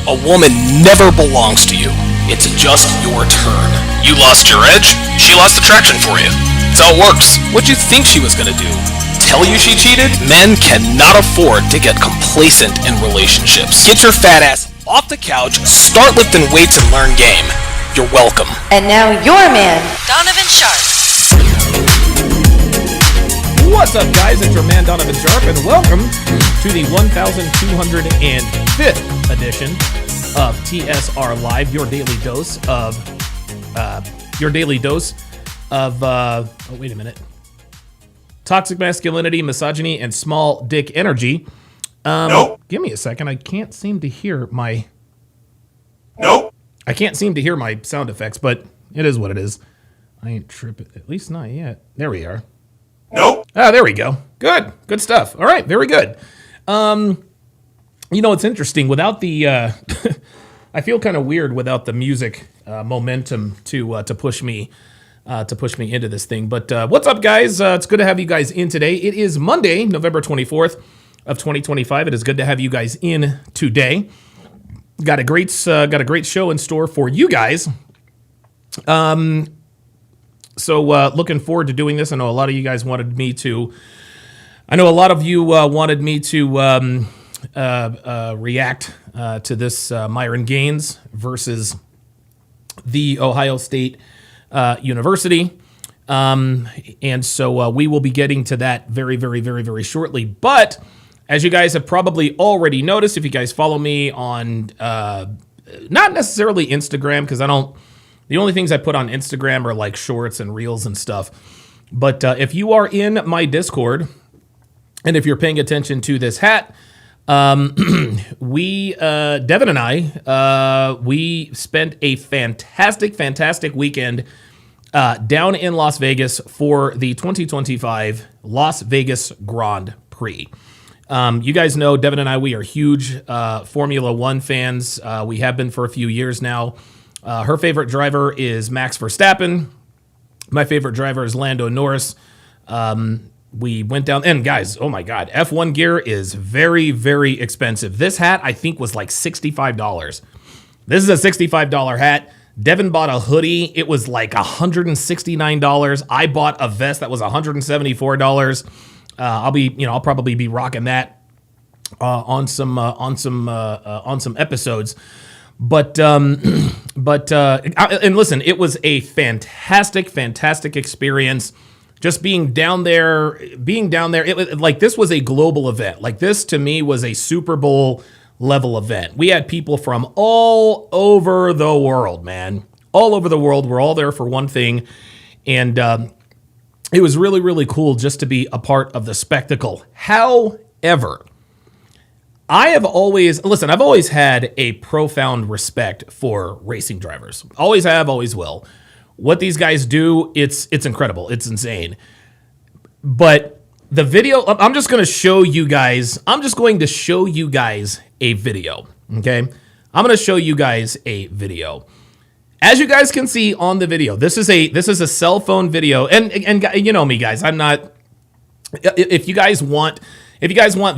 A woman never belongs to you. It's just your turn. You lost your edge, she lost attraction for you. That's how it works. What'd you think she was gonna do? Tell you she cheated? Men cannot afford to get complacent in relationships. Get your fat ass off the couch, start lifting weights and learn game. You're welcome. And now your man, Donovan Sharp. What's up, guys? It's your man, Donovan Sharp, and welcome to the 1205th edition of TSR Live, your daily dose of, oh, wait a minute. Toxic masculinity, misogyny, and small dick energy. Nope. Give me a second. I can't seem to hear my... Nope. I can't seem to hear my sound effects, but it is what it is. I ain't tripping. At least not yet. There we are. Nope. Ah, there we go. Good. Good stuff. All right. Very good. You know, it's interesting. Without the... I feel kind of weird without the music momentum to push me into this thing. But what's up, guys? It's good to have you guys in today. It is Monday, November 24th of 2025. It is good to have you guys in today. Got a great show in store for you guys. So looking forward to doing this. I know a lot of you guys wanted me to. I know a lot of you wanted me to react to this Myron Gaines versus the Ohio State University. And so we will be getting to that very, very, very, very shortly. But as you guys have probably already noticed, if you guys follow me on not necessarily Instagram, because the only things I put on Instagram are like shorts and reels and stuff. But if you are in my Discord, and if you're paying attention to this hat, Devin and I, we spent a fantastic weekend down in Las Vegas for the 2025 Las Vegas Grand Prix. You guys know Devin and I, we are huge Formula One fans. We have been for a few years now. Her favorite driver is Max Verstappen. My favorite driver is Lando Norris. We went down, and guys, oh my God, F1 gear is very, very expensive. This hat, I think, was like $65. This is a $65 hat. Devin bought a hoodie. It was like $169. I bought a vest that was $174. I'll probably be rocking that on some episodes. But and listen, it was a fantastic experience. Just being down there, it was like this was a global event. Like this to me was a Super Bowl level event. We had people from all over the world, man. All over the world. We're all there for one thing. And it was really, really cool just to be a part of the spectacle. However, I've always had a profound respect for racing drivers. Always have, always will. What these guys do, it's incredible. It's insane. But the video, I'm just going to show you guys a video, okay? I'm going to show you guys a video. As you guys can see on the video, this is a cell phone video, and you know me, guys. I'm not. If you guys want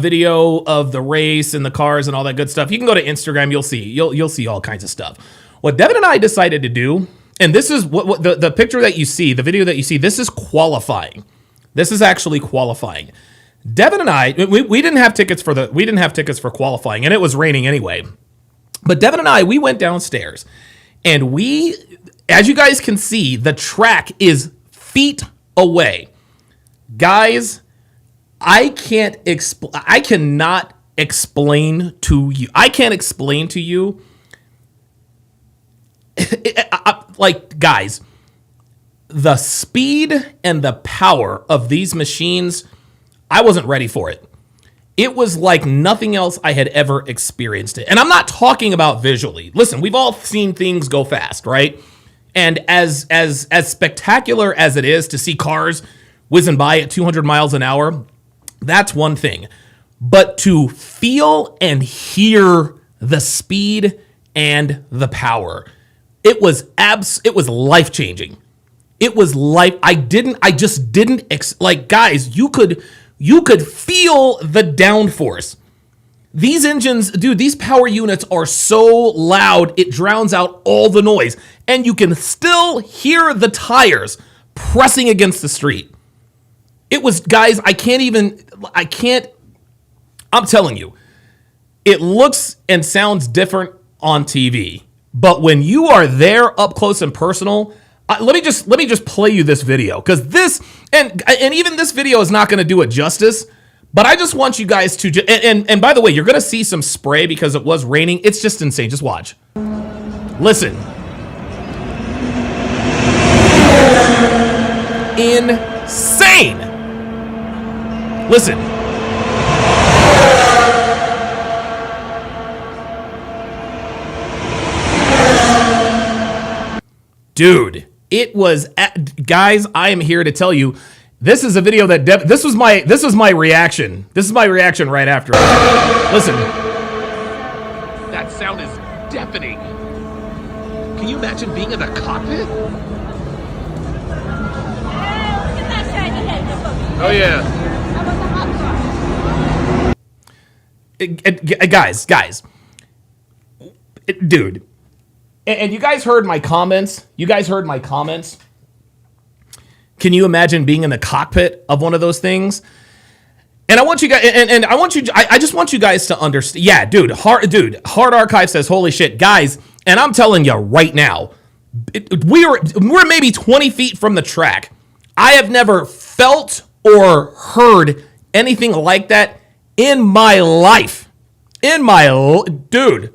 video of the race and the cars and all that good stuff, you can go to Instagram. You'll see all kinds of stuff. What Devin and I decided to do, and this is what the picture that you see, the video that you see, this is qualifying. This is actually qualifying. Devin and I, we didn't have tickets for qualifying, and it was raining anyway. But Devin and I, we went downstairs, and as you guys can see, the track is feet away. Guys, I can't explain to you. Like, guys, the speed and the power of these machines, I wasn't ready for it. It was like nothing else I had ever experienced it. And I'm not talking about visually. Listen, we've all seen things go fast, right? And as spectacular as it is to see cars whizzing by at 200 miles an hour, that's one thing. But to feel and hear the speed and the power, it was life-changing. It was guys, you could feel the downforce. These engines, dude, these power units are so loud, it drowns out all the noise. And you can still hear the tires pressing against the street. It was, guys, I'm telling you, it looks and sounds different on TV. But when you are there up close and personal, let me just play you this video, because this, and even this video is not going to do it justice, but I just want you guys to, and by the way, you're going to see some spray because it was raining. It's just insane. Just watch. Listen. insane. Listen. Dude, it was guys, I am here to tell you, this is a video that this was my reaction. This is my reaction right after. Listen. That sound is deafening. Can you imagine being in the cockpit? Oh yeah. Guys, dude. And you guys heard my comments. Can you imagine being in the cockpit of one of those things? And I want you guys, I just want you guys to understand. Yeah, Hard Archive says, holy shit, guys. And I'm telling you right now, we're maybe 20 feet from the track. I have never felt or heard anything like that in my life. Dude.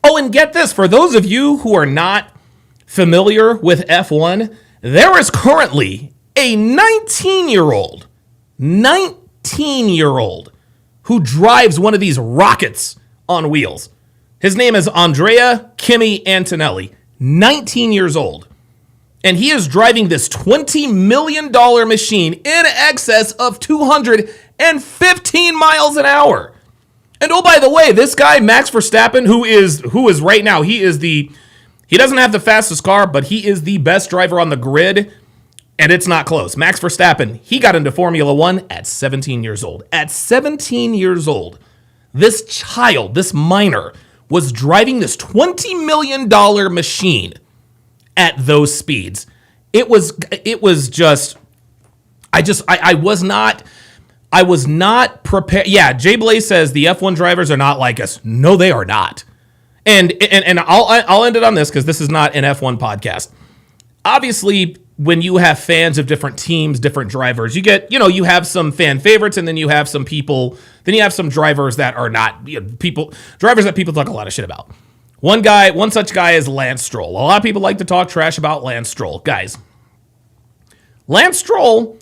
Oh, and get this, for those of you who are not familiar with F1, there is currently a 19-year-old who drives one of these rockets on wheels. His name is Andrea Kimi Antonelli, 19 years old. And he is driving this $20 million machine in excess of 215 miles an hour. And oh, by the way, this guy, Max Verstappen, who is right now, he doesn't have the fastest car, but he is the best driver on the grid, and it's not close. Max Verstappen, he got into Formula One at 17 years old. At 17 years old, this child, this minor, was driving this $20 million machine at those speeds. It was just, I was not prepared. Yeah, Jay Blaze says the F1 drivers are not like us. No, they are not. And I'll end it on this because this is not an F1 podcast. Obviously, when you have fans of different teams, different drivers, you have some fan favorites, and then you have some people. Then you have some drivers that are not drivers that people talk a lot of shit about. One such guy is Lance Stroll. A lot of people like to talk trash about Lance Stroll. Guys, Lance Stroll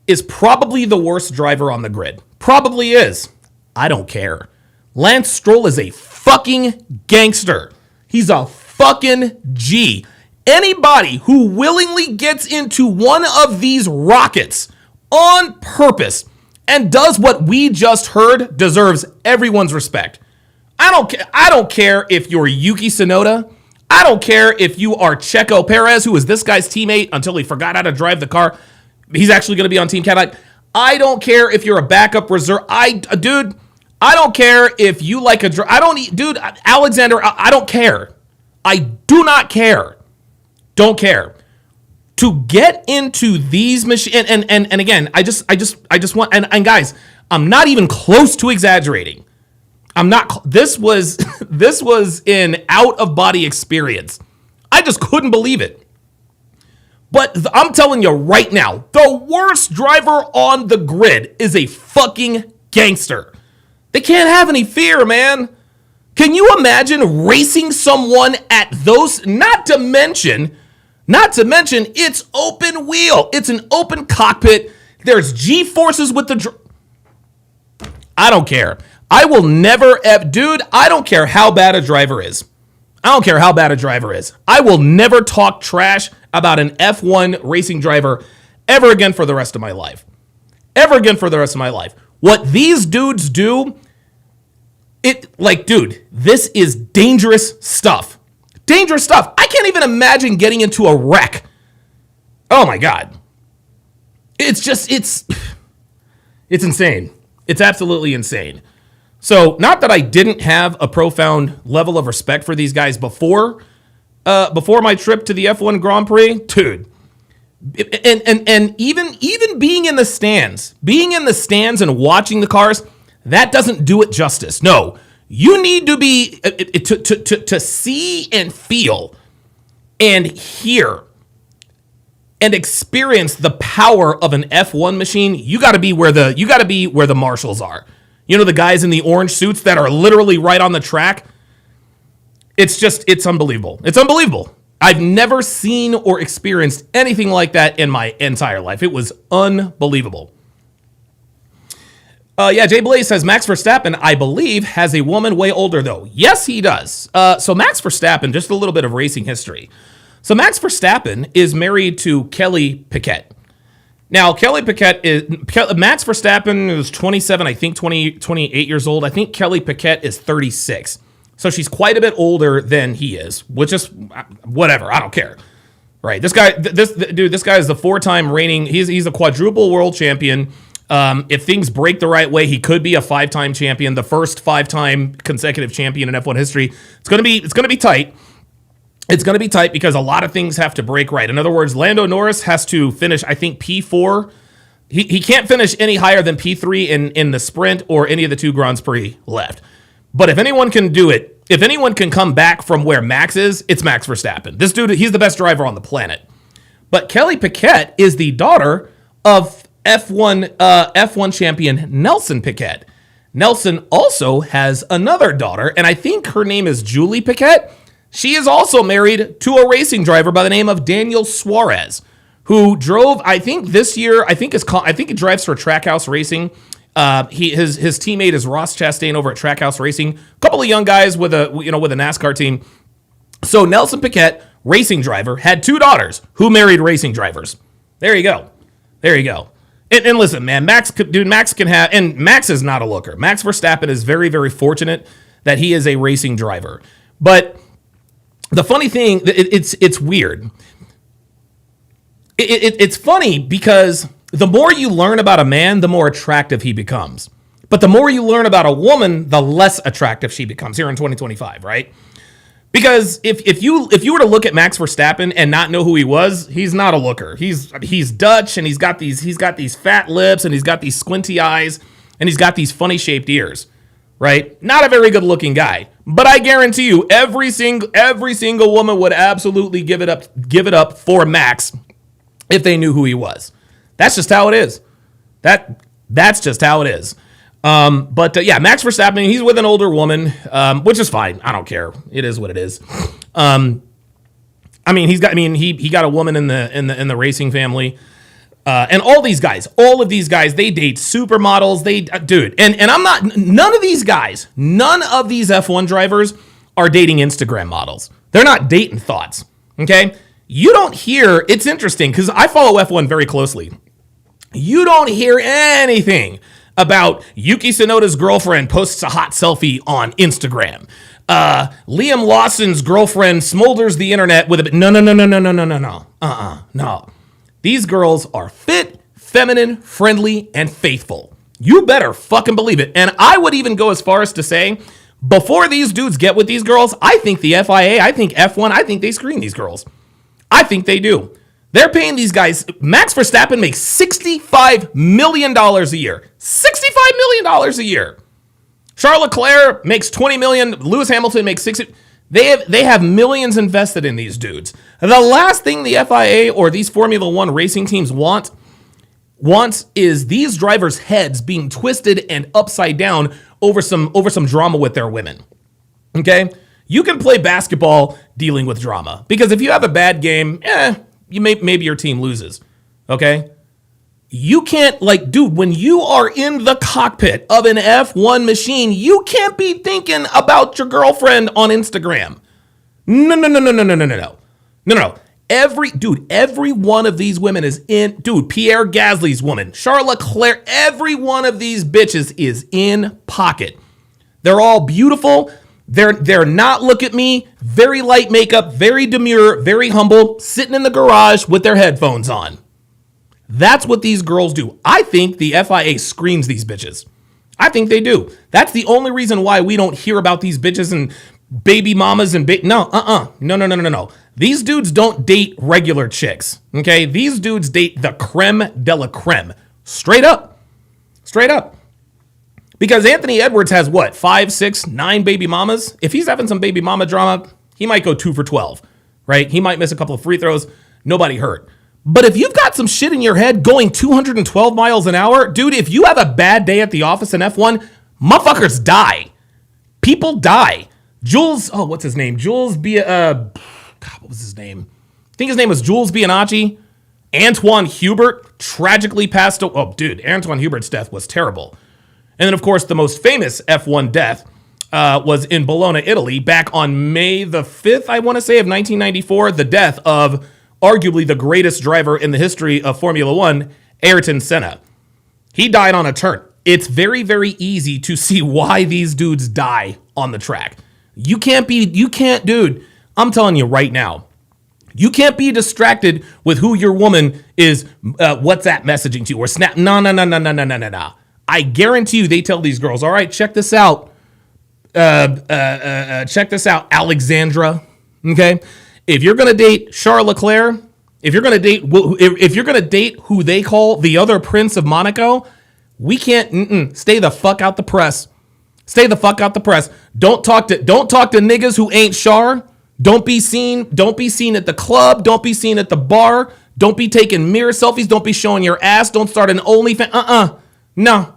is probably the worst driver on the grid. Probably is. I don't care. Lance Stroll is a fucking gangster. He's a fucking G. Anybody who willingly gets into one of these rockets on purpose and does what we just heard deserves everyone's respect. I don't care if you're Yuki Tsunoda. I don't care if you are Checo Perez, who is this guy's teammate until he forgot how to drive the car. He's actually going to be on Team Cadillac. I don't care if you're a backup reserve. I don't care if you like Alexander, I don't care. I do not care. Don't care. To get into these machines, and again, I just want, and guys, I'm not even close to exaggerating. This was an out-of-body experience. I just couldn't believe it. But I'm telling you right now, the worst driver on the grid is a fucking gangster. They can't have any fear, man. Can you imagine racing someone at those? Not to mention, it's open wheel. It's an open cockpit. There's G-forces with the... I don't care. I will never... Dude, I don't care how bad a driver is. I will never talk trash about an F1 racing driver ever again for the rest of my life. What these dudes do, dude, this is dangerous stuff. I can't even imagine getting into a wreck. Oh my God. It's insane. It's absolutely insane. So, not that I didn't have a profound level of respect for these guys before my trip to the F1 Grand Prix, dude. And even being in the stands and watching the cars, that doesn't do it justice. No, you need to be to see and feel and hear and experience the power of an F1 machine. You got to be where the marshals are. You know, the guys in the orange suits that are literally right on the track. It's unbelievable. I've never seen or experienced anything like that in my entire life. It was unbelievable. Jay Blaze says Max Verstappen, I believe, has a woman way older, though. Yes, he does. So Max Verstappen, just a little bit of racing history. So Max Verstappen is married to Kelly Piquet. Now, Max Verstappen is 27, I think 28 years old. I think Kelly Piquet is 36. So she's quite a bit older than he is, which is whatever. I don't care. Right. This guy is the 4-time reigning. He's a quadruple world champion. If things break the right way, he could be a 5-time champion, the first 5-time consecutive champion in F1 history. It's going to be tight. It's going to be tight because a lot of things have to break right. In other words, Lando Norris has to finish, I think, P4. He can't finish any higher than P3 in the sprint or any of the 2 Grands Prix left. But if anyone can do it, if anyone can come back from where Max is, it's Max Verstappen. This dude, he's the best driver on the planet. But Kelly Piquet is the daughter of F1 champion Nelson Piquet. Nelson also has another daughter, and I think her name is Julie Piquet. She is also married to a racing driver by the name of Daniel Suarez, who drove, I think this year, I think he drives for Trackhouse Racing. His teammate is Ross Chastain over at Trackhouse Racing. A couple of young guys with a NASCAR team. So Nelson Piquet, racing driver, had 2 daughters who married racing drivers. There you go. And listen, man, Max can have, and Max is not a looker. Max Verstappen is very, very fortunate that he is a racing driver. But the funny thing, it's weird. It's funny because the more you learn about a man, the more attractive he becomes. But the more you learn about a woman, the less attractive she becomes here in 2025, right? Because if you were to look at Max Verstappen and not know who he was, he's not a looker. He's Dutch, and he's got these fat lips, and he's got these squinty eyes, and he's got these funny shaped ears, right? Not a very good looking guy. But I guarantee you, every single woman would absolutely give it up for Max if they knew who he was. That's just how it is. That's just how it is. Max Verstappen, he's with an older woman, which is fine. I don't care. It is what it is. He got a woman in the racing family. And all of these guys, they date supermodels. None of these F1 drivers are dating Instagram models. They're not dating thoughts. Okay. You don't hear, it's interesting because I follow F1 very closely. You don't hear anything about Yuki Tsunoda's girlfriend posts a hot selfie on Instagram. Liam Lawson's girlfriend smolders the internet with a bit. No. No. These girls are fit, feminine, friendly, and faithful. You better fucking believe it. And I would even go as far as to say, before these dudes get with these girls, I think the FIA, I think F1, I think they screen these girls. I think they do. They're paying these guys. Max Verstappen makes $65 million a year. $65 million a year. Charles Leclerc makes $20 million. Lewis Hamilton makes $60 million. They have millions invested in these dudes. The last thing the FIA or these Formula One racing teams wants is these drivers' heads being twisted and upside down over some drama with their women. Okay? You can play basketball dealing with drama because if you have a bad game, maybe your team loses. Okay? You can't, when you are in the cockpit of an F1 machine, you can't be thinking about your girlfriend on Instagram. No. Every one of these women is in, Pierre Gasly's woman, Charles Leclerc, every one of these bitches is in pocket. They're all beautiful. They're not, look at me, very light makeup, very demure, very humble, sitting in the garage with their headphones on. That's what these girls do. I think the FIA screens these bitches. I think they do. That's the only reason why we don't hear about these bitches and baby mamas and No. These dudes don't date regular chicks, okay? These dudes date the creme de la creme. Straight up. Because Anthony Edwards has 5, 6, 9 baby mamas. If he's having some baby mama drama, he might go 2 for 12, right? He might miss a couple of free throws. Nobody hurt. But if you've got some shit in your head going 212 miles an hour, dude, if you have a bad day at the office in F1, motherfuckers die. People die. Jules, what's his name? Jules God, what was his name? I think his name was Jules Bianacci. Antoine Hubert tragically passed away. Oh, dude, Antoine Hubert's death was terrible. And then, of course, the most famous F1 death was in Bologna, Italy, back on May the 5th, I want to say, of 1994, the death of arguably the greatest driver in the history of Formula One, Ayrton Senna. He died on a turn. It's very, very easy to see why these dudes die on the track. Dude, I'm telling you right now, you can't be distracted with who your woman is WhatsApp messaging to or Snap. No. I guarantee you they tell these girls, all right, check this out. Check this out, Alexandra. Okay? If you're going to date Charles Leclerc, if you're going to date who they call the other Prince of Monaco, we can't stay the fuck out the press. Stay the fuck out the press. Don't talk to niggas who ain't Char. Don't be seen at the club. Don't be seen at the bar. Don't be taking mirror selfies. Don't be showing your ass. Don't start an OnlyFans. No.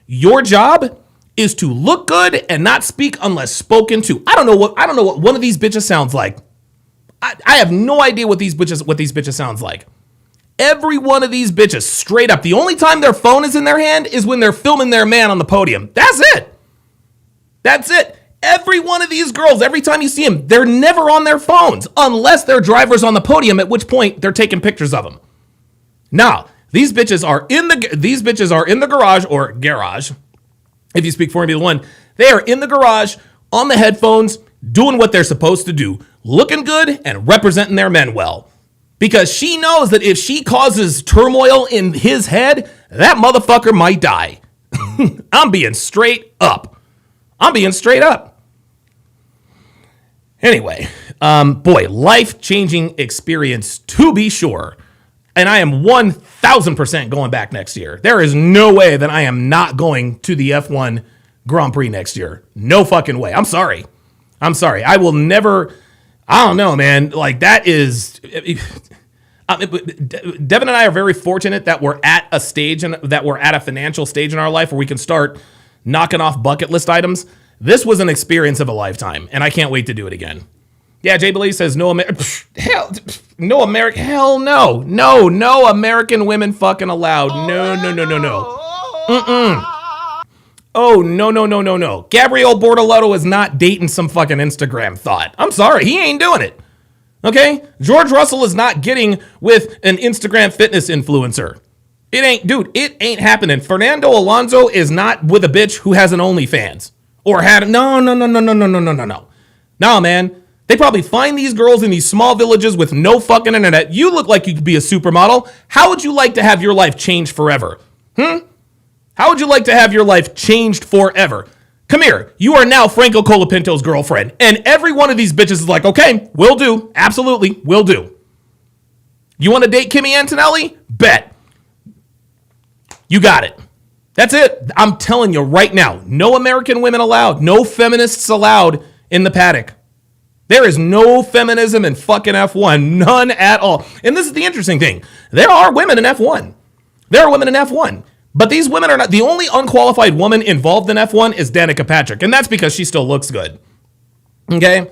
Your job is to look good and not speak unless spoken to. I don't know what one of these bitches sounds like. I have no idea what these bitches sounds like. Every one of these bitches, straight up, the only time their phone is in their hand is when they're filming their man on the podium. That's it. Every one of these girls, every time you see them, they're never on their phones unless they're drivers on the podium, at which point they're taking pictures of them. Now, these bitches are in the garage or garage. If you speak Formula One, they are in the garage on the headphones doing what they're supposed to do, looking good and representing their men well. Because she knows that if she causes turmoil in his head, that motherfucker might die. I'm being straight up. Anyway, boy, life-changing experience to be sure. And I am 1,000% going back next year. There is no way that I am not going to the F1 Grand Prix next year. No fucking way. I'm sorry. I will never, I don't know, man. Like that is, Devin and I are very fortunate that we're at a stage and that we're at a financial stage in our life where we can start knocking off bucket list items. This was an experience of a lifetime, and I can't wait to do it again. Yeah, Jay Belize says no American women fucking allowed. No. Oh, no. Gabrielle Bortolotto is not dating some fucking Instagram thought. I'm sorry, he ain't doing it. Okay? George Russell is not getting with an Instagram fitness influencer. It ain't happening. Fernando Alonso is not with a bitch who has an OnlyFans. Or had no. Nah, man. They probably find these girls in these small villages with no fucking internet. You look like you could be a supermodel. How would you like to have your life changed forever? How would you like to have your life changed forever? Come here. You are now Franco Colapinto's girlfriend. And every one of these bitches is like, okay, will do. Absolutely, will do. You want to date Kimi Antonelli? Bet. You got it. That's it. I'm telling you right now, no American women allowed. No feminists allowed in the paddock. There is no feminism in fucking F1. None at all. And this is the interesting thing. There are women in F1. But these women are not. The only unqualified woman involved in F1 is Danica Patrick. And that's because she still looks good. Okay?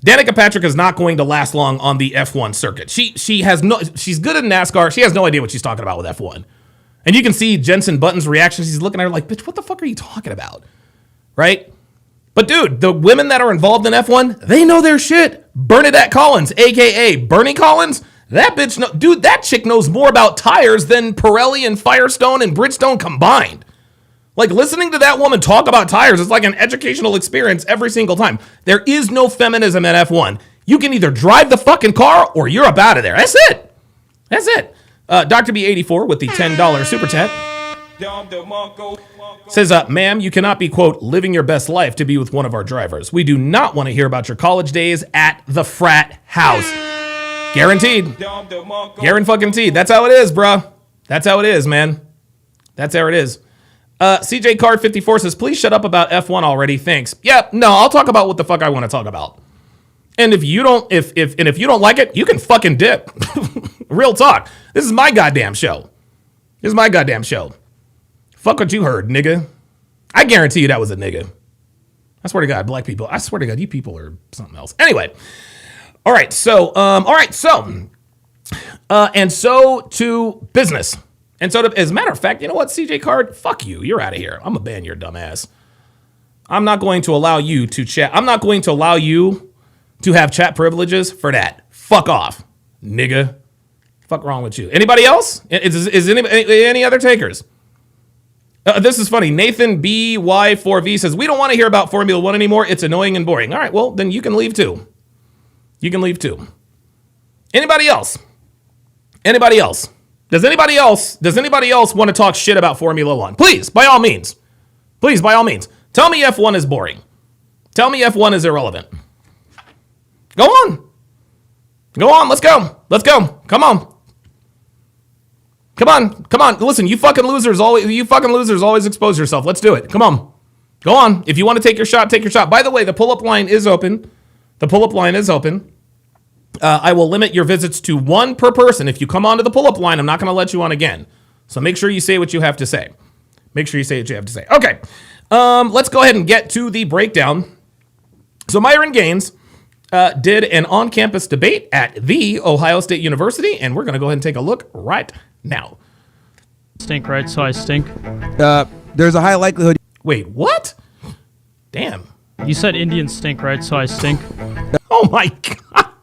Danica Patrick is not going to last long on the F1 circuit. She's good at NASCAR. She has no idea what she's talking about with F1. And you can see Jensen Button's reaction. She's looking at her like, bitch, what the fuck are you talking about? Right? But dude, the women that are involved in F1, they know their shit. Bernadette Collins, a.k.a. Bernie Collins, that bitch, dude, that chick knows more about tires than Pirelli and Firestone and Bridgestone combined. Like listening to that woman talk about tires is like an educational experience every single time. There is no feminism in F1. You can either drive the fucking car or you're up out of there. That's it. Dr. B84 with the $10 super chat says, ma'am, you cannot be, quote, living your best life to be with one of our drivers. We do not want to hear about your college days at the frat house. Guaranteed. Guaranteed. That's how it is, bruh. That's how it is, man. That's how it is. CJ Card 54 says, please shut up about F1 already. Thanks. Yeah, no, I'll talk about what the fuck I want to talk about. And if you don't, if you don't like it, you can fucking dip. Real talk. This is my goddamn show. Fuck what you heard, nigga. I guarantee you that was a nigga. I swear to God, black people. I swear to God, you people are something else. Anyway, all right. So, and so to business. And so, as a matter of fact, you know what, CJ Card? Fuck you. You're out of here. I'm gonna ban your dumb ass. I'm not going to allow you to chat. I'm not going to allow you to have chat privileges for that. Fuck off, nigga. Fuck wrong with you. Anybody else? Is any other takers? This is funny. Nathan BY4V says, we don't want to hear about Formula One anymore. It's annoying and boring. All right, well, then you can leave too. You can leave too. Anybody else? Anybody else? Does anybody else want to talk shit about Formula One? Please, by all means. Please, by all means. Tell me F1 is boring. Tell me F1 is irrelevant. Go on. Go on. Let's go. Let's go. Come on. Come on. Come on. Listen, you fucking losers always expose yourself. Let's do it. Come on. Go on. If you want to take your shot, take your shot. By the way, the pull-up line is open. The pull-up line is open. I will limit your visits to one per person. If you come onto the pull-up line, I'm not going to let you on again. So make sure you say what you have to say. Make sure you say what you have to say. Okay. Let's go ahead and get to the breakdown. So Myron Gaines did an on-campus debate at the Ohio State University, and we're going to go ahead and take a look right now. Stink, right? So I stink. There's a high likelihood. Wait, what? Damn. You said Indians stink, right? So I stink. Oh my God.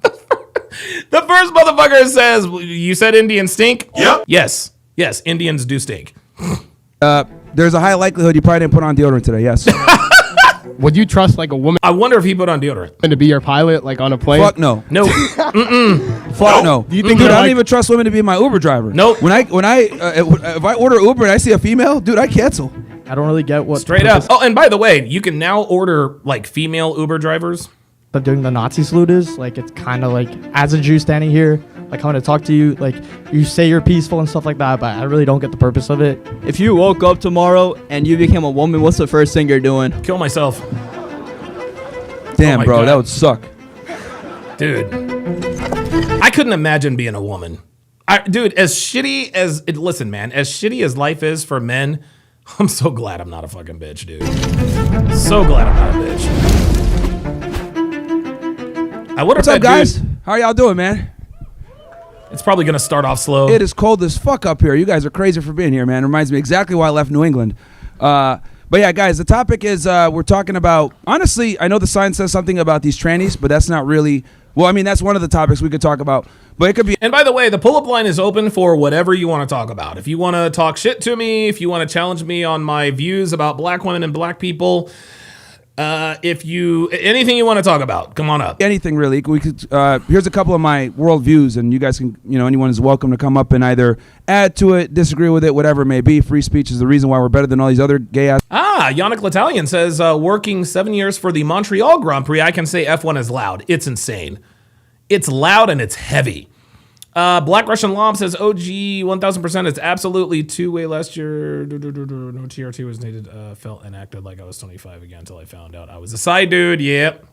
The first motherfucker says, you said Indians stink? Yep. Yes. Yes, Indians do stink. There's a high likelihood you probably didn't put on deodorant today. Yes. Would you trust like a woman I wonder if he put on deodorant. to be your pilot, like on a plane? Fuck no. No. Fuck no. Do you think Dude, I like- don't even trust women to be my Uber driver. Nope. If I order Uber and I see a female, dude, I cancel. I don't really get what Straight up. Oh, and by the way, you can now order like female Uber drivers. But doing the Nazi salute is like, it's kind of like, as a Jew standing here, like coming to talk to you, like you say you're peaceful and stuff like that, but I really don't get the purpose of it. If you woke up tomorrow and you became a woman, what's the first thing you're doing? Kill myself. Damn, my bro, God. that would suck. Dude. I couldn't imagine being a woman. Dude, as shitty as life is for men, I'm so glad I'm not a fucking bitch, dude. So glad I'm not a bitch. What's up, guys? How are y'all doing, man? It's probably going to start off slow. It is cold as fuck up here. You guys are crazy for being here, man. Reminds me exactly why I left New England. But yeah, guys, the topic is we're talking about, honestly, I know the sign says something about these trannies, but that's not really, well, I mean, that's one of the topics we could talk about. But it could be. And by the way, the pull-up line is open for whatever you want to talk about. If you want to talk shit to me, if you want to challenge me on my views about black women and black people, anything you want to talk about, come on up. Anything really. We could. Here's a couple of my worldviews, and you guys can, anyone is welcome to come up and either add to it, disagree with it, whatever it may be. Free speech is the reason why we're better than all these other gay ass. Yannick L'Italian says, working 7 years for the Montreal Grand Prix, I can say F1 is loud. It's insane. It's loud and it's heavy. Black Russian Lob says, OG 1000%. It's absolutely two-way last year. No TRT was needed. Felt and acted like I was 25 again until I found out I was a side dude. Yep.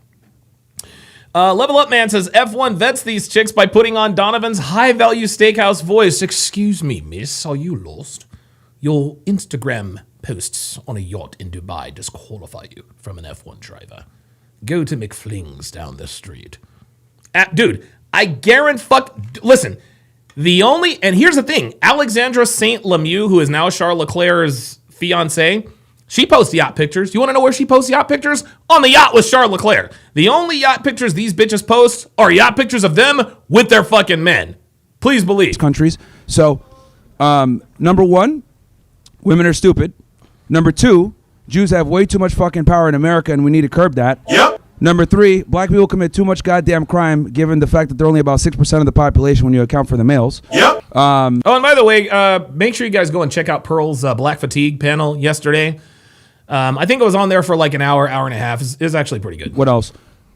Level Up Man says, F1 vets these chicks by putting on Donovan's high-value steakhouse voice. Excuse me, miss, are you lost? Your Instagram posts on a yacht in Dubai disqualify you from an F1 driver. Go to McFling's down the street. Dude, I guarantee listen, and here's the thing, Alexandra St. Lemieux, who is now Charles Leclerc's fiance, she posts yacht pictures. You want to know where she posts yacht pictures? On the yacht with Charles Leclerc. The only yacht pictures these bitches post are yacht pictures of them with their fucking men. Please believe. Countries. So, number one, women are stupid. Number two, Jews have way too much fucking power in America, and we need to curb that. Yep. Number three, black people commit too much goddamn crime, given the fact that they're only about 6% of the population when you account for the males. Yep. And by the way, make sure you guys go and check out Pearl's Black Fatigue panel yesterday. I think it was on there for like an hour and a half. It's actually pretty good. What else?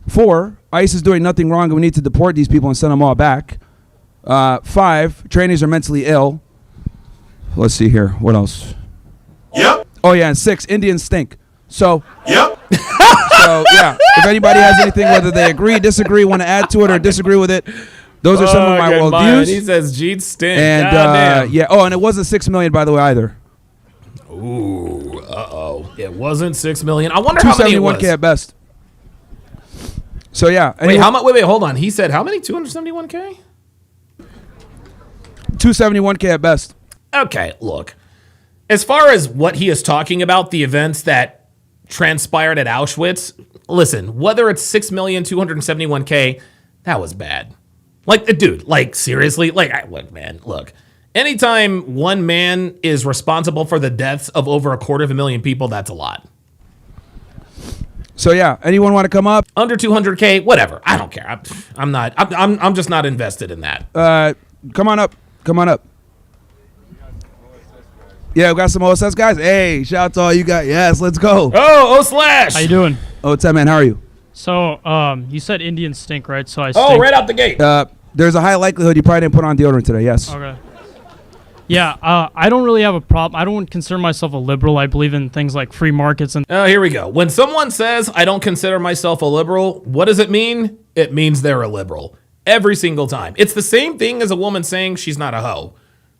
4, ICE is doing nothing wrong, and we need to deport these people and send them all back. 5, trainees are mentally ill. Let's see here. What else? Yep. Oh, yeah, and 6, Indians stink. So, Yep. yeah, if anybody has anything, whether they agree, disagree, want to add to it, or distree with it, those are some of my worldviews. He says Jeet stink. And, yeah, oh, and it wasn't $6 million, by the way, either. Ooh, uh-oh. It wasn't 6 million. I wonder how many it was. 271K at best. So yeah. Wait, how much? Wait, hold on. He said how many? 271K? 271K at best. Okay, look. As far as what he is talking about, the events that transpired at Auschwitz, listen, whether it's 6,271K, that was bad. Like, dude, like, seriously? Like, look, man, look. Anytime one man is responsible for the deaths of over 250,000 people, that's a lot. So yeah, anyone want to come up? Under 200K, whatever. I don't care. I'm just not invested in that. Come on up. Come on up. Yeah, we got some OSS guys. Hey, shout out to all you guys. Yes, let's go. Oh, Slash. How you doing? Oh, what's up, man? How are you? So, you said Indians stink, right? So I stink. Oh, right out the gate. There's a high likelihood you probably didn't put on deodorant today. Yes. Okay. Yeah, I don't really have a problem. I don't consider myself a liberal. I believe in things like free markets and. Here we go. When someone says, I don't consider myself a liberal, what does it mean? It means they're a liberal. Every single time. It's the same thing as a woman saying she's not a hoe.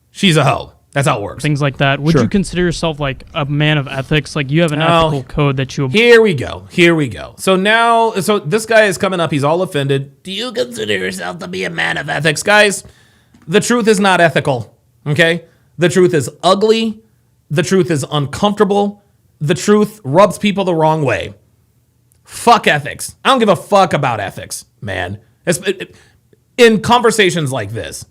She's a hoe. That's how it works. Things like that. Would Sure. you consider yourself like a man of ethics? Like you have an ethical code that you. Here we go. Here we go. So this guy is coming up. He's all offended. Do you consider yourself to be a man of ethics? Guys, the truth is not ethical. Okay? The truth is ugly. The truth is uncomfortable. The truth rubs people the wrong way. Fuck ethics. I don't give a fuck about ethics, man. In conversations like this.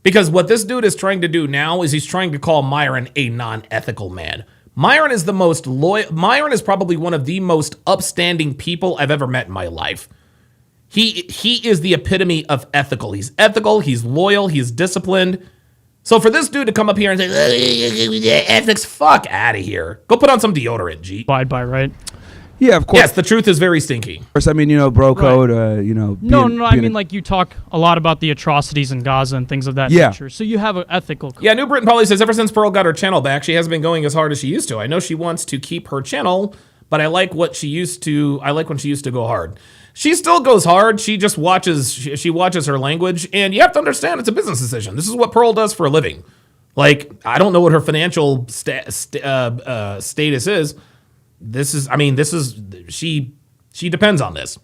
Because what this dude is trying to do now is he's trying to call Myron a non-ethical man. Myron is the most loyal. Myron is probably one of the most upstanding people I've ever met in my life. He is the epitome of ethical. He's ethical. He's loyal. He's disciplined. So for this dude to come up here and say, ethics, fuck out of here. Go put on some deodorant, G. Abide by, right? Yeah, of course. Yes, the truth is very stinky. Of course, I mean, bro code, No, I mean, like, you talk a lot about the atrocities in Gaza and things of that nature. So you have an ethical code. Yeah, New Britain Polly says, ever since Pearl got her channel back, she hasn't been going as hard as she used to. I know she wants to keep her channel, but I like when she used to go hard. She still goes hard. She just watches, she watches her language, and you have to understand it's a business decision. This is what Pearl does for a living. Like, I don't know what her financial status is. She depends on this.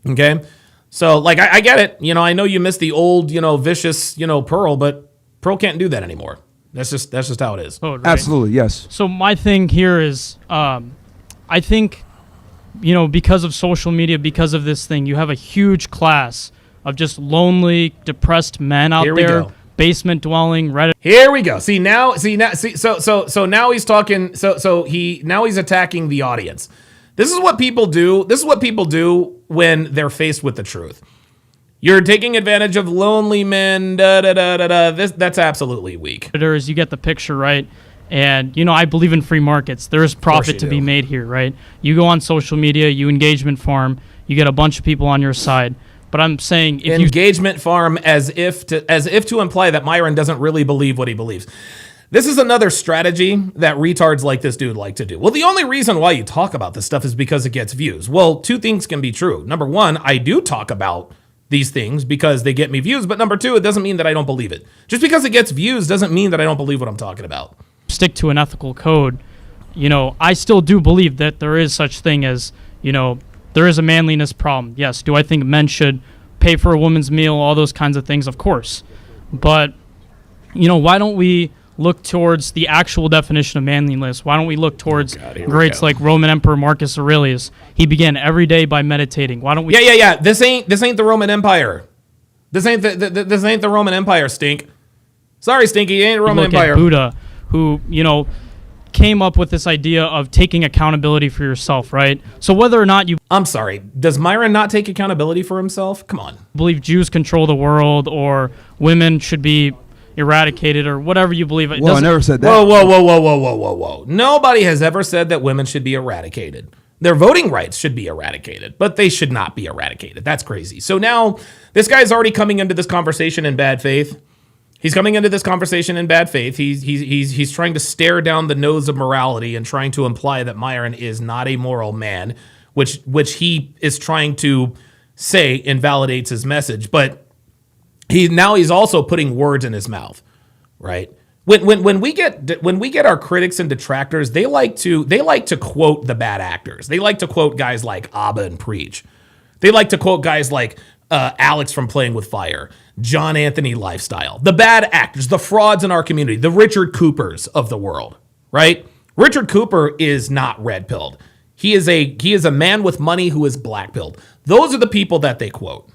Okay. So like, I get it. I know you miss the old, vicious, Pearl, but Pearl can't do that anymore. That's just how it is. Code, right? Absolutely. Yes. So my thing here is, I think, because of social media, because of this thing, you have a huge class of just lonely, depressed men out there. Basement dwelling, Reddit. Here we go. So now he's talking. Now he's attacking the audience. This is what people do. This is what people do when they're faced with the truth. You're taking advantage of lonely men. That's absolutely weak. You get the picture, right? And I believe in free markets. There's profit to be made here, right? You go on social media, you engagement farm, you get a bunch of people on your side. But I'm saying if engagement farm as if to imply that Myron doesn't really believe what he believes. This is another strategy that retards like this dude like to do. Well, the only reason why you talk about this stuff is because it gets views. Well, two things can be true. Number one, I do talk about these things because they get me views. But number two, it doesn't mean that I don't believe it. Just because it gets views doesn't mean that I don't believe what I'm talking about. Stick to an ethical code. I still do believe that there is such thing as, there is a manliness problem. Yes. Do I think men should pay for a woman's meal, all those kinds of things? Of course. But, why don't we look towards the actual definition of manliness? Why don't we look towards greats like Roman Emperor Marcus Aurelius? He began every day by meditating. Why don't we? Yeah. This ain't the Roman Empire. This ain't the Roman Empire, Stink. Sorry, Stinky, it ain't the Roman Empire. At Buddha, who, came up with this idea of taking accountability for yourself, right? So whether or not you I'm sorry, does Myron not take accountability for himself? Come on. Believe Jews control the world or women should be eradicated or whatever you believe. Well, I never said that. Whoa. Nobody has ever said that women should be eradicated. Their voting rights should be eradicated, but they should not be eradicated. That's crazy. So now this guy's already coming into this conversation in bad faith. He's coming into this conversation in bad faith. He's trying to stare down the nose of morality and trying to imply that Myron is not a moral man, which he is trying to say invalidates his message. But he's also putting words in his mouth, right? when we get our critics and detractors, they like to quote the bad actors. They like to quote guys like Abba and Preach. They like to quote guys like Alex from Playing with Fire, John Anthony Lifestyle, the bad actors, the frauds in our community, the Richard Coopers of the world, right? Richard Cooper is not red-pilled. He is a man with money who is black-pilled. Those are the people that they quote.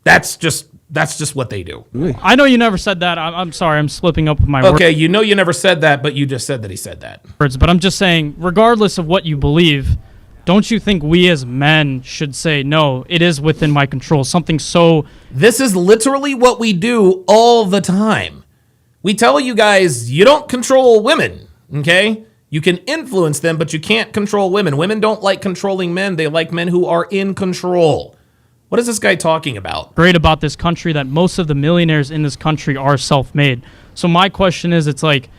That's just what they do. I know you never said that. I'm sorry. I'm slipping up with my Okay, you know you never said that, but you just said that he said that. words. But I'm just saying, regardless of what you believe, don't you think we as men should say, no, it is within my control? Something so... This is literally what we do all the time. We tell you guys, you don't control women, okay? You can influence them, but you can't control women. Women don't like controlling men. They like men who are in control. What is this guy talking about? Great about this country that most of the millionaires in this country are self-made. So my question is, it's like,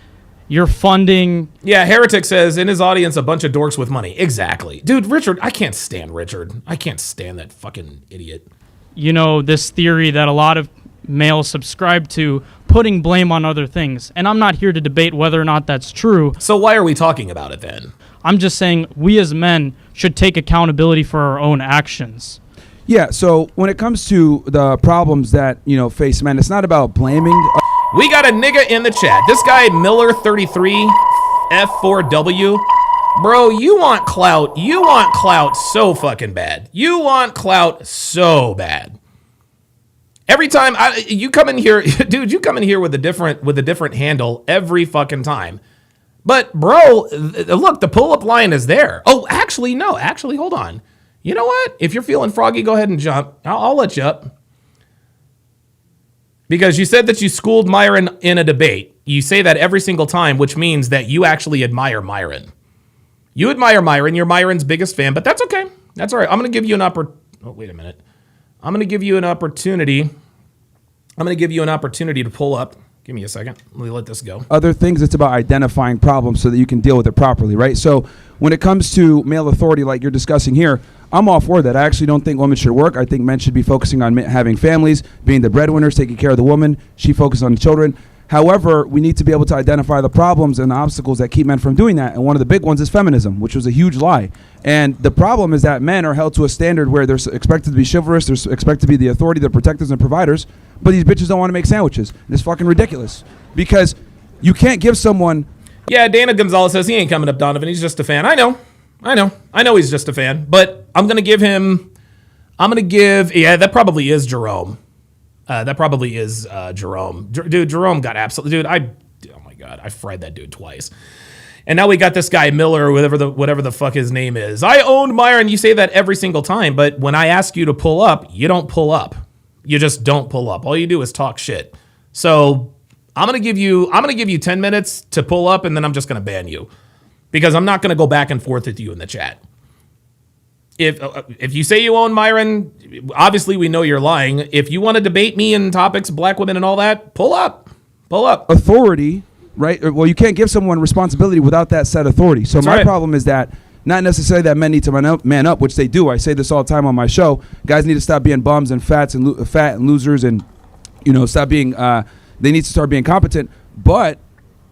you're funding... Yeah, Heretic says, in his audience, a bunch of dorks with money. Exactly. Dude, Richard, I can't stand Richard. I can't stand that fucking idiot. You know, this theory that a lot of males subscribe to, putting blame on other things. And I'm not here to debate whether or not that's true. So why are we talking about it then? I'm just saying we as men should take accountability for our own actions. Yeah, so when it comes to the problems that, face men, it's not about blaming. We got a nigga in the chat. This guy, Miller33, F4W. Bro, you want clout. You want clout so fucking bad. You want clout so bad. Every time you come in here, dude, you come in here with a different handle every fucking time. But bro, look, the pull-up line is there. Oh, actually, no. Actually, hold on. You know what? If you're feeling froggy, go ahead and jump. I'll let you up. Because you said that you schooled Myron in a debate. You say that every single time, which means that you actually admire Myron. You admire Myron. You're Myron's biggest fan, but that's okay. That's all right. I'm going to give you an Oh, wait a minute. I'm going to give you an opportunity. I'm going to give you an opportunity to pull up. Give me a second. Let me let this go. Other things, it's about identifying problems so that you can deal with it properly, right? So when it comes to male authority like you're discussing here, I'm all for that. I actually don't think women should work. I think men should be focusing on having families, being the breadwinners, taking care of the woman. She focuses on the children. However, we need to be able to identify the problems and the obstacles that keep men from doing that. And one of the big ones is feminism, which was a huge lie. And the problem is that men are held to a standard where they're expected to be chivalrous, they're expected to be the authority, the protectors and providers, but these bitches don't want to make sandwiches. And it's fucking ridiculous. Because you can't give someone... Yeah, Dana Gonzalez says he ain't coming up, Donovan. He's just a fan. I know he's just a fan. But I'm going to give... Yeah, that probably is Jerome. Jerome. Dude, Jerome got absolutely... Dude, oh my God, I fried that dude twice. And now we got this guy, Miller, or whatever the fuck his name is. I owned Myron. You say that every single time, but when I ask you to pull up, you don't pull up. You just don't pull up. All you do is talk shit. So I'm gonna give you 10 minutes to pull up, and then I'm just gonna ban you. Because I'm not gonna go back and forth with you in the chat. If you say you own Myron, obviously we know you're lying. If you want to debate me in topics, black women and all that, pull up. Authority, right? Well, you can't give someone responsibility without that said authority. So my problem is that not necessarily that men need to man up, which they do. I say this all the time on my show. Guys need to stop being bums and fat and losers, and stop being. They need to start being competent. But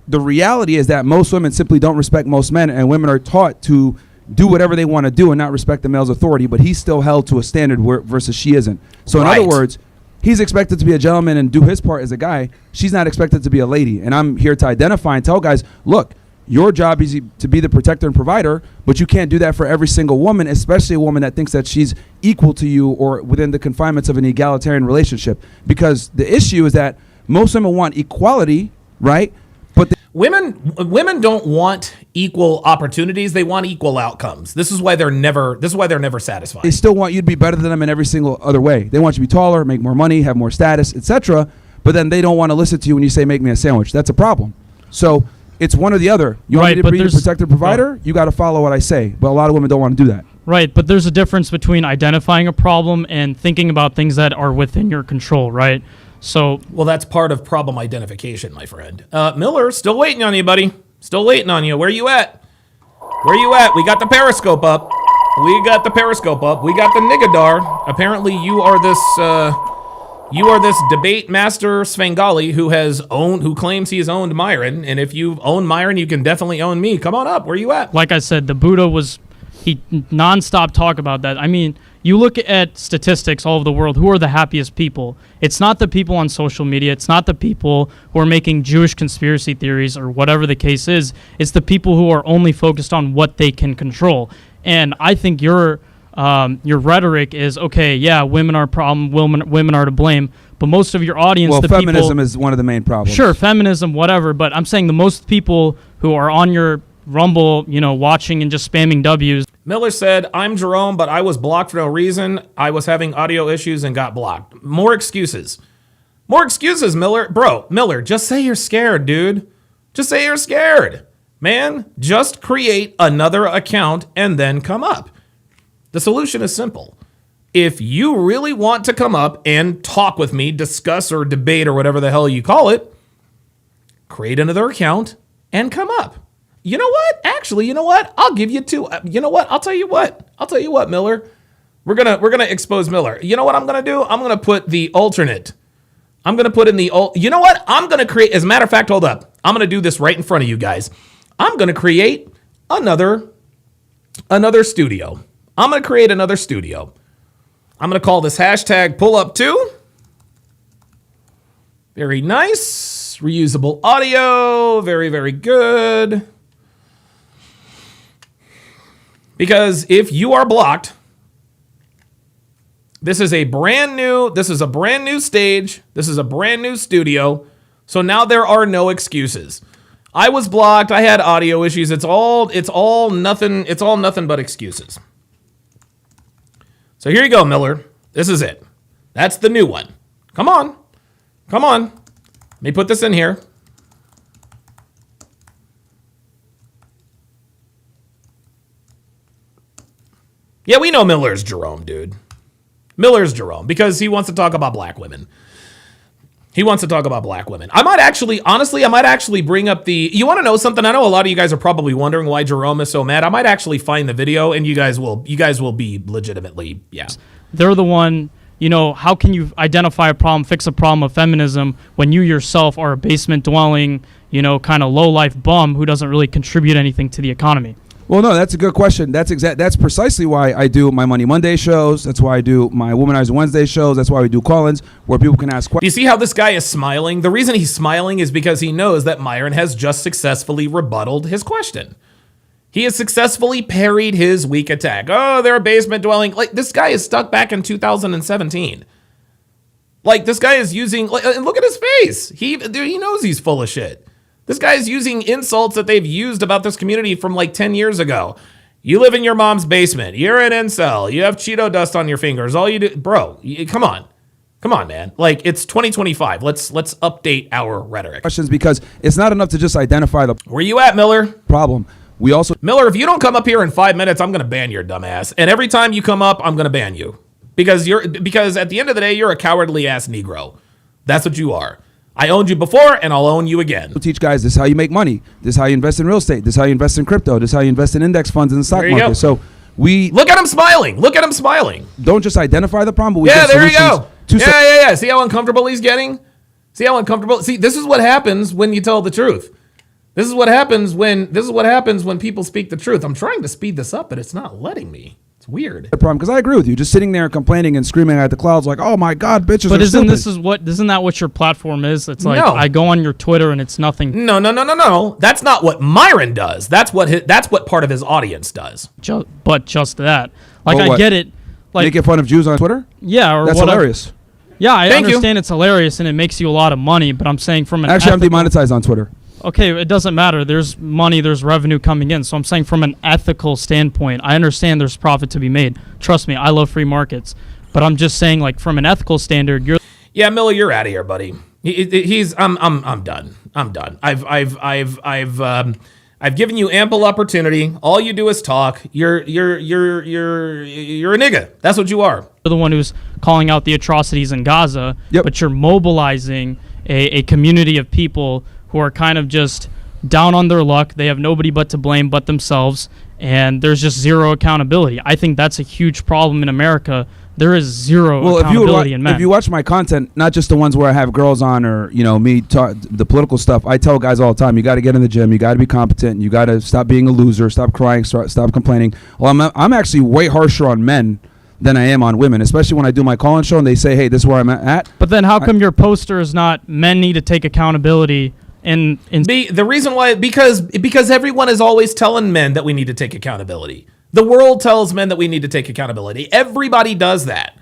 the reality is that most women simply don't respect most men, and women are taught to do whatever they want to do and not respect the male's authority, but he's still held to a standard versus she isn't. So in other words, he's expected to be a gentleman and do his part as a guy. She's not expected to be a lady. And I'm here to identify and tell guys, look, your job is to be the protector and provider, but you can't do that for every single woman, especially a woman that thinks that she's equal to you or within the confinements of an egalitarian relationship. Because the issue is that most women want equality, right? But women don't want equal opportunities. They want equal outcomes. This is why they're never satisfied. They still want you to be better than them in every single other way. They want you to be taller, make more money, have more status, etc. But then they don't want to listen to you when you say, make me a sandwich. That's a problem. So it's one or the other. You want me to be the protector provider? You got to follow what I say. But a lot of women don't want to do that. Right, but there's a difference between identifying a problem and thinking about things that are within your control, right? So, well, that's part of problem identification, my friend. Miller, still waiting on you, buddy. Still waiting on you. Where you at? We got the Periscope up. We got the Nigadar. Apparently, you are You are this debate master Svengali who claims he has owned Myron, and if you own Myron, you can definitely own me. Come on up. Where you at? Like I said, the Buddha he nonstop talk about that. I mean, you look at statistics all over the world. Who are the happiest people? It's not the people on social media. It's not the people who are making Jewish conspiracy theories or whatever the case is. It's the people who are only focused on what they can control. And I think your rhetoric is, okay, yeah, women are a problem, women are to blame, but most of your audience, well, feminism is one of the main problems. Sure, feminism, whatever, but I'm saying the most people who are on your Rumble, watching and just spamming W's. Miller said, I'm Jerome, but I was blocked for no reason. I was having audio issues and got blocked. More excuses. More excuses, Miller. Bro, Miller, just say you're scared, dude. Just say you're scared. Man, just create another account and then come up. The solution is simple. If you really want to come up and talk with me, discuss or debate or whatever the hell you call it, create another account and come up. You know what? Actually, you know what? I'll give you two. You know what? I'll tell you what, Miller. We're gonna expose Miller. You know what I'm gonna do? I'm gonna put the alternate. I'm gonna put in the You know what? I'm gonna create. As a matter of fact, hold up. I'm gonna do this right in front of you guys. I'm gonna create another studio. I'm gonna create another studio. I'm gonna call this hashtag #PullUp2. Very nice. Reusable audio. Very, very good. Because if you are blocked, this is a brand new stage. This is a brand new studio. So now there are no excuses. I was blocked. I had audio issues. It's all nothing but excuses. So here you go, Miller. This is it. That's the new one. Come on. Let me put this in here. Yeah, we know Miller's Jerome, dude. Miller's Jerome because he wants to talk about black women. I might actually bring up you want to know something? I know a lot of you guys are probably wondering why Jerome is so mad. I might actually find the video and you guys will be legitimately, yeah. They're the one, how can you identify a problem, fix a problem of feminism when you yourself are a basement dwelling, kind of low life bum who doesn't really contribute anything to the economy? Well, no, that's a good question. That's precisely why I do my Money Monday shows. That's why I do my Womanizer Wednesday shows. That's why we do call-ins where people can ask questions. Do you see how this guy is smiling? The reason he's smiling is because he knows that Myron has just successfully rebutted his question. He has successfully parried his weak attack. Oh, they're a basement dwelling. Like, this guy is stuck back in 2017. Like, this guy is using, and look at his face. He knows he's full of shit. This guy is using insults that they've used about this community from like 10 years ago. You live in your mom's basement. You're an incel. You have Cheeto dust on your fingers. All you do, bro, come on, man. Like, it's 2025. Let's update our rhetoric. Questions, because it's not enough to just identify the Where you at, Miller? problem. We also Miller, if you don't come up here in 5 minutes, I'm gonna ban your dumbass. And every time you come up, I'm gonna ban you because at the end of the day, you're a cowardly ass Negro. That's what you are. I owned you before, and I'll own you again. we'll teach guys this is how you make money. This is how you invest in real estate. This is how you invest in crypto. This is how you invest in index funds in the stock There you market. go. So we Look at him smiling. don't just identify the problem, but we Yeah, get there you solutions go. to Yeah. See how uncomfortable he's getting? See, this is what happens when you tell the truth. This is what happens when people speak the truth. I'm trying to speed this up, but it's not letting me. It's weird. the problem, because I agree with you. Just sitting there complaining and screaming at the clouds like, "Oh my God, bitches!" But are isn't stupid. that what your platform is? It's like No. I go on your Twitter and it's nothing. No. That's not what Myron does. That's what part of his audience does. But just that, like, Oh, I what? get it. Like, making fun of Jews on Twitter? yeah, or That's whatever. hilarious. Yeah, I Thank you. understand it's hilarious and it makes you a lot of money. But I'm saying from an Actually, I'm ethical- demonetized on Twitter. Okay, it doesn't matter. There's money, there's revenue coming in. So I'm saying from an ethical standpoint, I understand there's profit to be made. Trust me, I love free markets. But I'm just saying, like, from an ethical standard, you're Yeah, Miller, you're out of here, buddy. I'm done. I've given you ample opportunity. All you do is talk. You're a nigga. That's what you are. the one who's calling out the atrocities in Gaza, Yep. but you're mobilizing a community of people who are kind of just down on their luck. They have nobody but to blame but themselves, and there's just zero accountability. I think that's a huge problem in America. There is zero accountability in men. If you watch my content, not just the ones where I have girls on or me talk the political stuff, I tell guys all the time, you got to get in the gym, you got to be competent, you got to stop being a loser, stop crying, stop complaining. Well, I'm actually way harsher on men than I am on women, especially when I do my call-in show and they say, hey, this is where I'm at. But then how come your poster is not men need to take accountability? The reason why, because everyone is always telling men that we need to take accountability. The world tells men that we need to take accountability. Everybody does that.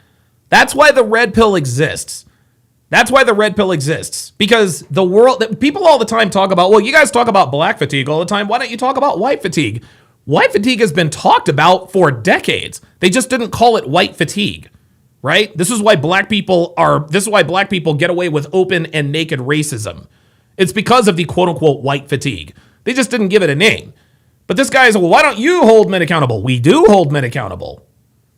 That's why the red pill exists. Because the world, people all the time talk about, well, you guys talk about black fatigue all the time. Why don't you talk about white fatigue? White fatigue has been talked about for decades. They just didn't call it white fatigue, right? This is why black people get away with open and naked racism. It's because of the quote unquote white fatigue. They just didn't give it a name. But this guy is, well, why don't you hold men accountable? We do hold men accountable.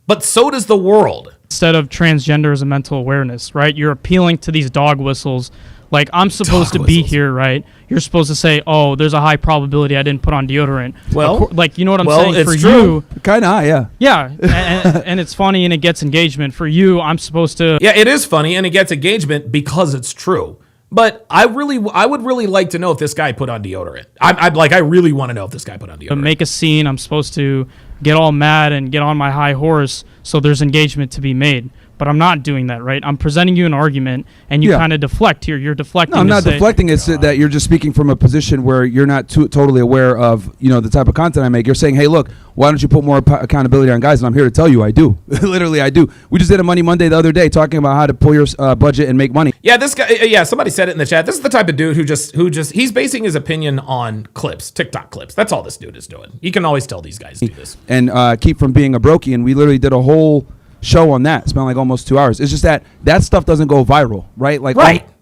But so does the world. Instead of transgender as a mental awareness, right? You're appealing to these dog whistles. Like, I'm supposed to be here, right? You're supposed to say, oh, there's a high probability I didn't put on deodorant. Well, you know what I'm saying? It's for true. you, Kind of, yeah. yeah, and it's funny and it gets engagement. For you, I'm supposed to. Yeah, it is funny and it gets engagement because it's true. But I would really like to know if this guy put on deodorant. I really want to know if this guy put on deodorant. Make a scene. I'm supposed to get all mad and get on my high horse so there's engagement to be made. But I'm not doing that, right? I'm presenting you an argument, and you kind of deflect here. You're deflecting. No, I'm not deflecting. It's that you're just speaking from a position where you're not totally aware of the type of content I make. You're saying, hey, look, why don't you put more accountability on guys? And I'm here to tell you I do. Literally, I do. We just did a Money Monday the other day talking about how to pull your budget and make money. Yeah, this guy. Yeah, somebody said it in the chat. This is the type of dude who just he's basing his opinion on clips, TikTok clips. That's all this dude is doing. You can always tell these guys do this. And keep from being a brokey. And we literally did a whole show on that. Spent like almost 2 hours. It's just that stuff doesn't go viral, right?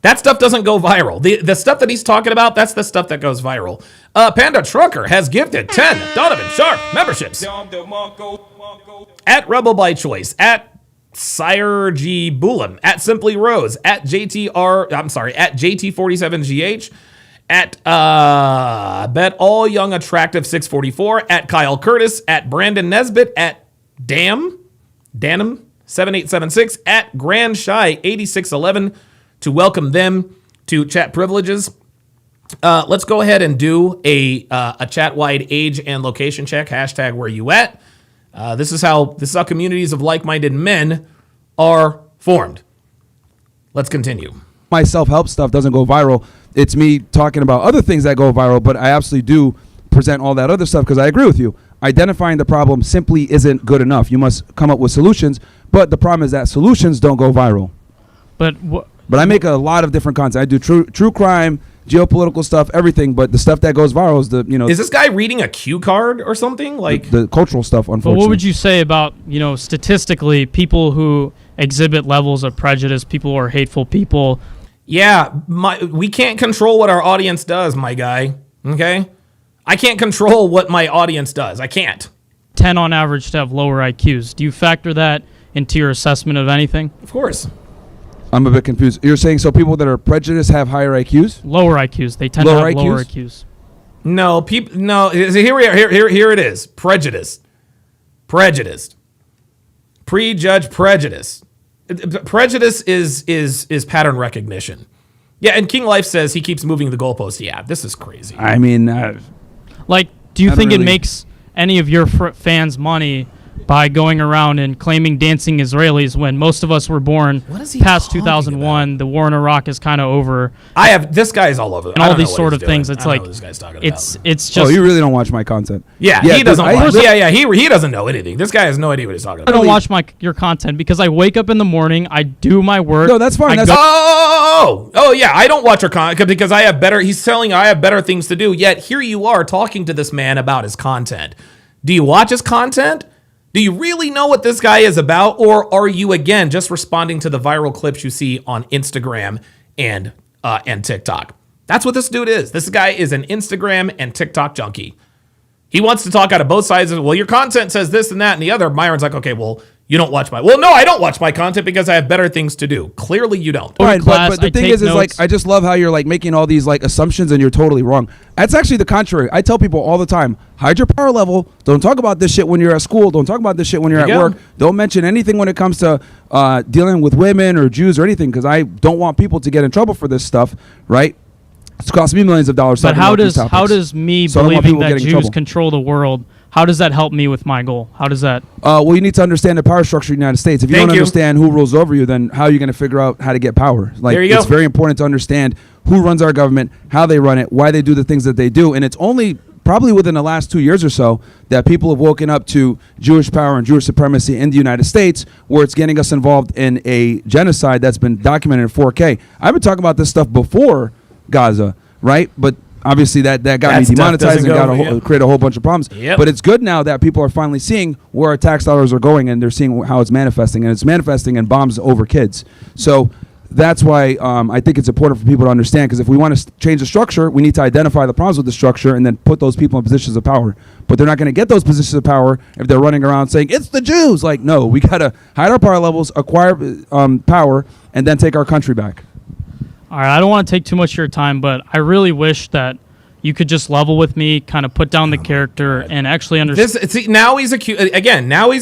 That stuff doesn't go viral. The stuff that he's talking about, that's the stuff that goes viral. Panda Trucker has gifted 10 Donovan Sharp memberships. At Rebel by Choice, at Sire G Bullum, at Simply Rose, at JT47GH, at Bet All Young Attractive 644, at Kyle Curtis, at Brandon Nesbitt, at Danim 7876, at Grand Shy 8611 to welcome them to chat privileges. Let's go ahead and do a chat-wide age and location check. Hashtag where you at. This is how communities of like-minded men are formed. Let's continue. My self-help stuff doesn't go viral. It's me talking about other things that go viral, but I absolutely do present all that other stuff because I agree with you. Identifying the problem simply isn't good enough. You must come up with solutions, but the problem is that solutions don't go viral. But I make a lot of different content. I do true crime, geopolitical stuff, everything, but the stuff that goes viral is Is this guy reading a cue card or something? Like the cultural stuff, unfortunately. But what would you say about, statistically, people who exhibit levels of prejudice, people who are hateful people? Yeah, we can't control what our audience does, my guy. Okay? I can't control what my audience does. I can't. 10 on average to have lower IQs. Do you factor that into your assessment of anything? Of course. I'm a bit confused. You're saying so people that are prejudiced have higher IQs? Lower IQs. They tend to have lower IQs. No, people. No. Here we are. Here it is. Prejudiced. Prejudge prejudice. Prejudice is pattern recognition. Yeah, and King Life says he keeps moving the goalpost. Yeah, this is crazy. I mean, do you think it makes any of your fans money by going around and claiming dancing Israelis when most of us were born past 2001? About? The war in Iraq is kind of over. This guy's all over. And all these sort of things. It's like this guy's talking it's about. just. Oh, you really don't watch my content? Yeah, he doesn't. He doesn't know anything. This guy has no idea what he's talking about. I don't watch your content because I wake up in the morning, I do my work. No, that's fine. Oh yeah, I don't watch your content because I have better. He's telling I have better things to do. Yet here you are talking to this man about his content. Do you watch his content? Do you really know what this guy is about? Or are you, again, just responding to the viral clips you see on Instagram and TikTok? That's what this dude is. This guy is an Instagram and TikTok junkie. He wants to talk out of both sides. Well, your content says this and that and the other. Myron's like, okay, well, You don't watch my... Well, no, I don't watch my content because I have better things to do. Clearly, you don't. Right, class, but the I thing take is like, notes. I just love how you're like making all these like assumptions and you're totally wrong. That's actually the contrary. I tell people all the time, hide your power level. Don't talk about this shit when you're at school. Don't talk about this shit when you're There at you go. work. Don't mention anything when it comes to dealing with women or Jews or anything, because I don't want people to get in trouble for this stuff, right? It's cost me millions of dollars. But talking about these topics. how does me So I don't want believing people that getting in Jews trouble. control the world, how does that help me with my goal? How does that? Well, you need to understand the power structure of the United States. If you Thank don't you. understand who rules over you, then how are you going to figure out how to get power? Like, There you it's go. very important to understand who runs our government, how they run it, why they do the things that they do. And it's only probably within the last 2 years or so that people have woken up to Jewish power and Jewish supremacy in the United States, where it's getting us involved in a genocide that's been documented in 4K. I've been talking about this stuff before Gaza, right? But obviously that got That me stuff demonetized and doesn't go, yeah. create a whole bunch of problems. Yep. But it's good now that people are finally seeing where our tax dollars are going, and they're seeing how it's manifesting, and it's manifesting in bombs over kids. So that's why I think it's important for people to understand, because if we want to change the structure, we need to identify the problems with the structure and then put those people in positions of power. But they're not going to get those positions of power if they're running around saying, it's the Jews. Like, no, we got to hide our power levels, acquire power, and then take our country back. All right, I don't want to take too much of your time, but I really wish that you could just level with me, kind of put down the character, and actually understand. Now he's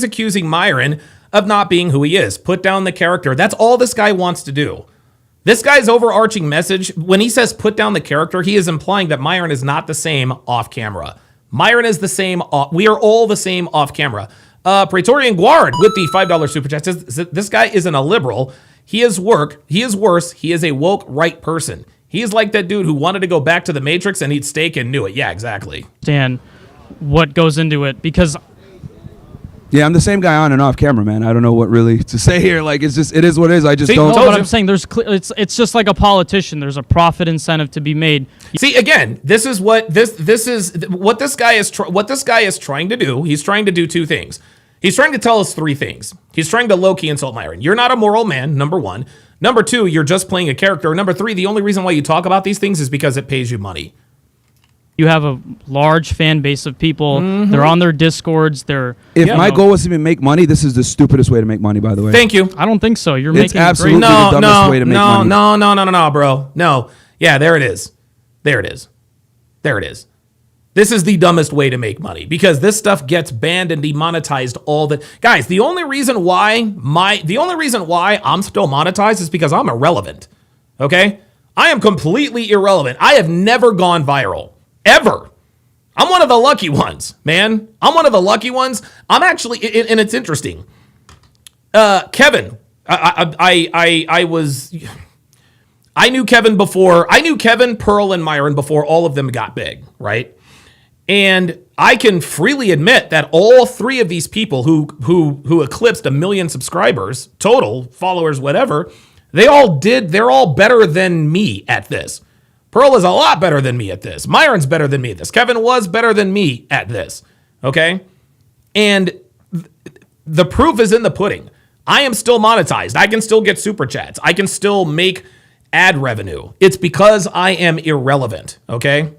accusing Myron of not being who he is. Put down the character. That's all this guy wants to do. This guy's overarching message, when he says put down the character, he is implying that Myron is not the same off camera. Myron is the same. We are all the same off camera. Praetorian Guard with the $5 super chat says this guy isn't a liberal. He is worse. He is a woke right person. He is like that dude who wanted to go back to the Matrix and eat steak and knew it. Yeah, exactly. What goes into it, because Yeah, I'm the same guy on and off camera, man. I don't know what really to say here. Like, it is what it is. I just See, don't. no, Told but you. I'm saying it's just like a politician. There's a profit incentive to be made. See, again, this is what this guy is trying to do. He's trying to do two things. He's trying to tell us three things. He's trying to low-key insult Myron. You're not a moral man, number one. Number two, you're just playing a character. Number three, the only reason why you talk about these things is because it pays you money. You have a large fan base of people. Mm-hmm. They're on their Discords. If my goal was to even make money, this is the stupidest way to make money, by the way. Thank you. I don't think so. You're It's making absolutely great. the dumbest way to make money. No, bro. No. Yeah, there it is. There it is. This is the dumbest way to make money because this stuff gets banned and demonetized all the guys. The only reason why I'm still monetized is because I'm irrelevant. Okay? I am completely irrelevant. I have never gone viral. Ever. I'm one of the lucky ones, man. I'm one of the lucky ones. I'm actually, and it's interesting. Kevin, I knew Kevin, Pearl, and Myron before all of them got big, right? And I can freely admit that all three of these people who eclipsed 1 million subscribers, total followers, whatever, they're all better than me at this. Pearl is a lot better than me at this. Myron's better than me at this. Kevin was better than me at this. Okay? And the proof is in the pudding. I am still monetized. I can still get super chats. I can still make ad revenue. It's because I am irrelevant. Okay?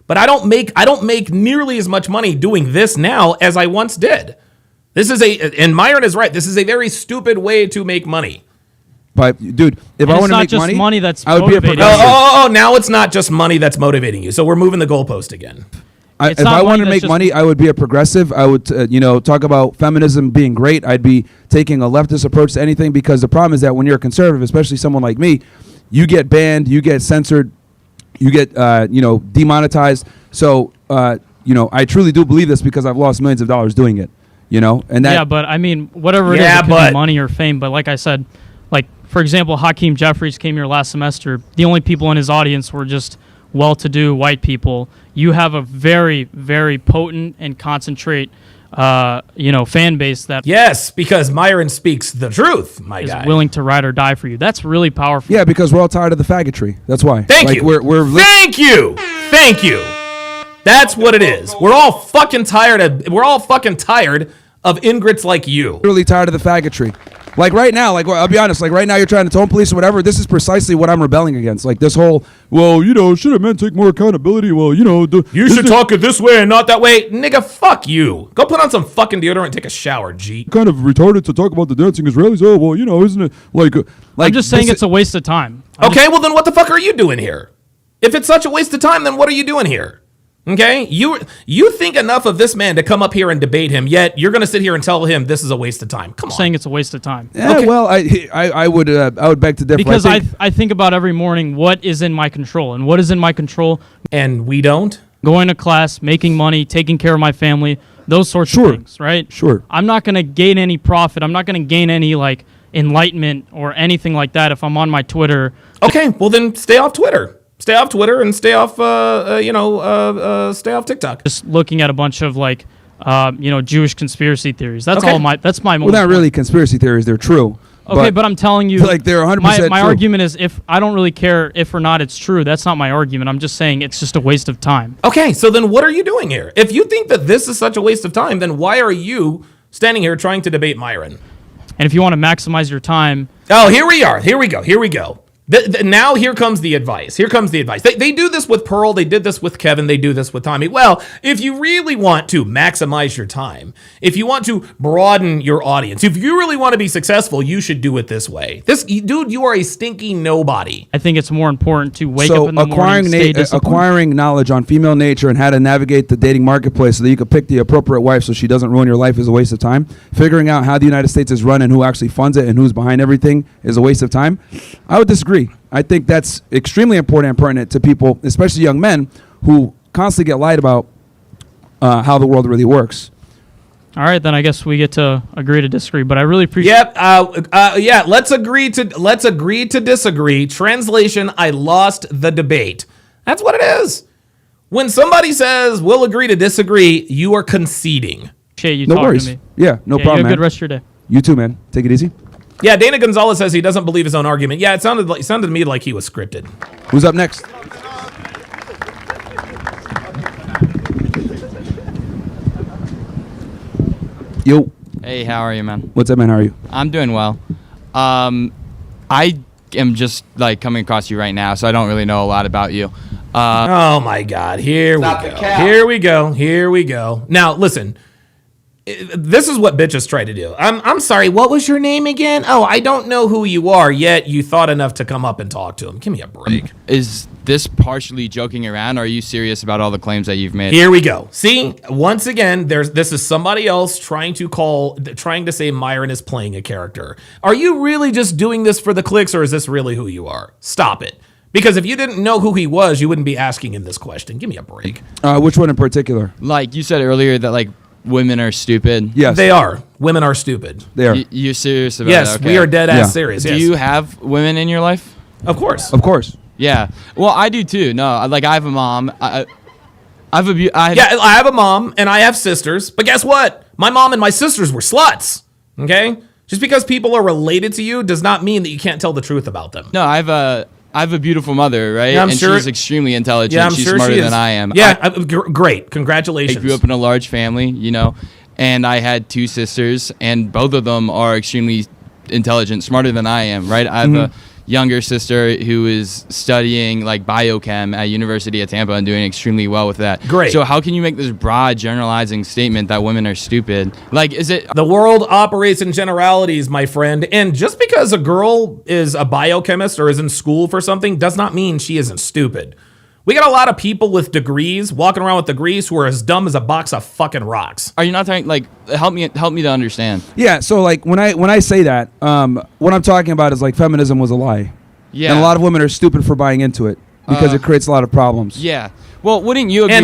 But I don't make nearly as much money doing this now as I once did. And Myron is right. This is a very stupid way to make money. But dude, if I want to make just money that's I would be a motivating. progressive. Now it's not just money that's motivating you. So we're moving the goalpost again. It's If not I money wanted to that's make just- money, I would be a progressive. I would, talk about feminism being great. I'd be taking a leftist approach to anything because the problem is that when you're a conservative, especially someone like me, you get banned, you get censored, you get, demonetized. So, I truly do believe this because I've lost millions of dollars doing it, and that. Yeah, but I mean, whatever it is, it could be money or fame. But like I said, for example, Hakeem Jeffries came here last semester. The only people in his audience were just well-to-do white people. You have a very, very potent and concentrate, fan base that Yes, because Myron speaks the truth, my is guy. willing to ride or die for you. That's really powerful. Yeah, because we're all tired of the faggotry. That's why. Thank you. Thank you. That's what it is. We're all fucking tired of ingrates like you. Literally tired of the faggotry. Like right now, like I'll be honest, like right now you're trying to tone police or whatever. This is precisely what I'm rebelling against. Like this whole, well, shouldn't men take more accountability? Well, You should talk it this way and not that way. Nigga, fuck you. Go put on some fucking deodorant and take a shower, G. kind of retarded to talk about the dancing Israelis. Oh, well, isn't it like I'm just saying it's a waste of time. Okay, well then what the fuck are you doing here? If it's such a waste of time, then what are you doing here? Okay, you think enough of this man to come up here and debate him, yet you're going to sit here and tell him this is a waste of time. Come on. Saying it's a waste of time. Yeah, Okay. well, I would beg to differ. Because I think about every morning what is in my control. And what is in my control? And we don't? Going to class, making money, taking care of my family, those sorts of things, right? Sure. I'm not going to gain any profit. I'm not going to gain any like enlightenment or anything like that if I'm on my Twitter. Okay, well then stay off Twitter. Stay off Twitter and stay off, stay off TikTok. Just looking at a bunch of like, Jewish conspiracy theories. That's Okay. all my. That's my. well, not really conspiracy theories. They're true. Okay, but I'm telling you, like they're 100% my true. argument is if I don't really care if or not it's true. That's not my argument. I'm just saying it's just a waste of time. Okay, so then what are you doing here? If you think that this is such a waste of time, then why are you standing here trying to debate Myron? And if you want to maximize your time, Oh, here we are. Here we go. Now here comes the advice. They do this with Pearl. They did this with Kevin. They do this with Tommy. Well, if you really want to maximize your time, if you want to broaden your audience, if you really want to be successful, you should do it this way. Dude, you are a stinky nobody. I think it's more important to wake up in the morning, acquiring stay disciplined. acquiring knowledge on female nature and how to navigate the dating marketplace so that you can pick the appropriate wife so she doesn't ruin your life is a waste of time. Figuring out how the United States is run and who actually funds it and who's behind everything is a waste of time. I would disagree. I think that's extremely important and pertinent to people, especially young men, who constantly get lied about how the world really works. All right, then I guess we get to agree to disagree. But I really appreciate. Yep. Let's agree to disagree. Translation: I lost the debate. That's what it is. When somebody says we'll agree to disagree, you are conceding. Appreciate you No talking worries. to me. Yeah, no You problem, have a man. good rest of your day. You too, man. Take it easy. Yeah, Dana Gonzalez says he doesn't believe his own argument. Yeah, it sounded to me like he was scripted. Who's up next? Yo, Hey, how are you, man? what's up, man? How are you? I'm doing well. I am just like coming across you right now, so I don't really know a lot about you. Oh my God! Here we go. Now listen. This is what bitches try to do. I'm sorry, what was your name again? Oh, I don't know who you are, yet you thought enough to come up and talk to him. Give me a break. Is this partially joking around, or are you serious about all the claims that you've made? Here we go. See, once again, this is somebody else trying to say Myron is playing a character. Are you really just doing this for the clicks, or is this really who you are? Stop it. Because if you didn't know who he was, you wouldn't be asking him this question. Give me a break. Which one in particular? Like you said earlier that like women are stupid. Yes. They are. Women are stupid. They are. You're serious about Yes, it? Okay. we are dead ass Yeah. serious. Do Yes. you have women in your life? Of course. Of course. Yeah. Well, I do too. No, like I have a mom. I have Yeah, I have a mom and I have sisters, but guess what? My mom and my sisters were sluts. Okay? Just because people are related to you does not mean that you can't tell the truth about them. No, I have a beautiful mother, right? Yeah, I'm and sure- she's extremely intelligent. Yeah, I'm she's sure smarter she is. than I am. Yeah, great. I Congratulations. grew up in a large family, and I had two sisters, and both of them are extremely intelligent, smarter than I am, right? I have a younger sister who is studying like biochem at University of Tampa and doing extremely well with that. Great. So how can you make this broad generalizing statement that women are stupid? Like, is it? The world operates in generalities, my friend. And just because a girl is a biochemist or is in school for something does not mean she isn't stupid. We got a lot of people with degrees walking around with degrees who are as dumb as a box of fucking rocks. Are you not talking like? Help me to understand. Yeah. So like when I say that, what I'm talking about is like feminism was a lie. Yeah. And a lot of women are stupid for buying into it because it creates a lot of problems. Yeah. Well, wouldn't you agree?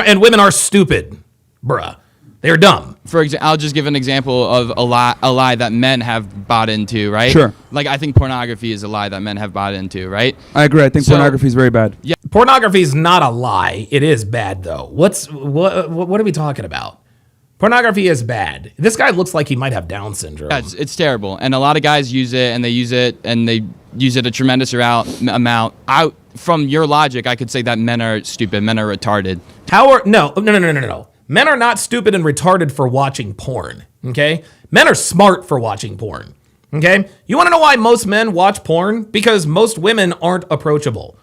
And women are stupid, bruh. They're dumb. For example, I'll just give an example of a lie that men have bought into, right? Sure. Like I think pornography is a lie that men have bought into, right? I agree. I think So- pornography is very bad. Yeah. Pornography is not a lie. It is bad though. What are we talking about? Pornography is bad. This guy looks like he might have Down syndrome. Yeah, it's terrible, and a lot of guys use it, and they use it a tremendous amount. From your logic, I could say that men are stupid, men are retarded. No. Men are not stupid and retarded for watching porn. Okay, men are smart for watching porn. Okay? You want to know why most men watch porn? Because most women aren't approachable.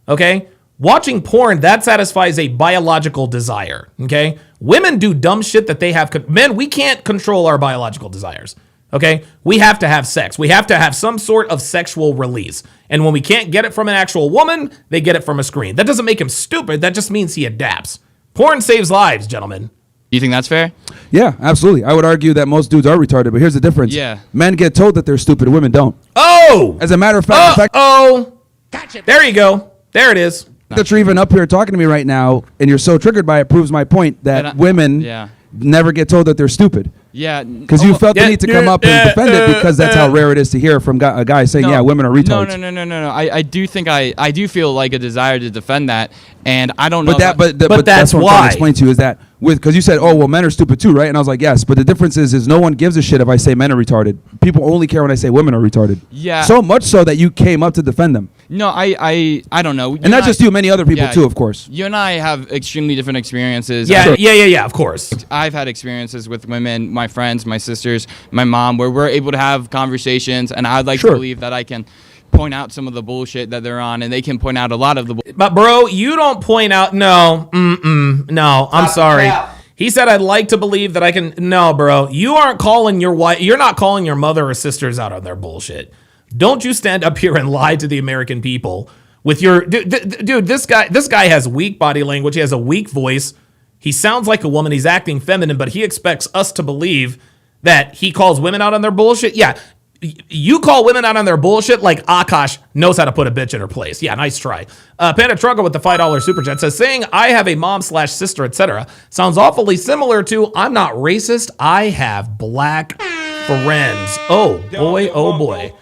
Okay? Watching porn, that satisfies a biological desire. Okay? Women do dumb shit that they have. Men, we can't control our biological desires. Okay? We have to have sex. We have to have some sort of sexual release. And when we can't get it from an actual woman, they get it from a screen. That doesn't make him stupid. That just means he adapts. Porn saves lives, gentlemen. You think that's fair? Yeah, absolutely. I would argue that most dudes are retarded, but here's the difference. Yeah. Men get told that they're stupid, women don't. Oh! As a matter of fact, Gotcha. There you go. There it is. that you're even up here talking to me right now and you're so triggered by it proves my point that women never get told that they're stupid. Yeah. Because you felt the need to come up and defend it because that's how rare it is to hear from a guy saying, yeah, women are retards. No. I do think I do feel like a desire to defend that, and I don't know. But that's what I'm trying to explain to you is that because you said, oh, well, men are stupid too, right? And I was like, yes, but the difference is no one gives a shit if I say men are retarded. People only care when I say women are retarded. Yeah. So much so that you came up to defend them. No, I don't know. And not just you, many other people too, of course. You and I have extremely different experiences. Yeah, of course. I've had experiences with women, my friends, my sisters, my mom, where we're able to have conversations, and I'd like to believe that I can point out some of the bullshit that they're on, and they can point out a lot of the bullshit. But bro, you don't point out. No, I'm sorry. He said, I'd like to believe that I can. No, bro, you aren't calling your wife. You're not calling your mother or sisters out on their bullshit. Don't you stand up here and lie to the American people with your dude. This guy has weak body language. He has a weak voice. He sounds like a woman. He's acting feminine, but he expects us to believe that he calls women out on their bullshit. Yeah, you call women out on their bullshit like Akash knows how to put a bitch in her place. Yeah, nice try. Panda Trucker with the $5 super chat says, saying I have a mom/sister, etc. sounds awfully similar to I'm not racist. I have black friends. Oh boy.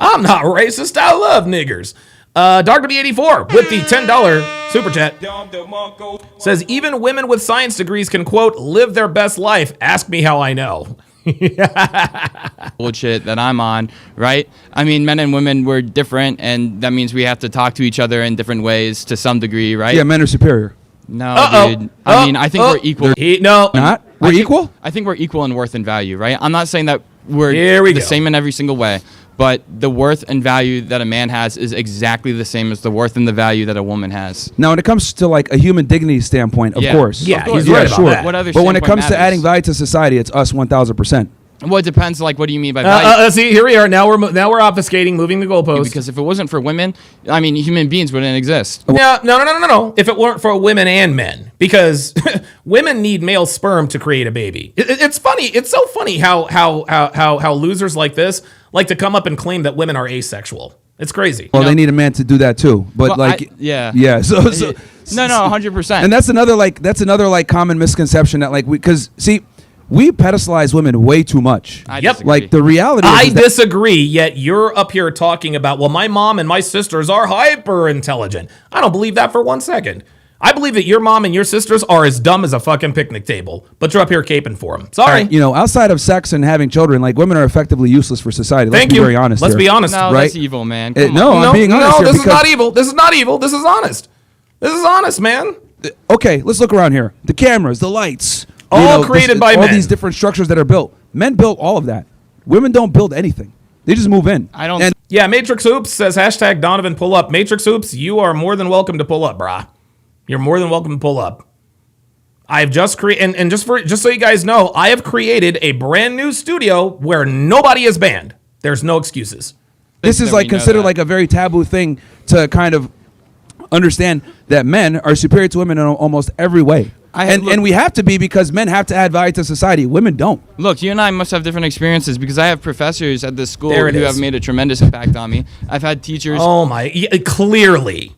I'm not racist. I love niggers. Dr. B84 with the $10 super chat says even women with science degrees can, quote, live their best life. Ask me how I know. Bullshit that I'm on, right? I mean, men and women, we're different, and that means we have to talk to each other in different ways to some degree, right? Yeah, men are superior. No, dude. I mean, I think we're equal. Not? We're equal? I think we're equal in worth and value, right? I'm not saying that we're the same in every single way, but the worth and value that a man has is exactly the same as the worth and the value that a woman has. Now, when it comes to like a human dignity standpoint, of course. Yeah, he's right about that. What other but when it comes standpoint to adding matters? value to society, it's us 1,000%. Well, it depends. Like, what do you mean by value? See, here we are. Now we're obfuscating, moving the goalposts. Because if it wasn't for women, I mean, human beings wouldn't exist. No. If it weren't for women and men, because women need male sperm to create a baby. It's funny. It's so funny how losers like this like to come up and claim that women are asexual. It's crazy. Well, they need a man to do that too. But Well, yeah. So no, 100%. and that's another common misconception that we pedestalize women way too much. I disagree. Like the reality I is that disagree, yet you're up here talking about, well, my mom and my sisters are hyper intelligent. I don't believe that for 1 second. I believe that your mom and your sisters are as dumb as a fucking picnic table, but you're up here caping for them. Sorry. outside of sex and having children, like women are effectively useless for society. Let's be very honest. Let's be honest. No, right? that's evil, man. I'm being honest. No, this is not evil. This is not evil. This is honest. This is honest, man. Okay, let's look around here. The cameras, the lights. All created by all men. these different structures that are built. Men built all of that. Women don't build anything. They just move in. I don't. Yeah, Matrix Hoops says hashtag Donovan pull up. Matrix Hoops, you are more than welcome to pull up, brah. You're more than welcome to pull up. I've just created, and just so you guys know, I have created a brand new studio where nobody is banned. There's no excuses. This is like considered like a very taboo thing to kind of understand that men are superior to women in almost every way. And we have to be because men have to add value to society. Women don't. Look, you and I must have different experiences because I have professors at this school There it who is. have made a tremendous impact on me. I've had teachers. Oh my, clearly.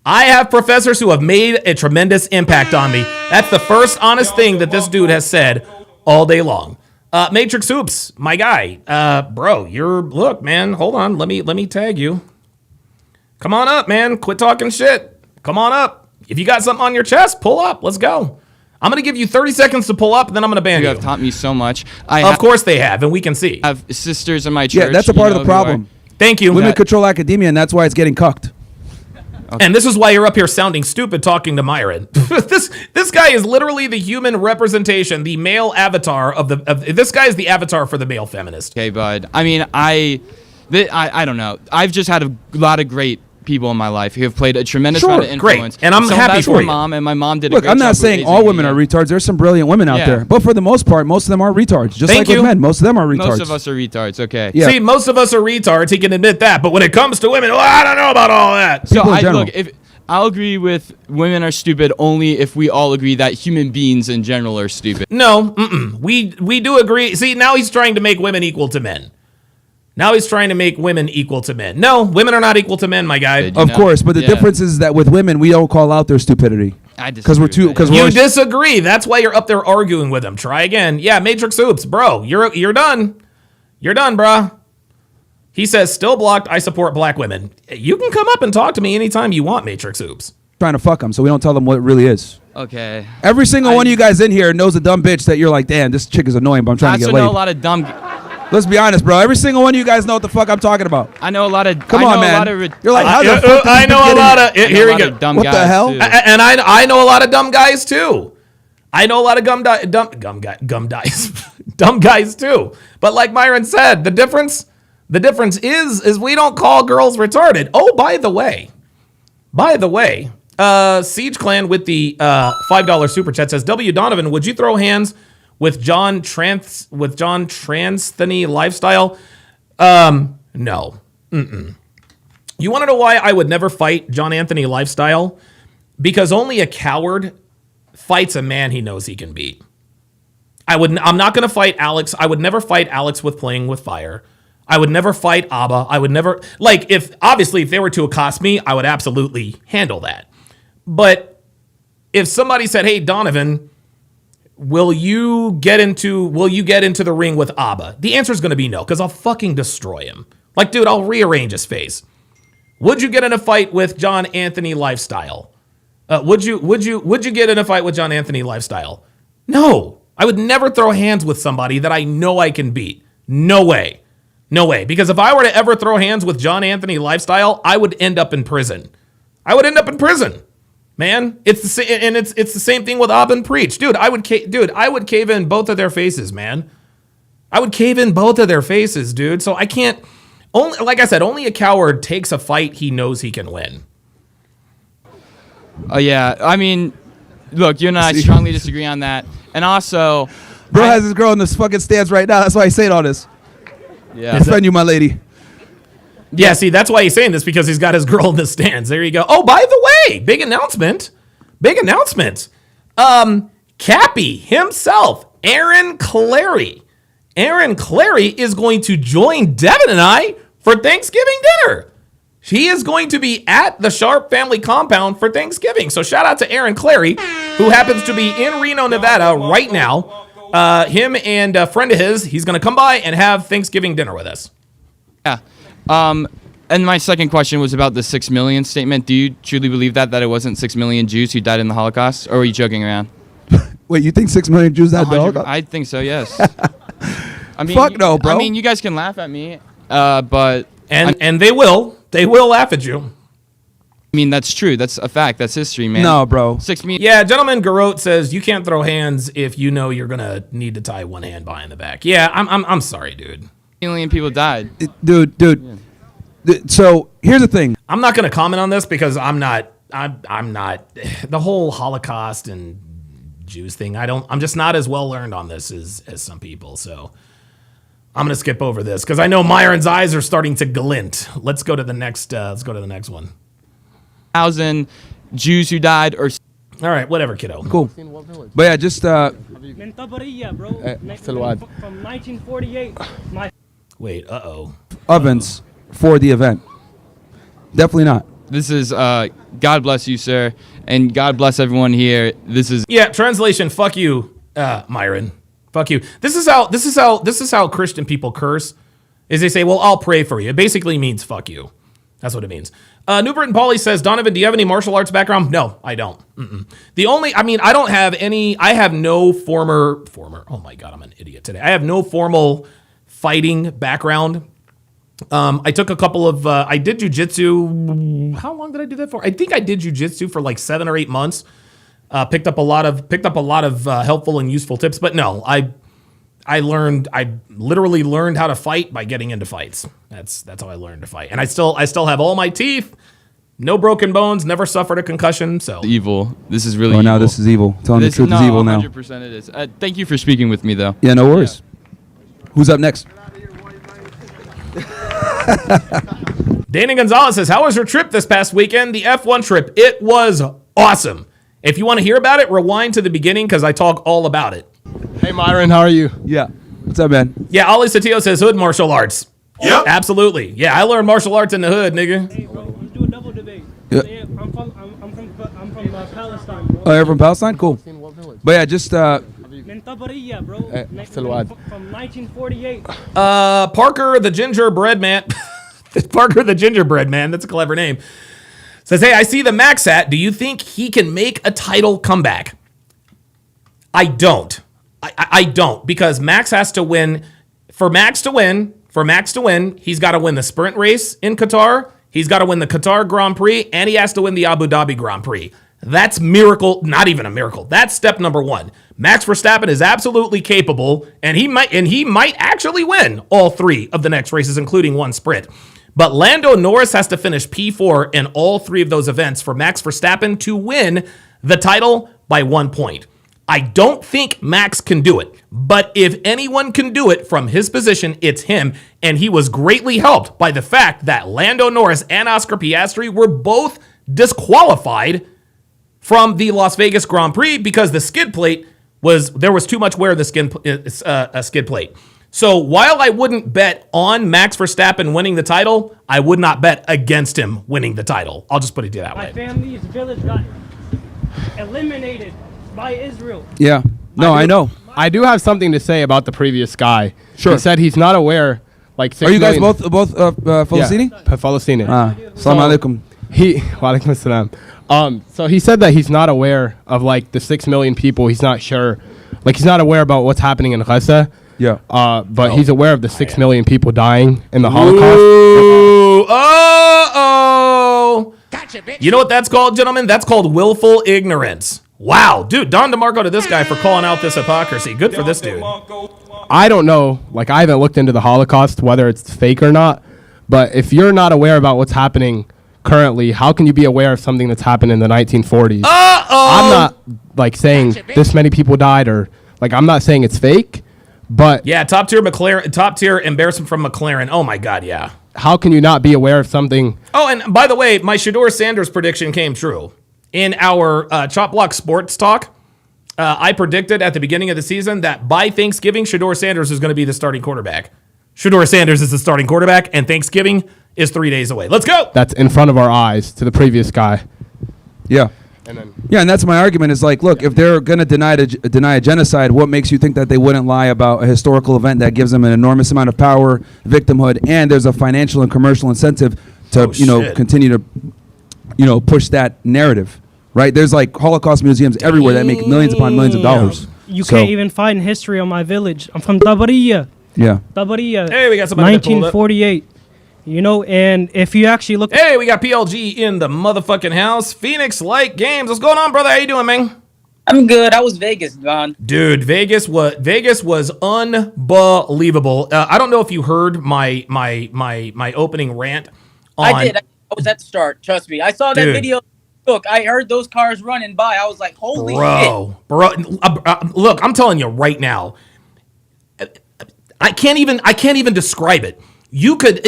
I have professors who have made a tremendous impact on me. That's the first honest thing that this dude has said all day long. Matrix Hoops, my guy. Bro, look, man, hold on. Let me tag you. Come on up, man. Quit talking shit. Come on up. If you got something on your chest, pull up. Let's go. I'm going to give you 30 seconds to pull up, and then I'm going to ban you. You have taught me so much. Of course they have, and we can see. I have sisters in my church. Yeah, that's a part of the problem. Thank you. Women control academia, and that's why it's getting cucked. And this is why you're up here sounding stupid talking to Myron. this guy is literally the human representation, the male avatar of this guy is the avatar for the male feminist. Okay, bud. I mean, I don't know. I've just had a lot of great people in my life who have played a tremendous amount of influence. Great. And I'm happy for my you. mom, and my mom did a Look, great I'm job not with saying raising all me, women are yeah. retards. There's some brilliant women out Yeah. there. But for the most part, most of them are retards. Just Thank like you. with men, most of them are retards. Most of us are retards, okay. Yeah. See, most of us are retards. He can admit that. But when it comes to women, well, I don't know about all that. So People in general. look, if I'll agree with women are stupid only if we all agree that human beings in general are stupid. No, we do agree. See, now he's trying to make women equal to men. Now he's trying to make women equal to men. No, women are not equal to men, my guy. You Of know? course, but the Yeah. difference is that with women, we don't call out their stupidity. I Because we're disagree too. with Because that, You disagree. That's why you're up there arguing with him. Try again. Yeah, Matrix Oops, bro. You're done. You're done, bruh. He says, still blocked. I support black women. You can come up and talk to me anytime you want, Matrix Oops. trying to fuck them, so we don't tell them what it really is. Okay. Every single one of you guys in here knows a dumb bitch that you're like, damn, this chick is annoying, but I'm trying I to also get know laid. a lot of dumb. Let's be honest, bro. Every single one of you guys know what the fuck I'm talking about. I know a lot of. Come I on, know man. A lot of, You're like, how the fuck did I this know bitch a get lot in? of. Here we go. Dumb What the guys, hell? too. And I know a lot of dumb guys too. I know a lot of dumb guys, dumb guys too. But like Myron said, the difference is we don't call girls retarded. Oh, by the way, Siege Clan with the $5 super chat says, W Donovan, would you throw hands with John Transtheny lifestyle? No. You want to know why I would never fight John Anthony lifestyle? Because only a coward fights a man he knows he can beat. I'm not going to fight Alex. I would never fight Alex with playing with fire. I would never fight Abba. I would never, like, if they were to accost me, I would absolutely handle that. But if somebody said, hey, Donovan, will you get into the ring with Abba? The answer is going to be no, because I'll fucking destroy him. Like, dude, I'll rearrange his face. Would you get in a fight with John Anthony lifestyle? Would you get in a fight with John Anthony lifestyle? No, I would never throw hands with somebody that I know I can beat. No way. No way. Because if I were to ever throw hands with John Anthony lifestyle, I would end up in prison. Man, it's the same thing with Abba and Preach. Dude, I would cave in both of their faces, man. I would cave in both of their faces, dude. So I can't, like I said, only a coward takes a fight he knows he can win. Oh yeah, I mean, look, you and I strongly disagree on that, and also, Bro has his girl in this fucking stance right now. That's why he's saying all this. yeah, Defend you, my lady. Yeah, see, that's why he's saying this, because he's got his girl in the stands. There you go. Oh, by the way, big announcement. Cappy himself, Aaron Clary. Aaron Clary is going to join Devin and I for Thanksgiving dinner. He is going to be at the Sharp family compound for Thanksgiving. So shout out to Aaron Clary, who happens to be in Reno, Nevada right now. Him and a friend of his, he's going to come by and have Thanksgiving dinner with us. yeah. And my second question was about the 6 million statement. Do you truly believe that it wasn't 6 million Jews who died in the Holocaust, or were you joking around? Wait, you think 6 million Jews died? 100 I think so. Yes. I mean, Fuck no, bro. I mean, you guys can laugh at me, but And they will laugh at you. I mean, that's true. That's a fact. That's history, man. No, bro. 6 million. Yeah, gentleman Garot says you can't throw hands if you know you're gonna need to tie one hand behind the back. Yeah, I'm sorry, dude. Million people died. Dude. So here's the thing. I'm not gonna comment on this because I'm not the whole Holocaust and Jews thing. I'm just not as well learned on this as some people. So I'm gonna skip over this because I know Myron's eyes are starting to glint. Let's go to the next. Let's go to the next one. 1,000 Jews who died, or All right, whatever, kiddo. Cool. But yeah, just Mentabariya, bro. From 1948. Wait, ovens for the event. Definitely not. this is God bless you, sir, and God bless everyone here. This is translation. Fuck you, Myron. Fuck you. This is how Christian people curse. Is they say, "Well, I'll pray for you." It basically means "fuck you." That's what it means. New Britain Polly says, Donovan, do you have any martial arts background? No, I don't. I don't have any. I have no former. Oh my God, I'm an idiot today. I have no formal fighting background. I took a couple of, I did jujitsu. How long did I do that for? I think I did jujitsu for like 7 or 8 months. Picked up a lot of helpful and useful tips, but no, I literally learned how to fight by getting into fights. That's how I learned to fight. And I still have all my teeth, no broken bones, never suffered a concussion. So Evil. This is really Oh, evil. now this is evil. Telling the truth is evil now. 100% it is. Thank you for speaking with me, though. Yeah, no worries. Who's up next? Dana Gonzalez says, how was your trip this past weekend? The F1 trip. It was awesome. If you want to hear about it, rewind to the beginning because I talk all about it. Hey, Myron, how are you? Yeah. What's up, man? Yeah, Ali Satillo says hood martial arts. Yep. Absolutely. Yeah, I learned martial arts in the hood, nigga. Hey, bro, let's do a double debate. Yeah. Yeah, I'm from Palestine, bro. Oh, you're from Palestine? Cool. But yeah, just من طبرية, bro. From 1948. Parker the gingerbread man. Parker the gingerbread man. That's a clever name. Says, hey, I see the Max hat. Do you think he can make a title comeback? I don't. I don't, because Max has to win. For Max to win, he's got to win the sprint race in Qatar. He's got to win the Qatar Grand Prix, and he has to win the Abu Dhabi Grand Prix. That's miracle, not even a miracle. That's step number one. Max Verstappen is absolutely capable, and he might actually win all 3 of the next races, including one sprint. But Lando Norris has to finish P4 in all 3 of those events for Max Verstappen to win the title by 1 point. I don't think Max can do it, but if anyone can do it from his position, it's him, and he was greatly helped by the fact that Lando Norris and Oscar Piastri were both disqualified from the Las Vegas Grand Prix because the skid plate there was too much wear in the skid plate. So while I wouldn't bet on Max Verstappen winning the title, I would not bet against him winning the title. I'll just put it that way. My family's village got eliminated by Israel. yeah. No, I know. I do have something to say about the previous guy. Sure. He said he's not aware. Like 6 Are you guys million both Palestinian? Yeah, Palestinian. Salam alaikum. Wa alaikum assalam. So he said that he's not aware of like the 6 million people. He's not sure. Like he's not aware about what's happening in Gaza. Yeah. But he's aware of the 6 million people dying in the Holocaust. Ooh, Gotcha, bitch. You know what that's called, gentlemen? That's called willful ignorance. Wow, dude, Don DeMarco to this guy for calling out this hypocrisy. Good for this dude. I don't know. Like, I haven't looked into the Holocaust, whether it's fake or not. But if you're not aware about what's happening currently, how can you be aware of something that's happened in the 1940s? I'm not, like, saying this many people died or, like, I'm not saying it's fake, but... Yeah, top tier embarrassment from McLaren. Oh, my God, yeah. How can you not be aware of something? Oh, and by the way, my Shador Sanders prediction came true. In our Chop Block Sports Talk, I predicted at the beginning of the season that by Thanksgiving, Shador Sanders is going to be the starting quarterback. Shador Sanders is the starting quarterback, and Thanksgiving is 3 days away. Let's go! That's in front of our eyes to the previous guy. Yeah. And that's my argument is like, look, if they're going to deny a genocide, what makes you think that they wouldn't lie about a historical event that gives them an enormous amount of power, victimhood, and there's a financial and commercial incentive to, continue to, push that narrative, right? There's like Holocaust museums everywhere that make millions upon millions of dollars. You can't even find history on my village. I'm from Tabariya. Yeah. Tabariya. Hey, we got somebody 1948. And if you actually look... Hey, we got PLG in the motherfucking house. Phoenix Light Games. What's going on, brother? How you doing, man? I'm good. How was Vegas, Don? Dude, Vegas was unbelievable. I don't know if you heard my opening rant. I did. I was at the start. Trust me. I saw that video. Look, I heard those cars running by. I was like, holy shit. Bro, look, I'm telling you right now. I can't even describe it. You could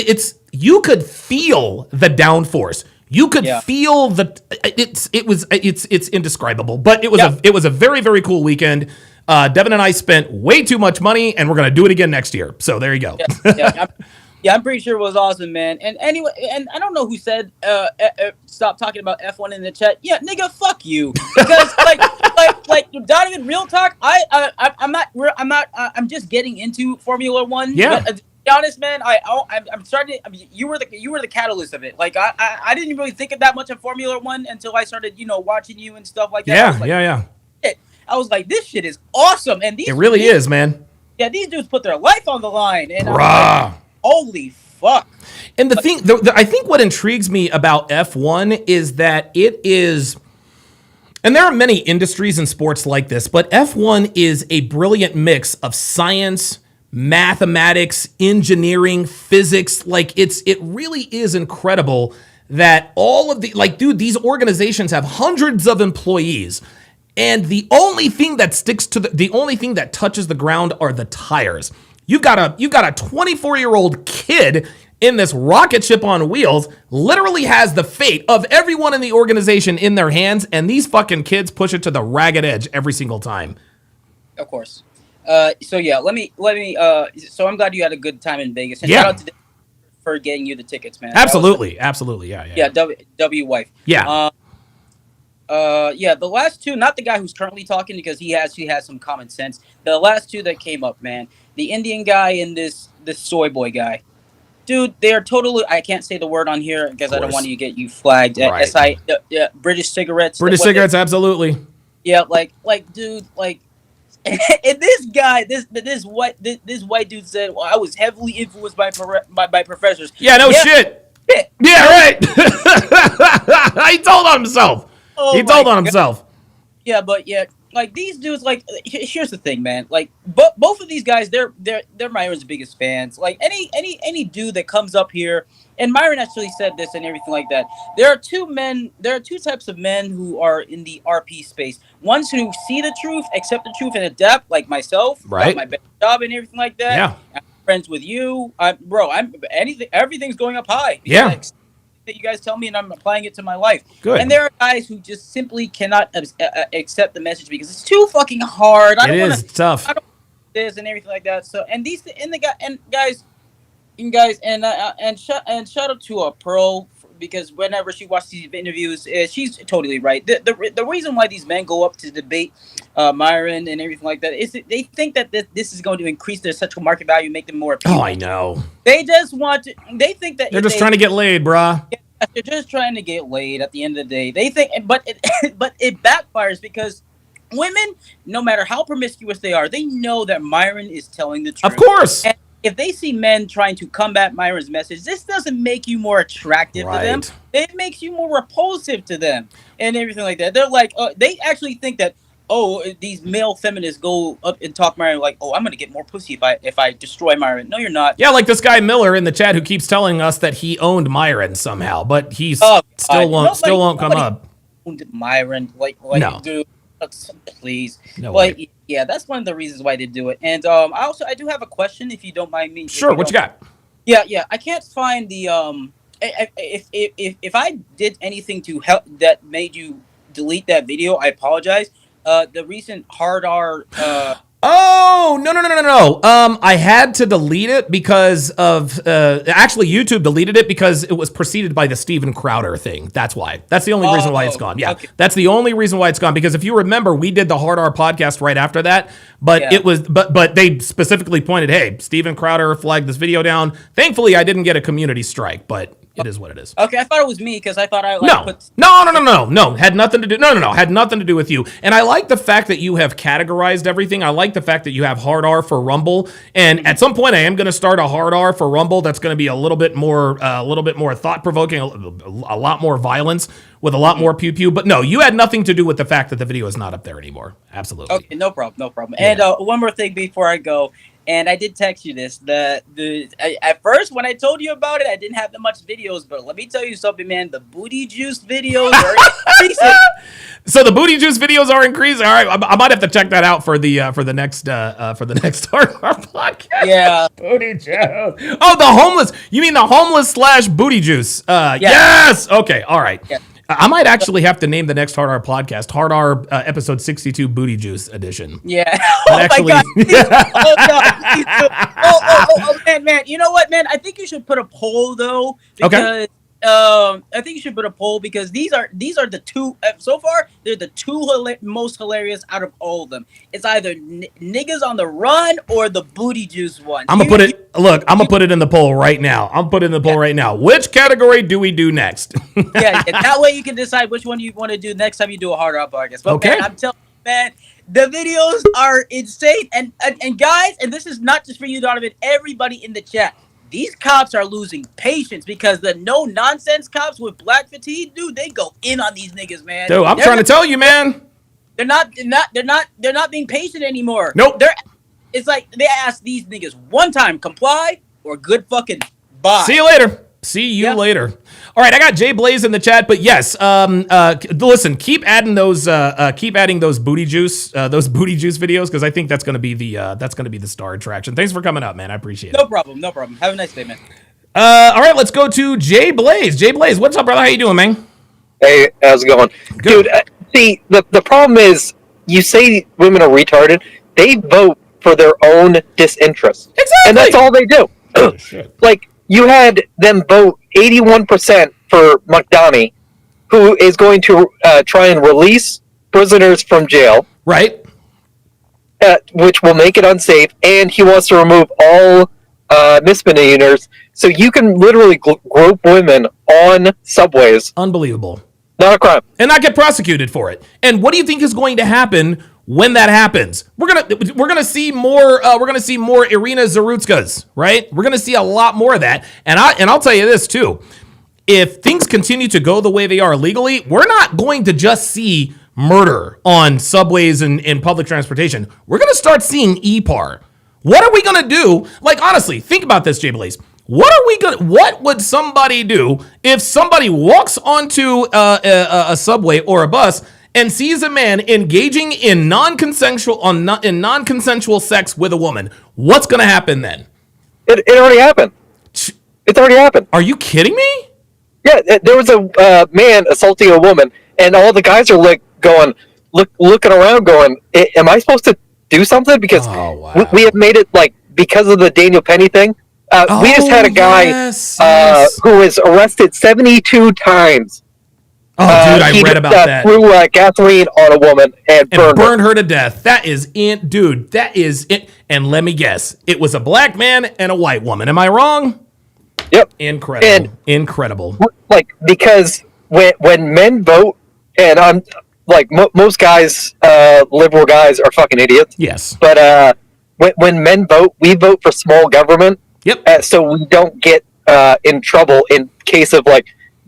feel the downforce. You could feel it's indescribable. But it was a very, very cool weekend. Devin and I spent way too much money, and we're gonna do it again next year. So there you go. I'm pretty sure it was awesome, man. And anyway, and I don't know who said stop talking about F1 in the chat. Yeah, nigga, fuck you. Because like Donovan, real talk. I'm just getting into Formula One. Yeah. But, to be honest, man, I'm starting. You were the catalyst of it. Like I didn't really think of that much of Formula One until I started, watching you and stuff like that. Yeah. I was like, this shit is awesome, and it really is, man. Yeah, these dudes put their life on the line, and I'm like, holy fuck? And the thing, I think what intrigues me about F1 is that it is, and there are many industries in sports like this, but F1 is a brilliant mix of science, mathematics, engineering, physics. Like it really is incredible that all of these organizations have hundreds of employees. And the only thing that sticks to the only thing that touches the ground are the tires. You've got a 24-year-old kid in this rocket ship on wheels, literally has the fate of everyone in the organization in their hands, and these fucking kids push it to the ragged edge every single time. Of course. So yeah, let me. So I'm glad you had a good time in Vegas. And Yeah. shout out to Dave for getting you the tickets, man. Absolutely. Yeah. W wife. Yeah. Yeah. The last two, not the guy who's currently talking because he has some common sense. The last two that came up, man, the Indian guy and this soy boy guy. Dude, they are totally. I can't say the word on here because I don't want to get you flagged. Right. British cigarettes. British cigarettes, absolutely. Yeah, like, dude, like, and this guy, this white dude said, "Well, I was heavily influenced by professors." Yeah, no shit. Yeah, right. He told on himself. He told on himself. Yeah, but yeah, like these dudes, like here's the thing, man. Like both of these guys, they're Myron's biggest fans. Like any dude that comes up here, and Myron actually said this and everything like that. There are two types of men who are in the RP space. Ones who see the truth, accept the truth, and adapt, like myself, right? My best job and everything like that. Yeah. I'm friends with you, everything's going up high. Yeah. That you guys tell me, and I'm applying it to my life. Good. And there are guys who just simply cannot accept the message because it's too fucking hard. It is tough. I don't this and everything like that. So and shout out to Pearl because whenever she watches these interviews, she's totally right. The reason why these men go up to debate Myron and everything like that is that they think that this is going to increase their sexual market value, make them more appealing. Oh, I know. They just want to. They think that they're just trying to get laid, brah. Yeah, they're just trying to get laid. At the end of the day, they think, but it backfires because women, no matter how promiscuous they are, they know that Myron is telling the truth. Of course. And if they see men trying to combat Myron's message, this doesn't make you more attractive to them. It makes you more repulsive to them and everything like that. They're like, they actually think that, these male feminists go up and talk Myron like, I'm going to get more pussy if I destroy Myron. No, you're not. Yeah, like this guy Miller in the chat who keeps telling us that he owned Myron somehow, but he's still won't come up. Owned Myron, like no. Dude, please. No way. Yeah, that's one of the reasons why they do it. And I do have a question, if you don't mind me. Sure, what you got? Yeah. I can't find the if I did anything to help that made you delete that video, I apologize. The recent hard R. Oh, no. I had to delete it because of actually YouTube deleted it because it was preceded by the Steven Crowder thing. That's why. That's the only reason why it's gone. Yeah. Okay. That's the only reason why it's gone because if you remember, we did the Hard R podcast right after that, but it was but they specifically pointed, "Hey, Steven Crowder flagged this video down." Thankfully, I didn't get a community strike, but it is what it is. Okay, I thought it was me because I thought I No. Had nothing to do. No. Had nothing to do with you. And I like the fact that you have categorized everything. I like the fact that you have hard R for Rumble. And at some point, I am going to start a hard R for Rumble. That's going to be a little bit more thought provoking, a lot more violence with a lot more pew pew. But no, you had nothing to do with the fact that the video is not up there anymore. Absolutely. Okay, no problem. Yeah. And one more thing before I go. And I did text you this. At first, when I told you about it, I didn't have that much videos. But let me tell you something, man. The booty juice videos are increasing. So the booty juice videos are increasing. All right, I might have to check that out for the next Hard R podcast. Yeah, booty juice. Oh, the homeless. You mean the homeless / booty juice? Yes. Okay. All right. Yeah. I might actually have to name the next Hard R podcast Hard R episode 62 Booty Juice edition. Yeah. My God. Man. You know what, man? I think you should put a poll though. Because, I think you should put a poll because these are the two so far. They're the two most hilarious out of all of them. It's either niggas on the run or the booty juice one. I'm gonna put it. Look, I'm gonna put it in the poll right now. Right now. Which category do we do next? yeah, that way you can decide which one you want to do next time you do a Hard R podcast. But okay. Man, I'm telling you, man, the videos are insane. And guys, and this is not just for you, Donovan. Everybody in the chat. these cops are losing patience because the no nonsense cops with black fatigue, dude, they go in on these niggas, man. Dude, I'm trying to tell you, man. They're not being patient anymore. Nope. It's like they ask these niggas one time, comply or good fucking bye. See you later. See you later. All right, I got Jay Blaze in the chat, but yes, listen, keep adding those booty juice videos because I think that's gonna be the star attraction. Thanks for coming up, man. I appreciate it. No problem. Have a nice day, man. All right, let's go to Jay Blaze. Jay Blaze, what's up, brother? How you doing, man? Hey, how's it going? Good. Dude, see, the problem is, you say women are retarded, they vote for their own disinterest. Exactly. And that's all they do. Oh, shit. Like, you had them vote 81% for McDonough, who is going to try and release prisoners from jail. Right. Which will make it unsafe, and he wants to remove all misdemeanors, so you can literally group women on subways. Unbelievable. Not a crime. And not get prosecuted for it. And what do you think is going to happen when that happens? We're gonna see more Irina Zarutskas, right? We're gonna see a lot more of that. And I'll tell you this too. If things continue to go the way they are legally, we're not going to just see murder on subways and in public transportation. We're gonna start seeing EPAR. What are we gonna do? Like, honestly, think about this, Jay Blaze. What would somebody do if somebody walks onto a subway or a bus and sees a man engaging in non-consensual sex with a woman? What's going to happen then? It already happened. It's already happened. Are you kidding me? Yeah, there was a man assaulting a woman, and all the guys are like looking around, going, "Am I supposed to do something?" Because we have made it like because of the Daniel Penny thing. We just had a guy who was arrested 72 times. Oh, dude, I read about that. Threw gasoline on a woman and burned her to death. That is it, dude. That is it. And let me guess, it was a black man and a white woman. Am I wrong? Yep. Incredible. And incredible. Like, because when men vote, and I'm like most guys, liberal guys are fucking idiots. Yes. But when men vote, we vote for small government. Yep. So we don't get in trouble in case of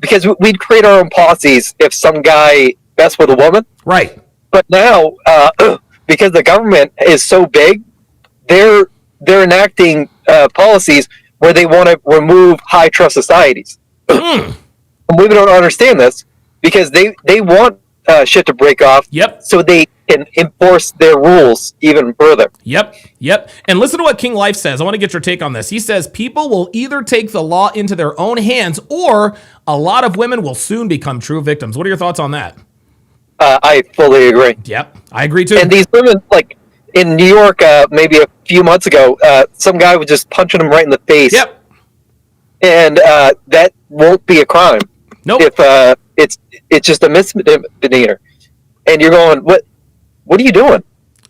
because we'd create our own policies if some guy messed with a woman. Right. But now, because the government is so big, they're enacting policies where they want to remove high trust societies. And we don't understand this because they want shit to break off. Yep. So they can enforce their rules even further. Yep. And listen to what King Life says. I want to get your take on this. He says people will either take the law into their own hands or a lot of women will soon become true victims. What are your thoughts on that? I fully agree. Yep. I agree too. And these women, like in New York, maybe a few months ago, some guy was just punching him right in the face. Yep. And that won't be a crime. Nope. If it's just a misdemeanor. And you're going, what are you doing?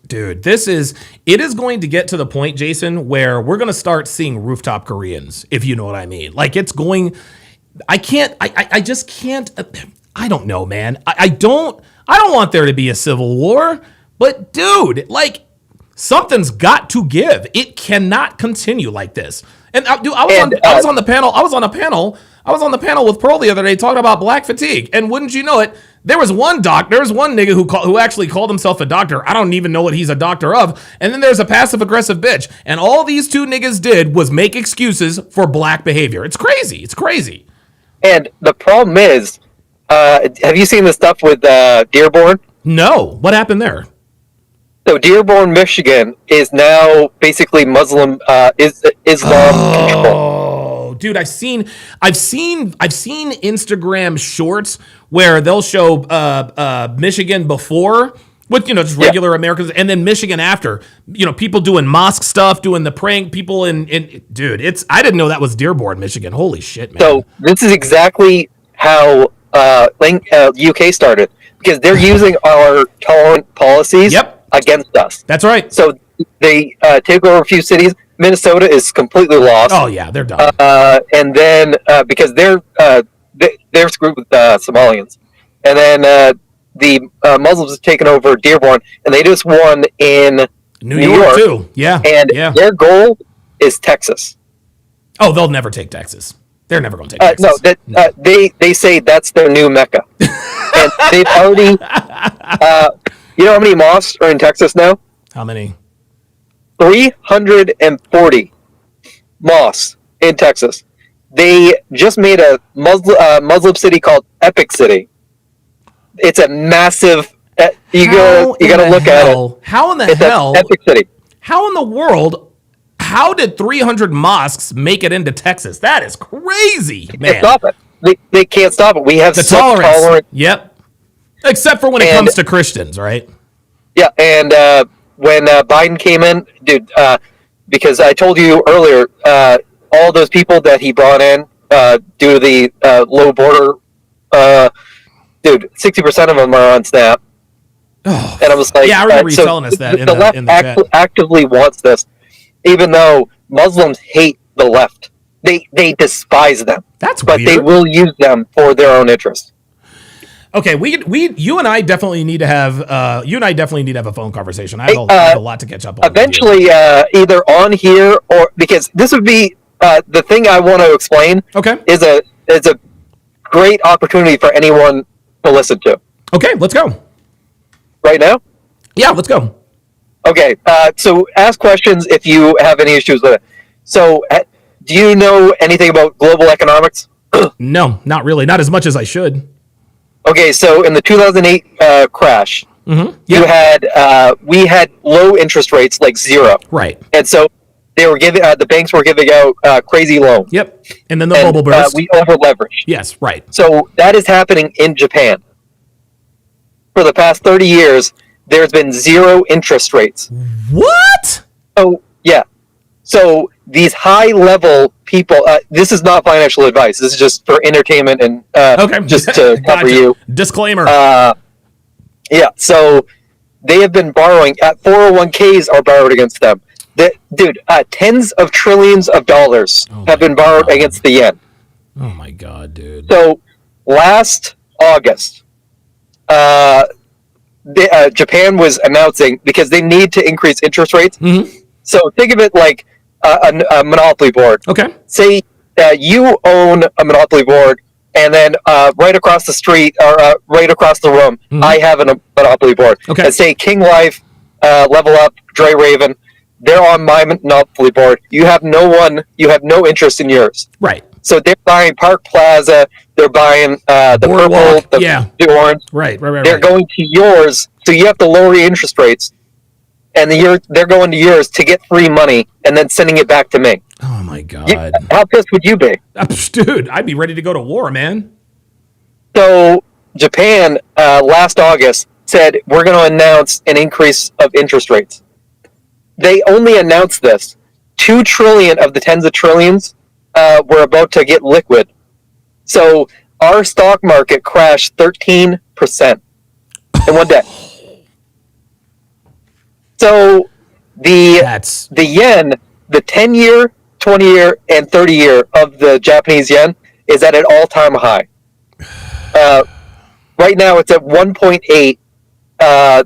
Dude, it is going to get to the point, Jason, where we're going to start seeing rooftop Koreans, if you know what I mean. Like, it's going, I just can't, I don't know, man. I don't want there to be a civil war, but dude, like, something's got to give. It cannot continue like this. And dude, I was on the panel with Pearl the other day talking about black fatigue. And wouldn't you know it, there was one nigga who actually called himself a doctor. I don't even know what he's a doctor of. And then there's a passive aggressive bitch. And all these two niggas did was make excuses for black behavior. It's crazy. It's crazy. And the problem is, have you seen the stuff with Dearborn? No. What happened there? So Dearborn, Michigan is now basically Muslim Islam control. Oh, dude, I've seen Instagram shorts where they'll show Michigan before with just regular Americans, and then Michigan after. People doing mosque stuff, doing the praying. People in dude, I didn't know that was Dearborn, Michigan. Holy shit, man. So this is exactly how UK started, because they're using our tolerant policies against us. That's right. So they take over a few cities. Minnesota is completely lost. Oh yeah, they're done. And then because they're screwed with Somalians, and then the Muslims have taken over Dearborn, and they just won in New York too. Yeah, and their goal is Texas. Oh, they'll never take Texas. They're never going to take Texas. No, they say that's their new mecca, and they've already. You know how many mosques are in Texas now? How many? 340 mosques in Texas. They just made a Muslim city called Epic City. It's a massive. You gotta look at it. How in the hell? Epic City. How in the world? How did 300 mosques make it into Texas? That is crazy, man. Can't stop it. They can't stop it. We have the such tolerance. Yep. Except for when it comes to Christians, right? Yeah, and when Biden came in, dude, because I told you earlier, all those people that he brought in due to the low border, dude, 60% of them are on SNAP. Oh, and I was like, yeah, I remember you telling us that the left actively wants this, even though Muslims hate the left. They despise them. That's but weird. They will use them for their own interest. Okay, you and I definitely need to have a phone conversation. I have a lot to catch up on. Eventually, either on here or because this would be the thing I want to explain. Okay, is a great opportunity for anyone to listen to. Okay, let's go. Right now? Yeah, let's go. Okay, so ask questions if you have any issues with it. So, do you know anything about global economics? No, not really. Not as much as I should. Okay, so in the 2008 crash, you had we had low interest rates, like zero. Right. And so they were giving the banks were giving out crazy loans. Yep. And then the bubble burst. We over leveraged. Yes, right. So that is happening in Japan. For the past 30 years, there's been zero interest rates. What? Oh, yeah. So these high-level people, this is not financial advice. This is just for entertainment and just to cover you. Disclaimer. Yeah, so they have been borrowing. 401ks are borrowed against them. Dude, tens of trillions of dollars have been borrowed against the yen. Oh, my God, dude. So last August, Japan was announcing, because they need to increase interest rates. So think of it like a monopoly board. Okay. Say you own a monopoly board, and then right across the street or right across the room, I have a monopoly board. Okay. And say King Life, Level Up, Dre Raven, they're on my monopoly board. You have no interest in yours. Right. So they're buying Park Plaza, they're buying the Boardwalk, purple, the orange. Right. They're going to yours, so you have to lower your interest rates, and they're going to yours to get free money, and then sending it back to me. Oh my God! How pissed would you be, dude? I'd be ready to go to war, man. So Japan last August said we're going to announce an increase of interest rates. They only announced this. 2 trillion of the tens of trillions were about to get liquid. So our stock market crashed 13% in one day. So the yen, the 10-year, 20-year, and 30-year of the Japanese yen is at an all-time high. Right now it's at 1.8.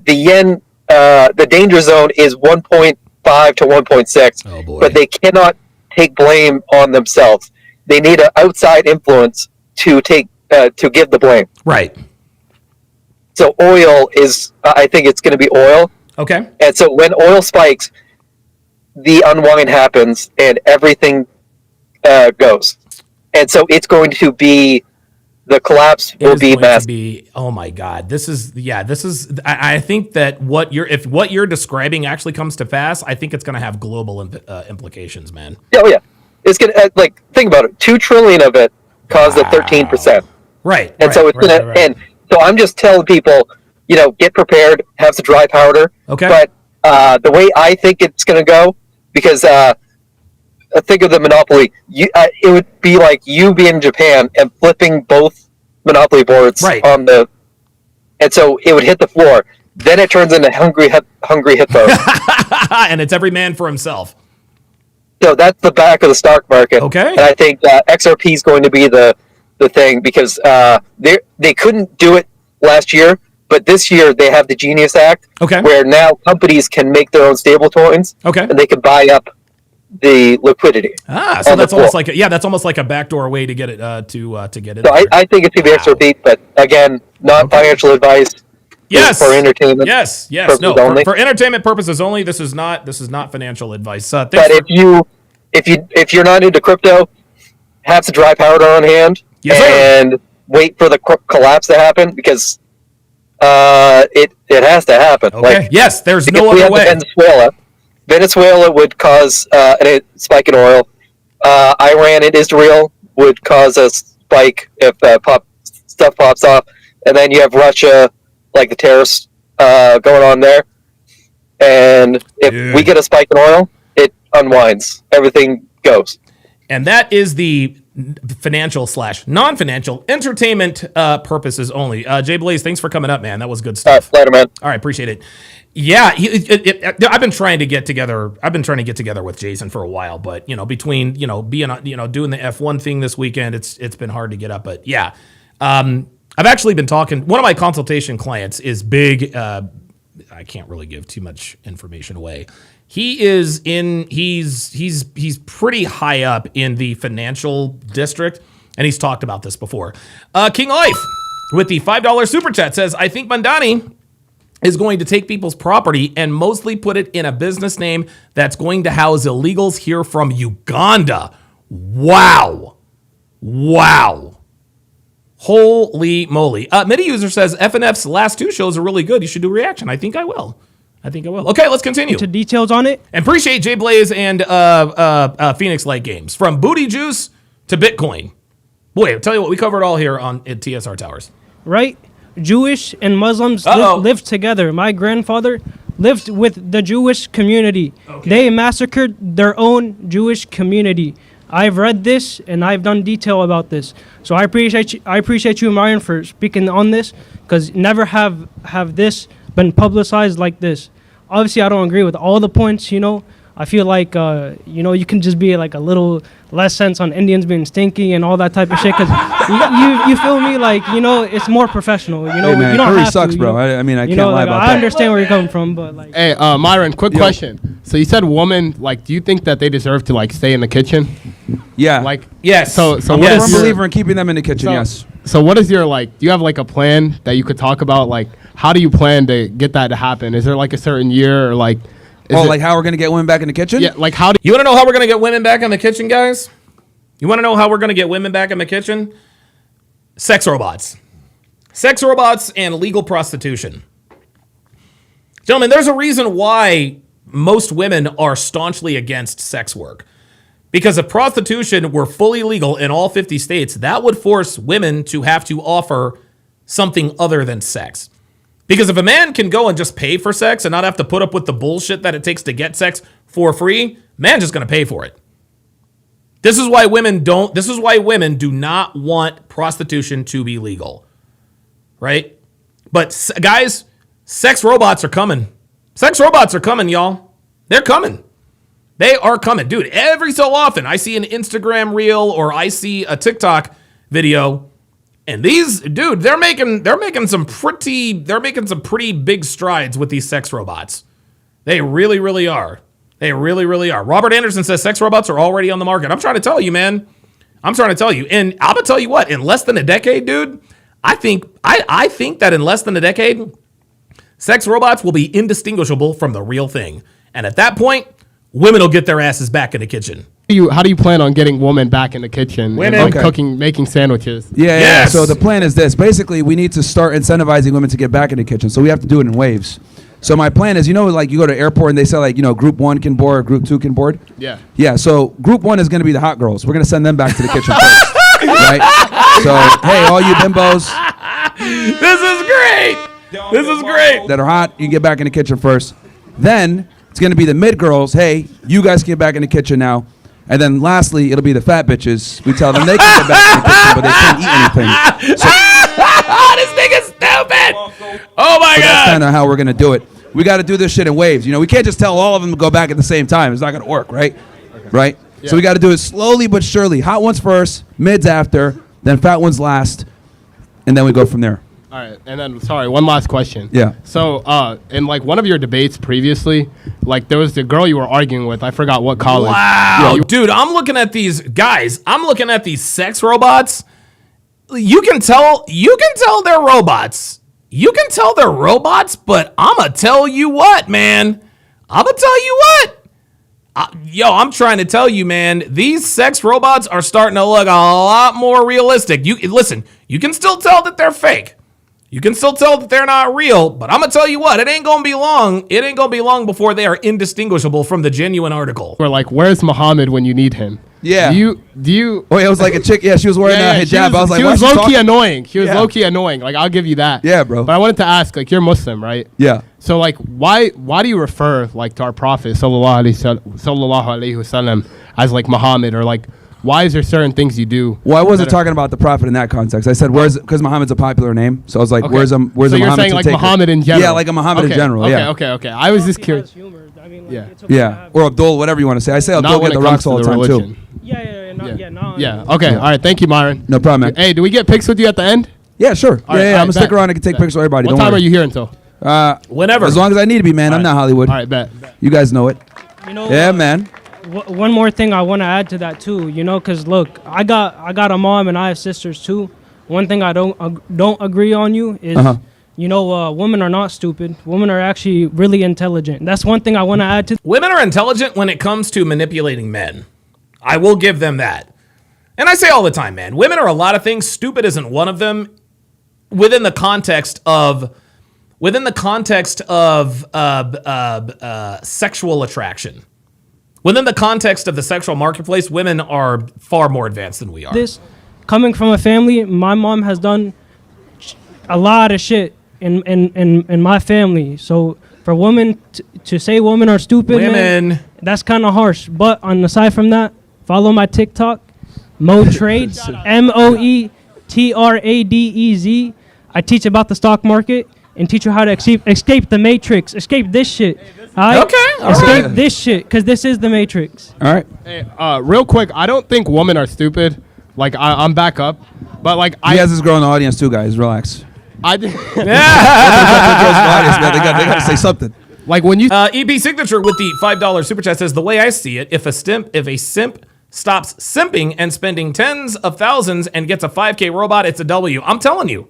The yen, the danger zone is 1.5 to 1.6. Oh boy. But they cannot take blame on themselves. They need an outside influence to give the blame. Right. So oil is, I think it's going to be oil. Okay. And so when oil spikes, the unwind happens and everything goes. And so it's going to be, the collapse will be massive. Oh my God. I think that if what you're describing actually comes to pass, I think it's going to have global implications, man. Oh yeah. It's going to, think about it. 2 trillion of it caused the 13%. Right. And so it's going to, and so I'm just telling people, get prepared, have some dry powder. Okay. But the way I think it's going to go, because think of the monopoly, it would be like you being in Japan and flipping both monopoly boards on the, and so it would hit the floor. Then it turns into hungry hippos. And it's every man for himself. So that's the back of the stock market. Okay. And I think XRP is going to be the thing, because they couldn't do it last year, but this year they have the Genius Act, okay, where now companies can make their own stable coins, okay, and they can buy up the liquidity. So on the that's almost pool. like that's almost like a backdoor way to get it to get it. So there. I think it's gonna be extra deep, but again, not financial advice. Yes. For entertainment. Yes. purposes No. only. For entertainment purposes only. This is not financial advice. But if you're not into crypto, have some dry powder on hand and wait for the collapse to happen because it has to happen. Okay. Like, yes. There's because no we other have way. Venezuela would cause a spike in oil. Iran and Israel would cause a spike if stuff pops off, and then you have Russia, like the tariffs going on there. And if we get a spike in oil, it unwinds. Everything goes. And that is the financial / non-financial entertainment purposes only. Jay Blaze, thanks for coming up, man. That was good stuff. Later, man. All right, appreciate it. Yeah, I've been trying to get together. I've been trying to get together with Jason for a while, but between being doing the F1 thing this weekend, it's been hard to get up. But yeah, I've actually been talking. One of my consultation clients is big. I can't really give too much information away. He's pretty high up in the financial district, and he's talked about this before. King Life with the $5 super chat says, I think Mandani is going to take people's property and mostly put it in a business name that's going to house illegals here from Uganda. Wow. Holy moly. Midi user says FNF's last 2 shows are really good. You should do a reaction. I think I will. Okay, let's continue. To details on it. And appreciate Jay Blaze and Phoenix Light Games. From booty juice to Bitcoin. Boy, I'll tell you what, we covered all here on TSR Towers. Right? Jewish and Muslims lived together. My grandfather lived with the Jewish community. Okay. They massacred their own Jewish community. I've read this and I've done detail about this. So I appreciate you, Myron, for speaking on this, because never have this been publicized like this. Obviously, I don't agree with all the points, I feel like, you can just be like a little less sense on Indians being stinky and all that type of shit. Because you feel me? Like, it's more professional. Hey, man, you don't curry have sucks, to. bro. I mean, I can't lie about that. I understand where you're coming from, but like. Hey, Myron, quick question. So you said woman, like, do you think that they deserve to like stay in the kitchen? Yeah. Like, yes. So I'm what a is firm your, believer in keeping them in the kitchen. Yes. So what is your do you have like a plan that you could talk about? Like, how do you plan to get that to happen? Is there like a certain year or like? Like how we're gonna get women back in the kitchen? Yeah. Like how do you want to know how we're gonna get women back in the kitchen, guys? You want to know how we're gonna get women back in the kitchen? Sex robots and legal prostitution. Gentlemen, there's a reason why most women are staunchly against sex work. Because if prostitution were fully legal in all 50 states, that would force women to have to offer something other than sex. Because if a man can go and just pay for sex and not have to put up with the bullshit that it takes to get sex for free, man's just going to pay for it. This is why women do not want prostitution to be legal. Right? But guys, sex robots are coming. Sex robots are coming, y'all. They're coming. They are coming. Dude, every so often I see an Instagram reel or I see a TikTok video, and these, dude, they're making some pretty big strides with these sex robots. They really, really are. They really, really are. Robert Anderson says sex robots are already on the market. I'm trying to tell you, man. I'm trying to tell you. And I'm gonna tell you what, in less than a decade, dude, I think that in less than a decade, sex robots will be indistinguishable from the real thing. And at that point, women will get their asses back in the kitchen. How do you plan on getting women back in the kitchen and like cooking, making sandwiches? Yeah. So the plan is this. Basically, we need to start incentivizing women to get back in the kitchen. So we have to do it in waves. So my plan is, like you go to airport and they say group 1 can board, group 2 can board. Yeah. Yeah. So group 1 is going to be the hot girls. We're going to send them back to the kitchen first. Right? So, hey, all you bimbos. This is great. That are hot, you can get back in the kitchen first. Then it's going to be the mid girls. Hey, you guys can get back in the kitchen now. And then lastly, it'll be the fat bitches. We tell them they can get back in the kitchen, but they can't eat anything. So, this thing is stupid. Oh my God. That's kind of how we're going to do it. We got to do this shit in waves. We can't just tell all of them to go back at the same time. It's not going to work, right? Okay. Right? Yeah. So we got to do it slowly but surely. Hot ones first, mids after, then fat ones last, and then we go from there. All All right, and then sorry, one last question. Yeah. So, in like one of your debates previously, like there was the girl you were arguing with. I forgot what college. Wow, dude, I'm looking at these guys. I'm looking at these sex robots. You can tell they're robots. You can tell they're robots, but I'ma tell you what, man. I'ma tell you what. I'm trying to tell you, man, these sex robots are starting to look a lot more realistic. You can still tell that they're fake. You can still tell that they're not real, but I'm gonna tell you what, it ain't gonna be long. It ain't gonna be long before they are indistinguishable from the genuine article. We're like, where's Muhammad when you need him? Yeah. Do you? Oh, it was like a chick. Yeah, she was wearing a hijab. I was like, she was why is low key talking? annoying. She was low key annoying. Like, I'll give you that. Yeah, bro. But I wanted to ask, like, you're Muslim, right? Yeah. So, like, why do you refer like to our Prophet sallallahu alaihi wasallam as like Muhammad, or like, why is there certain things you do? Well, I wasn't talking about the prophet in that context. I said, because Muhammad's a popular name. So I was like, Okay. where's a So Muhammad you're saying to like take Muhammad it? in general? Yeah, like a Muhammad in general. Yeah. Okay. I was just curious. Yeah. Or Abdul, whatever you want to say. I say Not Abdul when get it the rocks comes to all the the time religion. too. Yeah. Okay. All right. Thank you, Myron. No problem, man. Hey, do we get pics with you at the end? Yeah, sure. All right, I'm all gonna right, stick bet. around and can take Bet. pictures of everybody. What Don't time worry. are you here until? Whenever. As long as I need to be, man. I'm not Hollywood. All right, bet. You guys know it. You know, Yeah, man. One more thing I want to add to that too, you know, because look, I got a mom and I have sisters too. One thing I don't agree on you is, you know, women are not stupid. Women are actually really intelligent. That's one thing I want to add to. Women are intelligent when it comes to manipulating men. I will give them that. And I say all the time, man, women are a lot of things. Stupid isn't one of them. Within the context of sexual attraction. Within the context of the sexual marketplace, women are far more advanced than we are. This coming from a family, my mom has done a lot of shit in my family. So for women to say women are stupid, man, that's kind of harsh. But on the side from that, follow my TikTok, Mo Trades, MOETRADEZ. I teach about the stock market and teach you how to escape the matrix, escape this shit. Escape this shit, because this is the matrix. All right. Hey, real quick, I don't think women are stupid. Like, I'm back up, but like He has this girl in the audience too, guys. Relax. I They got to say something. Like when you EP Signature with the $5 super chat says, the way I see it, if a simp stops simping and spending tens of thousands and gets a 5K robot, it's a W. I'm telling you.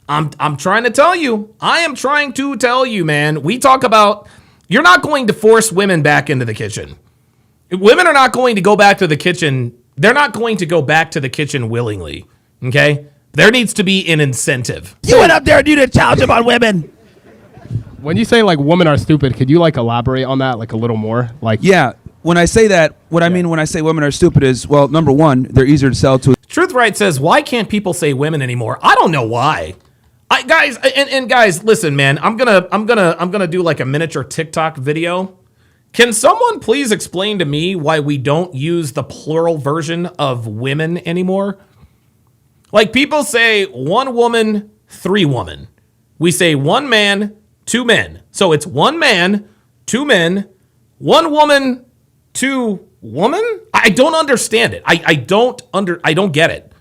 I'm trying to tell you. I am trying to tell you, man. We talk about, you're not going to force women back into the kitchen. Women are not going to go back to the kitchen. They're not going to go back to the kitchen willingly. Okay? There needs to be an incentive. You went up there and you did challenge him on women. When you say like women are stupid, could you like elaborate on that like a little more? Like, yeah, when I say that, what I mean when I say women are stupid is, well, number one, they're easier to sell to. Truth Right says, why can't people say women anymore? I don't know why. Guys, listen, man. I'm gonna do like a miniature TikTok video. Can someone please explain to me why we don't use the plural version of women anymore? Like, people say one woman, three woman. We say one man, two men. So it's one man, two men, one woman, two woman? I don't understand it. I don't get it.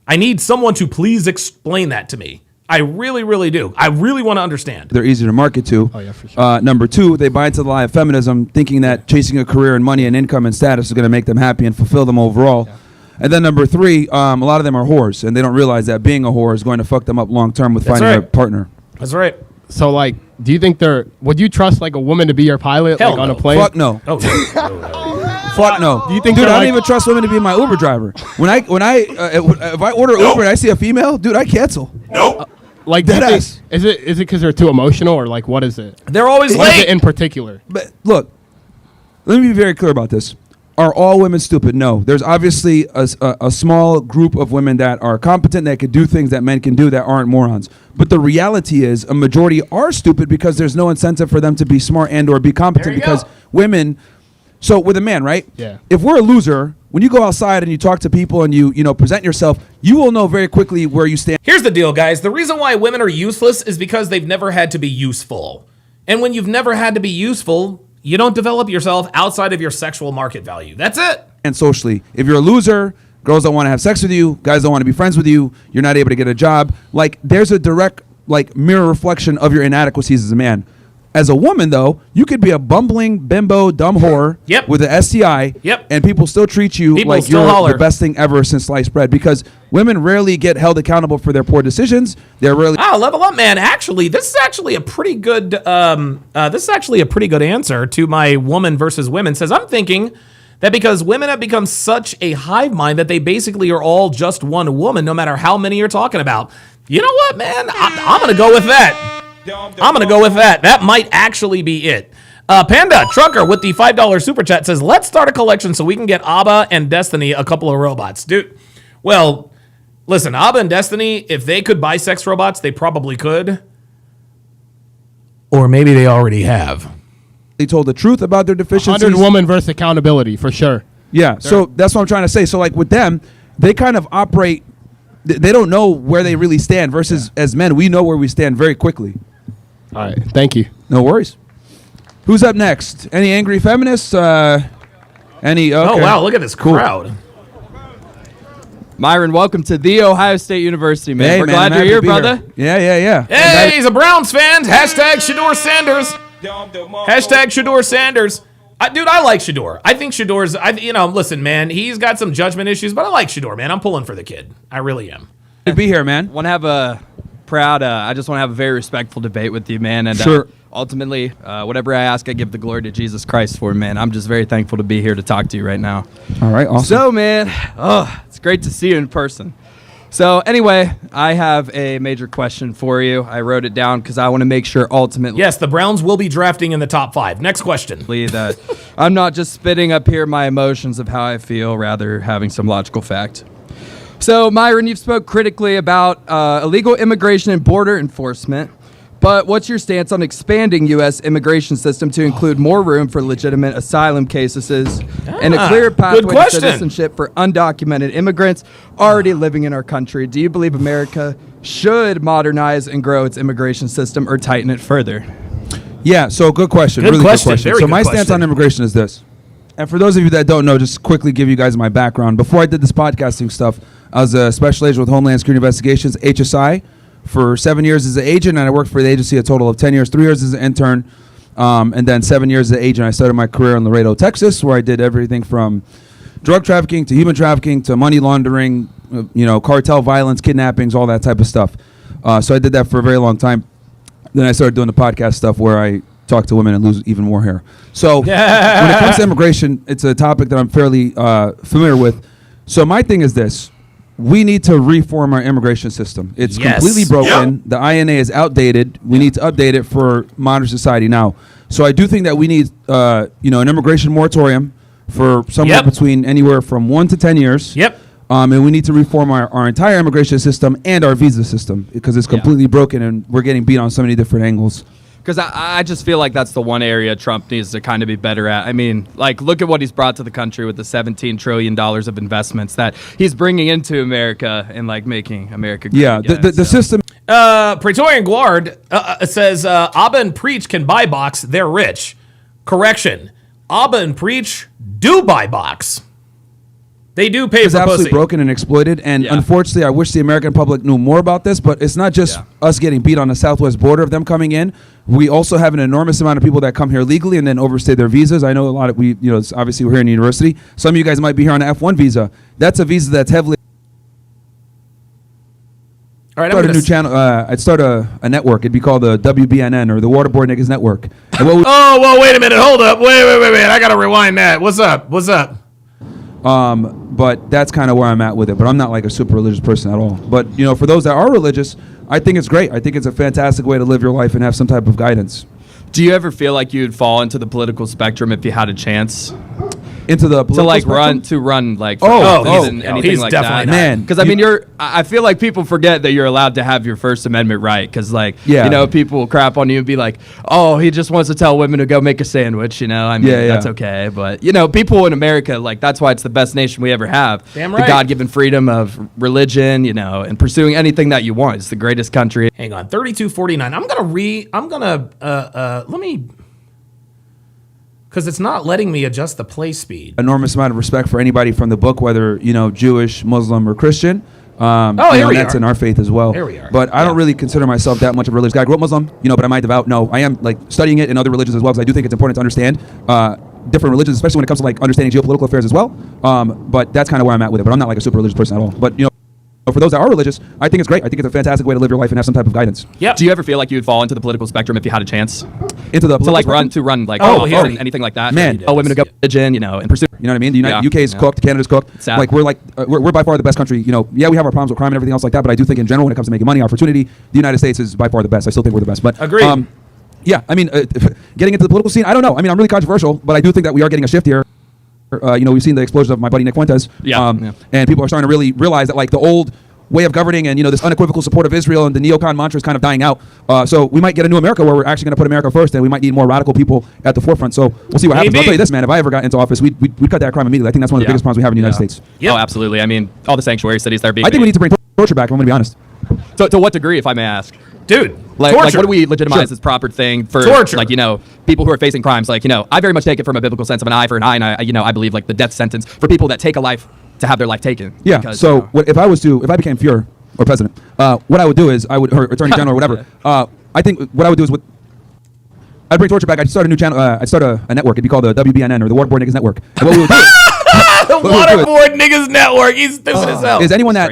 I need someone to please explain that to me. I really, really do. I really want to understand. They're easier to market to. Oh, yeah, for sure. Number two, they buy into the lie of feminism, thinking that chasing a career and money and income and status is going to make them happy and fulfill them overall. Yeah. And then number three, a lot of them are whores, and they don't realize that being a whore is going to fuck them up long term with finding a partner. That's right. So, like, do you think would you trust like a woman to be your pilot, Hell like on no. a plane? Fuck no. Oh, Fuck no. Do you think dude, I don't like, even trust women to be my Uber driver. If I order Uber and I see a female, dude, I cancel. Nope. Like, is it because they're too emotional, or like what is it? They're always What is late. it in particular? But look, let me be very clear about this. Are all women stupid? No. There's obviously a small group of women that are competent, that can do things that men can do, that aren't morons. But the reality is a majority are stupid because there's no incentive for them to be smart and or be competent, because women. So with a man, right? Yeah. If we're a loser, when you go outside and you talk to people and you present yourself, you will know very quickly where you stand. Here's the deal, guys. The reason why women are useless is because they've never had to be useful. And when you've never had to be useful, you don't develop yourself outside of your sexual market value. That's it. And socially, if you're a loser, girls don't want to have sex with you, guys don't want to be friends with you, you're not able to get a job. Like, there's a direct like mirror reflection of your inadequacies as a man. As a woman, though, you could be a bumbling, bimbo, dumb whore with an STI, and people still treat you like you're the best thing ever since sliced bread, because women rarely get held accountable for their poor decisions. They're really level up, man. Actually, this is actually a pretty good. This is actually a pretty good answer to my woman versus women. Says I'm thinking that because women have become such a hive mind that they basically are all just one woman, no matter how many you're talking about. You know what, man? I'm gonna go with that. I'm going to go with that. That might actually be it. Panda Trucker with the $5 super chat says, let's start a collection so we can get Abba and Destiny a couple of robots. Dude, well, listen, Abba and Destiny, if they could buy sex robots, they probably could. Or maybe they already have. They told the truth about their deficiencies. 100 woman versus accountability, for sure. Yeah, so that's what I'm trying to say. So, like, with them, they kind of operate, they don't know where they really stand, versus as men, we know where we stand very quickly. All right, thank you. No worries. Who's up next? Any angry feminists? Okay. Oh, wow, look at this crowd. Myron, welcome to The Ohio State University, man. Hey, We're man, glad I'm you're happy here, to be brother. Yeah. Hey, he's a Browns fan. Hashtag Shador Sanders. Hashtag Shador Sanders. Dude, I like Shador. I think Shador's, listen, man, he's got some judgment issues, but I like Shador, man. I'm pulling for the kid. I really am. Good to be here, man. Want to have a I just want to have a very respectful debate with you, man. And sure. Ultimately, whatever I ask, I give the glory to Jesus Christ for, man. I'm just very thankful to be here to talk to you right now. All right, awesome. So, man, it's great to see you in person. So, anyway, I have a major question for you. I wrote it down because I want to make sure ultimately... Yes, the Browns will be drafting in the top 5. Next question. ...that I'm not just spitting up here my emotions of how I feel, rather having some logical fact. So, Myron, you've spoke critically about illegal immigration and border enforcement, but what's your stance on expanding U.S. immigration system to include more room for legitimate asylum cases and a clear pathway to citizenship for undocumented immigrants already living in our country? Do you believe America should modernize and grow its immigration system or tighten it further? Yeah, so good question. Good really question. good question. Very So good my stance question. on immigration is this. And for those of you that don't know, just quickly give you guys my background. Before I did this podcasting stuff, I was a special agent with Homeland Security Investigations, HSI, for 7 years as an agent, and I worked for the agency a total of 10 years, 3 years as an intern, and then 7 years as an agent. I started my career in Laredo, Texas, where I did everything from drug trafficking to human trafficking to money laundering, cartel violence, kidnappings, all that type of stuff. So I did that for a very long time. Then I started doing the podcast stuff where I talk to women and lose even more hair. So when it comes to immigration, it's a topic that I'm fairly familiar with. So my thing is this. We need to reform our immigration system. It's completely broken. The INA is outdated. We need to update it for modern society now. So I do think that we need an immigration moratorium for somewhere between anywhere from 1 to 10 years. And we need to reform our entire immigration system and our visa system because it's completely broken and we're getting beat on so many different angles. Because I just feel like that's the one area Trump needs to kind of be better at. I mean, like, look at what he's brought to the country with the $17 trillion of investments that he's bringing into America and, like, making America great again. The system. Praetorian Guard says, Abba and Preach can buy box. They're rich. Correction. Abba and Preach do buy box. They do pay for pussy. It's absolutely broken and exploited, and unfortunately, I wish the American public knew more about this. But it's not just us getting beat on the southwest border of them coming in. We also have an enormous amount of people that come here legally and then overstay their visas. I know a lot of it's obviously we're here in the university. Some of you guys might be here on an F1 visa. That's a visa that's heavily. All right, I'd start a new channel. I'd start a network. It'd be called the WBNN or the Waterboard Niggas Network. Well, wait a minute. Hold up. Wait. I gotta rewind that. What's up? But that's kind of where I'm at with it. But I'm not like a super religious person at all. But, for those that are religious, I think it's great. I think it's a fantastic way to live your life and have some type of guidance. Do you ever feel like you'd fall into the political spectrum if you had a chance? Into the political run like anything like that, man. Because I feel like people forget that you're allowed to have your First Amendment right. Because people will crap on you and be like, oh, he just wants to tell women to go make a sandwich. That's okay. But people in America, that's why it's the best nation we ever have. Damn right. The God-given freedom of religion, and pursuing anything that you want. It's the greatest country. Hang on, 3249. Let me. Because it's not letting me adjust the play speed. Enormous amount of respect for anybody from the book, whether, Jewish, Muslim, or Christian. That's in our faith as well. Here we are. But I don't really consider myself that much of a religious guy. I grew up Muslim, but am I devout? No, I am like studying it in other religions as well because I do think it's important to understand different religions, especially when it comes to like understanding geopolitical affairs as well. But that's kind of where I'm at with it. But I'm not like a super religious person at all. But for those that are religious, I think it's great. I think it's a fantastic way to live your life and have some type of guidance. Yeah. Do you ever feel like you would fall into the political spectrum if you had a chance? Into the run anything like that? Man, women to go religion, and pursue. You know what I mean? The UK is cooked, Canada's cooked. Sad. Like we're by far the best country. Yeah, we have our problems with crime and everything else like that, but I do think in general when it comes to making money, opportunity, the United States is by far the best. I still think we're the best. But agreed. Yeah, I mean, getting into the political scene, I don't know. I mean, I'm really controversial, but I do think that we are getting a shift here. We've seen the explosion of my buddy Nick Fuentes. And people are starting to really realize that like the old way of governing and this unequivocal support of Israel and the neocon mantra is kind of dying out. So we might get a new America where we're actually going to put America first, and we might need more radical people at the forefront. So we'll see what happens. But I'll tell you this, man. If I ever got into office, we'd cut that crime immediately. I think that's one of the biggest problems we have in the United States. Yeah. Oh, absolutely. I mean, all the sanctuary cities that are being I think we need to bring torture back. I'm going to be honest. To what degree, if I may ask? Dude, like what do we legitimize as proper thing for torture? Like people who are facing crimes? Like I very much take it from a biblical sense of an eye for an eye, and I believe like the death sentence for people that take a life to have their life taken. Yeah. Because, so if I became Fuhrer or president, what I would do is or Attorney General or whatever. I think what I would do is I'd bring torture back. I'd start a new channel. I'd start a network. It'd be called the WBNN or the Waterboard Niggas Network. And what we would do the Waterboard Niggas Network. He's stupid as hell. Is anyone that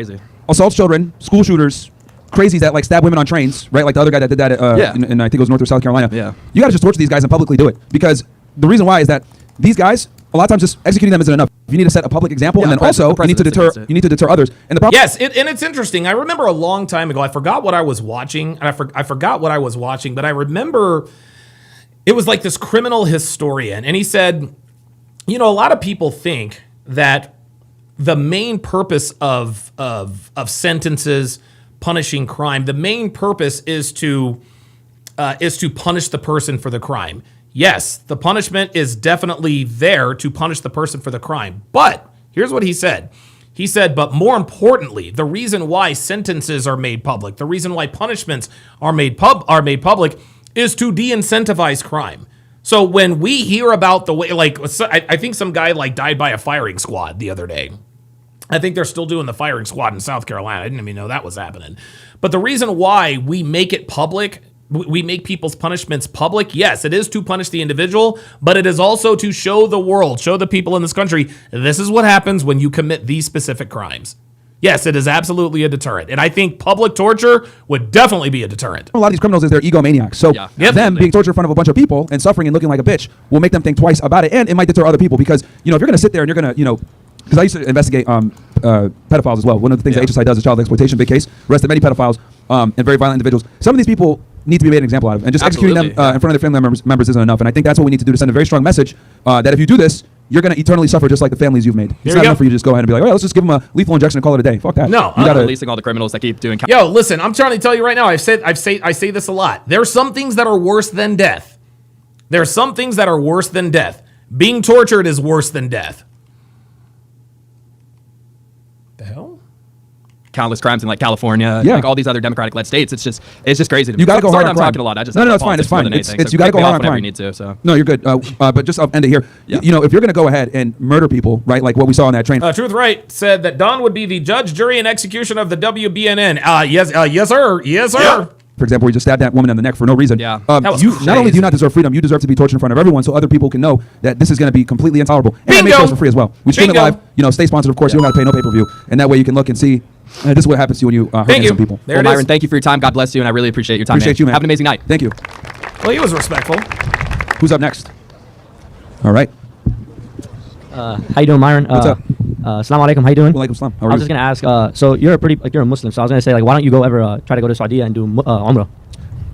assaults children, school shooters, crazies that like stab women on trains, right? Like the other guy that did that in I think it was North or South Carolina. Yeah. You got to just torture these guys and publicly do it, because the reason why is that these guys, a lot of times just executing them isn't enough. You need to set a public example, and then also you need to deter others. And the problem and it's interesting. I remember a long time ago, I forgot what I was watching, and I forgot what I was watching, but I remember it was like this criminal historian, and he said, a lot of people think that the main purpose of sentences punishing crime, the main purpose is to punish the person for the crime. Yes, the punishment is definitely there to punish the person for the crime. But here's what he said. He said, but more importantly, the reason why sentences are made public, the reason why punishments are made public is to de-incentivize crime. So when we hear about the way, like, I think some guy like died by a firing squad the other day. I think they're still doing the firing squad in South Carolina. I didn't even know that was happening. But the reason why we make it public, we make people's punishments public, yes, it is to punish the individual, but it is also to show the world, show the people in this country, this is what happens when you commit these specific crimes. Yes, it is absolutely a deterrent. And I think public torture would definitely be a deterrent. A lot of these criminals is they're egomaniacs. So them being tortured in front of a bunch of people and suffering and looking like a bitch will make them think twice about it, and it might deter other people, because, if you're going to sit there and you're going to, because I used to investigate pedophiles as well. One of the things that HSI does is child exploitation, big case, arrested many pedophiles and very violent individuals. Some of these people need to be made an example out of, and just executing them in front of their family members isn't enough. And I think that's what we need to do to send a very strong message that if you do this, you're going to eternally suffer just like the families you've made. It's not enough for you to just go ahead and be like, let's just give them a lethal injection and call it a day. Fuck that. No, you got releasing all the criminals that keep doing. Yo, listen, I'm trying to tell you right now. I say this a lot. There are some things that are worse than death. There are some things that are worse than death. Being tortured is worse than death. The hell? Countless crimes in like California, like all these other Democratic-led states. It's just crazy to me. You got to go hard on I'm crime. talking a lot. I just no, it's fine. It's fine. It's you got to go hard on crime. You need to. So no, you're good. But just I'll end it here. If you're going to go ahead and murder people, right, like what we saw on that train. Truth Right said that Don would be the judge, jury, and execution of the WBNN. Yes, sir. Yes, sir. Yeah. For example, we just stabbed that woman in the neck for no reason. Yeah. You not only do you not deserve freedom, you deserve to be tortured in front of everyone, so other people can know that this is going to be completely intolerable. And it makes us for free as well. We stream it live. Stay sponsored, of course. You don't got to pay no pay-per-view, and that way you can look and see. This is what happens to you when you hurt innocent people. Well, Myron, thank you for your time. God bless you, and I really appreciate your time. Appreciate you, man. Have an amazing night. Thank you. Well, he was respectful. Who's up next? All right. How you doing, Myron? What's up? Assalamu alaikum. How you doing? Walaikum salam. How are I was just gonna ask. So you're a Muslim. So I was gonna say, like, why don't you go ever try to go to Saudi and do Umrah?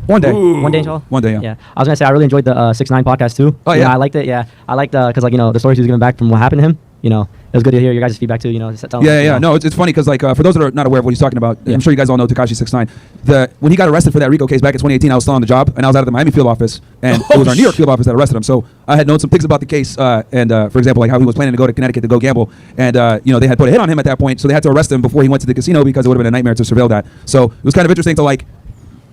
One day. One day, inshallah? One day, yeah. Yeah. I was gonna say I really enjoyed the 6ix9ine podcast too. Oh yeah. I liked it. Yeah. I liked because the stories he was giving back from what happened to him. It was good to hear your guys' feedback too. No, it's funny because for those that are not aware of what he's talking about, I'm sure you guys all know Tekashi 6ix9ine. When he got arrested for that RICO case back in 2018, I was still on the job and I was out of the Miami field office, and it was our New York field office that arrested him. So I had known some things about the case, and for example, like how he was planning to go to Connecticut to go gamble, and they had put a hit on him at that point, so they had to arrest him before he went to the casino because it would have been a nightmare to surveil that. So it was kind of interesting to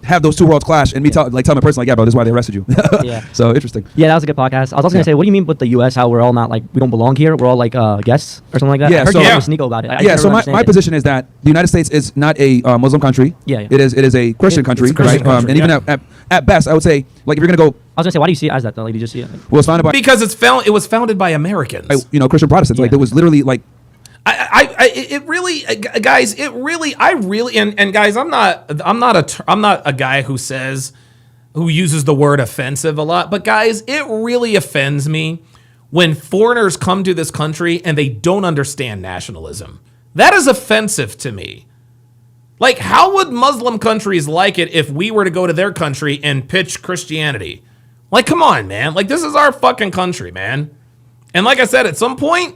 have those two worlds clash and me tell my person like, yeah, bro, this is why they arrested you. Yeah. So interesting. Yeah, that was a good podcast. I was also gonna say, what do you mean with the U.S. How we're all not like we don't belong here? We're all like guests or something like that. Yeah, I heard so you was Nico about it. So my position is that the United States is not a Muslim country. Yeah. It is a Christian country, It's a Christian right? country, And even at best, I would say like if you're gonna go. I was gonna say, why do you see it as that though? Like, do you just see it? Well, it's founded by Because it was founded by Americans. Christian Protestants. Like it was literally like. It really, guys. And guys, I'm not a guy who uses the word offensive a lot. But guys, it really offends me when foreigners come to this country and they don't understand nationalism. That is offensive to me. Like, how would Muslim countries like it if we were to go to their country and pitch Christianity? Like, come on, man. Like, this is our fucking country, man. And like I said, at some point,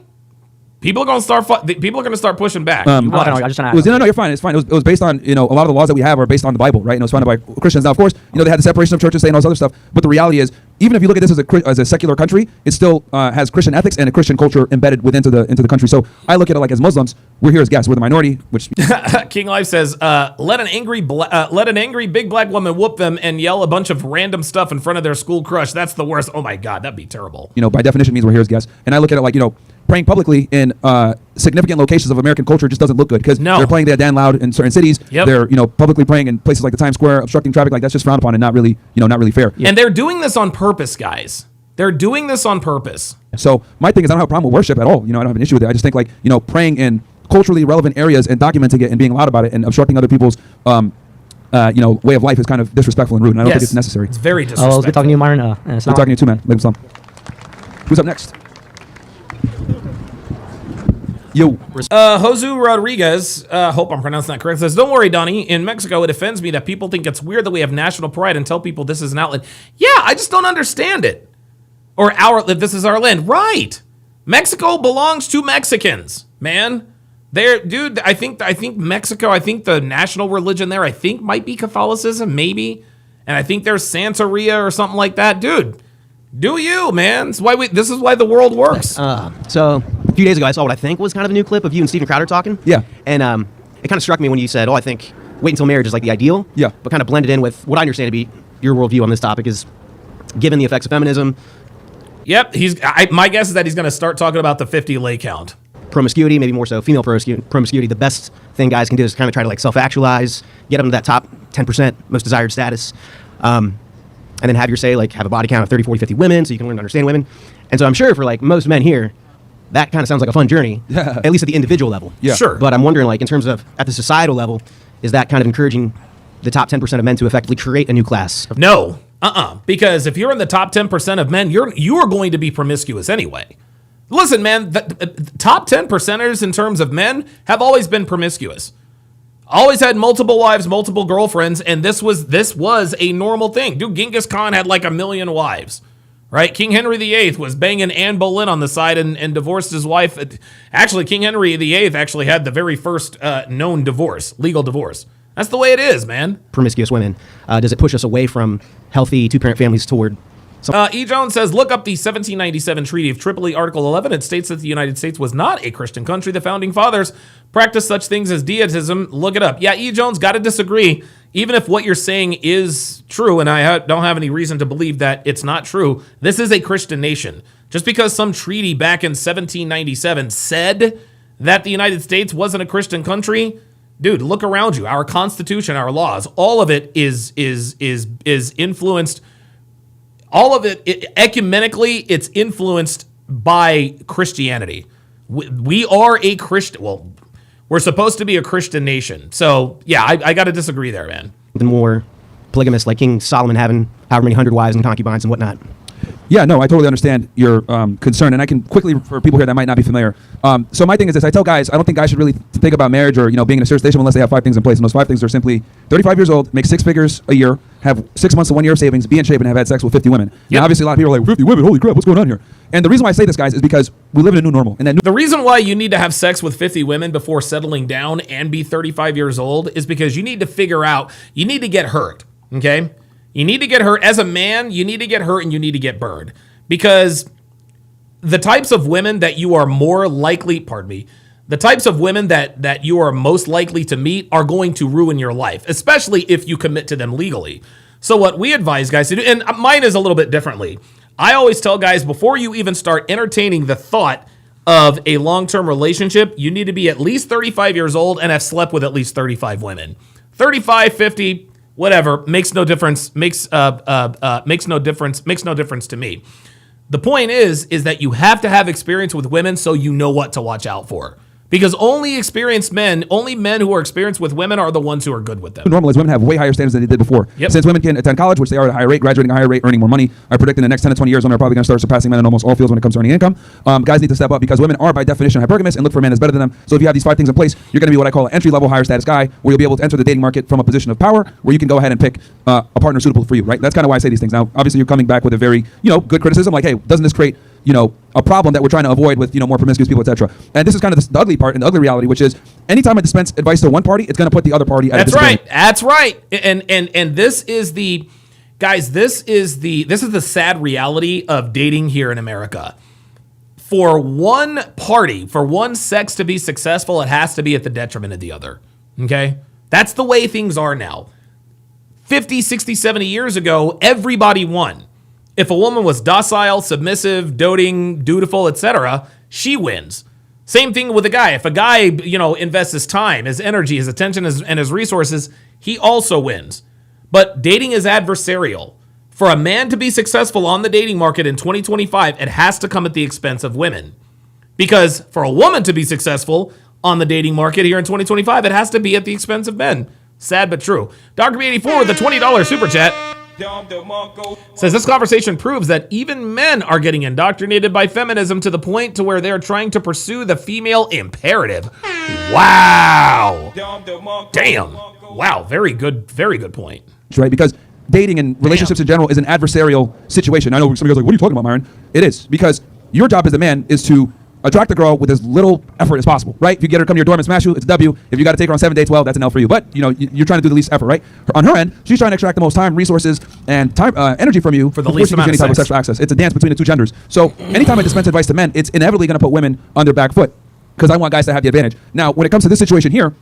people are going to start pushing back. No, you're fine. It's fine. It was based on, a lot of the laws that we have are based on the Bible, right? And it was founded by Christians. Now, of course, they had the separation of churches, and all this other stuff. But the reality is, even if you look at this as a secular country, it still has Christian ethics and a Christian culture embedded into the country. So I look at it like as Muslims, we're here as guests. We're the minority. Which King Life says, let an angry big black woman whoop them and yell a bunch of random stuff in front of their school crush. That's the worst. Oh my God, that'd be terrible. By definition means we're here as guests. And I look at it like praying publicly in significant locations of American culture just doesn't look good because they're playing that damn loud in certain cities. Yep. They're publicly praying in places like the Times Square, obstructing traffic. Like that's just frowned upon and not really fair. And they're doing this on purpose, guys. They're doing this on purpose. So my thing is I don't have a problem with worship at all. I don't have an issue with it. I just think like praying in culturally relevant areas and documenting it and being loud about it and obstructing other people's way of life is kind of disrespectful and rude. And I don't think it's necessary. It's very disrespectful. Oh, it was good talking to you, Myron. Good talking to you too, man. Leave some. Who's up next? Yo. Josu Rodriguez, hope I'm pronouncing that correct, says, don't worry, Donnie. In Mexico, it offends me that people think it's weird that we have national pride and tell people this is an outlet. Yeah, I just don't understand it. Or this is our land. Right. Mexico belongs to Mexicans, man. Dude, I think Mexico, I think the national religion there, I think might be Catholicism, maybe. And I think there's Santeria or something like that. Dude, do you, man. This is why the world works. So a few days ago, I saw what I think was kind of a new clip of you and Steven Crowder talking. Yeah. And it kind of struck me when you said, I think wait until marriage is like the ideal. Yeah. But kind of blended in with what I understand to be your worldview on this topic is given the effects of feminism. Yep. My guess is that he's going to start talking about the 50 lay count. Promiscuity, maybe more so female promiscuity. The best thing guys can do is kind of try to like self-actualize, get them to that top 10% most desired status. And then have your say, like have a body count of 30, 40, 50 women so you can learn to understand women. And so I'm sure for like most men here, that kind of sounds like a fun journey, at least at the individual level. Yeah. Sure. But I'm wondering like in terms of at the societal level, is that kind of encouraging the top 10% of men to effectively create a new class? No. Because if you're in the top 10% of men, you are going to be promiscuous anyway. Listen, man, the top 10%ers in terms of men have always been promiscuous. Always had multiple wives, multiple girlfriends, and this was a normal thing. Dude, Genghis Khan had like 1 million wives, right? King Henry VIII was banging Anne Boleyn on the side and divorced his wife. Actually, King Henry VIII actually had the very first known divorce, legal divorce. That's the way it is, man. Promiscuous women. Does it push us away from healthy two-parent families toward... E. Jones says, look up the 1797 Treaty of Tripoli, Article 11. It states that the United States was not a Christian country. The founding fathers practiced such things as deitism. Look it up. Yeah, E. Jones, got to disagree. Even if what you're saying is true, and I don't have any reason to believe that it's not true, this is a Christian nation. Just because some treaty back in 1797 said that the United States wasn't a Christian country, dude, look around you. Our Constitution, our laws, all of it is influenced. All of it, ecumenically, it's influenced by Christianity. We are a Christian. Well, we're supposed to be a Christian nation. So, yeah, I got to disagree there, man. The more polygamous, like King Solomon having however many 100 wives and concubines and whatnot. Yeah, no, I totally understand your concern, and I can quickly, for people here that might not be familiar. So my thing is this: I tell guys, I don't think guys should really think about marriage or being in a serious relationship unless they have 5 things in place. And those 5 things are simply 35 years old, make 6 figures a year, have 6 months to 1 year of savings, be in shape, and have had sex with 50 women. Yep. Now, obviously, a lot of people are like, 50 women, holy crap, what's going on here? And the reason why I say this, guys, is because we live in a new normal. And the reason why you need to have sex with 50 women before settling down and be 35 years old is because you need to figure out, you need to get hurt, okay? You need to get hurt. As a man, you need to get hurt and you need to get burned. Because the types of women that you are more likely, the types of women that you are most likely to meet are going to ruin your life, especially if you commit to them legally. So what we advise guys to do, and mine is a little bit differently. I always tell guys, before you even start entertaining the thought of a long-term relationship, you need to be at least 35 years old and have slept with at least 35 women. 35, 50, whatever, makes no difference, makes no difference to me. The point is that you have to have experience with women so you know what to watch out for. Because only men who are experienced with women are the ones who are good with them. Normal is women have way higher standards than they did before. Yep. Since women can attend college, which they are at a higher rate, graduating at a higher rate, earning more money, I predict in the next 10 to 20 years, women are probably going to start surpassing men in almost all fields when it comes to earning income. Guys need to step up because women are by definition hypergamous and look for a man that's better than them. So if you have these 5 things in place, you're going to be what I call an entry-level, higher status guy, where you'll be able to enter the dating market from a position of power, where you can go ahead and pick a partner suitable for you, right? That's kind of why I say these things. Now, obviously, you're coming back with a very, good criticism, like, hey, doesn't this create a problem that we're trying to avoid with, more promiscuous people, etc. And this is kind of the ugly part and the ugly reality, which is anytime I dispense advice to one party, it's going to put the other party at a disadvantage. That's right. And this is the, guys, this is the sad reality of dating here in America. For one party, for one sex to be successful, it has to be at the detriment of the other. Okay? That's the way things are now. 50, 60, 70 years ago, everybody won. If a woman was docile, submissive, doting, dutiful, etc., she wins. Same thing with a guy. If a guy, invests his time, his energy, his attention, and his resources, he also wins. But dating is adversarial. For a man to be successful on the dating market in 2025, it has to come at the expense of women. Because for a woman to be successful on the dating market here in 2025, it has to be at the expense of men. Sad but true. Dr. B84 with a $20 super chat says this conversation proves that even men are getting indoctrinated by feminism to the point to where they're trying to pursue the female imperative. Wow. Damn. Wow. Very good point. Right? Because dating and relationships in general is an adversarial situation. I know somebody goes like, what are you talking about, Myron? It is. Because your job as a man is to attract the girl with as little effort as possible, right? If you get her to come to your dorm and smash you, it's a W. If you got to take her on 7 dates, well, that's an L for you. But you're trying to do the least effort, right? On her end, she's trying to extract the most time, resources, and time, energy from you for the least amount of type of sexual access. It's a dance between the two genders. So anytime I dispense advice to men, it's inevitably going to put women on their back foot because I want guys to have the advantage. Now, when it comes to this situation here,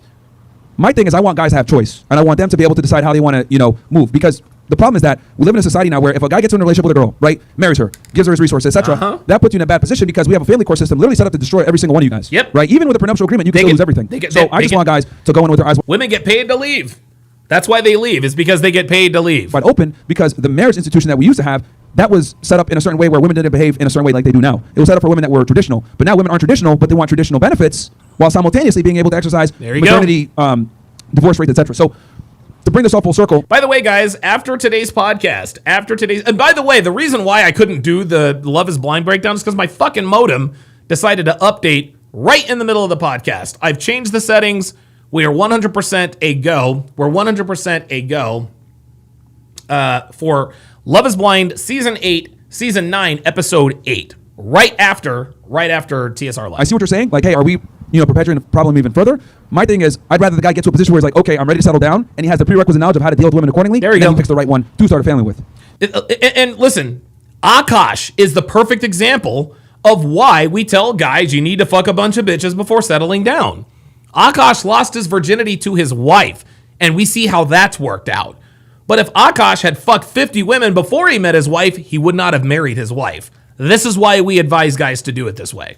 my thing is I want guys to have choice, and I want them to be able to decide how they want to, move. Because the problem is that we live in a society now where if a guy gets in a relationship with a girl, right, marries her, gives her his resources, etc., that puts you in a bad position because we have a family court system literally set up to destroy every single one of you guys. Yep. Right? Even with a prenuptial agreement, you can still lose everything. I just want guys to go in with their eyes. Women get paid to leave. That's why they leave. It's because they get paid to leave. But open, because the marriage institution that we used to have, that was set up in a certain way where women didn't behave in a certain way like they do now. It was set up for women that were traditional. But now women aren't traditional, but they want traditional benefits while simultaneously being able to exercise maternity, divorce rates, etc. So to bring this all full circle. By the way, guys, after today's podcast, and by the way, the reason why I couldn't do the Love is Blind breakdown is because my fucking modem decided to update right in the middle of the podcast. I've changed the settings. We are 100% a go. We're 100% a go for Love is Blind Season 8, Season 9, Episode 8. Right after TSR Live. I see what you're saying. Like, hey, are we perpetuating the problem even further? My thing is, I'd rather the guy get to a position where he's like, okay, I'm ready to settle down, and he has the prerequisite knowledge of how to deal with women accordingly. There you go. Then he picks the right one to start a family with. And listen, Akash is the perfect example of why we tell guys you need to fuck a bunch of bitches before settling down. Akash lost his virginity to his wife, and we see how that's worked out. But if Akash had fucked 50 women before he met his wife, he would not have married his wife. This is why we advise guys to do it this way.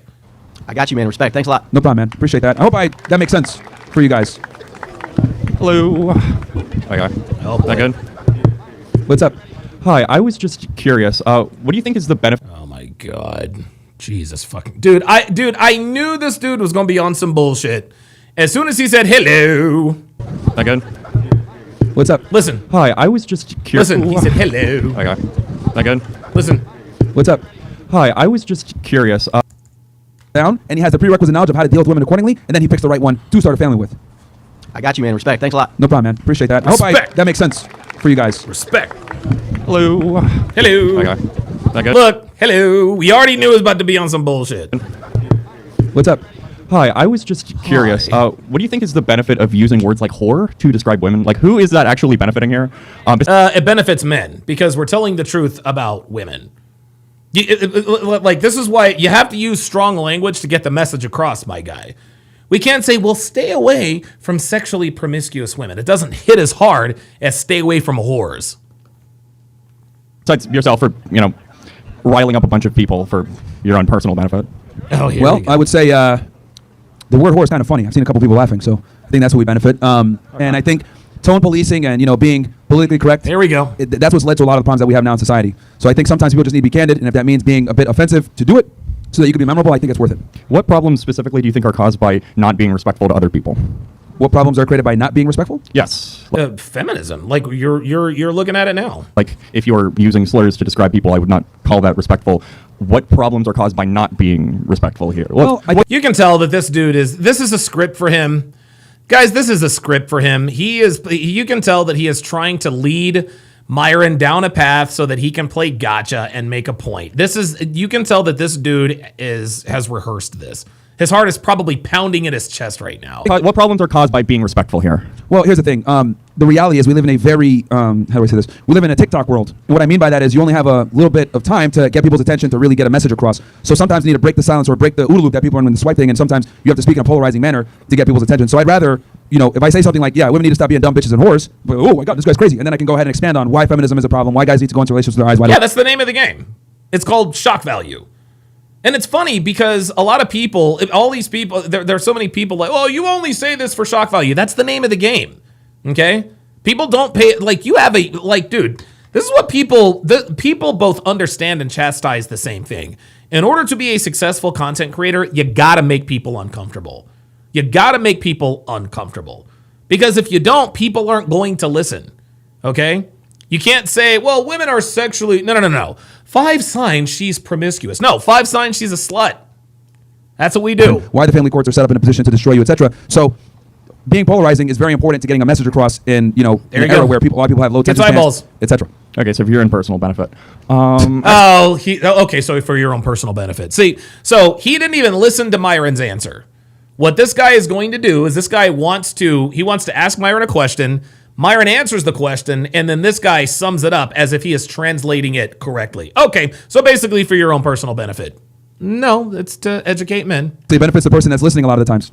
I got you, man. Respect. Thanks a lot. No problem, man. Appreciate that. I hope that makes sense for you guys. Hello. Okay. Oh, is that good? What's up? Hi. I was just curious. What do you think is the benefit? Oh my God. Jesus fucking dude. I knew this dude was gonna be on some bullshit. As soon as he said hello. Is that good? What's up? Listen. Hi. I was just curious. Listen. He said hello. Okay. Is that good? Listen. What's up? Hi. I was just curious. Down, and he has the prerequisite knowledge of how to deal with women accordingly, and then he picks the right one to start a family with. I got you, man. Respect. Thanks a lot. No problem, man. Appreciate that. Respect. I hope that makes sense for you guys. Respect. Hello. Hello. Okay. Is that good? Look. Hello. We already knew it was about to be on some bullshit. What's up? Hi. I was just curious. What do you think is the benefit of using words like whore to describe women? Like, who is that actually benefiting here? It benefits men because we're telling the truth about women. Like, this is why you have to use strong language to get the message across, my guy. We can't say, well, stay away from sexually promiscuous women. It doesn't hit as hard as stay away from whores. Besides yourself for, riling up a bunch of people for your own personal benefit. Oh, here Well, I would say the word whore is kind of funny. I've seen a couple people laughing, so I think that's what we benefit. And I think tone policing and, being politically correct. There we go. That's what's led to a lot of the problems that we have now in society. So I think sometimes people just need to be candid, and if that means being a bit offensive to do it so that you can be memorable, I think it's worth it. What problems specifically do you think are caused by not being respectful to other people? What problems are created by not being respectful? Yes. Feminism, like you're looking at it now. Like if you're using slurs to describe people, I would not call that respectful. What problems are caused by not being respectful here? Well, you can tell that this dude this is a script for him. Guys, this is a script for him. You can tell that he is trying to lead Myron down a path so that he can play gotcha and make a point. You can tell that this dude has rehearsed this. His heart is probably pounding in his chest right now. What problems are caused by being respectful here? Well, here's the thing. The reality is we live in a very, how do I say this? We live in a TikTok world. And what I mean by that is you only have a little bit of time to get people's attention to really get a message across. So sometimes you need to break the silence or break the OODA loop that people are in the swipe thing, and sometimes you have to speak in a polarizing manner to get people's attention. So I'd rather, if I say something like, yeah, women need to stop being dumb bitches and whores, but, oh my God, this guy's crazy. And then I can go ahead and expand on why feminism is a problem, why guys need to go into relationships with their eyes wide open. Yeah, that's the name of the game. It's called shock value. And it's funny because a lot of people, all these people, there are so many people like, oh, you only say this for shock value. That's the name of the game. Okay? People don't pay, dude, this is what people both understand and chastise the same thing. In order to be a successful content creator, you gotta make people uncomfortable. You gotta make people uncomfortable. Because if you don't, people aren't going to listen. Okay? You can't say, well, women are sexually, no. 5 signs she's promiscuous. No, 5 signs she's a slut. That's what we do. Why the family courts are set up in a position to destroy you, etc. So being polarizing is very important to getting a message across in, in an era where a lot of people have low attention spans, etc. Okay, so for your own personal benefit. Okay, so for your own personal benefit. See, so he didn't even listen to Myron's answer. What this guy is going to do is this guy wants to ask Myron a question. Myron answers the question, and then this guy sums it up as if he is translating it correctly. Okay, so basically for your own personal benefit. No, it's to educate men. It benefits the person that's listening a lot of the times.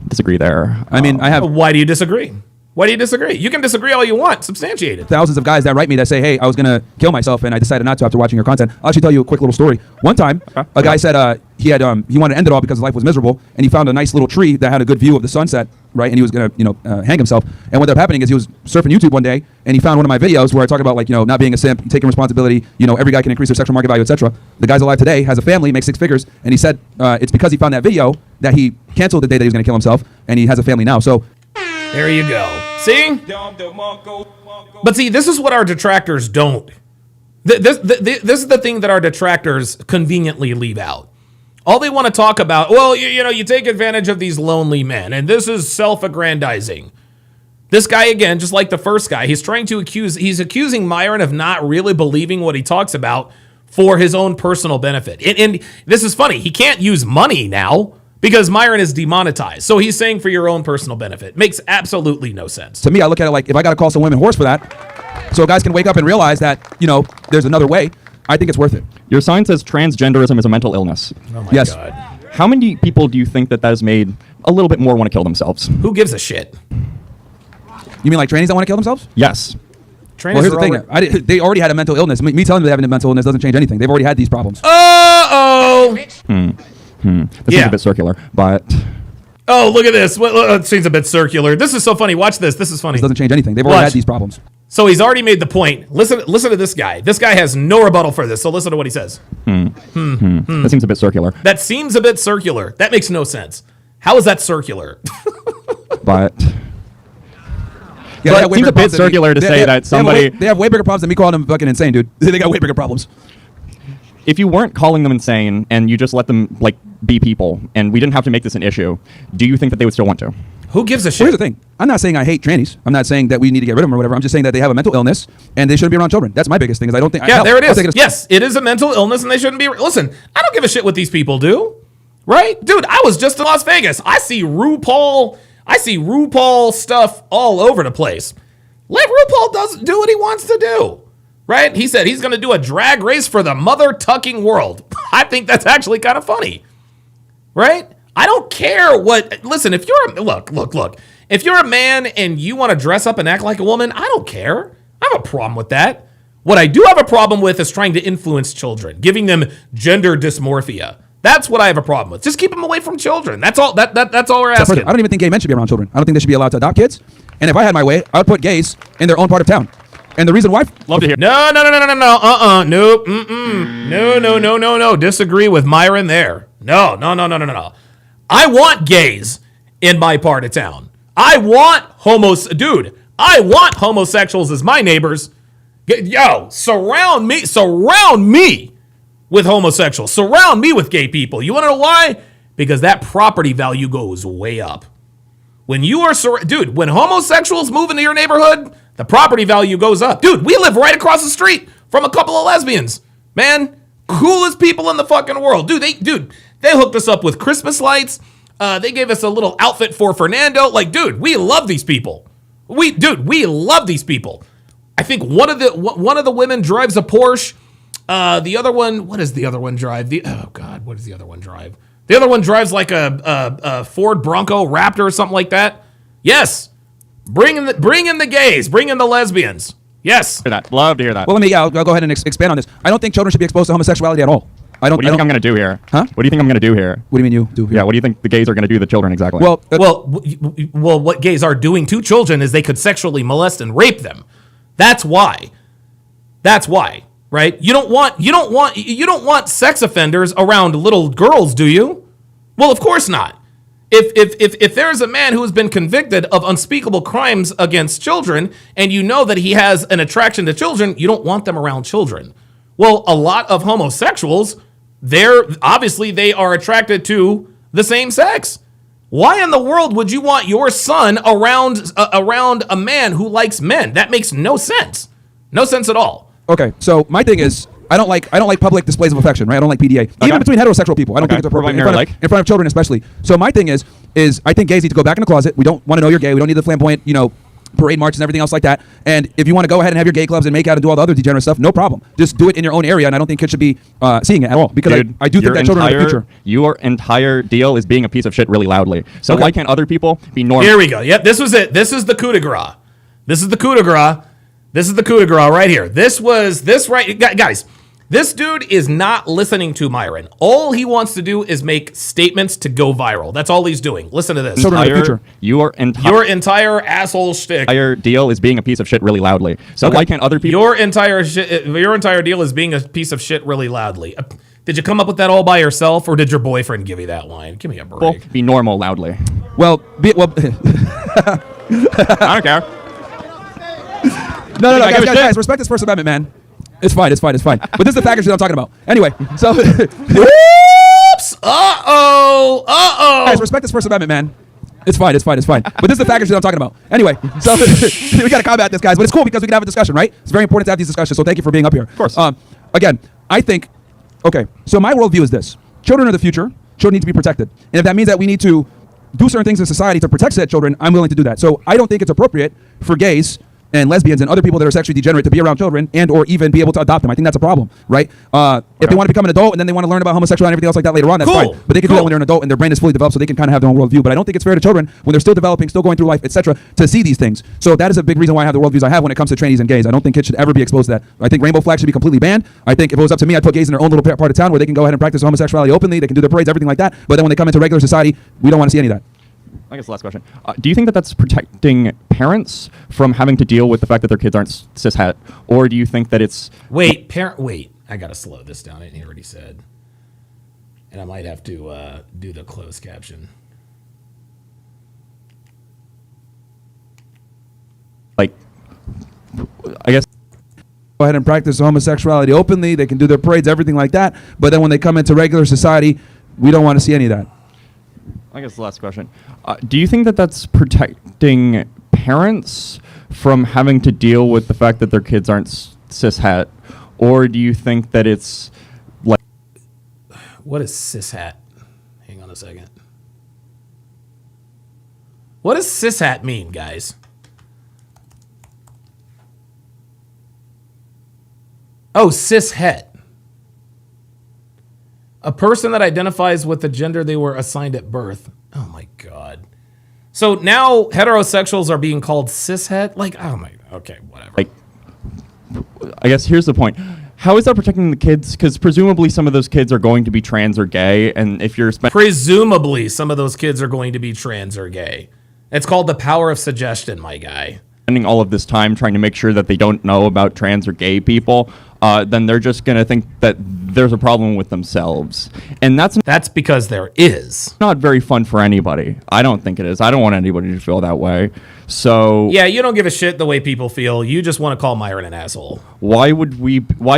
Disagree there. I mean, I have... Why do you disagree? Why do you disagree? You can disagree all you want. Substantiate it. Thousands of guys that write me that say, hey, I was going to kill myself, and I decided not to after watching your content. I'll actually tell you a quick little story. One time, a guy said he wanted to end it all because his life was miserable, and he found a nice little tree that had a good view of the sunset, right? And he was going to, hang himself. And what ended up happening is he was surfing YouTube one day, and he found one of my videos where I talk about, not being a simp, taking responsibility, every guy can increase their sexual market value, etc. The guy's alive today, has a family, makes 6 figures, and he said it's because he found that video that he canceled the day that he was going to kill himself, and he has a family now. So there you go. See? But see, this is what our detractors don't. This is the thing that our detractors conveniently leave out. All they want to talk about, well, you take advantage of these lonely men, and this is self-aggrandizing. This guy, again, just like the first guy, he's accusing Myron of not really believing what he talks about for his own personal benefit. And this is funny. He can't use money now because Myron is demonetized. So he's saying for your own personal benefit. Makes absolutely no sense. To me, I look at it like if I got to call some women whores for that, so guys can wake up and realize that, there's another way, I think it's worth it. Your sign says transgenderism is a mental illness. Oh my Yes. God. How many people do you think that has made a little bit more want to kill themselves? Who gives a shit? You mean like trannies that want to kill themselves? Yes. Well, here's the thing. They already had a mental illness. Me telling them they have a mental illness doesn't change anything. They've already had these problems. Uh-oh! That seems a bit circular, but... Oh, look at this. It seems a bit circular. This is so funny. Watch this. This is funny. This doesn't change anything. They've already had these problems. So he's already made the point. Listen to this guy. This guy has no rebuttal for this, so listen to what he says. That seems a bit circular. That seems a bit circular. That makes no sense. How is that circular? But... Yeah, but it seems a bit circular to say that somebody... They have way bigger problems than me calling them fucking insane, dude. They got way bigger problems. If you weren't calling them insane and you just let them, be people, and we didn't have to make this an issue, do you think that they would still want to? Who gives a shit? Well, here's the thing. I'm not saying I hate trannies. I'm not saying that we need to get rid of them or whatever. I'm just saying that they have a mental illness and they shouldn't be around children. That's my biggest thing. Is I don't think. Yeah, there it is. Yes, it is a mental illness and they shouldn't be. Listen, I don't give a shit what these people do. Right? Dude, I was just in Las Vegas. I see RuPaul stuff all over the place. Let RuPaul do what he wants to do. Right? He said he's going to do a drag race for the mother-tucking world. I think that's actually kind of funny. Right? I don't care what. Listen, if you're look. If you're a man and you want to dress up and act like a woman, I don't care. I have a problem with that. What I do have a problem with is trying to influence children, giving them gender dysmorphia. That's what I have a problem with. Just keep them away from children. That's all. That's all we're asking. I don't even think gay men should be around children. I don't think they should be allowed to adopt kids. And if I had my way, I would put gays in their own part of town. And the reason why? Love to hear. No. Nope. No. Disagree with Myron there. No. I want gays in my part of town. I want homosexuals as my neighbors. Yo, surround me with homosexuals. Surround me with gay people. You want to know why? Because that property value goes way up. When you are, when homosexuals move into your neighborhood, the property value goes up. Dude, we live right across the street from a couple of lesbians. Man, coolest people in the fucking world. They hooked us up with Christmas lights. They gave us a little outfit for Fernando. Like, dude, we love these people. We love these people. I think one of the women drives a Porsche. The other one, what does the other one drive? What does the other one drive? The other one drives like a Ford Bronco Raptor or something like that. Yes, bring in the gays, bring in the lesbians. Yes, love to hear that. Well, I'll go ahead and expand on this. I don't think children should be exposed to homosexuality at all. What do you think I'm going to do here? Huh? What do you think I'm going to do here? What do you mean you do here? Yeah, what do you think the gays are going to do to the children exactly? Well, what gays are doing to children is they could sexually molest and rape them. That's why. Right? You don't want sex offenders around little girls, do you? Well, of course not. If there's a man who has been convicted of unspeakable crimes against children, and you know that he has an attraction to children, you don't want them around children. Well, a lot of homosexuals, they are attracted to the same sex. Why in the world would you want your son around a man who likes men? That makes no sense. No sense at all. Okay, so my thing is, I don't like public displays of affection, right? I don't like PDA. Even between heterosexual people, I don't think it's appropriate. In front of children especially. So my thing is I think gays need to go back in the closet. We don't want to know you're gay. We don't need the flamboyant, parade marches and everything else like that. And if you want to go ahead and have your gay clubs and make out and do all the other degenerate stuff, no problem. Just do it in your own area, and I don't think kids should be seeing it at all. Because Dude, I do think that children are the future. Your entire deal is being a piece of shit really loudly. So why can't other people be normal? Here we go. Yep, this was it. This is the coup de grace. This is the coup de grace right here. Guys, this dude is not listening to Myron. All he wants to do is make statements to go viral. That's all he's doing. Listen to this. Your entire asshole shtick. Entire deal is being a piece of shit really loudly. So why can't other people? Your entire deal is being a piece of shit really loudly. Did you come up with that all by yourself, or did your boyfriend give you that line? Give me a break. Well, be normal loudly. Well. I don't care. No, guys, respect this First Amendment, man. It's fine. But this is the package that I'm talking about. Anyway, so. Whoops! Uh-oh! Guys, respect this First Amendment, man. It's fine. But this is the package that I'm talking about. Anyway, so we got to combat this, guys. But it's cool because we can have a discussion, right? It's very important to have these discussions. So thank you for being up here. Of course. Again, I think. Okay, so my worldview is this: children are the future. Children need to be protected, and if that means that we need to do certain things in society to protect said children, I'm willing to do that. So I don't think it's appropriate for gays and lesbians and other people that are sexually degenerate to be around children and or even be able to adopt them. I think that's a problem, right? If they want to become an adult and then they want to learn about homosexuality and everything else like that later on, that's fine. But they can do that when they're an adult and their brain is fully developed, so they can kind of have their own worldview. But I don't think it's fair to children when they're still developing, still going through life, etc., to see these things. So that is a big reason why I have the worldviews I have when it comes to trannies and gays. I don't think kids should ever be exposed to that. I think rainbow flags should be completely banned. I think if it was up to me, I'd put gays in their own little part of town where they can go ahead and practice homosexuality openly. They can do their parades, everything like that. But then when they come into regular society, we don't want to see any of that. I guess the last question. Do you think that that's protecting parents from having to deal with the fact that their kids aren't cishet? Or do you think that it's... Wait, I got to slow this down. I already said. And I might have to do the closed caption. Like, I guess... Go ahead and practice homosexuality openly. They can do their parades, everything like that. But then when they come into regular society, we don't want to see any of that. I guess the last question. Do you think that that's protecting parents from having to deal with the fact that their kids aren't cishet? Or do you think that it's like... What is cishet? Hang on a second. What does cishet mean, guys? Oh, cishet. A person that identifies with the gender they were assigned at birth. Oh my God. So now heterosexuals are being called cishet? Like, oh my, okay, whatever. Like, I guess here's the point. How is that protecting the kids? Because presumably some of those kids are going to be trans or gay, and if you're presumably some of those kids are going to be trans or gay. It's called the power of suggestion, my guy. Spending all of this time trying to make sure that they don't know about trans or gay people, then they're just going to think that there's a problem with themselves. And that's because there is. Not very fun for anybody. I don't think it is. I don't want anybody to feel that way. So yeah, you don't give a shit the way people feel. You just want to call Myron an asshole. Why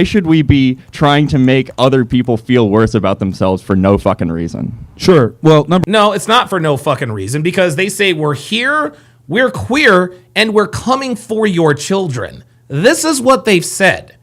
should we be trying to make other people feel worse about themselves for no fucking reason? Sure. Well, no, it's not for no fucking reason, because they say we're here, we're queer, and we're coming for your children. This is what they've said.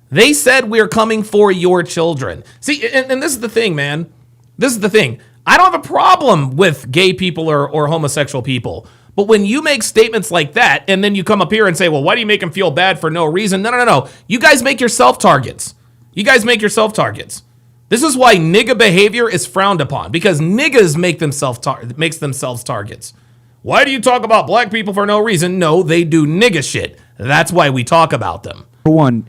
They said we're coming for your children. See, and this is the thing, man. This is the thing. I don't have a problem with gay people or homosexual people. But when you make statements like that, and then you come up here and say, well, why do you make them feel bad for no reason? No. You guys make yourself targets. You guys make yourself targets. This is why nigga behavior is frowned upon, because niggas make themselves targets. Why do you talk about black people for no reason? No, they do nigga shit. That's why we talk about them. For one,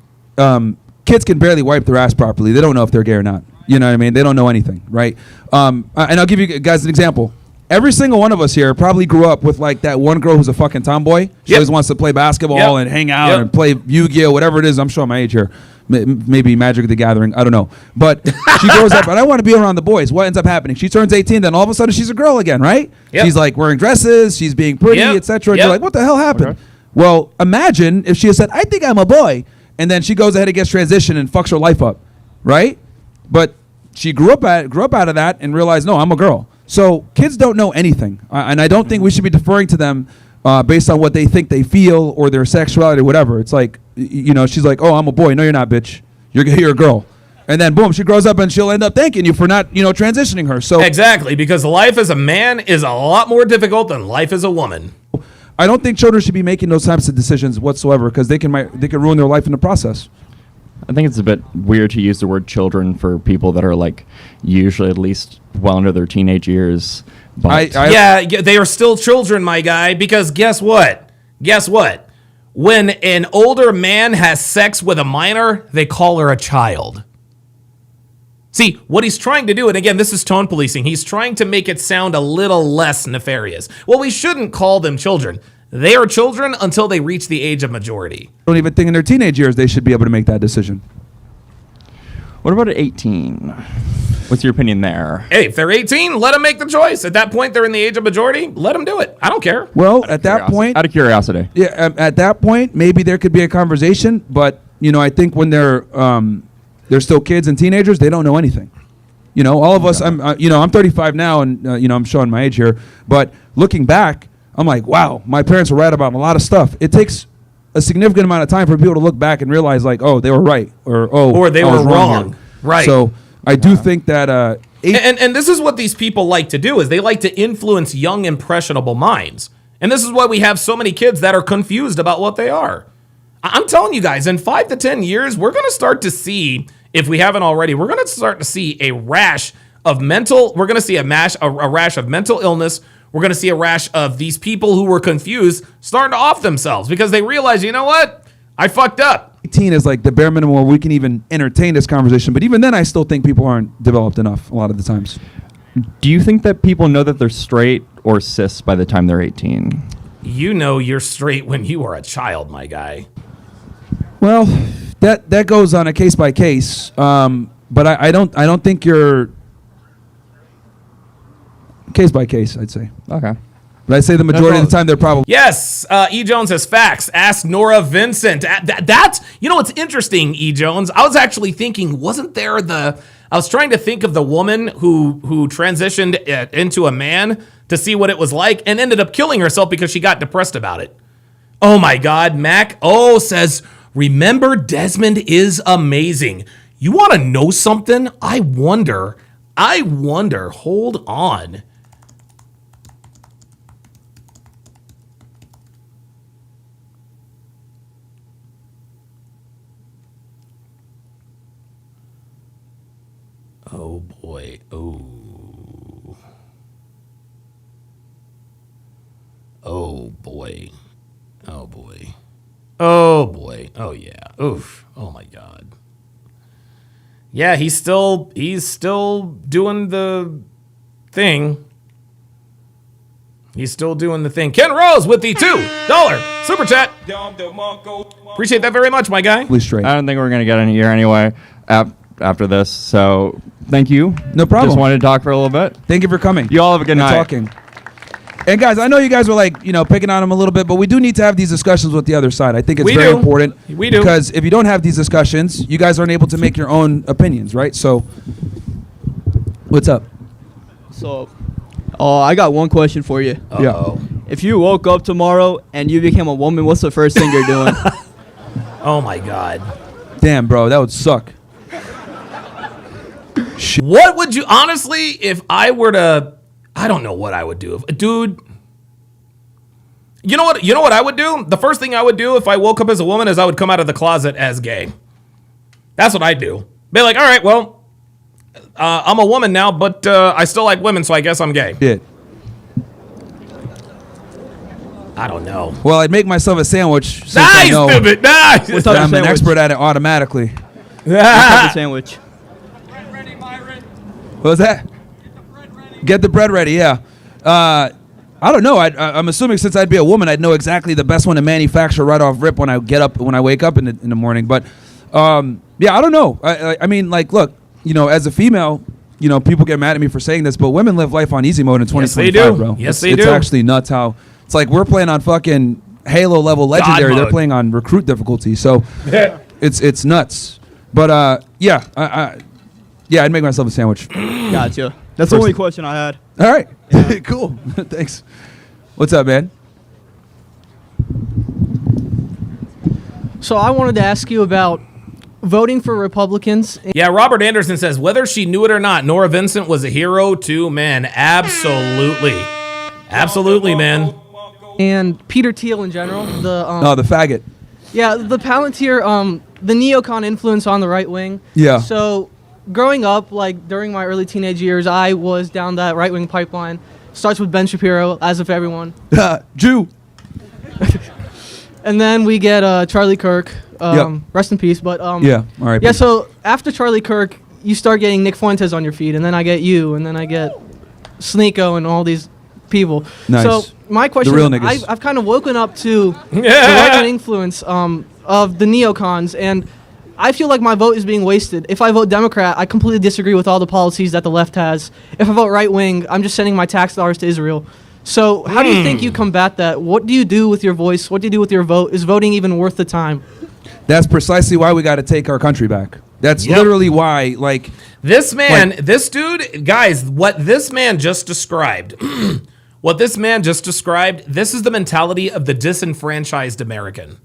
kids can barely wipe their ass properly. They don't know if they're gay or not. You know what I mean? They don't know anything, right? And I'll give you guys an example. Every single one of us here probably grew up with like that one girl who's a fucking tomboy. She always wants to play basketball and hang out and play Yu-Gi-Oh, whatever it is. I'm showing my age here. Maybe Magic the Gathering. I don't know. But she grows up, and I want to be around the boys. What ends up happening? She turns 18, then all of a sudden she's a girl again, right? Yep. She's like wearing dresses, she's being pretty, etc. And you're like, what the hell happened? Okay. Well, imagine if she had said, I think I'm a boy, and then she goes ahead and gets transitioned and fucks her life up, right? But she grew up out of that and realized, no, I'm a girl. So kids don't know anything, and I don't think we should be deferring to them based on what they think they feel or their sexuality or whatever. It's like, she's like, oh, I'm a boy. No, you're not, bitch. You're a girl. And then, boom, she grows up and she'll end up thanking you for not, transitioning her. So exactly, because life as a man is a lot more difficult than life as a woman. I don't think children should be making those types of decisions whatsoever, because they can ruin their life in the process. I think it's a bit weird to use the word children for people that are like usually at least well into their teenage years. But yeah, they are still children, my guy, because guess what? When an older man has sex with a minor, they call her a child. See, what he's trying to do, and again, this is tone policing, he's trying to make it sound a little less nefarious. Well, we shouldn't call them children. They are children until they reach the age of majority. I don't even think in their teenage years they should be able to make that decision. What about at 18? What's your opinion there? Hey, if they're 18, let them make the choice. At that point, they're in the age of majority. Let them do it. I don't care. Well, at that point... Out of curiosity. Yeah, at that point, maybe there could be a conversation, but, I think when they're still kids and teenagers, they don't know anything. All of us, I'm 35 now, and, I'm showing my age here, but looking back, I'm like, wow, my parents were right about a lot of stuff. It takes a significant amount of time for people to look back and realize, like, oh, they were right, or they were wrong. Right. So I do think that... And this is what these people like to do, is they like to influence young, impressionable minds. And this is why we have so many kids that are confused about what they are. I'm telling you guys, in 5 to 10 years, we're going to start to see, if we haven't already, we're going to start to see a rash of mental illness. We're going to see a rash of these people who were confused starting to off themselves because they realize, you know what? I fucked up. 18 is like the bare minimum where we can even entertain this conversation. But even then, I still think people aren't developed enough a lot of the times. Do you think that people know that they're straight or cis by the time they're 18? You know you're straight when you are a child, my guy. Well, that goes on a case by case. But I don't think you're... Case by case, I'd say. Okay. But I'd say the majority of the time they're probably... Yes, E. Jones has facts. Ask Nora Vincent. That's... what's interesting, E. Jones? I was actually thinking, wasn't there I was trying to think of the woman who transitioned into a man to see what it was like and ended up killing herself because she got depressed about it. Oh my God, Mac says, remember Desmond is amazing. You want to know something? I wonder, hold on. Oh boy. Oh. Oh boy. Oh boy. Oh boy. Oh yeah. Oof. Oh my God. Yeah, he's still doing the thing. He's still doing the thing. Ken Rose with the $2 super chat. Appreciate that very much, my guy. Please straight. I don't think we're going to get any here anyway after this. So thank you. No problem. Just wanted to talk for a little bit. Thank you for coming. You all have a good night. Talking. And guys, I know you guys were like, picking on him a little bit, but we do need to have these discussions with the other side. I think it's very important. We do. Because if you don't have these discussions, you guys aren't able to make your own opinions, right? So, what's up? So, I got one question for you. Uh-oh. If you woke up tomorrow and you became a woman, what's the first thing you're doing? Oh my God. Damn, bro, that would suck. What would you, honestly, if I were to, I don't know what I would do. Dude, you know what I would do? The first thing I would do if I woke up as a woman is I would come out of the closet as gay. That's what I'd do. Be like, all right, well, I'm a woman now, but I still like women, so I guess I'm gay. Yeah. I don't know. Well, I'd make myself a sandwich. Since Nice, I know stupid, nice. that I'm an expert at it automatically. What type of sandwich? What was that? Get the bread ready, yeah. I don't know. I'm assuming since I'd be a woman, I'd know exactly the best one to manufacture right off rip when I wake up in the morning. But yeah, I don't know. I mean, like, look, as a female, people get mad at me for saying this, but women live life on easy mode in 2025, yes, they do. bro. Yes, they It's do. actually nuts how it's like we're playing on fucking Halo level legendary. They're playing on recruit difficulty, so it's nuts. But yeah, I'd make myself a sandwich. Gotcha. That's the only question I had. All right. Cool. Thanks. What's up, man? So I wanted to ask you about voting for Republicans. Yeah, Robert Anderson says, whether she knew it or not, Nora Vincent was a hero to men. Absolutely. Absolutely, man. And Peter Thiel in general. The faggot. Yeah, the Palantir, the neocon influence on the right wing. Yeah. So growing up, like during my early teenage years, I was down that right wing pipeline. Starts with Ben Shapiro, as of everyone. Jew. And then we get Charlie Kirk. Yep. Rest in peace. But Yeah, all right. yeah. So after Charlie Kirk, you start getting Nick Fuentes on your feed, and then I get you, and then I get Sneeko and all these people. Nice. So my question, The real niggas. I've kind of woken up to the right-wing influence of the neocons, and I feel like my vote is being wasted. If I vote Democrat, I completely disagree with all the policies that the left has. If I vote right-wing, I'm just sending my tax dollars to Israel. So how do you think you combat that? What do you do with your voice? What do you do with your vote? Is voting even worth the time? That's precisely why we got to take our country back. That's literally why, like... This man, this dude, guys, what this man just described, this is the mentality of the disenfranchised American.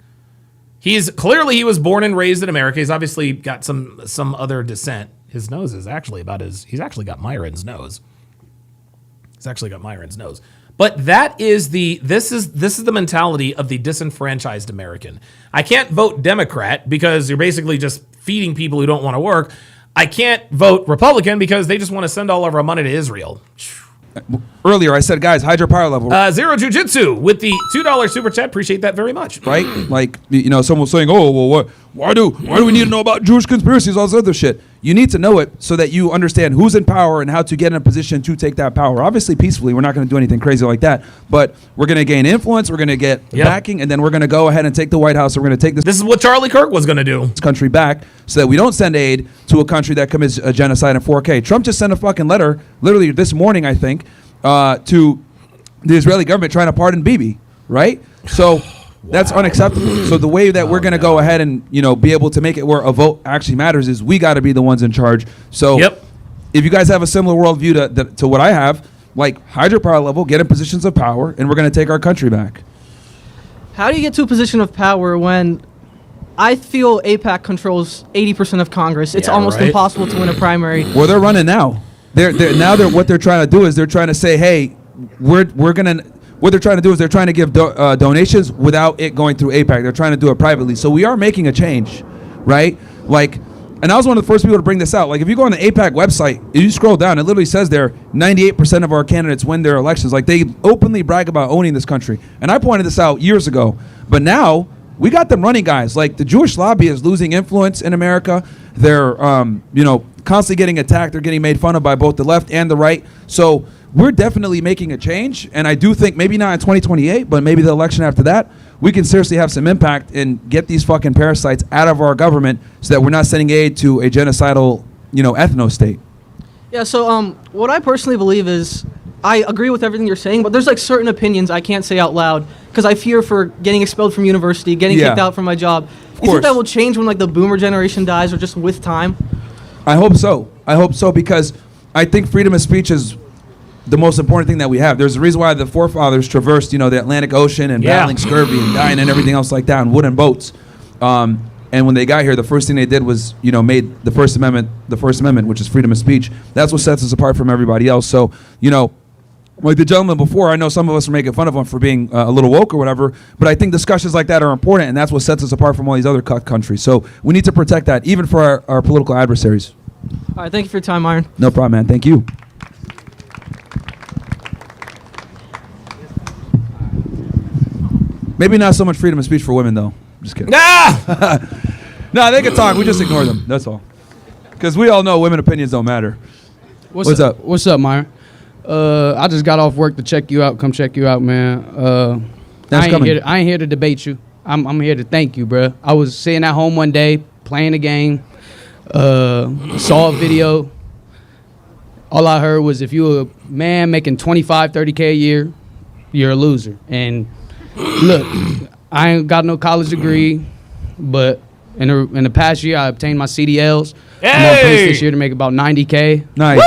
He was born and raised in America. He's obviously got some other descent. His nose is actually he's actually got Myron's nose. But this is the mentality of the disenfranchised American. I can't vote Democrat because you're basically just feeding people who don't want to work. I can't vote Republican because they just want to send all of our money to Israel. Earlier, I said, guys, hydropower level. Zero Jiu-Jitsu with the $2 super chat. Appreciate that very much. Right? Like, someone was saying, oh, well, why do we need to know about Jewish conspiracies, all this other shit? You need to know it so that you understand who's in power and how to get in a position to take that power. Obviously, peacefully. We're not going to do anything crazy like that. But we're going to gain influence. We're going to get backing. And then we're going to go ahead and take the White House. We're going to take This is what Charlie Kirk was going to do. This country back so that we don't send aid to a country that commits a genocide in 4K. Trump just sent a fucking letter, literally this morning, I think, to the Israeli government trying to pardon Bibi, right? So that's unacceptable. So the way that we're going to go ahead and, be able to make it where a vote actually matters is we got to be the ones in charge. So if you guys have a similar worldview to what I have, like hydropower level, get in positions of power, and we're going to take our country back. How do you get to a position of power when I feel AIPAC controls 80% of Congress? It's almost impossible to win a primary. Well, they're running now. What they're trying to do is they're trying to say, hey, we're gonna. What they're trying to do is they're trying to give donations without it going through AIPAC. They're trying to do it privately. So we are making a change, right? Like And I was one of the first people to bring this out. Like, if you go on the AIPAC website, if you scroll down, it literally says there 98% of our candidates win their elections. Like, they openly brag about owning this country. And I pointed this out years ago. But now, we got them running guys. Like, the Jewish lobby is losing influence in America. They're, constantly getting attacked. They're getting made fun of by both the left and the right. So we're definitely making a change. And I do think maybe not in 2028, but maybe the election after that, we can seriously have some impact and get these fucking parasites out of our government so that we're not sending aid to a genocidal, ethno state. Yeah, so what I personally believe is I agree with everything you're saying, but there's like certain opinions I can't say out loud because I fear for getting expelled from university, getting kicked out from my job. You think that will change when like the boomer generation dies or just with time? I hope so. Because I think freedom of speech is the most important thing that we have. There's a reason why the forefathers traversed, the Atlantic Ocean and battling scurvy and dying and everything else like that in wooden boats. And when they got here, the first thing they did was, made the First Amendment, which is freedom of speech. That's what sets us apart from everybody else. So, like the gentleman before, I know some of us are making fun of him for being a little woke or whatever, but I think discussions like that are important, and that's what sets us apart from all these other countries. So we need to protect that, even for our political adversaries. All right, thank you for your time, Myron. No problem, man. Thank you. Maybe not so much freedom of speech for women, though. Just kidding. No, they can talk. We just ignore them. That's all. Because we all know women opinions don't matter. What's up? What's up, Myron? I just got off work to check you out. Come check you out, man. I ain't here to debate you. I'm here to thank you, bro. I was sitting at home one day playing a game. Saw a video. All I heard was if you're a man making 25, 30K a year, you're a loser. And look, I ain't got no college degree, but in the past year, I obtained my CDLs. I'm on pace this year to make about 90K. Nice.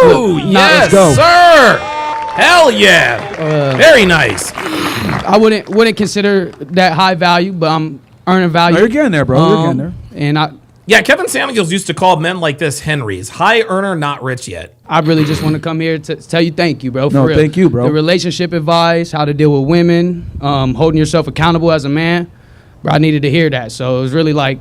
Woo! Yes, sir. Hell yeah. Very nice. I wouldn't consider that high value, but I'm earning value. Oh, you're getting there, bro. You're getting there. Yeah, Kevin Samuels used to call men like this Henrys. High earner, not rich yet. I really just want to come here to tell you thank you, bro. For No, real. thank you, bro. The relationship advice, how to deal with women, holding yourself accountable as a man. Bro, I needed to hear that. So it was really like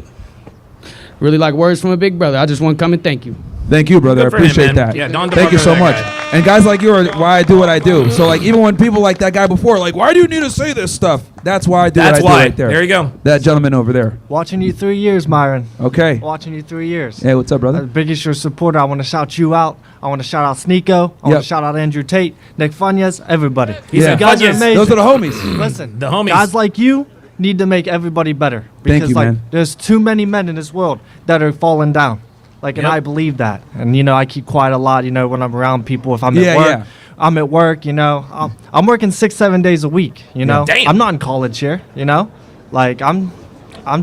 words from a big brother. I just want to come and thank you. Thank you, brother. I Good for him, appreciate man. that. Yeah, don't Thank you debug so that much. guy. And guys like you are why I do what I do. So like even when people like that guy before, like, why do you need to say this stuff? That's why I do That's what I why. do right there. There you go. That gentleman over there. Watching you 3 years, Myron. Okay. Watching you 3 years. Hey, what's up, brother? Biggest your supporter. I want to shout you out. I want to shout out Sneeko. I want Yep. to shout out Andrew Tate, Nick Funyas, everybody. Yeah. You guys are Funyas. amazing. Those are the homies. Listen, The homies. guys like you need to make everybody better. Thank Because you, man. there's too many men in this world that are falling down. And Yep. I believe that. And I keep quiet a lot. When I'm around people. If I'm Yeah, at work, yeah. I'm at work. I'm working 6-7 days a week. Damn. I'm not in college here. Like I'm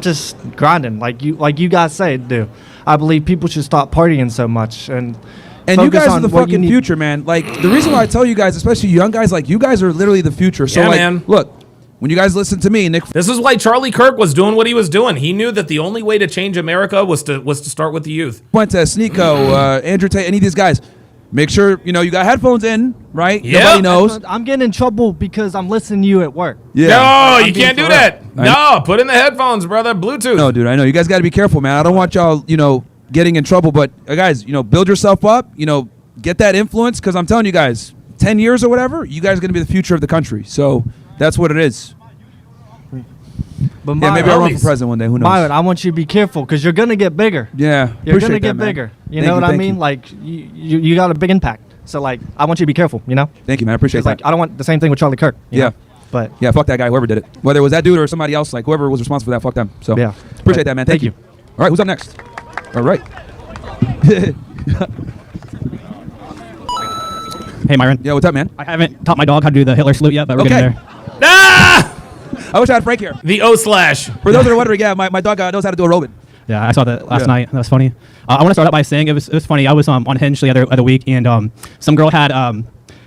just grinding. Like you guys say, do. I believe people should stop partying so much and you focus guys are on the what you fucking need. future, man. Like the reason why I tell you guys, especially young guys, like you guys are literally the future. So Yeah, like, man. look, when you guys listen to me, Nick. This is why Charlie Kirk was doing what he was doing. He knew that the only way to change America was to start with the youth. Fuentes, Sneeko, Andrew Tate, any of these guys, make sure you got headphones in, right? Yeah. Nobody knows. I'm getting in trouble because I'm listening to you at work. Yeah. No, I'm you being can't do for that. real. No, put in the headphones, brother. Bluetooth. No, dude, I know. You guys got to be careful, man. I don't want y'all, getting in trouble. But guys, build yourself up. Get that influence because I'm telling you guys, 10 years or whatever, you guys are going to be the future of the country. So that's what it is. But Yeah, maybe I'll run for president one day. Who knows? Myron, I want you to be careful because you're gonna get bigger. Yeah, You're appreciate gonna get that, man. bigger. You Thank know what I thank mean? you. Like you got a big impact. So like I want you to be careful. Thank you, man. I appreciate 'Cause, that. like I don't want the same thing with Charlie Kirk. you Yeah. know? But Yeah, fuck that guy, whoever did it. Whether it was that dude or somebody else, like whoever was responsible for that, fuck them. So Yeah. appreciate that, man. Thank you. All right, who's up next? All right. Hey, Myron. Yeah, what's up, man? I haven't taught my dog how to do the Hitler salute yet, but we're getting there. Ah! I wish I had Frank here. The O slash. For those that are wondering, yeah, my dog knows how to do a Robin. Yeah, I saw that last Yeah. night. That was funny. I want to start out by saying it was funny. I was on Hinge the other week, and some girl had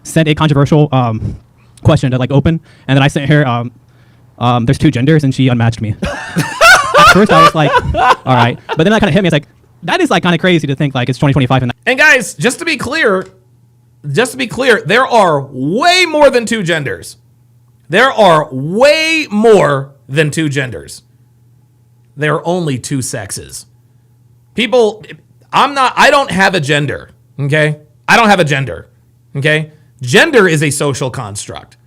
sent a controversial question to open, and then I sent her there's two genders, and she unmatched me. At first, I was like, all right, but then that kind of hit me. It's like that is kind of crazy to think it's 2025 and And guys, just to be clear, there are way more than two genders. There are way more than two genders. There are only two sexes. People, I don't have a gender, okay? I don't have a gender, okay? Gender is a social construct.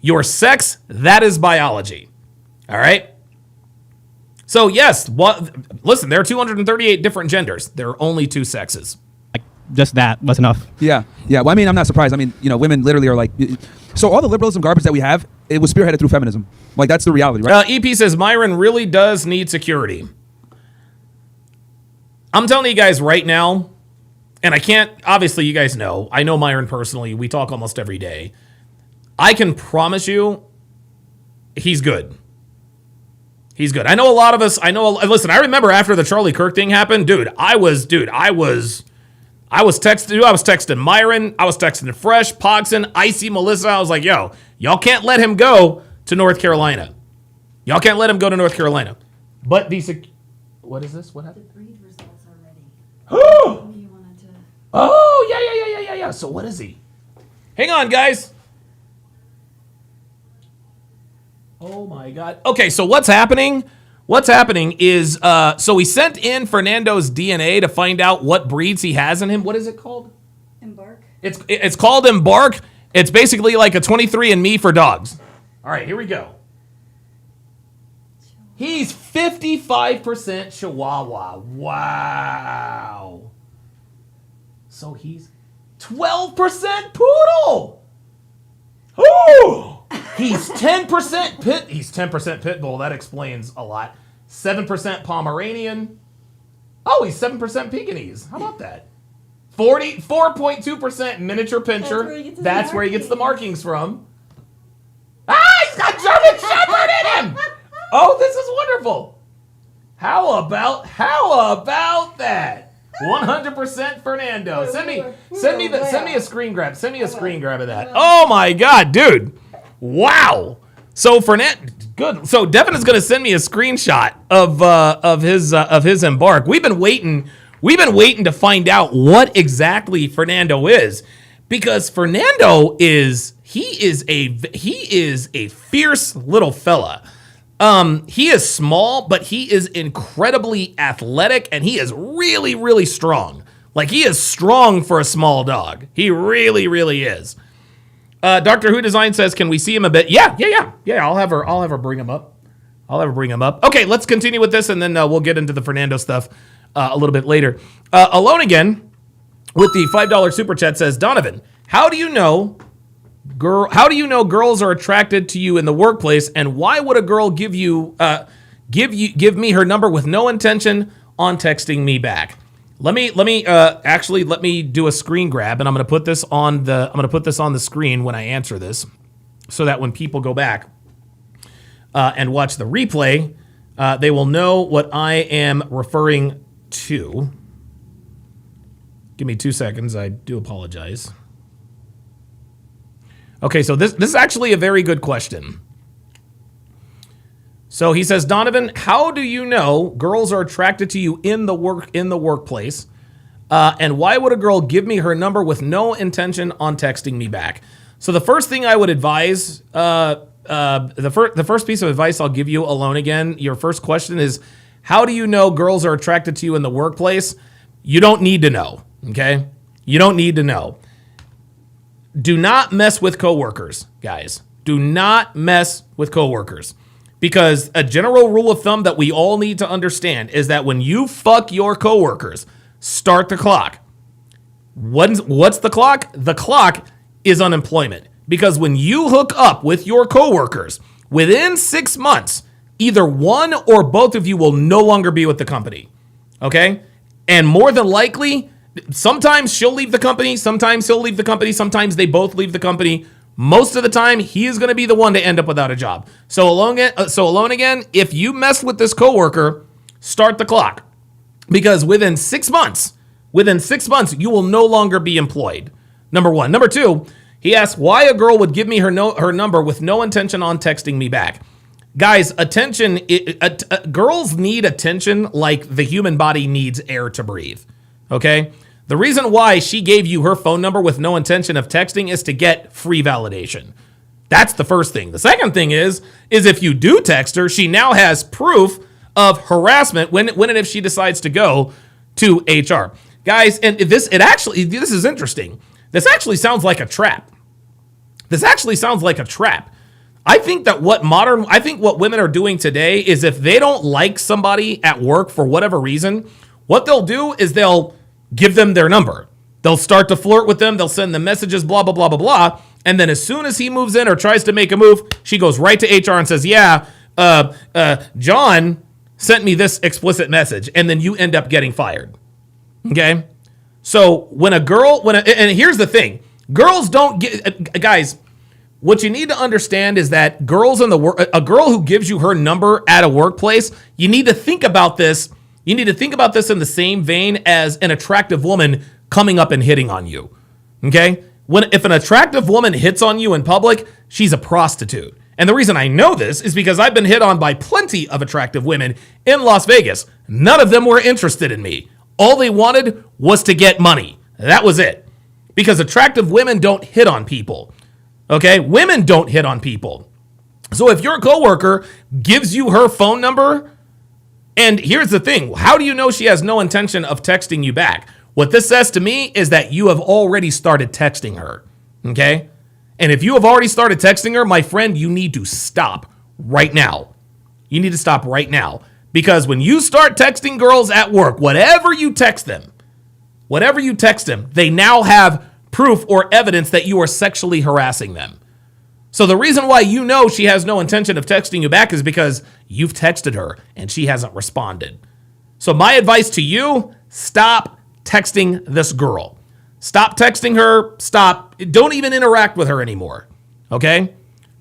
Your sex, that is biology, all right? So yes, listen, there are 238 different genders. There are only 2 sexes. Just that was enough. Yeah. Well, I mean, I'm not surprised. I mean, women literally are like, so all the liberalism garbage that we have, it was spearheaded through feminism. Like, that's the reality, right? EP says, Myron really does need security. I'm telling you guys right now, and I can't, obviously you guys know, I know Myron personally. We talk almost every day. I can promise you, he's good. He's good. I know a lot of us, listen, I remember after the Charlie Kirk thing happened, I was texting Myron, I was texting Fresh, Pogson, Icy, Melissa. I was like, yo, y'all can't let him go to North Carolina. Y'all can't let him go to North Carolina. But what is this? What happened? The breed results are ready. Oh, yeah. So what is he? Hang on, guys. Oh my God. Okay, so what's happening? What's happening is, so we sent in Fernando's DNA to find out what breeds he has in him. What is it called? Embark. It's called Embark. It's basically like a 23andMe for dogs. All right, here we go. He's 55% Chihuahua. Wow. So he's 12% Poodle. Ooh. He's 10% pit. He's 10% pit bull. That explains a lot. 7% Pomeranian. Oh, he's 7% Pekingese. How about that? 4.2% miniature pincher. That's where he gets the markings from. He's got German Shepherd in him. Oh, this is wonderful. How about that? 100% Fernando. Send me a screen grab. Send me a screen grab of that. Oh my God, dude. Wow. So good. So Devin is going to send me a screenshot of his Embark. We've been waiting to find out what exactly Fernando is, because Fernando is a fierce little fella. He is small, but he is incredibly athletic, and he is really, really strong. Like, he is strong for a small dog. He really, really is. Doctor Who Design says, can we see him a bit? Yeah. I'll have her bring him up. Okay, let's continue with this, and then we'll get into the Fernando stuff a little bit later. Alone Again with the $5 super chat says, Donovan, how do you know girls are attracted to you in the workplace, and why would a girl give me her number with no intention on texting me back? Let me do a screen grab, and I'm going to put this on the screen when I answer this, so that when people go back and watch the replay, they will know what I am referring to. Give me 2 seconds. I do apologize. Okay, so this is actually a very good question. So he says, Donovan, how do you know girls are attracted to you in the workplace? And why would a girl give me her number with no intention on texting me back? So the first thing I would advise, the first piece of advice I'll give you, Alone Again, your first question is, how do you know girls are attracted to you in the workplace? You don't need to know, okay? You don't need to know. Do not mess with coworkers, guys. Do not mess with coworkers. Because a general rule of thumb that we all need to understand is that when you fuck your coworkers, start the clock. What's the clock? The clock is unemployment. Because when you hook up with your coworkers, within 6 months, either one or both of you will no longer be with the company. Okay? And more than likely, sometimes she'll leave the company, sometimes he'll leave the company, sometimes they both leave the company. Most of the time, he is going to be the one to end up without a job. So Alone Again, if you mess with this coworker, start the clock. Because within 6 months, you will no longer be employed. Number one. Number two, he asks why a girl would give me her number with no intention on texting me back. Guys, attention, girls need attention like the human body needs air to breathe. Okay? The reason why she gave you her phone number with no intention of texting is to get free validation. That's the first thing. The second thing is if you do text her, she now has proof of harassment when and if she decides to go to HR. Guys, and this is interesting. This actually sounds like a trap. I think what women are doing today is if they don't like somebody at work for whatever reason, what they'll do is they'll give them their number. They'll start to flirt with them. They'll send them messages, blah, blah, blah, blah, blah. And then as soon as he moves in or tries to make a move, she goes right to HR and says, yeah, John sent me this explicit message. And then you end up getting fired. Okay? So and here's the thing. Girls don't get, guys, what you need to understand is that a girl who gives you her number at a workplace, you need to think about this. You need to think about this in the same vein as an attractive woman coming up and hitting on you. Okay? If an attractive woman hits on you in public, she's a prostitute. And the reason I know this is because I've been hit on by plenty of attractive women in Las Vegas. None of them were interested in me. All they wanted was to get money. That was it. Because attractive women don't hit on people. Okay? Women don't hit on people. So if your coworker gives you her phone number, and here's the thing, how do you know she has no intention of texting you back? What this says to me is that you have already started texting her, okay? And if you have already started texting her, my friend, you need to stop right now. You need to stop right now. Because when you start texting girls at work, whatever you text them, they now have proof or evidence that you are sexually harassing them. So the reason why you know she has no intention of texting you back is because you've texted her and she hasn't responded. So my advice to you, stop texting this girl. Stop texting her. Stop. Don't even interact with her anymore. Okay?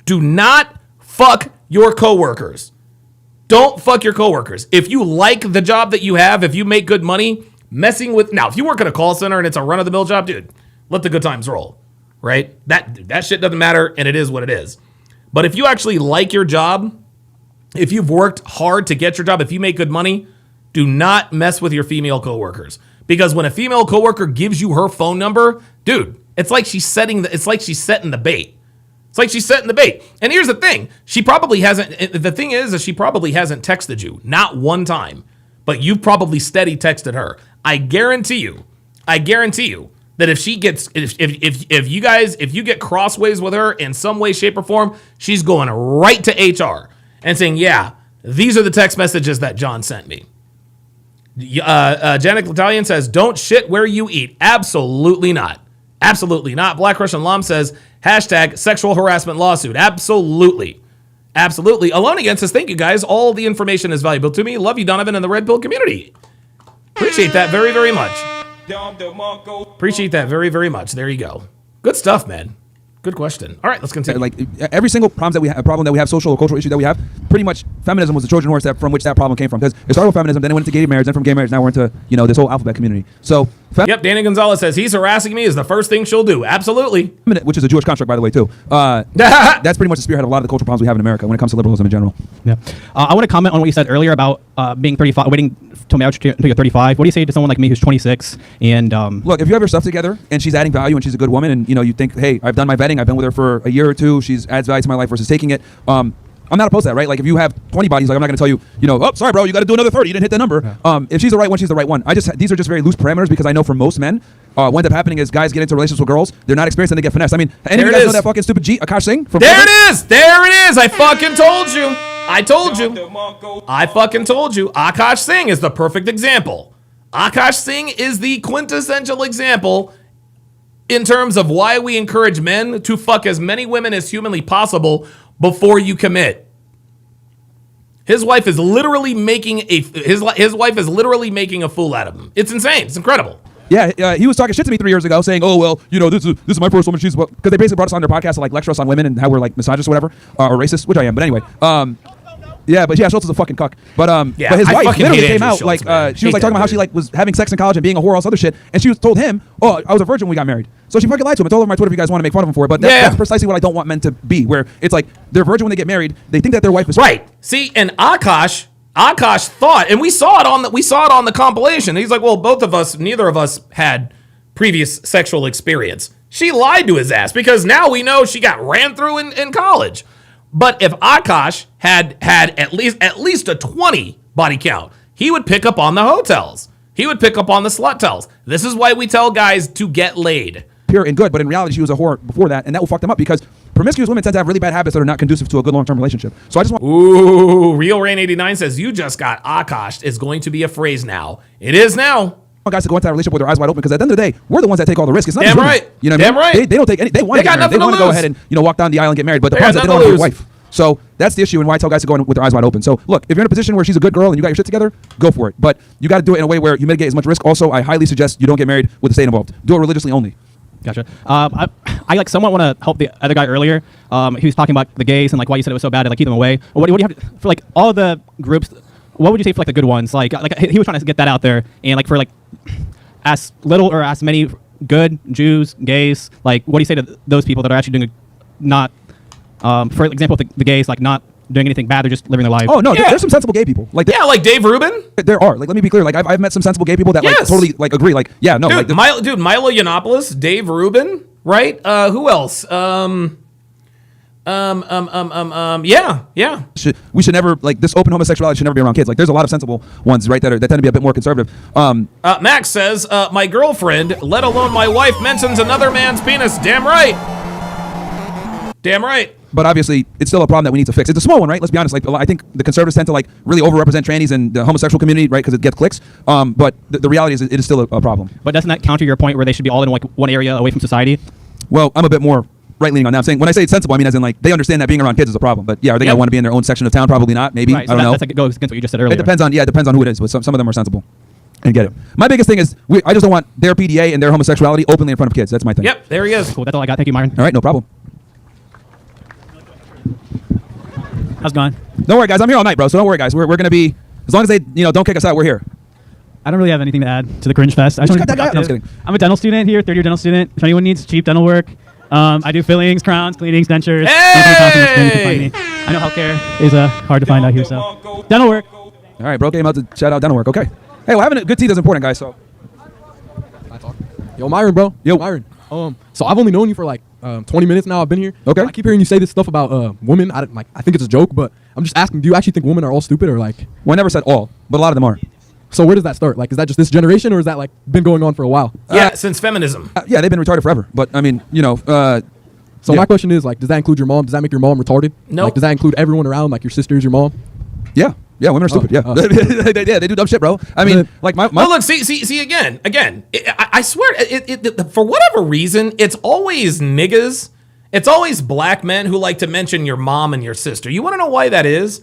Do not fuck your coworkers. Don't fuck your coworkers. If you like the job that you have, if you make good money, now, if you work at a call center and it's a run-of-the-mill job, dude, let the good times roll. Right? That shit doesn't matter, and it is what it is. But if you actually like your job, if you've worked hard to get your job, if you make good money, do not mess with your female coworkers. Because when a female coworker gives you her phone number, dude, it's like she's setting the bait. It's like she's setting the bait. And here's the thing. She probably hasn't texted you. Not one time. But you've probably steady texted her. I guarantee you that if you get crossways with her in some way, shape, or form, she's going right to HR and saying, yeah, these are the text messages that John sent me. Janet Italian says, don't shit where you eat. Absolutely not. Absolutely not. Black Russian Lam says, hashtag sexual harassment lawsuit. Absolutely. Absolutely. Alone Again says, thank you guys. All the information is valuable to me. Love you, Donovan, and the Red Pill community. Appreciate that very, very much. Appreciate that very, very much. There you go. Good stuff, man. Good question. All right, let's continue. Like every single problem that we have, social or cultural issue that we have, pretty much feminism was the Trojan horse from which that problem came from. Because it started with feminism, then it went into gay marriage, then from gay marriage, now we're into this whole alphabet community. So, yep. Danny Gonzalez says he's harassing me is the first thing she'll do. Absolutely. Which is a Jewish construct, by the way, too. That's pretty much the spearhead of a lot of the cultural problems we have in America when it comes to liberalism in general. Yeah. I want to comment on what you said earlier about being 35, waiting till marriage until you're 35. What do you say to someone like me who's 26 and look, if you have your stuff together and she's adding value and she's a good woman and you think, hey, I've done my vetting, I've been with her for a year or two, she's adds value to my life versus taking it. I'm not opposed to that, right? Like if you have 20 bodies, like I'm not going to tell you, oh, sorry, bro, you got to do another 30. You didn't hit the number. Yeah. If she's the right one, she's the right one. These are just very loose parameters because I know for most men, what ends up happening is guys get into relationships with girls. They're not experienced and they get finessed. I mean, any of you guys know that fucking stupid Akash Singh? There it is. There it is. I fucking told you. I told you. I fucking told you. Akash Singh is the perfect example. Akash Singh is the quintessential example in terms of why we encourage men to fuck as many women as humanly possible before you commit. His wife is literally making a fool out of him. It's insane. It's incredible. Yeah, he was talking shit to me 3 years ago, saying, "Oh well, this is my first woman." She's because they basically brought us on their podcast to like lecture us on women and how we're like misogynist or whatever, or racist, which I am. But anyway, Schultz is a fucking cuck. But his wife literally came out Schultz, she was like talking about how she like was having sex in college and being a whore, all this other shit, and she told him, "Oh, I was a virgin when we got married." So she fucking lied to him. I told her on my Twitter if you guys want to make fun of him for it. But that's precisely what I don't want men to be, where it's like they're a virgin when they get married. They think that their wife is right. See, and Akash thought, and we saw it on the compilation. He's like, well, neither of us had previous sexual experience. She lied to his ass because now we know she got ran through in college. But if Akash had at least a 20 body count, he would pick up on the hotels. He would pick up on the slut tells. This is why we tell guys to get laid. Pure and good, but in reality, she was a whore before that, and that will fuck them up because promiscuous women tend to have really bad habits that are not conducive to a good long-term relationship. So I just want. Ooh, Real Rain 89 says you just got akashed is going to be a phrase now. It is now. Guys to go into that relationship with their eyes wide open because at the end of the day, we're the ones that take all the risk. It's not Damn just women. right. You know what Damn I mean? right. They don't take any. They want to get married. They want to go ahead and walk down the aisle and get married. But the problem is that they don't want to be a wife. So that's the issue and why I tell guys to go in with their eyes wide open. So look, if you're in a position where she's a good girl and you got your shit together, go for it. But you got to do it in a way where you mitigate as much risk. Also, I highly suggest you don't get married with the state involved. Do it religiously only. Gotcha. I like somewhat want to help the other guy earlier. He was talking about the gays and like why you said it was so bad to like keep them away. What do you have for like all the groups? What would you say for like the good ones? Like he was trying to get that out there and like for like as little or as many good Jews, gays. Like what do you say to those people that are actually doing not, for example, the gays like not doing anything bad, they're just living their life. Oh no, there's some sensible gay people. Like like Dave Rubin. There are. Like let me be clear. Like I've met some sensible gay people that like totally like agree. Like yeah, no, dude, like Milo Yiannopoulos, Dave Rubin, right? Who else? Yeah. We should never like this open homosexuality should never be around kids. Like there's a lot of sensible ones, right? That tend to be a bit more conservative. Max says, my girlfriend, let alone my wife, mentions another man's penis. Damn right. Damn right. But obviously, it's still a problem that we need to fix. It's a small one, right? Let's be honest. Like, I think the conservatives tend to like really overrepresent trannies and the homosexual community, right? Because it gets clicks. But the reality is, it is still a problem. But doesn't that counter your point where they should be all in like one area away from society? Well, I'm a bit more right-leaning on that. I'm saying when I say it's sensible, I mean as in like they understand that being around kids is a problem. But yeah, are they gonna want to be in their own section of town? Probably not. Maybe Right, so I don't know. That's like, it goes against what you just said earlier. It depends on who it is. But some of them are sensible and get it. My biggest thing is I just don't want their PDA and their homosexuality openly in front of kids. That's my thing. Yep, there he is. Cool. That's all I got. Thank you, Myron. All right, no problem. How's it going? Don't worry, guys. I'm here all night, bro. So don't worry, guys. We're gonna be as long as they don't kick us out. We're here. I don't really have anything to add to the Cringe Fest. I just got that guy? No, I'm just kidding. I'm a dental student here, third-year dental student. If anyone needs cheap dental work, I do fillings, crowns, cleanings, dentures. Hey! I know healthcare is hard to find out here, so dental work. All right, bro. Came out to shout out dental work. Okay. Hey, well, having a good teeth is important, guys. So. Yo, Myron, bro. Yo, Myron. So I've only known you for like 20 minutes now. I've been here. Okay. I keep hearing you say this stuff about women. I think it's a joke, but I'm just asking. Do you actually think women are all stupid, or like? Well, I never said all, but a lot of them are. So where does that start? Like, is that just this generation, or is that like been going on for a while? Yeah, since feminism. Yeah, they've been retarded forever. But I mean, So my question is like, does that include your mom? Does that make your mom retarded? No. Like, does that include everyone around? Like your sisters, your mom? Yeah, women are stupid. They do dumb shit, bro. I mean, like my. Well, look, see again. I swear, for whatever reason, it's always niggas. It's always black men who like to mention your mom and your sister. You want to know why that is?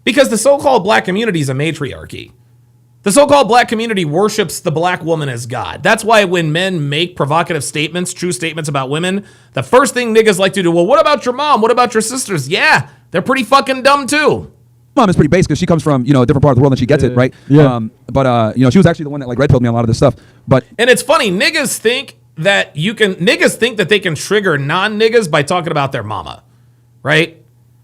Because the so-called black community is a matriarchy. The so-called black community worships the black woman as God. That's why when men make provocative statements, true statements about women, the first thing niggas like to do, well, what about your mom? What about your sisters? Yeah, they're pretty fucking dumb too. Mom is pretty basic because she comes from a different part of the world and she gets it, right? Yeah. But she was actually the one that like red pilled me on a lot of this stuff. But and it's funny, niggas think that they can trigger non-niggas by talking about their mama, right?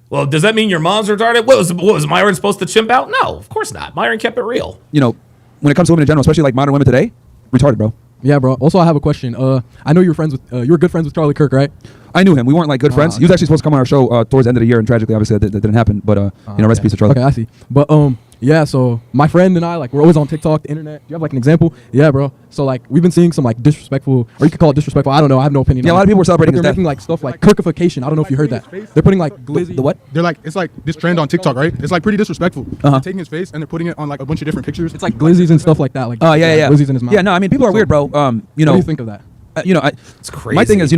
Well, does that mean your mom's retarded? What was Myron supposed to chimp out? No, of course not. Myron kept it real. When it comes to women in general, especially like modern women today, retarded, bro. Yeah, bro. Also, I have a question. I know you were good friends with Charlie Kirk, right? I knew him. We weren't like good friends. Okay. He was actually supposed to come on our show towards the end of the year, and tragically, obviously, that didn't happen. But rest in peace to Charlie. Okay, I see. But yeah. So my friend and I we're always on TikTok, the internet. Do you have like an example? Yeah, bro. So like we've been seeing some like disrespectful, or you could call it disrespectful. I don't know. I have no opinion. Yeah, a lot of people were celebrating They're his death. making like stuff like Kirkification. I don't know if you heard that. They're putting like glizzy. The what? They're like, it's like this trend on TikTok, right? It's like pretty disrespectful. Uh-huh. They're taking his face and they're putting it on like a bunch of different pictures. It's like glizzies and stuff like that. Like yeah. glizzies in his mouth. Yeah, no, I mean people are weird, bro. What do you think of that? It's crazy. My thing is,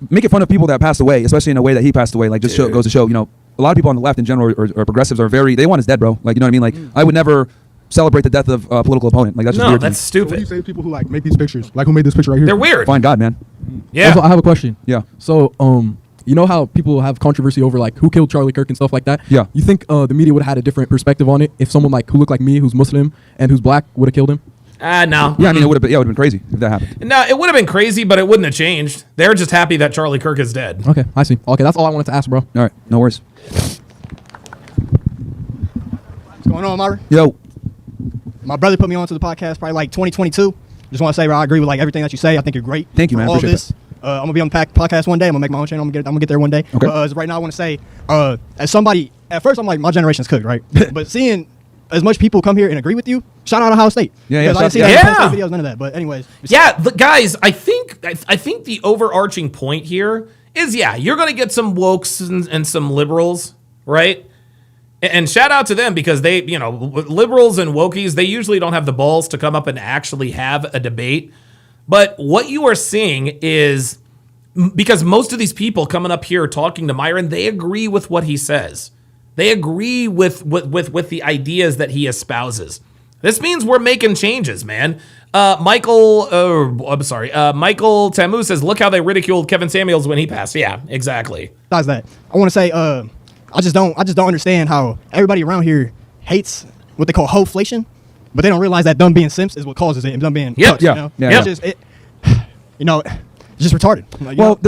making fun of people that passed away, especially in a way that he passed away, like just goes to show, a lot of people on the left in general or progressives are they want us dead, bro. Like, you know what I mean? Like, I would never celebrate the death of a political opponent. Like, that's just weird. That's So stupid. what do you say to people who like make these pictures? Like who made this picture right here? They're weird. Find God, man. Yeah. Also, I have a question. Yeah. So, you know how people have controversy over like who killed Charlie Kirk and stuff like that? Yeah. You think the media would have had a different perspective on it if someone like who looked like me, who's Muslim and who's black, would have killed him? No. Yeah, I mean, it would have been crazy if that happened. No, it would have been crazy, but it wouldn't have changed. They're just happy that Charlie Kirk is dead. Okay, I see. Okay, that's all I wanted to ask, bro. All right, no worries. What's going on, Myron? Yo. My brother put me onto the podcast probably like 2022. Just want to say, bro, I agree with like everything that you say. I think you're great. Thank you, man. All of Appreciate this. I'm gonna be on the podcast one day. I'm gonna make my own channel. I'm gonna get there one day. Okay. But right now, I want to say, as somebody, at first I'm like, my generation's cooked, right? But seeing as much people come here and agree with you, shout out Ohio State. Yeah, Because I didn't see that in Ohio State videos, none of that. But anyways. Yeah, guys, I think the overarching point here is, you're going to get some wokes and some liberals, right? And shout out to them because they, liberals and wokies, they usually don't have the balls to come up and actually have a debate. But what you are seeing is, because most of these people coming up here talking to Myron, they agree with what he says. They agree with the ideas that he espouses. This means we're making changes, man. Michael Tamu says, look how they ridiculed Kevin Samuels when he passed. Yeah, exactly. Besides that, I want to say, I just don't understand how everybody around here hates what they call hoflation, but they don't realize that them being simps is what causes it, and them being cucks, it's just retarded.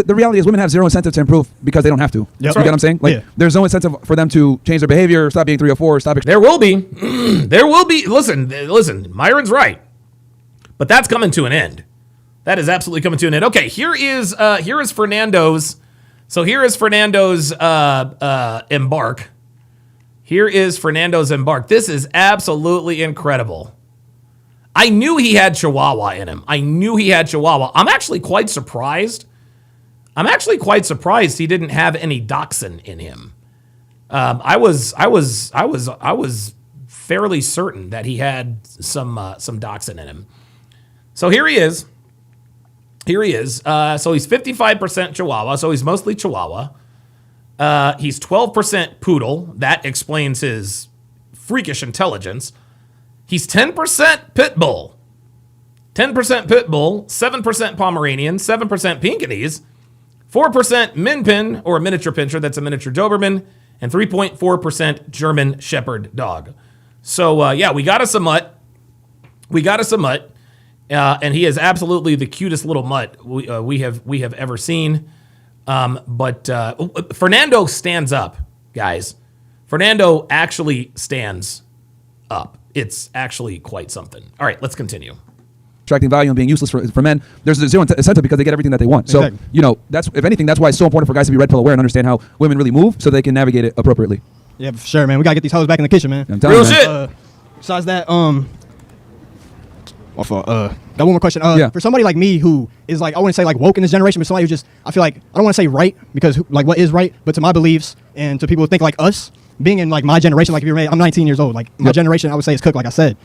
The reality is women have zero incentive to improve because they don't have to. You get what I'm saying? There's no incentive for them to change their behavior, stop being 304, stop. There will be. There will be. Listen, Myron's right. But that's coming to an end. That is absolutely coming to an end. Okay, here is Fernando's. So here is Fernando's embark. Here is Fernando's embark. This is absolutely incredible. I knew he had Chihuahua in him. I'm actually quite surprised. He didn't have any Dachshund in him. I was fairly certain that he had some Dachshund in him. So here he is. So he's 55% Chihuahua. So he's mostly Chihuahua. He's 12% Poodle. That explains his freakish intelligence. He's 10% Pit Bull. 7% Pomeranian, 7% Pekingese, 4% Min Pin, or a miniature pinscher, that's a miniature Doberman, and 3.4% German Shepherd dog. So, we got us a mutt. And he is absolutely the cutest little mutt we have ever seen. But Fernando stands up, guys. Fernando actually stands up. It's actually quite something. All right, let's continue. Attracting value and being useless for men. There's a zero incentive because they get everything that they want. Exactly. So, that's, if anything, that's why it's so important for guys to be red pill aware and understand how women really move so they can navigate it appropriately. Yeah, for sure, man. We got to get these hoes back in the kitchen, man. Real shit. Besides that, got one more question. For somebody like me who is like, I wouldn't say like woke in this generation, but somebody who just, I feel like, I don't want to say right because like what is right, but to my beliefs and to people who think like us, being in like my generation, like if you're, I'm 19 years old, like my generation, I would say is cooked, like I said.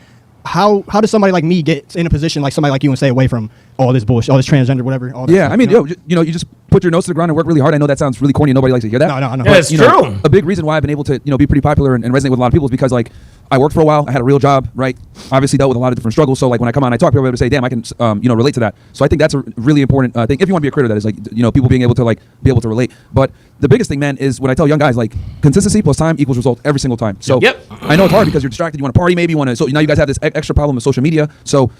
How does somebody like me get in a position like somebody like you and stay away from all this bullshit, all this transgender, whatever? All that stuff, I mean, you just put your nose to the ground and work really hard. I know that sounds really corny and nobody likes to hear that. No. Yeah, it's true. A big reason why I've been able to, be pretty popular and resonate with a lot of people is because like I worked for a while. I had a real job, right? Obviously dealt with a lot of different struggles. So like when I come on, I talk, people are able to say, damn, I can, relate to that. So I think that's a really important thing. If you want to be a creator, that is like, people being able to like be able to relate. But the biggest thing, man, is when I tell young guys, like consistency plus time equals result every single time. So I know it's hard because you're distracted. You want to party, maybe you want to. So now you guys have this extra problem with social media. So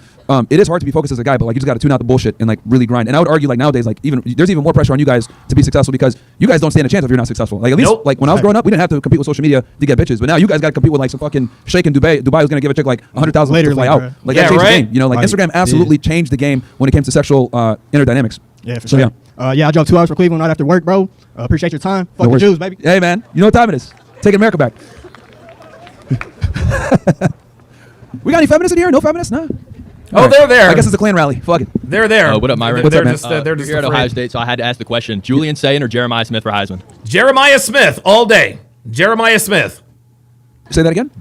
it is hard to be focused as a guy, but like you just got to tune out the bullshit and like really grind. And I would argue like nowadays, like there's even more pressure on you guys to be successful because you guys don't stand a chance if you're not successful. Like at least like when I was growing up, we didn't have to compete with social media to get bitches, but now you guys got to compete with like some fucking sheikh in Dubai. Dubai was gonna give a chick like $100,000 to fly out. Like that changed the game. Like Instagram absolutely changed the game when it came to sexual inner dynamics. Yeah, for sure. I drove 2 hours for Cleveland right after work, bro. Appreciate your time. Fuck the Jews, baby. Hey, man. You know what time it is. Taking America back. We got any feminists in here? No feminists? No. Oh, they're there. I guess it's a Klan rally. Fuck it. They're there. What up, Myron? They're They're just here at Ohio State, so I had to ask the question: Julian Sayin or Jeremiah Smith for Heisman? Jeremiah Smith all day. Jeremiah Smith. Say that again.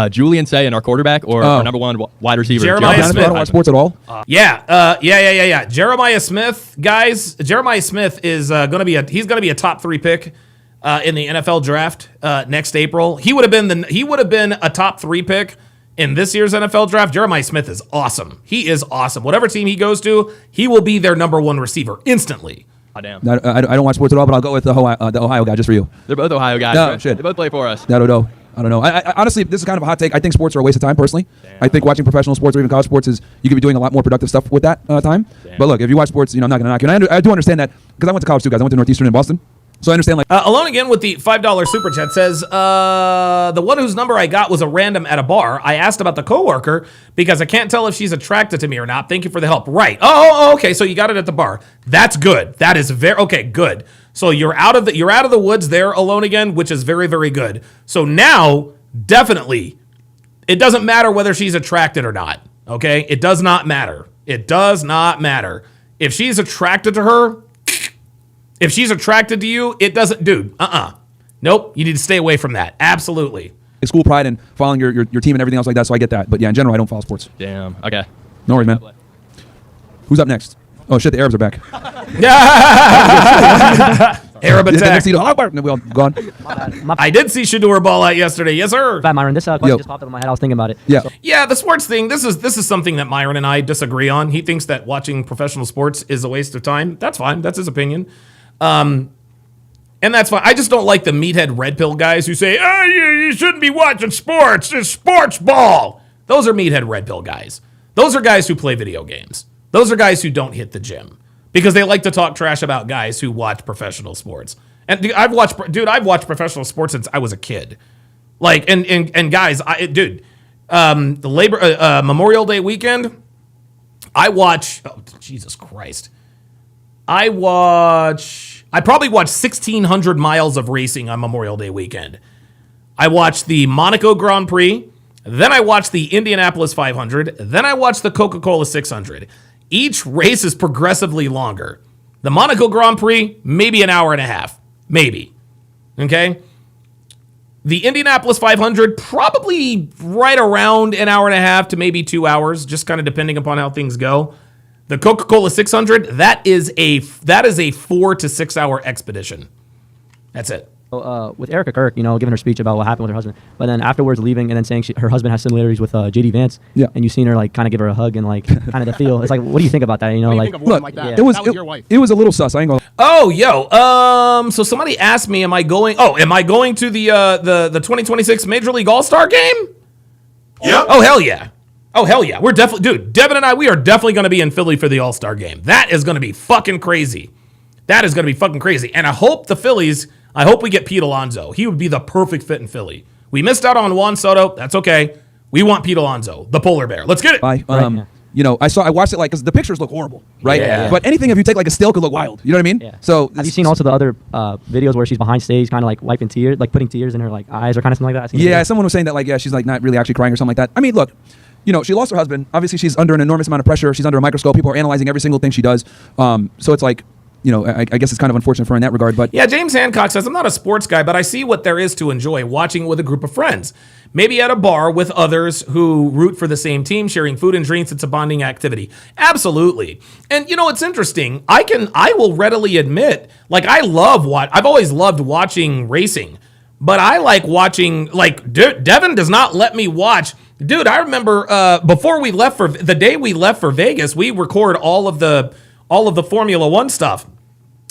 Julian Sayin, our quarterback, or our number one wide receiver. Jeremiah Smith. I don't watch sports at all. Yeah. Jeremiah Smith, guys. Jeremiah Smith is gonna be a top 3 pick in the NFL draft next April. He would have been a top 3 pick in this year's NFL draft. Jeremiah Smith is awesome. He is awesome. Whatever team he goes to, he will be their number 1 receiver instantly. Oh, damn. I don't watch sports at all, but I'll go with the Ohio guy just for you. They're both Ohio guys. No, right? shit. They both play for us. I don't know. I honestly, this is kind of a hot take. I think sports are a waste of time, personally. Damn. I think watching professional sports or even college sports is you could be doing a lot more productive stuff with that time. Damn. But look, if you watch sports, I'm not going to knock you. And I do understand that because I went to college too, guys. I went to Northeastern in Boston. So I understand, like... Alone again with the $5 super chat says, the one whose number I got was a random at a bar. I asked about the coworker because I can't tell if she's attracted to me or not. Thank you for the help. Right. Oh, okay. So you got it at the bar. That's good. That is okay, good. So you're out of the woods there, Alone again, which is very, very good. So now, definitely, It doesn't matter whether she's attracted or not. Okay? It does not matter. It does not matter. If she's attracted to her, if she's attracted to you, it doesn't, dude, Nope, you need to stay away from that. Absolutely. It's school pride and following your team and everything else like that, so I get that. But yeah, in general, I don't follow sports. Damn. Okay. No worries, man. Who's up next? Oh, shit, the Arabs are back. Arab attack. We all gone. I did see Shador ball out yesterday. Yes, sir. Bad, Myron. This question just popped up in my head. I was thinking about it. Yeah. Yeah, the sports thing, this is something that Myron and I disagree on. He thinks that watching professional sports is a waste of time. That's fine. That's his opinion. And that's fine. I just don't like the meathead red pill guys who say, oh, you shouldn't be watching sports. It's sports ball. Those are meathead red pill guys. Those are guys who play video games. Those are guys who don't hit the gym because they like to talk trash about guys who watch professional sports. And I've watched professional sports since I was a kid. Like, and guys, the Memorial Day weekend, Jesus Christ. I probably watched 1,600 miles of racing on Memorial Day weekend. I watched the Monaco Grand Prix. Then I watched the Indianapolis 500. Then I watched the Coca-Cola 600. Each race is progressively longer. The Monaco Grand Prix, maybe an hour and a half. Maybe. Okay? The Indianapolis 500, probably right around an hour and a half to maybe 2 hours, just kind of depending upon how things go. The Coca-Cola 600, that is a 4 to 6 hour expedition. That's it. With Erica Kirk, giving her speech about what happened with her husband, but then afterwards leaving and then saying her husband has similarities with JD Vance. Yeah. And you've seen her kind of give her a hug and kind of the feel. It's like, what do you think about that? It was a little sus. I ain't gonna. Oh, yo. So somebody asked me, am I going to the 2026 Major League All-Star game? Yep. Oh, hell yeah. Oh, hell yeah. We're definitely, dude, Devin and I, we are definitely going to be in Philly for the All-Star game. That is going to be fucking crazy. And I hope we get Pete Alonso. He would be the perfect fit in Philly. We missed out on Juan Soto. That's okay. We want Pete Alonso, the polar bear. Let's get it. I watched it because the pictures look horrible, right? Yeah. But anything if you take a still could look wild. You know what I mean? Yeah. So have you seen also the other videos where she's behind stage, kind of wiping tears, putting tears in her eyes or kind of something like that? Yeah, someone was saying that she's not really actually crying or something like that. I mean, look. She lost her husband. Obviously, she's under an enormous amount of pressure. She's under a microscope. People are analyzing every single thing she does. So it's I guess it's kind of unfortunate for her in that regard. But yeah, James Hancock says, I'm not a sports guy, but I see what there is to enjoy watching with a group of friends. Maybe at a bar with others who root for the same team, sharing food and drinks. It's a bonding activity. Absolutely. And it's interesting. I will readily admit, I've always loved watching racing, but I like watching, Devin does not let me watch. Dude, I remember before we left the day we left for Vegas, we record all of the Formula One stuff.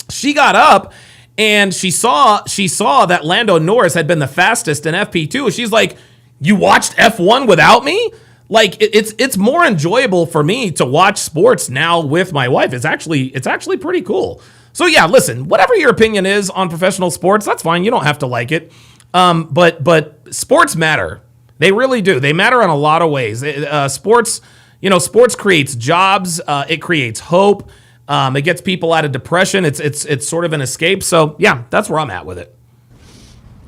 She got up and she saw that Lando Norris had been the fastest in FP2. She's like, "You watched F1 without me?" It's more enjoyable for me to watch sports now with my wife. It's actually pretty cool. So yeah, listen, whatever your opinion is on professional sports, that's fine. You don't have to like it. But sports matter. They really do. They matter in a lot of ways. Sports creates jobs. It creates hope. It gets people out of depression. It's sort of an escape. So yeah, that's where I'm at with it.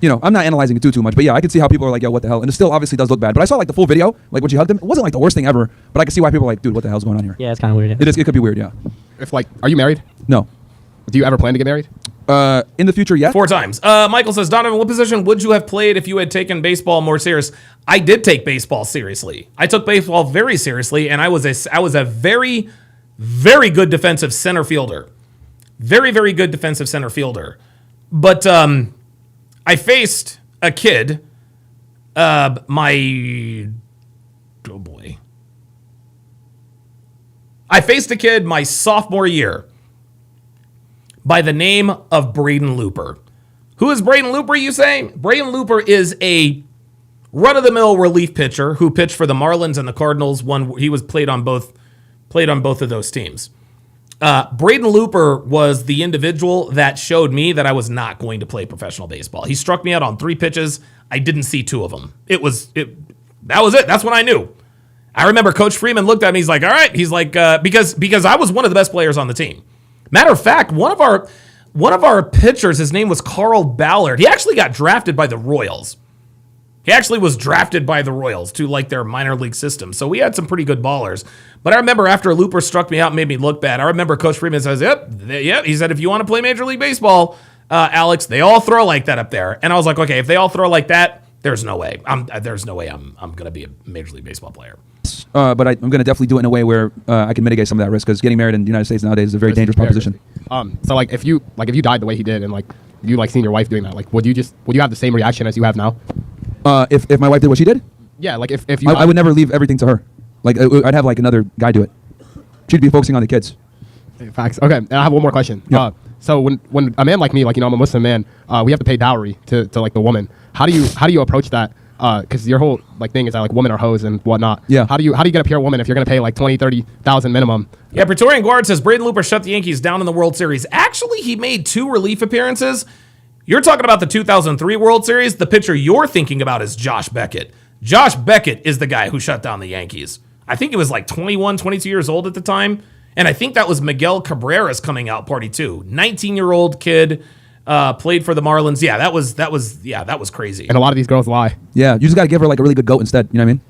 I'm not analyzing it too much, but yeah, I can see how people are like, yo, what the hell? And it still obviously does look bad. But I saw the full video, when she hugged him. It wasn't the worst thing ever, but I can see why people are like, dude, what the hell's going on here? Yeah, it's kind of weird. Yeah. It could be weird, yeah. Are you married? No. Do you ever plan to get married? In the future, yeah. 4 times. Michael says, Donovan, what position would you have played if you had taken baseball more serious? I did take baseball seriously. I took baseball very seriously, and I was a very, very good defensive center fielder. Very, very good defensive center fielder. But I faced a kid, I faced a kid my sophomore year by the name of Braden Looper. Who is Braden Looper, you say? Braden Looper is a run-of-the-mill relief pitcher who pitched for the Marlins and the Cardinals. He played on both of those teams. Braden Looper was the individual that showed me that I was not going to play professional baseball. He struck me out on 3 pitches. I didn't see 2 of them. That was it. That's when I knew. I remember Coach Freeman looked at me. He's like, all right. He's like, because I was one of the best players on the team. Matter of fact, one of our pitchers, his name was Carl Ballard. He actually got drafted by the Royals. He actually was drafted by the Royals to like their minor league system. So we had some pretty good ballers. But I remember after Looper struck me out and made me look bad, I remember Coach Freeman says, yep. He said, if you want to play Major League Baseball, Alex, they all throw like that up there. And I was like, okay, if they all throw like that, there's no way. I'm going to be a Major League Baseball player. But I'm going to definitely do it in a way where I can mitigate some of that risk, because getting married in the United States nowadays is a very dangerous proposition. So like if you died the way he did, and like you like seen your wife doing that, like would you have the same reaction as you have now? If my wife did what she did? Yeah, like if you I would never leave everything to her. Like I'd have like another guy do it. She'd be focusing on the kids. Facts. Okay, and I have one more question. Yeah. So when a man like me, like I'm a Muslim man, we have to pay dowry to like the woman. How do you approach that? Because your whole like thing is that like women are hoes and whatnot. Yeah. How do you get a pure woman if you're gonna pay like 20,000-30,000 minimum? Yeah, Praetorian Guard says Braden Looper shut the Yankees down in the World Series. Actually, he made 2 relief appearances. You're talking about the 2003 World Series. The pitcher you're thinking about is Josh Beckett. Josh Beckett is the guy who shut down the Yankees. I think he was like 21, 22 years old at the time. And I think that was Miguel Cabrera's coming out party too. 19-year-old kid, played for the Marlins. Yeah, that was crazy. And a lot of these girls lie. Yeah, you just got to give her like a really good goat instead. You know what I mean?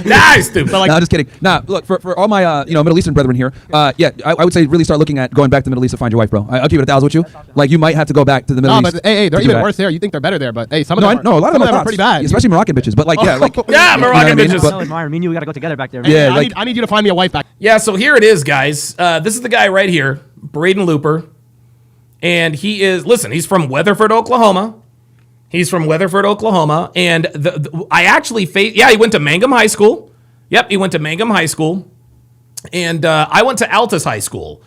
Nice, dude. No, just kidding. Nah, look, for all my Middle Eastern brethren here, I would say really start looking at going back to the Middle East to find your wife, bro. I'll keep it 1,000 with you. Like you might have to go back to the Middle No, East. but hey, they're to do even that. worse there. You think they're better there, but hey, some of No, them a lot of them are pretty bad. especially Moroccan bitches. But like, yeah, like yeah, Moroccan bitches. No, Myron, me and you, we got to go together back there. Yeah, Hey, I need you to find me a wife back. Yeah, so here it is, guys. This is the guy right here, Braden Looper. And he's from Weatherford, Oklahoma. He's from Weatherford, Oklahoma. And I actually he went to Mangum High School. Yep, he went to Mangum High School. And I went to Altus High School.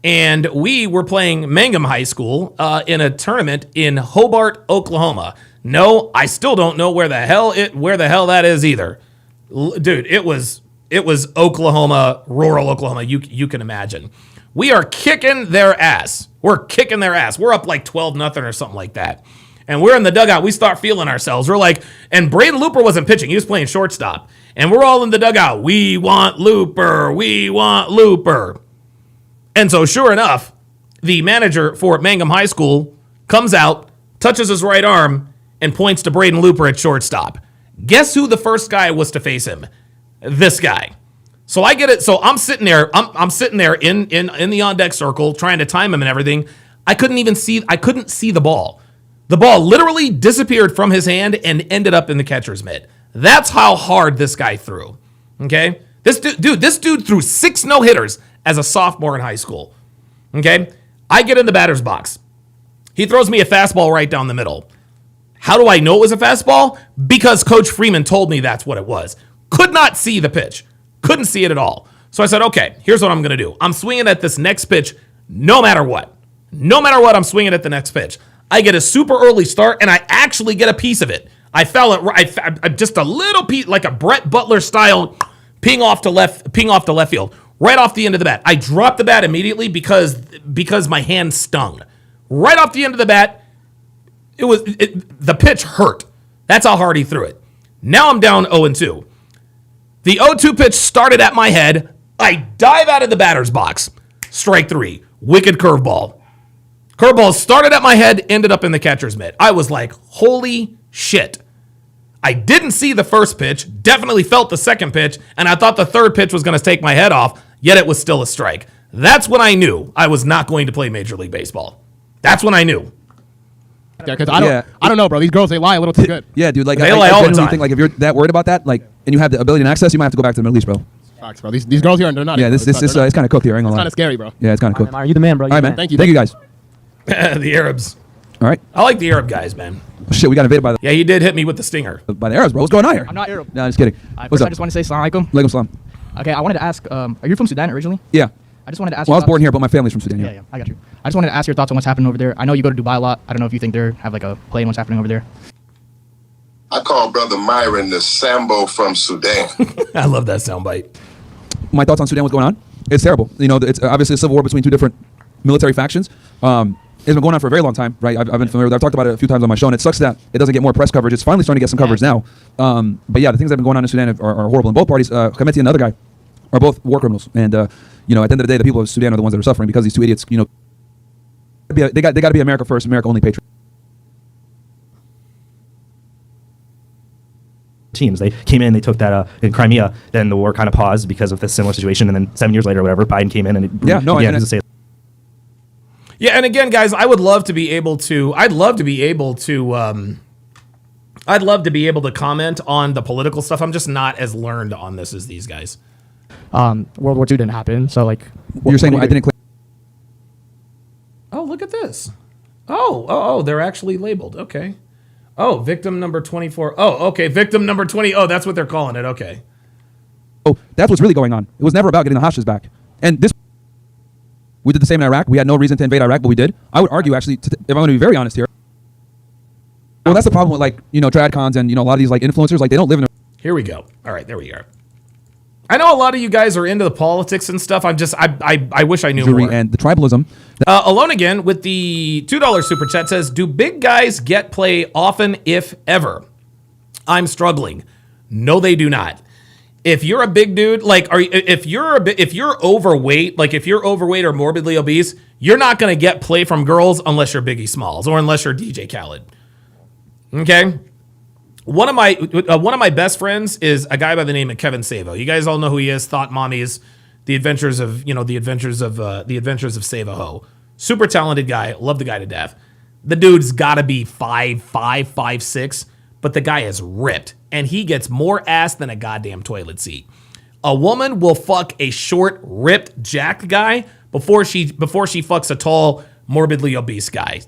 And we were playing Mangum High School in a tournament in Hobart, Oklahoma. No, I still don't know where the hell that is either. Dude, it was Oklahoma, rural Oklahoma. You can imagine. We are kicking their ass. We're kicking their ass. We're up like 12-0 or something like that. And we're in the dugout. We start feeling ourselves. We're like, and Braden Looper wasn't pitching. He was playing shortstop. And we're all in the dugout. We want Looper. We want Looper. And so sure enough, the manager for Mangum High School comes out, touches his right arm, and points to Braden Looper at shortstop. Guess who the first guy was to face him? This guy. So I get it. So I'm sitting there. I'm sitting there in the on deck circle trying to time him and everything. I couldn't see the ball. The ball literally disappeared from his hand and ended up in the catcher's mitt. That's how hard this guy threw. Okay, this dude threw 6 no-hitters as a sophomore in high school. Okay, I get in the batter's box. He throws me a fastball right down the middle. How do I know it was a fastball? Because Coach Freeman told me that's what it was. Could not see the pitch. Couldn't see it at all. So I said, okay, here's what I'm going to do. I'm swinging at this next pitch no matter what. No matter what, I'm swinging at the next pitch. I get a super early start, and I actually get a piece of it. I fell it just a little piece, like a Brett Butler style, ping off to left field, right off the end of the bat. I dropped the bat immediately because my hand stung. Right off the end of the bat, the pitch hurt. That's how hard he threw it. Now I'm down 0-2. The 0-2 pitch started at my head. I dive out of the batter's box. Strike 3. Wicked curveball. Curveball started at my head, ended up in the catcher's mitt. I was like, holy shit. I didn't see the first pitch, definitely felt the second pitch, and I thought the third pitch was going to take my head off, yet it was still a strike. That's when I knew I was not going to play Major League Baseball. That's when I knew. Yeah, because I don't know, bro. These girls, they lie a little too good. Yeah, dude. Like they lie all the time. Think, like if you're that worried about that, like, and you have the ability and access, you might have to go back to the Middle East, bro. Facts, bro. These girls here, they're not. Yeah, this it's kind of cooked here. I ain't gonna lie. It's kind of scary, bro. Yeah, it's kind of cooked. Are you the man, bro? All right, man. Thank you, guys. The Arabs. All right. I like the Arab guys, man. Oh, shit, we got invaded by the. Yeah, he did hit me with the stinger. By the Arabs, bro. What's going on here? I'm not Arab. No, just kidding. What's up? I just want to say salam alaikum. Alaikum salam. Okay, I wanted to ask, are you from Sudan originally? Yeah. I just wanted to ask. Well, I was born here, but my family's from Sudan. Yeah, I got you. I just wanted to ask your thoughts on what's happening over there. I know you go to Dubai a lot. I don't know if you think they have like a play in what's happening over there. I call Brother Myron the Sambo from Sudan. I love that soundbite. My thoughts on Sudan, what's going on? It's terrible. You know, it's obviously a civil war between 2 different military factions. It's been going on for a very long time, right? I've been familiar with it. I've talked about it a few times on my show, and it sucks that it doesn't get more press coverage. It's finally starting to get some coverage now. But yeah, the things that have been going on in Sudan are horrible. And both parties, Hemeti and the other guy, are both war criminals. And, you know, at the end of the day, the people of Sudan are the ones that are suffering because these 2 idiots, you know, they got to be America first, America only patriot. teams. They came in, they took that in Crimea, then the war kind of paused because of this similar situation, and then 7 years later or whatever, Biden came in and Yeah, and again, guys, I'd love to be able to comment on the political stuff. I'm just not as learned on this as these guys. World War II didn't happen, so like You're saying I didn't click. Oh, look at this. Oh, they're actually labeled. Okay. Oh, victim number 24. Oh, okay, victim number 20. Oh, that's what they're calling it. Okay. Oh, that's what's really going on. It was never about getting the hostages back. And this, we did the same in Iraq. We had no reason to invade Iraq, but we did. I would argue, actually, if I'm going to be very honest here. Well, that's the problem with tradcons and a lot of these influencers. They don't live in. Here we go. All right, there we are. I know a lot of you guys are into the politics and stuff. I wish I knew more. And the tribalism. Alone Again with the $2 super chat says, "Do big guys get play often, if ever?" I'm struggling. No, they do not. If you're a big dude, if you're overweight, if you're overweight or morbidly obese, you're not going to get play from girls unless you're Biggie Smalls or unless you're DJ Khaled. Okay. One of my best friends is a guy by the name of Kevin Savo. You guys all know who he is. Thought Mommies, the adventures of Savo. Super talented guy. Love the guy to death. The dude's got to be 5'5", 5'6", but the guy is ripped and he gets more ass than a goddamn toilet seat. A woman will fuck a short, ripped, jacked guy before she fucks a tall, morbidly obese guy.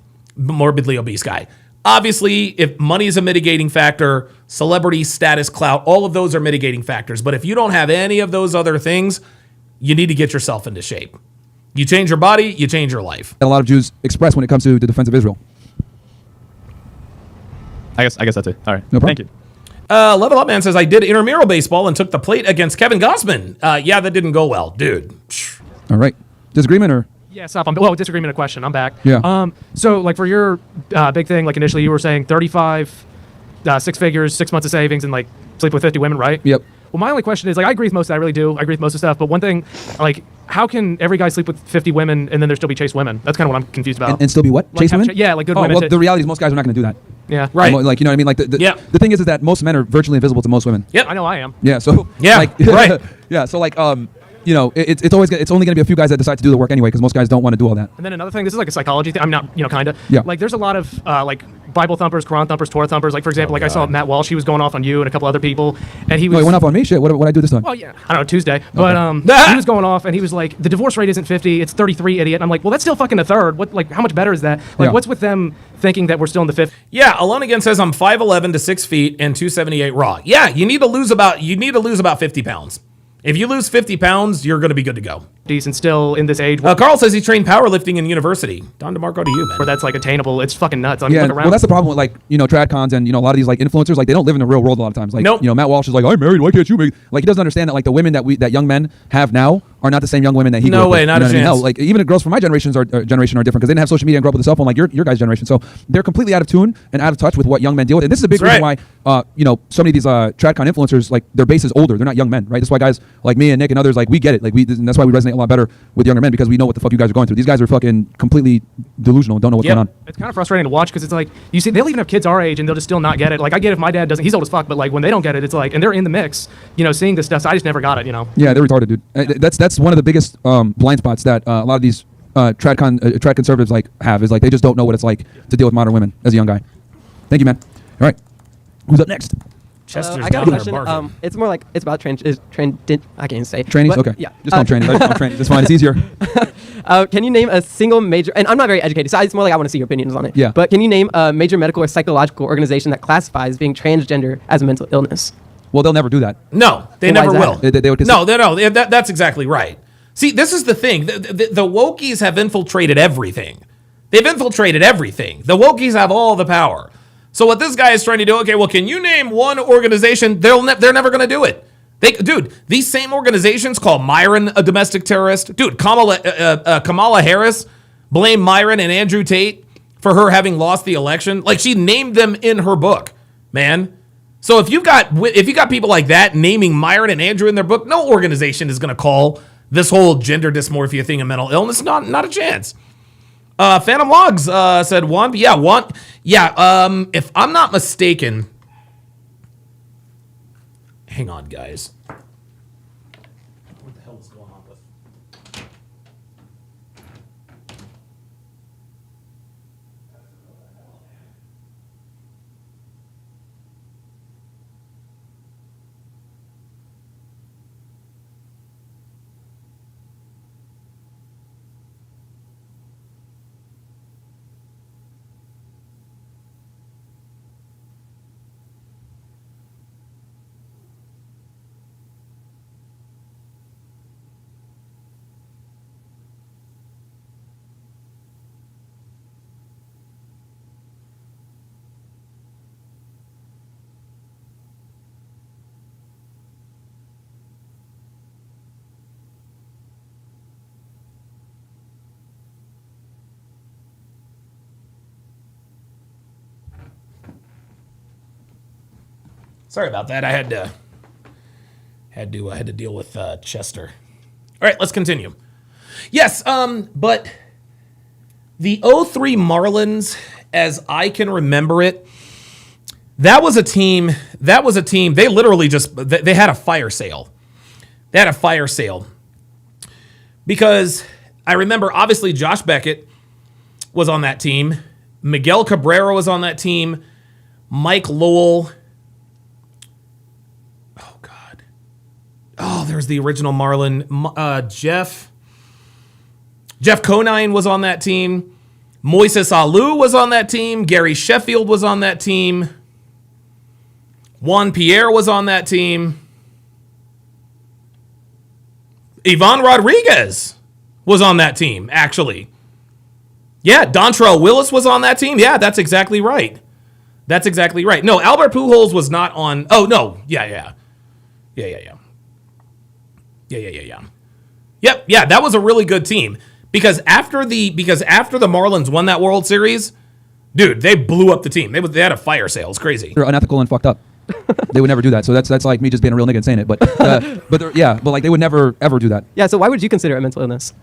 Obviously, if money is a mitigating factor, celebrity, status, clout, all of those are mitigating factors. But if you don't have any of those other things, you need to get yourself into shape. You change your body, you change your life. A lot of Jews express when it comes to the defense of Israel. I guess that's it. All right. No problem. Thank you. Level Up Man says, "I did intramural baseball and took the plate against Kevin Gossman. Yeah, that didn't go well, dude." All right. Disagreement or? Yeah, stop. Well, disagreement, a question. I'm back. Yeah. So, for your big thing, initially you were saying 35, 6 figures, 6 months of savings, and, sleep with 50 women, right? Yep. Well, my only question is, I agree with most of that. I really do. I agree with most of the stuff. But one thing, how can every guy sleep with 50 women and then there still be chased women? That's kind of what I'm confused about. And still be what? Chase women? Yeah, good oh, women. Well, the reality is most guys are not going to do that. Yeah. Right. You know what I mean? The thing is that most men are virtually invisible to most women. Yep. I know I am. Yeah. So. Yeah. Right. Yeah. So it's only going to be a few guys that decide to do the work anyway because most guys don't want to do all that. And then another thing, this is a psychology thing. I'm not, kind of. Yeah. There's a lot of Bible thumpers, Quran thumpers, Torah thumpers. For example, I saw Matt Walsh. He was going off on you and a couple other people, and he was. No, he went off on me. Shit. What I do this time? Well, yeah. I don't know, Tuesday. Okay. But he was going off, and he was like, the divorce rate isn't 50, it's 33, idiot. And I'm like, well, that's still fucking a third. What? How much better is that? What's with them thinking that we're still in the 50s? Yeah. Alone Again says, "I'm 5'11" to 6 feet and 278 raw." Yeah. You need to lose about 50 pounds. If you lose 50 pounds, you're going to be good to go. And still in this age. Carl says he trained powerlifting in university. Don DeMarco to you, man. Where that's attainable. It's fucking nuts. I mean, Yeah. look around. Well, that's the problem with tradcons and a lot of these influencers. They don't live in the real world a lot of times. Nope. Matt Walsh is like, "I'm married. Why can't you make?" He doesn't understand that the women that young men have now are not the same young women that he grew No up way, with. not a chance. Hell, even the girls from my generation are different because they didn't have social media and grew up with a cell phone like your guys' generation. So they're completely out of tune and out of touch with what young men deal with. And this is a big reason why so many of these tradcon influencers their base is older. They're not young men, right? That's why guys like me and Nick and others we get it. And that's why we resonate a lot better with younger men because we know what the fuck you guys are going through. These guys are fucking completely delusional. Don't know what's going on. It's kind of frustrating to watch because it's you see they'll even have kids our age and they'll just still not get it. I get if my dad doesn't, he's old as fuck, but when they don't get it, it's and they're in the mix, seeing this stuff. So I just never got it, Yeah, they're retarded, dude. That's one of the biggest blind spots that a lot of these trad conservatives have is they just don't know what it's like to deal with modern women as a young guy. Thank you, man. All right, who's up next? Chester's I got a down there question. barking. It's more it's about I can't even say. Trainees? Okay. Yeah. Just call them trainees. It's fine. It's easier. Can you name a single major, and I'm not very educated, so it's more I want to see your opinions on it. Yeah. But can you name a major medical or psychological organization that classifies being transgender as a mental illness? Well, they'll never do that. No, they Well, never why will. is that? They would No, that's exactly right. See, this is the thing. The wokies have infiltrated everything. They've infiltrated everything. The wokies have all the power. So what this guy is trying to do, okay, well, can you name one organization? They're never going to do it. Dude, these same organizations call Myron a domestic terrorist. Dude, Kamala Harris blamed Myron and Andrew Tate for her having lost the election. She named them in her book, man. So if you got people like that naming Myron and Andrew in their book, no organization is going to call this whole gender dysmorphia thing a mental illness. Not a chance. Phantom Logs said one. Yeah, one. Yeah. If I'm not mistaken, Hang on, guys. What the hell is going on with? Sorry about that. I had to deal with Chester. All right, let's continue. Yes, but the 03 Marlins, as I can remember it, that was a team. They literally they had a fire sale. They had a fire sale because I remember obviously Josh Beckett was on that team. Miguel Cabrera was on that team. Mike Lowell. Oh, there's the original Marlin. Jeff Conine was on that team. Moises Alou was on that team. Gary Sheffield was on that team. Juan Pierre was on that team. Ivan Rodriguez was on that team, actually. Yeah, Dontrell Willis was on that team. Yeah, that's exactly right. That's exactly right. No, Albert Pujols was not on. Oh, no. Yeah. Yep, yeah, that was a really good team because after the Marlins won that World Series, dude, they blew up the team. They had a fire sale. It's crazy. They're unethical and fucked up. They would never do that. So that's like me just being a real nigga and saying it. But like they would never ever do that. Yeah. So why would you consider it mental illness?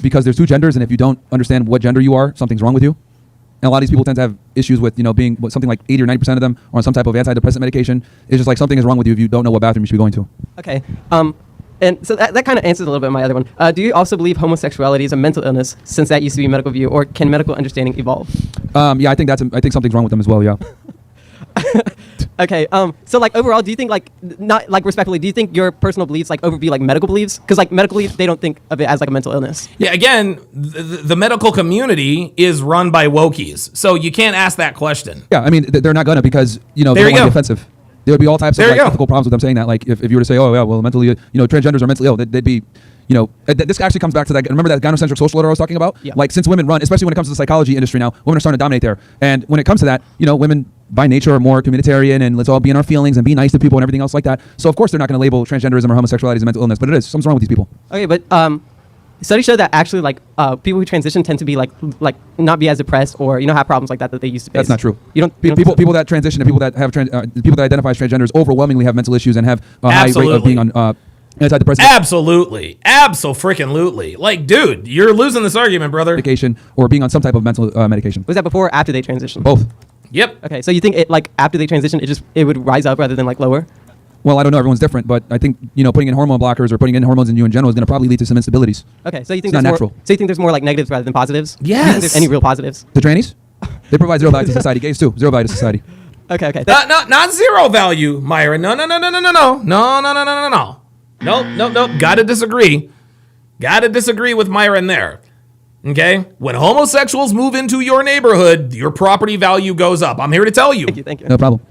Because there's two genders, and if you don't understand what gender you are, something's wrong with you. And a lot of these people tend to have issues with being something like 80 or 90% of them are on some type of antidepressant medication. It's just like something is wrong with you if you don't know what bathroom you should be going to. Okay. And so that kind of answers a little bit my other one. Do you also believe homosexuality is a mental illness, since that used to be a medical view, or can medical understanding evolve? Yeah, I think something's wrong with them as well. Yeah. Okay. So like overall, do you think not respectfully, do you think your personal beliefs overview medical beliefs? Because medically, they don't think of it as a mental illness. Yeah. Again, the medical community is run by wokies, so you can't ask that question. Yeah, I mean they're not gonna because they don't want to be offensive. There would be all types of ethical problems with them saying that. Like if you were to say, oh yeah, well mentally, transgenders are mentally ill, they'd be, this actually comes back to that. Remember that gynocentric social order I was talking about? Yeah. Like since women run, especially when it comes to the psychology industry now, women are starting to dominate there. And when it comes to that, women by nature are more communitarian and let's all be in our feelings and be nice to people and everything else like that. So of course they're not going to label transgenderism or homosexuality as a mental illness, but it is. Something's wrong with these people. Okay, but studies show that actually people who transition tend to be like not be as depressed or have problems like that they used to face. That's not true. You don't people that transition and people that have people that identify as transgenders overwhelmingly have mental issues and have a high rate of being on antidepressants. Absolutely. Abso-freaking-lutely. Like, dude, you're losing this argument, brother. Medication or being on some type of mental medication. Was that before or after they transitioned? Both. Yep. Okay, so you think it after they transition it would rise up rather than lower? Well, I don't know. Everyone's different, but I think putting in hormone blockers or putting in hormones in you in general is going to probably lead to some instabilities. Okay, so you think it's not natural. So you think there's more negatives rather than positives? Yes. Do you think there's any real positives? The trannies, they provide zero value to society. Gays too, zero value to society. Okay. Not zero value, Myron. No. Nope. Gotta disagree with Myron there. Okay? When homosexuals move into your neighborhood, your property value goes up. I'm here to tell you. Thank you. No problem.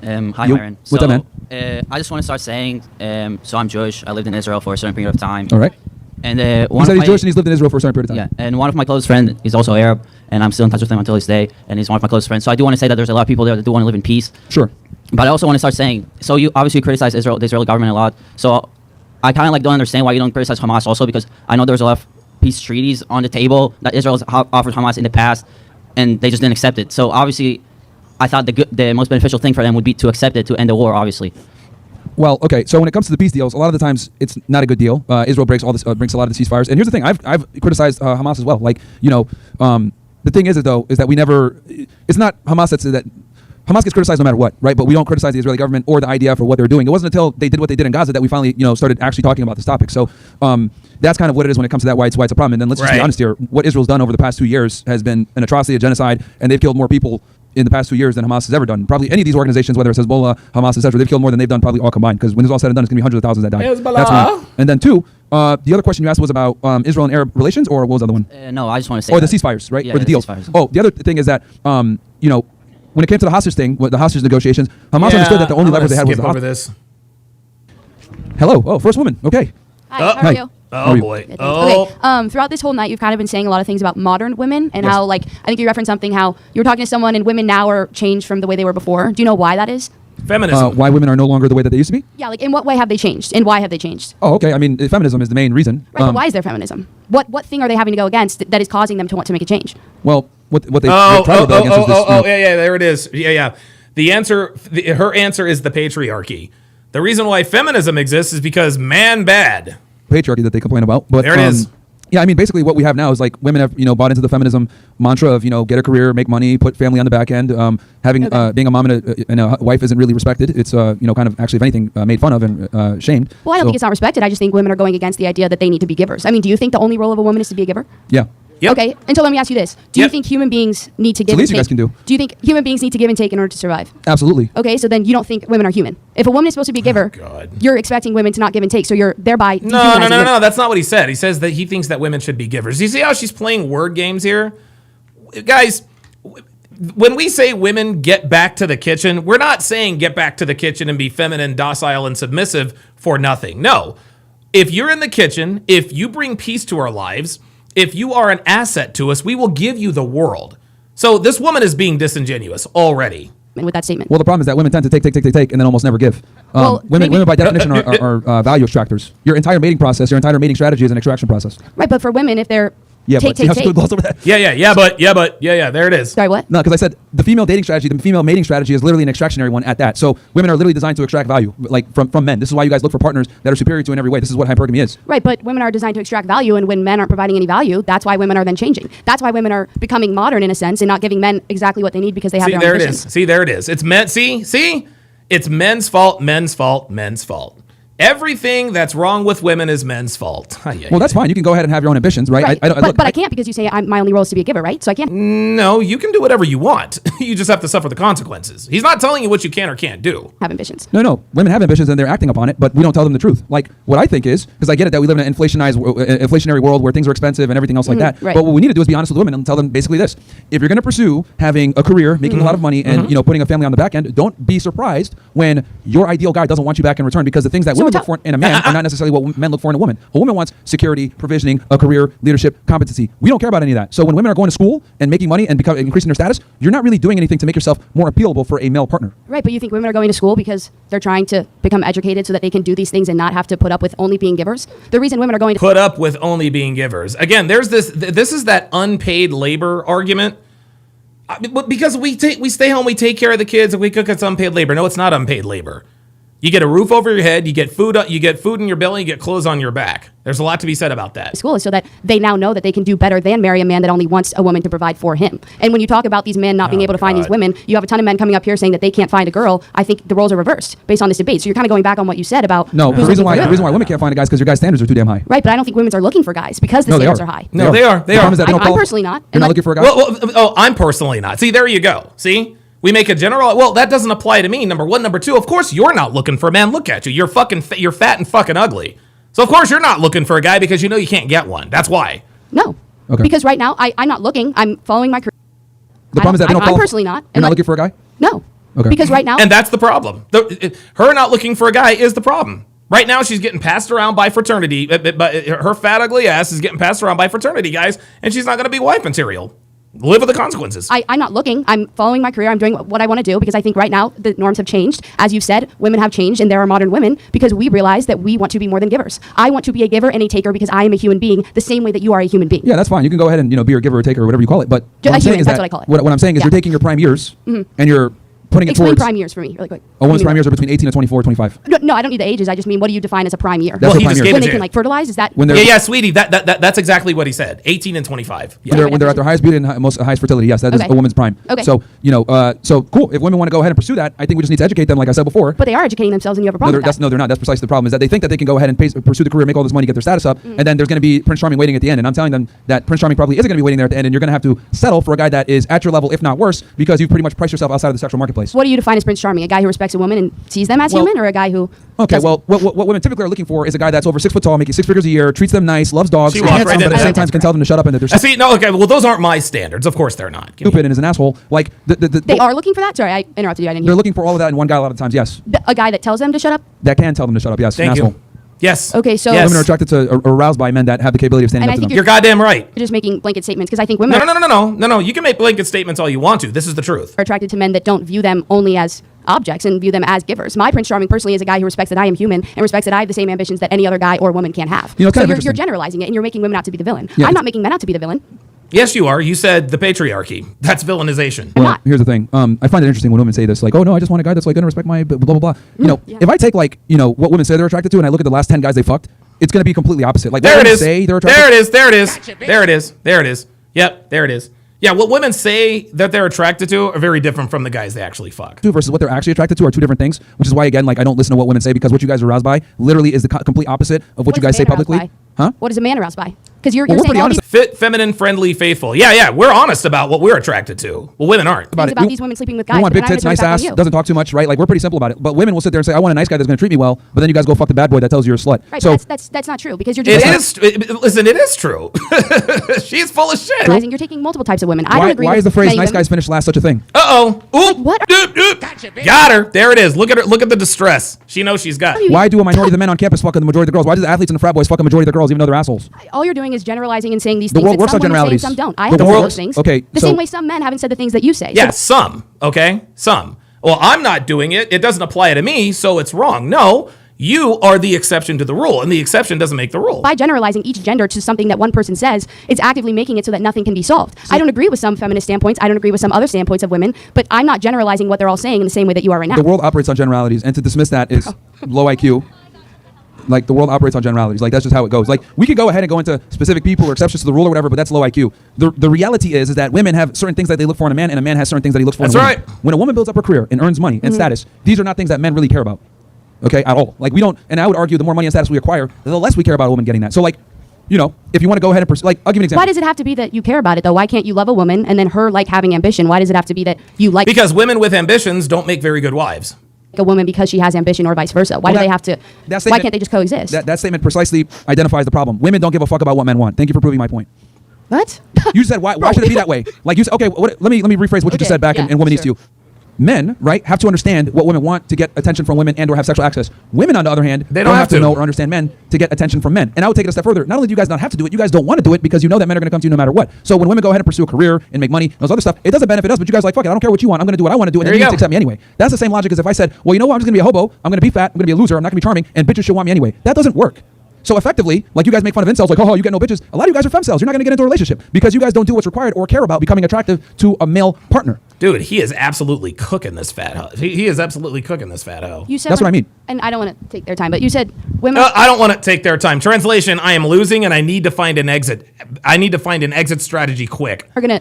Hi, Myron. What's up, man? I just want to start saying, so I'm Jewish. I lived in Israel for a certain period of time. All right. And he said he's Jewish and he's lived in Israel for a certain period of time. Yeah, and one of my close friends, he's also Arab, and I'm still in touch with him until this day, and he's one of my close friends. So I do want to say that there's a lot of people there that do want to live in peace. Sure. But I also want to start saying, so you obviously criticize the Israeli government a lot. So I kind of don't understand why you don't criticize Hamas also, because I know there's a lot of peace treaties on the table that Israel has offered Hamas in the past, and they just didn't accept it. So obviously, I thought the most beneficial thing for them would be to accept it, to end the war, obviously. Well, okay. So when it comes to the peace deals, a lot of the times it's not a good deal. Israel breaks a lot of the ceasefires. And here's the thing: I've criticized Hamas as well. Like the thing is that we never. It's not Hamas that Hamas gets criticized no matter what, right? But we don't criticize the Israeli government or the IDF or what they're doing. It wasn't until they did what they did in Gaza that we finally, started actually talking about this topic. So that's kind of what it is when it comes to that, why it's a problem. And then let's just be honest here. What Israel's done over the past 2 years has been an atrocity, a genocide, and they've killed more people in the past 2 years than Hamas has ever done. Probably any of these organizations, whether it's Hezbollah, Hamas, etc., they've killed more than they've done probably all combined. Because when it's all said and done, it's going to be hundreds of thousands that die. Hezbollah. That's one. And then two, the other question you asked was about Israel and Arab relations, or what was the other one? No, I just want to say. Or the ceasefires, right? Yeah, or the deals. ceasefires. Oh, the other thing is that, when it came to the hostage thing, the hostage negotiations, Hamas understood that the only lever they had was the over this. Hello. Oh, first woman. Okay. Hi, how are you? Oh boy. Good, Oh. Okay. Throughout this whole night, you've kind of been saying a lot of things about modern women and Yes. how, I think you referenced something how you were talking to someone and women now are changed from the way they were before. Do you know why that is? Feminism. Why women are no longer the way that they used to be? Yeah, in what way have they changed and why have they changed? Oh, okay. I mean, feminism is the main reason. Right, but why is there feminism? What thing are they having to go against that is causing them to want to make a change? Well, what they try to go against is this. Yeah, there it is. Yeah. The answer, her answer is the patriarchy. The reason why feminism exists is because man bad. Patriarchy that they complain about. But there it is. Yeah, I mean, basically what we have now is women have bought into the feminism mantra of get a career, make money, put family on the back end. Being a mom and a wife isn't really respected. It's kind of actually, if anything, made fun of and shamed. Well, I don't think it's not respected. I just think women are going against the idea that they need to be givers. I mean, do you think the only role of a woman is to be a giver? Yeah. Yep. Okay, and so let me ask you this. Do you think human beings need to give It's the least and you take? guys can do. Do you think human beings need to give and take in order to survive? Absolutely. Okay, so then you don't think women are human. If a woman is supposed to be a giver, you're expecting women to not give and take, so you're thereby dehumanizing women. No. That's not what he said. He says that he thinks that women should be givers. You see how she's playing word games here? Guys, when we say women get back to the kitchen, we're not saying get back to the kitchen and be feminine, docile, and submissive for nothing. No. If you're in the kitchen, if you bring peace to our lives, if you are an asset to us, we will give you the world. So this woman is being disingenuous already. With that statement. Well, the problem is that women tend to take, and then almost never give. Women by definition are value extractors. Your entire mating process, your entire mating strategy is an extraction process. Right, but for women, if they're Yeah, take. There it is. Sorry, what? No, because I said the female dating strategy, the female mating strategy is literally an extractionary one at that. So women are literally designed to extract value, from men. This is why you guys look for partners that are superior to in every way. This is what hypergamy is. Right, but women are designed to extract value, and when men aren't providing any value, that's why women are then changing. That's why women are becoming modern in a sense and not giving men exactly what they need because they have their own ambitions. There it is. It's men. See? It's men's fault. Everything that's wrong with women is men's fault. Well, that's fine. You can go ahead and have your own ambitions, right? But I can't because you say my only role is to be a giver, right? So I can't. No, you can do whatever you want. You just have to suffer the consequences. He's not telling you what you can or can't do. Have ambitions. No. Women have ambitions and they're acting upon it, but we don't tell them the truth. Like what I think is, because I get it that we live in an inflationary world where things are expensive and everything else like that. Right. But what we need to do is be honest with women and tell them basically this: if you're going to pursue having a career, making a lot of money, and putting a family on the back end, don't be surprised when your ideal guy doesn't want you back in return, because the things that women look for in a man are not necessarily what men look for in a woman. A woman wants security, provisioning, a career, leadership, competency. We don't care about any of that. So when women are going to school and making money and increasing their status, you're not really doing anything to make yourself more appealable for a male partner. Right, but you think women are going to school because they're trying to become educated so that they can do these things and not have to put up with only being givers? The reason women are going to put up with only being givers. Again, there's this is that unpaid labor argument. Because we stay home, we take care of the kids, and we cook, it's unpaid labor. No, it's not unpaid labor. You get a roof over your head, you get food in your belly, you get clothes on your back. There's a lot to be said about that. School is so that they now know that they can do better than marry a man that only wants a woman to provide for him. And when you talk about these men not being able to find these women, you have a ton of men coming up here saying that they can't find a girl. I think the roles are reversed based on this debate. So you're kind of going back on what you said about the reason why women can't find a guy is because your guys' standards are too damn high. Right, but I don't think women are looking for guys because the standards are high. No, they are. The problem is that they don't I'm personally not. You're not looking for a guy? Well, I'm personally not. See, there you go. See? We make a general. Well, that doesn't apply to me. Number one. Number two, of course, you're not looking for a man. Look at you. You're you're fat and fucking ugly. So, of course, you're not looking for a guy because you know you can't get one. That's why. No. Okay. Because right now, I'm not looking. I'm following my career. The problem is that I'm personally not. You're not looking for a guy? No. Okay. Because right now. And that's the problem. Her not looking for a guy is the problem. Right now, she's getting passed around by fraternity. But her fat, ugly ass is getting passed around by fraternity guys, and she's not going to be wife material. Live with the consequences. I'm not looking. I'm following my career. I'm doing what I want to do because I think right now the norms have changed. As you said, women have changed and there are modern women because we realize that we want to be more than givers. I want to be a giver and a taker because I am a human being the same way that you are a human being. Yeah, that's fine. You can go ahead and be a giver or taker or whatever you call it. But what I'm saying is that's what I call it. What I'm saying is you're taking your prime years and you're putting it Explain towards. prime years for me really quick. A woman's Give me prime years are between 18 and 24, 25. No, I don't need the ages. I just mean, what do you define as a prime year? That's a prime year. When they can like fertilize? Is that When they're- Yeah, sweetie. That's exactly what he said. 18 and 25. Yeah. When they're at their highest beauty and highest fertility, yes, that is Okay. a woman's prime. Okay. So so cool. If women want to go ahead and pursue that, I think we just need to educate them, like I said before. But they are educating themselves, and you have a No, problem they're, with that. they're not. That's precisely the problem. Is that they think that they can go ahead and pursue the career, make all this money, get their status up, and then there's going to be Prince Charming waiting at the end. And I'm telling them that Prince Charming probably isn't going to be waiting there at the end, and you're going to have to settle for a guy that is at your level, if not worse, because you've pretty much priced yourself outside of the sexual marketplace. What do you define as Prince Charming? A guy who respects a woman and sees them as Well- human, or a guy who? Okay, doesn't? well, what women typically are looking for is a guy that's over 6 foot tall, making 6 figures a year, treats them nice, loves dogs, She is walked handsome, right but at into the same that. time can tell them to shut up and that they're See, no, okay, well, those aren't my standards. Of course they're not. stupid and is an asshole. Like They are looking for that. Sorry, I interrupted you. I didn't hear. they're looking for all of that in one guy a lot of times. Yes, A guy that tells them to shut up. that can tell them to shut up. Yes, Thank an you. asshole. Yes. Okay, so Women are attracted to, or aroused by men that have the capability of standing And up I to think them. You're goddamn right. You're just making blanket statements because I think women No. You can make blanket statements all you want to. This is the truth. are attracted to men that don't view them only as objects and view them as givers. My Prince Charming personally is a guy who respects that I am human and respects that I have the same ambitions that any other guy or woman can have. You know, it's so kind of you're interesting. generalizing it and you're making women out to be the villain. Yeah. I'm not making men out to be the villain. Yes, you are. You said the patriarchy. That's villainization. Well, here's the thing. I find it interesting when women say this, like, "Oh no, I just want a guy that's like gonna respect my blah blah blah." You know, if I take like what women say they're attracted to, and I look at the last 10 guys they fucked, it's gonna be completely opposite. Like, There what it women is. say they're attracted. There it is. There it is. There it is. There it is. Yep. There it is. Yeah. What women say that they're attracted to are very different from the guys they actually fuck. Versus what they're actually attracted to are two different things. Which is why, again, like I don't listen to what women say because what you guys are aroused by literally is the complete opposite of what you What is guys a say man aroused publicly. by? Huh? What is a man aroused by? Because you're Well, we're saying pretty all honest. these Fit, feminine, friendly, faithful. Yeah. We're honest about what we're attracted to. Well, women aren't. things about these women sleeping with guys. You want but big then I tits, have nice to reflect ass, on you. doesn't talk too much, right? Like we're pretty simple about it. But women will sit there and say, "I want a nice guy that's going to treat me well," but then you guys go fuck the bad boy that tells you you're a slut. Right, So but that's not true because you're just Listen, it is true. She's full of shit. realizing you're taking multiple types of women. I don't why, agree why with is the phrase many "nice women. guys finish last" such a thing? Uh-oh. Oop. What? Got her. There it is. Look at her. Look at the distress. She knows she's got. Why do a minority of the men on campus fuck the majority of the girls? Why do the athletes and the frat boys fuck a majority of the girls even though they're assholes? All you're doing is generalizing and saying these The things world that works some on women say and generalities. some don't. I The haven't said world- those things. okay, The so- same way some men haven't said the things that you say. Yeah, some. Okay, some. Well, I'm not doing it. It doesn't apply to me, so it's wrong. No, you are the exception to the rule, and the exception doesn't make the rule. By generalizing each gender to something that one person says, it's actively making it so that nothing can be solved. I don't agree with some feminist standpoints. I don't agree with some other standpoints of women, but I'm not generalizing what they're all saying in the same way that you are right now. The world operates on generalities, and to dismiss that is low IQ. Like the world operates on generalities. Like that's just how it goes. Like we could go ahead and go into specific people or exceptions to the rule or whatever, but that's low IQ. The reality is that women have certain things that they look for in a man, and a man has certain things that he looks for That's in a woman. right. When a woman builds up her career and earns money and status, these are not things that men really care about. Okay, at all. Like we don't. And I would argue the more money and status we acquire, the less we care about a woman getting that. So like, if you want to go ahead and pursue, like, I'll give you an example. Why does it have to be that you care about it though? Why can't you love a woman and then her like having ambition? Why does it have to be that you like Because women with ambitions don't make very good wives. a woman because she has ambition or vice versa? Why Well, do they that- have to? that Why statement- can't they just coexist? That statement precisely identifies the problem. Women don't give a fuck about what men want. Thank you for proving my point. What? You said why should it be that way? Like you said, okay, let me rephrase what you just Okay, said back yeah, in Woman Needs sure. to You. Men, right, have to understand what women want to get attention from women and or have sexual access. Women, on the other hand, They don't have to to. know or understand men to get attention from men. And I would take it a step further. Not only do you guys not have to do it, you guys don't want to do it because you know that men are going to come to you no matter what. So when women go ahead and pursue a career and make money, and those other stuff, it doesn't benefit us, but you guys are like, fuck it, I don't care what you want. I'm going to do what I want to do, and There then you you go. have to accept me anyway. That's the same logic as if I said, well, you know what, I'm just going to be a hobo, I'm going to be fat, I'm going to be a loser, I'm not going to be charming, and bitches should want me anyway. That doesn't work. So effectively, like you guys make fun of incels, like, oh, you get no bitches. A lot of you guys are femcells. You're not going to get into a relationship because you guys don't do what's required or care about becoming attractive to a male partner. Dude, he is absolutely cooking this fat hoe. He is absolutely cooking this fat hoe. You said That's what I mean. And I don't want to take their time, but you said women. I don't want to take their time. Translation, I am losing and I need to find an exit. I need to find an exit strategy quick. Are gonna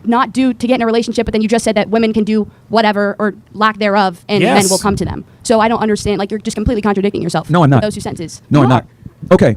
not do to get in a relationship, but then you just said that women can do whatever or lack thereof, and Yes. men will come to them. So I don't understand. Like you're just completely contradicting yourself. No, I'm not. With those two sentences. No, You I'm are. not. Okay.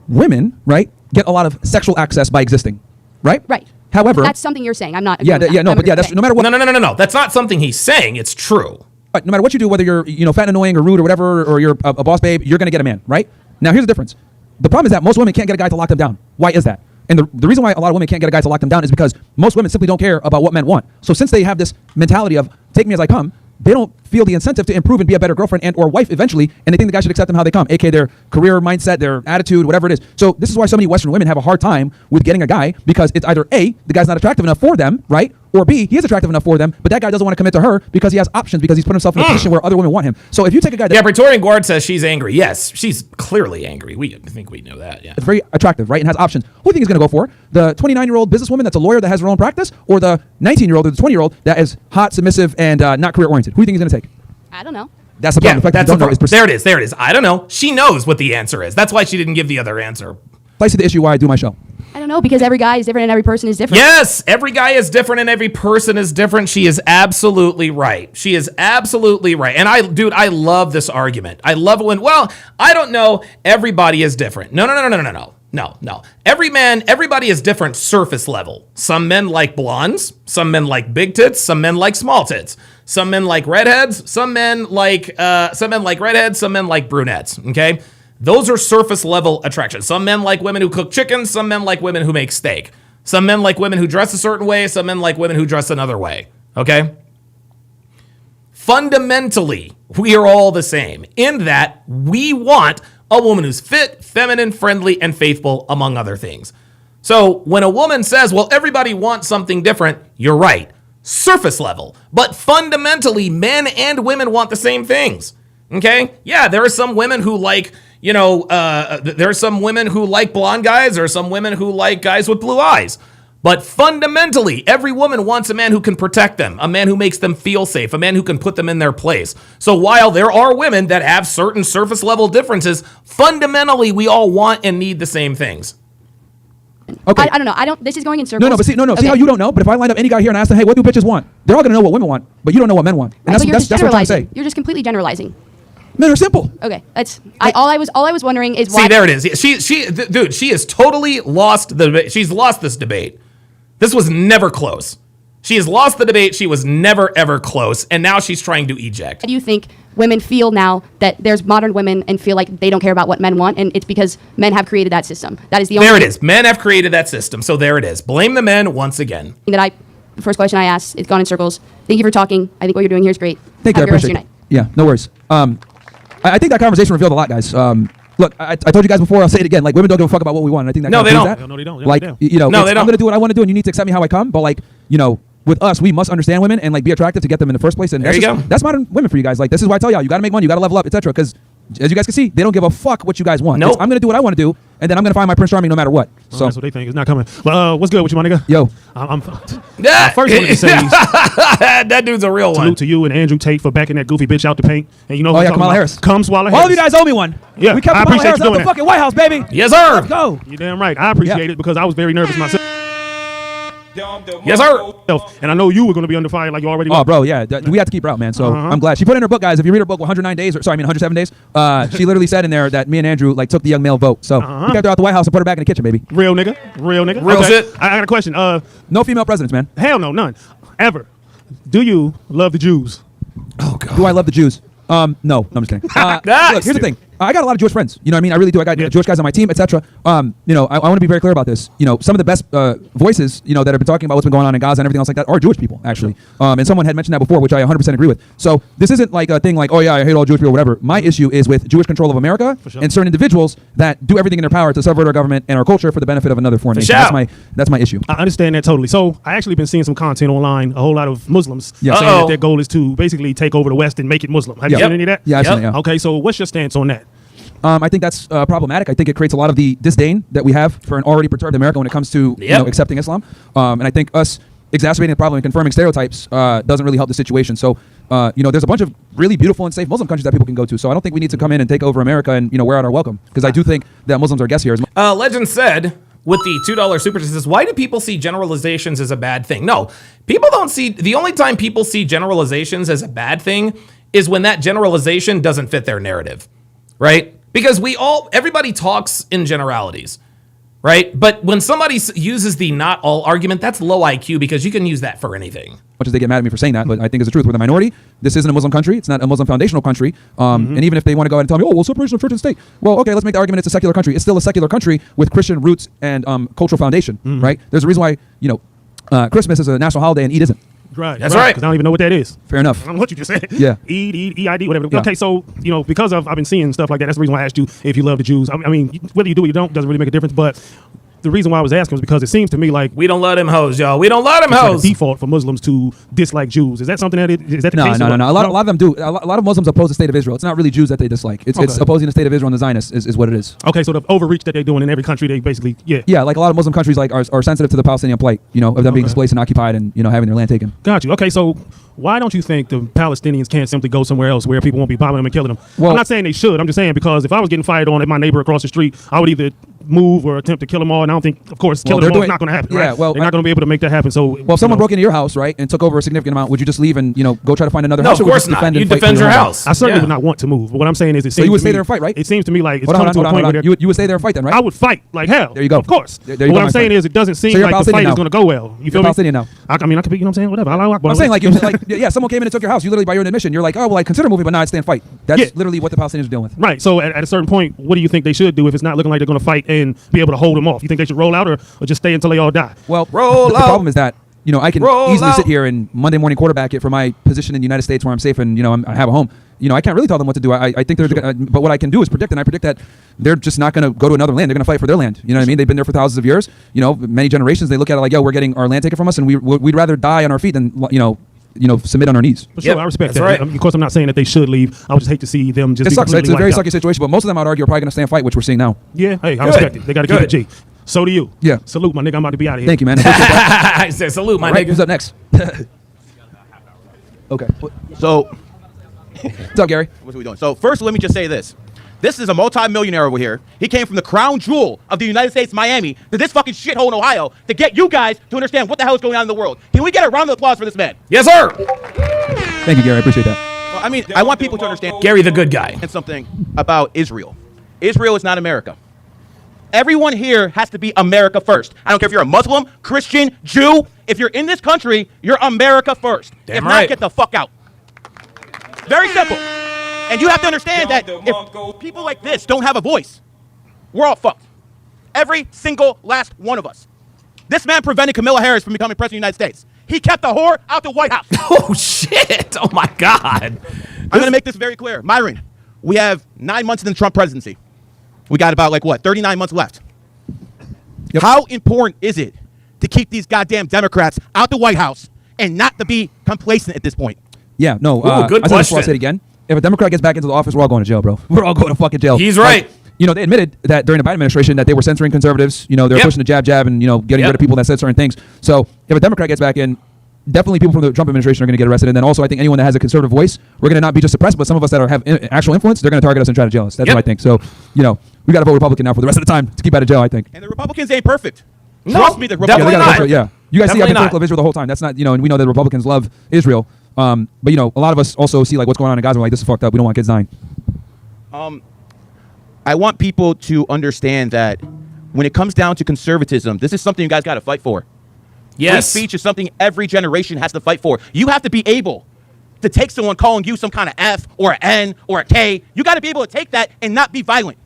Women, right, get a lot of sexual access by existing, right? Right. However, That's something you're saying. I'm not. yeah, agreeing with yeah, that. no, I'm but yeah, that's agreeing. no matter what. No. That's not something he's saying. It's true. Right, no matter what you do, whether you're fat and annoying or rude or whatever, or you're a boss babe, you're gonna get a man, right? Now here's the difference. The problem is that most women can't get a guy to lock them down. Why is that? And the reason why a lot of women can't get a guy to lock them down is because most women simply don't care about what men want. So since they have this mentality of take me as I come, they don't feel the incentive to improve and be a better girlfriend and or wife eventually, and they think the guy should accept them how they come, aka their career mindset, their attitude, whatever it is. So this is why so many Western women have a hard time with getting a guy because it's either A, the guy's not attractive enough for them, right? or B, he is attractive enough for them, but that guy doesn't want to commit to her because he has options because he's put himself in a position where other women want him. So if you take a guy that Praetorian Guard says she's angry. Yes, she's clearly angry. I think we know that. Yeah, it's very attractive, right, and has options. Who do you think he's going to go for? The 29-year-old businesswoman that's a lawyer that has her own practice, or the 19-year-old or the 20-year-old that is hot, submissive, and not career-oriented? Who do you think he's going to take? I don't know. That's the problem. The fact that you don't know is there it is. There it is. I don't know. She knows what the answer is. That's why she didn't give the other answer. Place to the issue why I do my show. I don't know, because every guy is different and every person is different. Yes, every guy is different and every person is different. She is absolutely right. She is absolutely right. And I love this argument. I love it when, well, I don't know, everybody is different. No. Everybody is different surface level. Some men like blondes, some men like big tits, some men like small tits. Some men like redheads, some men like redheads, some men like brunettes, okay? Those are surface level attractions. Some men like women who cook chicken. Some men like women who make steak. Some men like women who dress a certain way. Some men like women who dress another way. Okay? Fundamentally, we are all the same in that we want a woman who's fit, feminine, friendly, and faithful, among other things. So when a woman says, well, everybody wants something different, you're right. Surface level. But fundamentally, men and women want the same things. Okay? Yeah, there are some women who like... there are some women who like blonde guys. There are some women who like guys with blue eyes. But fundamentally, every woman wants a man who can protect them, a man who makes them feel safe, a man who can put them in their place. So while there are women that have certain surface level differences, fundamentally, we all want and need the same things. Okay. I don't know. This is going in circles. See how you don't know? But if I lined up any guy here and asked them, hey, what do bitches want? They're all going to know what women want, but you don't know what men want. And Right, that's what I'm trying to say. You're just completely generalizing. Men are simple. Okay, all I was wondering is why. See, there it is. Dude, she has totally lost the debate. She's lost this debate. This was never close. She has lost the debate. She was never, ever close. And now she's trying to eject. Do you think women feel now that there's modern women and feel like they don't care about what men want, and it's because men have created that system? That is the only There it is. Men have created that system. So there it is. Blame the men once again. The first question I asked, it's gone in circles. Thank you for talking. I think what you're doing here is great. Thank you. I Have a good rest of appreciate your it. night. Yeah, no worries. I think that conversation revealed a lot, guys. Look, I told you guys before, I'll say it again. Like, women don't give a fuck about what we want. And I think that No, they don't. that. No, they don't. Like, No, you know, they don't. I'm going to do what I want to do, and you need to accept me how I come. But, like, you know, with us, we must understand women and, like, be attractive to get them in the first place. And there you go. That's modern women for you guys. Like, this is why I tell y'all, you got to make money, you got to level up, etc. Because, as you guys can see, they don't give a fuck what you guys want. Nope. I'm going to do what I want to do, and then I'm going to find my Prince Charming no matter what. So that's what they think. It's not coming. Well, what's good with you, my nigga? Yo. I'm first wanted to say that dude's a real one. Salute to you and Andrew Tate for backing that goofy bitch out the paint. And you know Oh, yeah, Kamala Harris. Come swallow All Harris. of you guys owe me one. Yeah, we kept I Kamala appreciate Harris you out doing the that. fucking White House, baby. Yes, sir. Let's go. You're damn right. I appreciate it because I was very nervous myself. Yes, sir. And I know you were going to be under fire like you already were. Oh, bro, yeah. We have to keep her out, man. So I'm glad. She put in her book, guys. If you read her book, 109 days, 107 days, she literally said in there that me and Andrew, like, took the young male vote. So we got her out the White House and put her back in the kitchen, baby. Real nigga. Real shit. I got a question. No female presidents, man. Hell no, none. Ever. Do you love the Jews? Oh, God. Do I love the Jews? No, I'm just kidding. Look, here's the thing. I got a lot of Jewish friends. You know what I mean? I really do. I got Jewish guys on my team, etc. You know, I want to be very clear about this. You know, some of the best voices, you know, that have been talking about what's been going on in Gaza and everything else like that are Jewish people, actually. And someone had mentioned that before, which I 100% agree with. So this isn't like a thing like, oh yeah, I hate all Jewish people, whatever. My issue is with Jewish control of America and certain individuals that do everything in their power to subvert our government and our culture for the benefit of another foreign nation. That's my issue. I understand that totally. So I actually been seeing some content online, a whole lot of Muslims saying that their goal is to basically take over the West and make it Muslim. Have you seen any of that? Yeah, I've seen it, yeah. Okay, so what's your stance on that? I think that's problematic. I think it creates a lot of the disdain that we have for an already perturbed America when it comes to you know, accepting Islam. And I think us exacerbating the problem and confirming stereotypes doesn't really help the situation. So, you know, there's a bunch of really beautiful and safe Muslim countries that people can go to. So I don't think we need to come in and take over America and, you know, wear out our welcome. Because I do think that Muslims are guests here. Legend said, with the $2 super chat, says, why do people see generalizations as a bad thing? No, people don't see, the only time people see generalizations as a bad thing is when that generalization doesn't fit their narrative, right? Because everybody talks in generalities, right? But when somebody uses the not all argument, that's low IQ because you can use that for anything. Much as they get mad at me for saying that, but I think it's the truth. We're the minority. This isn't a Muslim country. It's not a Muslim foundational country. And even if they want to go ahead and tell me, oh, well, separation of church and state. Well, okay, let's make the argument it's a secular country. It's still a secular country with Christian roots and cultural foundation, right? There's a reason why, you know, Christmas is a national holiday and Eid isn't. Right. That's right. Because I don't even know what that is. Fair enough. I don't know what you just said. Yeah. EID, whatever. Yeah. Okay, so, you know, because I've been seeing stuff like that, that's the reason why I asked you if you love the Jews. I mean, whether you do or you don't doesn't really make a difference, but the reason why I was asking was because it seems to me like we don't let him hoes, y'all. We don't let him it's like a hoes. default for Muslims to dislike Jews. Is that something that is that the No, case? no. A lot of them do. A lot of Muslims oppose the state of Israel. It's not really Jews that they dislike. It's Okay. opposing the state of Israel and the Zionists is what it is. Okay, so the overreach that they're doing in every country, they basically Yeah, like a lot of Muslim countries like are sensitive to the Palestinian plight, of them being displaced and occupied and having their land taken. Got you. Okay, so why don't you think the Palestinians can't simply go somewhere else where people won't be bombing them and killing them? Well, I'm not saying they should. I'm just saying because if I was getting fired on at my neighbor across the street, I would either move or attempt to kill them all. And I don't think, of course, killing them all is not going to happen. Yeah, right? well, they're not going to be able to make that happen. So, well, if someone broke into your house, right, and took over a significant amount, would you just leave and go try to find another No, house? of or would course you not. defend You and fight defend for your own house. I certainly Yeah. would not want to move. But what I'm saying is, it So seems you would to stay me- there and fight, right? It seems to me like it's Hold on, coming to a point where you would stay there and fight then, right? I would fight like hell. There you go. Of course. There But you what go, I'm my saying friend. is, it doesn't seem So you're like the Palestinian fight now. is going to go well. You You're feel me? Palestinian now. I mean, I could be. You know what I'm saying? Whatever. I'm saying like someone came in and took your house. You literally by your own admission, you're like, oh well, I consider moving, but now I'd stay and fight. That's literally what the Palestinians are dealing with. Right. So at a certain point, what do you think they should do if it's not looking like they're going to fight and be able to hold them off? You think they should roll out or just stay until they all die? Well, the problem is that I can easily sit here and Monday morning quarterback it for my position in the United States where I'm safe and I have a home. I can't really tell them what to do. I think they're but what I can do is predict, and I predict that they're just not going to go to another land. They're going to fight for their land. You know what I mean? They've been there for thousands of years. Many generations. They look at it like, yo, we're getting our land taken from us, and we'd rather die on our feet than submit on our knees. For sure, I respect that. Right. Of course, I'm not saying that they should leave. I would just hate to see them just. It be sucks. It's a very completely wiped sucky situation, but most of them, I'd argue, are probably going to stay and fight, which we're seeing now. Yeah. Hey, I respect it. They got to keep it G. So do you. Yeah. Salute, my nigga. I'm about to be out of here. Thank you, man. I said salute, my right, nigga. Who's up next? Okay. So, what's up, Gary? What are we doing? So first, let me just say this. This is a multi-millionaire over here. He came from the crown jewel of the United States, Miami, to this fucking shithole in Ohio to get you guys to understand what the hell is going on in the world. Can we get a round of applause for this man? Yes, sir. Thank you, Gary. I appreciate that. Well, I mean, I want people to understand. Gary, the good guy. And something about Israel. Israel is not America. Everyone here has to be America first. I don't care if you're a Muslim, Christian, Jew. If you're in this country, you're America first. Damn if right. not, get the fuck out. Very simple. And you have to understand that if people like this don't have a voice, we're all fucked. Every single last one of us. This man prevented Kamala Harris from becoming president of the United States. He kept the whore out the White House. Oh, shit. Oh, my God. I'm going to make this very clear. Myron, we have 9 months in the Trump presidency. We got about, 39 months left. Yep. How important is it to keep these goddamn Democrats out the White House and not to be complacent at this point? Yeah, no. Good I said this before, question. I'll say it again. If a Democrat gets back into the office, we're all going to jail, bro. We're all going to fucking jail. He's right. They admitted that during the Biden administration that they were censoring conservatives. They were pushing the jab, and getting rid of people that said certain things. So if a Democrat gets back in, definitely people from the Trump administration are going to get arrested. And then also, I think anyone that has a conservative voice, we're going to not be just suppressed, but some of us that have actual influence, they're going to target us and try to jail us. That's what I think. So we got to vote Republican now for the rest of the time to keep out of jail, I think. And the Republicans ain't perfect. No, Trust me, the definitely Republicans. not. You guys see, I've Definitely been not. critical of Israel the whole time. That's not, and we know that Republicans love Israel. But a lot of us also see what's going on in Gaza. We're like, this is fucked up. We don't want kids dying. I want people to understand that when it comes down to conservatism, this is something you guys got to fight for. Yes. Free speech is something every generation has to fight for. You have to be able to take someone calling you some kind of F or an N or a K. You got to be able to take that and not be violent.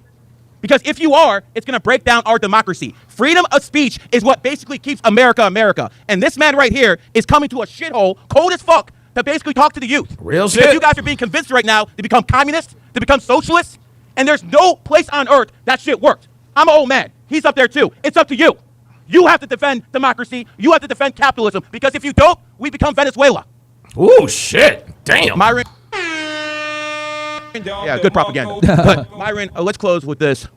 Because if you are, it's going to break down our democracy. Freedom of speech is what basically keeps America America. And this man right here is coming to a shithole, cold as fuck, to basically talk to the youth. Real Because shit. you guys are being convinced right now to become communists, to become socialists, and there's no place on earth that shit worked. I'm an old man. He's up there too. It's up to you. You have to defend democracy. You have to defend capitalism. Because if you don't, we become Venezuela. Ooh, shit. Damn. Myron. Yeah, good propaganda. But Myron, let's close with this.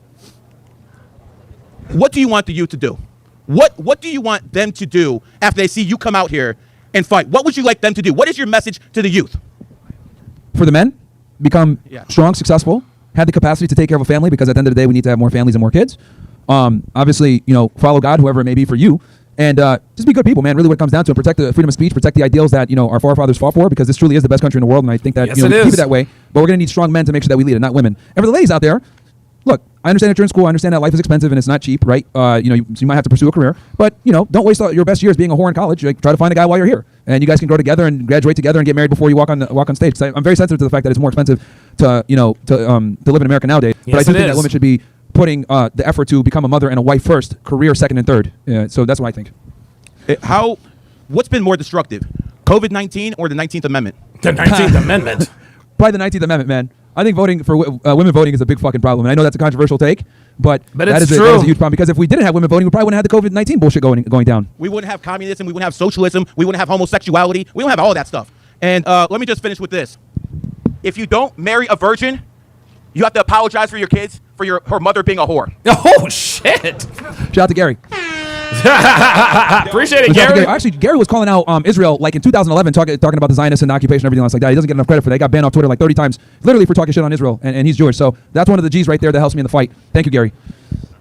What do you want the youth to do? What do you want them to do after they see you come out here and fight? What would you like them to do? What is your message to the youth? For the men, become strong, successful, have the capacity to take care of a family, because at the end of the day, we need to have more families and more kids. Obviously, follow God, whoever it may be for you, and just be good people, man. Really, what it comes down to, protect the freedom of speech, protect the ideals that our forefathers fought for, because this truly is the best country in the world, and I think that Yes, we it keep is. it that way. But we're gonna need strong men to make sure that we lead it, not women. And for the ladies out there, look, I understand that you're in school. I understand that life is expensive and it's not cheap, right? So you might have to pursue a career, but don't waste all your best years being a whore in college. Try to find a guy while you're here, and you guys can grow together and graduate together and get married before you walk on stage. 'Cause I'm very sensitive to the fact that it's more expensive to live in America nowadays. But I Yes, do it think is. that women should be putting the effort to become a mother and a wife first, career second and third. So that's what I think. What's been more destructive, COVID-19 or the 19th Amendment? The 19th Amendment. Probably the 19th Amendment, man. I think voting for women voting is a big fucking problem. And I know that's a controversial take, but that it's is true. a huge problem because if we didn't have women voting, we probably wouldn't have the COVID-19 bullshit going down. We wouldn't have communism. We wouldn't have socialism. We wouldn't have homosexuality. We don't have all that stuff. And let me just finish with this. If you don't marry a virgin, you have to apologize for your kids for her mother being a whore. Oh, shit. Shout out to Gary. Appreciate it, Gary. Actually, Gary was calling out Israel like in 2011, talking about the Zionists and the occupation and everything else like that. He doesn't get enough credit for that. He got banned off Twitter like 30 times, literally for talking shit on Israel, and he's Jewish. So that's one of the G's right there that helps me in the fight. Thank you, Gary.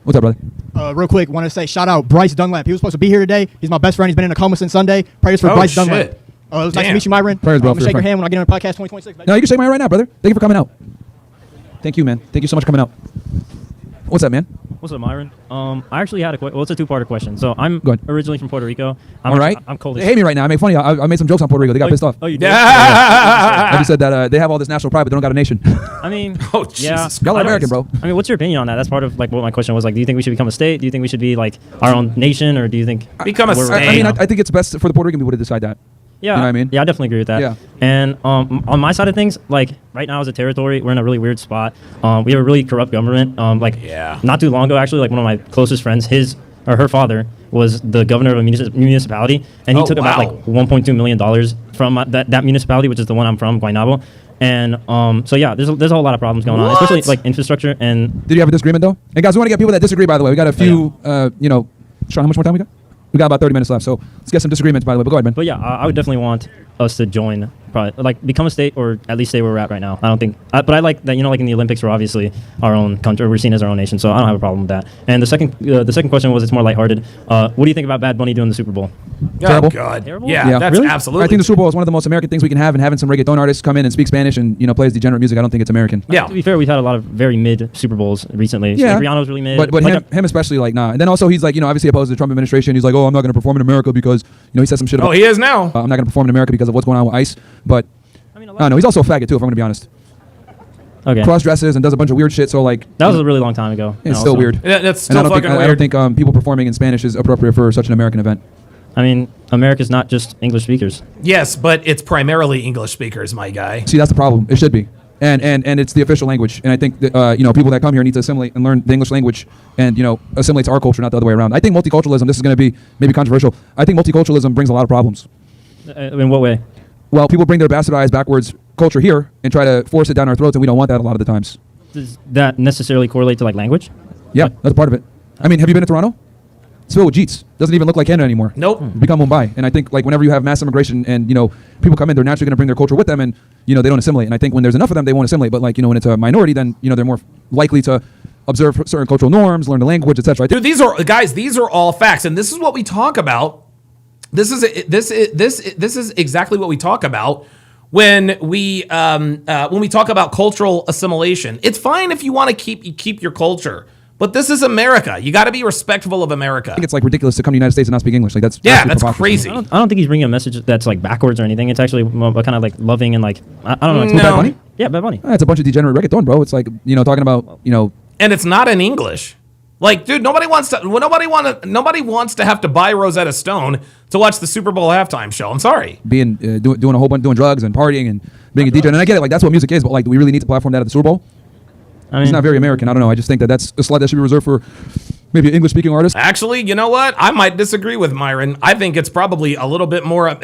What's up, brother? Real quick, want to say shout out Bryce Dunlap. He was supposed to be here today. He's my best friend. He's been in a coma since Sunday. Prayers for Bryce Dunlap. It was nice to meet you, Myron. Prayers, bro. I'm gonna shake your hand when I get on the podcast 2026. No, you can shake my hand right now, brother. Thank you for coming out. Thank you, man. Thank you so much for coming out. What's up, man? What's up, Myron? I actually had it's a two-parter question. So I'm originally from Puerto Rico. All right. I'm cold. They hate me right now. I make funny. I made some jokes on Puerto Rico. They got pissed off. Oh, you did? I just said that they have all this national pride, but they don't got a nation. I mean, yeah. Y'all are American, bro. I mean, what's your opinion on that? That's part of like what my question was. Like, do you think we should become a state? Do you think we should be like our own nation, or do you think become a state? I mean, I think it's best for the Puerto Rican people to decide that. Yeah, you know what I mean? Yeah, I definitely agree with that. Yeah. And on my side of things, like right now as a territory, we're in a really weird spot. We have a really corrupt government. Not too long ago, actually, like one of my closest friends, her father was the governor of a municipality, and he took about like $1.2 million from that municipality, which is the one I'm from, Guaynabo. And so yeah, there's a whole lot of problems going on, especially like infrastructure. And did you have a disagreement though? And guys, we want to get people that disagree. By the way, we got a few. Sean, how much more time we got? We got about 30 minutes left, so let's get some disagreements, by the way. But go ahead, man. But yeah, I would definitely want us to join, probably, like become a state or at least stay where we're at right now. I don't think, but I like that, like in the Olympics, we're obviously our own country, we're seen as our own nation, so I don't have a problem with that. And the second question was, it's more lighthearted. What do you think about Bad Bunny doing the Super Bowl? Terrible. Oh, God. Terrible? Yeah, that's really? absolutely. I think the Super Bowl is one of the most American things we can have, and having some reggaeton artists come in and speak Spanish and play as degenerate music, I don't think it's American. Yeah. To be fair, we've had a lot of very mid Super Bowls recently. Yeah. So Rihanna's really mid. But like him especially, like, nah. And then also he's like, obviously opposed to the Trump administration. He's like, oh, I'm not going to perform in America because, he said some shit about. Oh, he is now. I'm not going to perform in America because of what's going on with ICE. But I don't know. He's also a faggot too, if I'm going to be honest. Okay. Cross dresses and does a bunch of weird shit. So like that was a really long time ago. It's still weird. Yeah, that's still and fucking weird. I don't think people performing in Spanish is appropriate for such an American event. I mean, America's not just English speakers. Yes, but it's primarily English speakers, my guy. See, that's the problem. It should be. And it's the official language. And I think that, people that come here need to assimilate and learn the English language and, assimilate to our culture, not the other way around. I think multiculturalism, this is going to be maybe controversial. I think multiculturalism brings a lot of problems. In what way? Well, people bring their bastardized backwards culture here and try to force it down our throats, and we don't want that a lot of the times. Does that necessarily correlate to like language? Yeah, that's part of it. I mean, have you been to Toronto? It's filled with Jeets. Doesn't even look like Canada anymore. Nope. Become Mumbai. And I think like whenever you have mass immigration and people come in, they're naturally going to bring their culture with them, and they don't assimilate. And I think when there's enough of them, they won't assimilate. But like when it's a minority, then they're more likely to observe certain cultural norms, learn the language, etc. Dude, these are all facts, and this is what we talk about. This is exactly what we talk about when we talk about cultural assimilation. It's fine if you want to keep your culture. But this is America. You got to be respectful of America. I think it's like ridiculous to come to the United States and not speak English. Like that's crazy. I don't think he's bringing a message that's like backwards or anything. It's actually kind of like loving and like I don't know. Like, No. Bad Bunny? Yeah, Bad Bunny. It's a bunch of degenerate reggaeton, bro. It's like talking about And it's not in English. Like, dude, nobody wants to have to buy Rosetta Stone to watch the Super Bowl halftime show. I'm sorry. Being doing a whole bunch, doing drugs and partying and being a DJ. And I get it. Like that's what music is. But like, do we really need to platform that at the Super Bowl? I mean, it's not very American. I don't know. I just think that's a slot that should be reserved for maybe an English-speaking artist. Actually, you know what? I might disagree with Myron. I think it's probably a little bit more.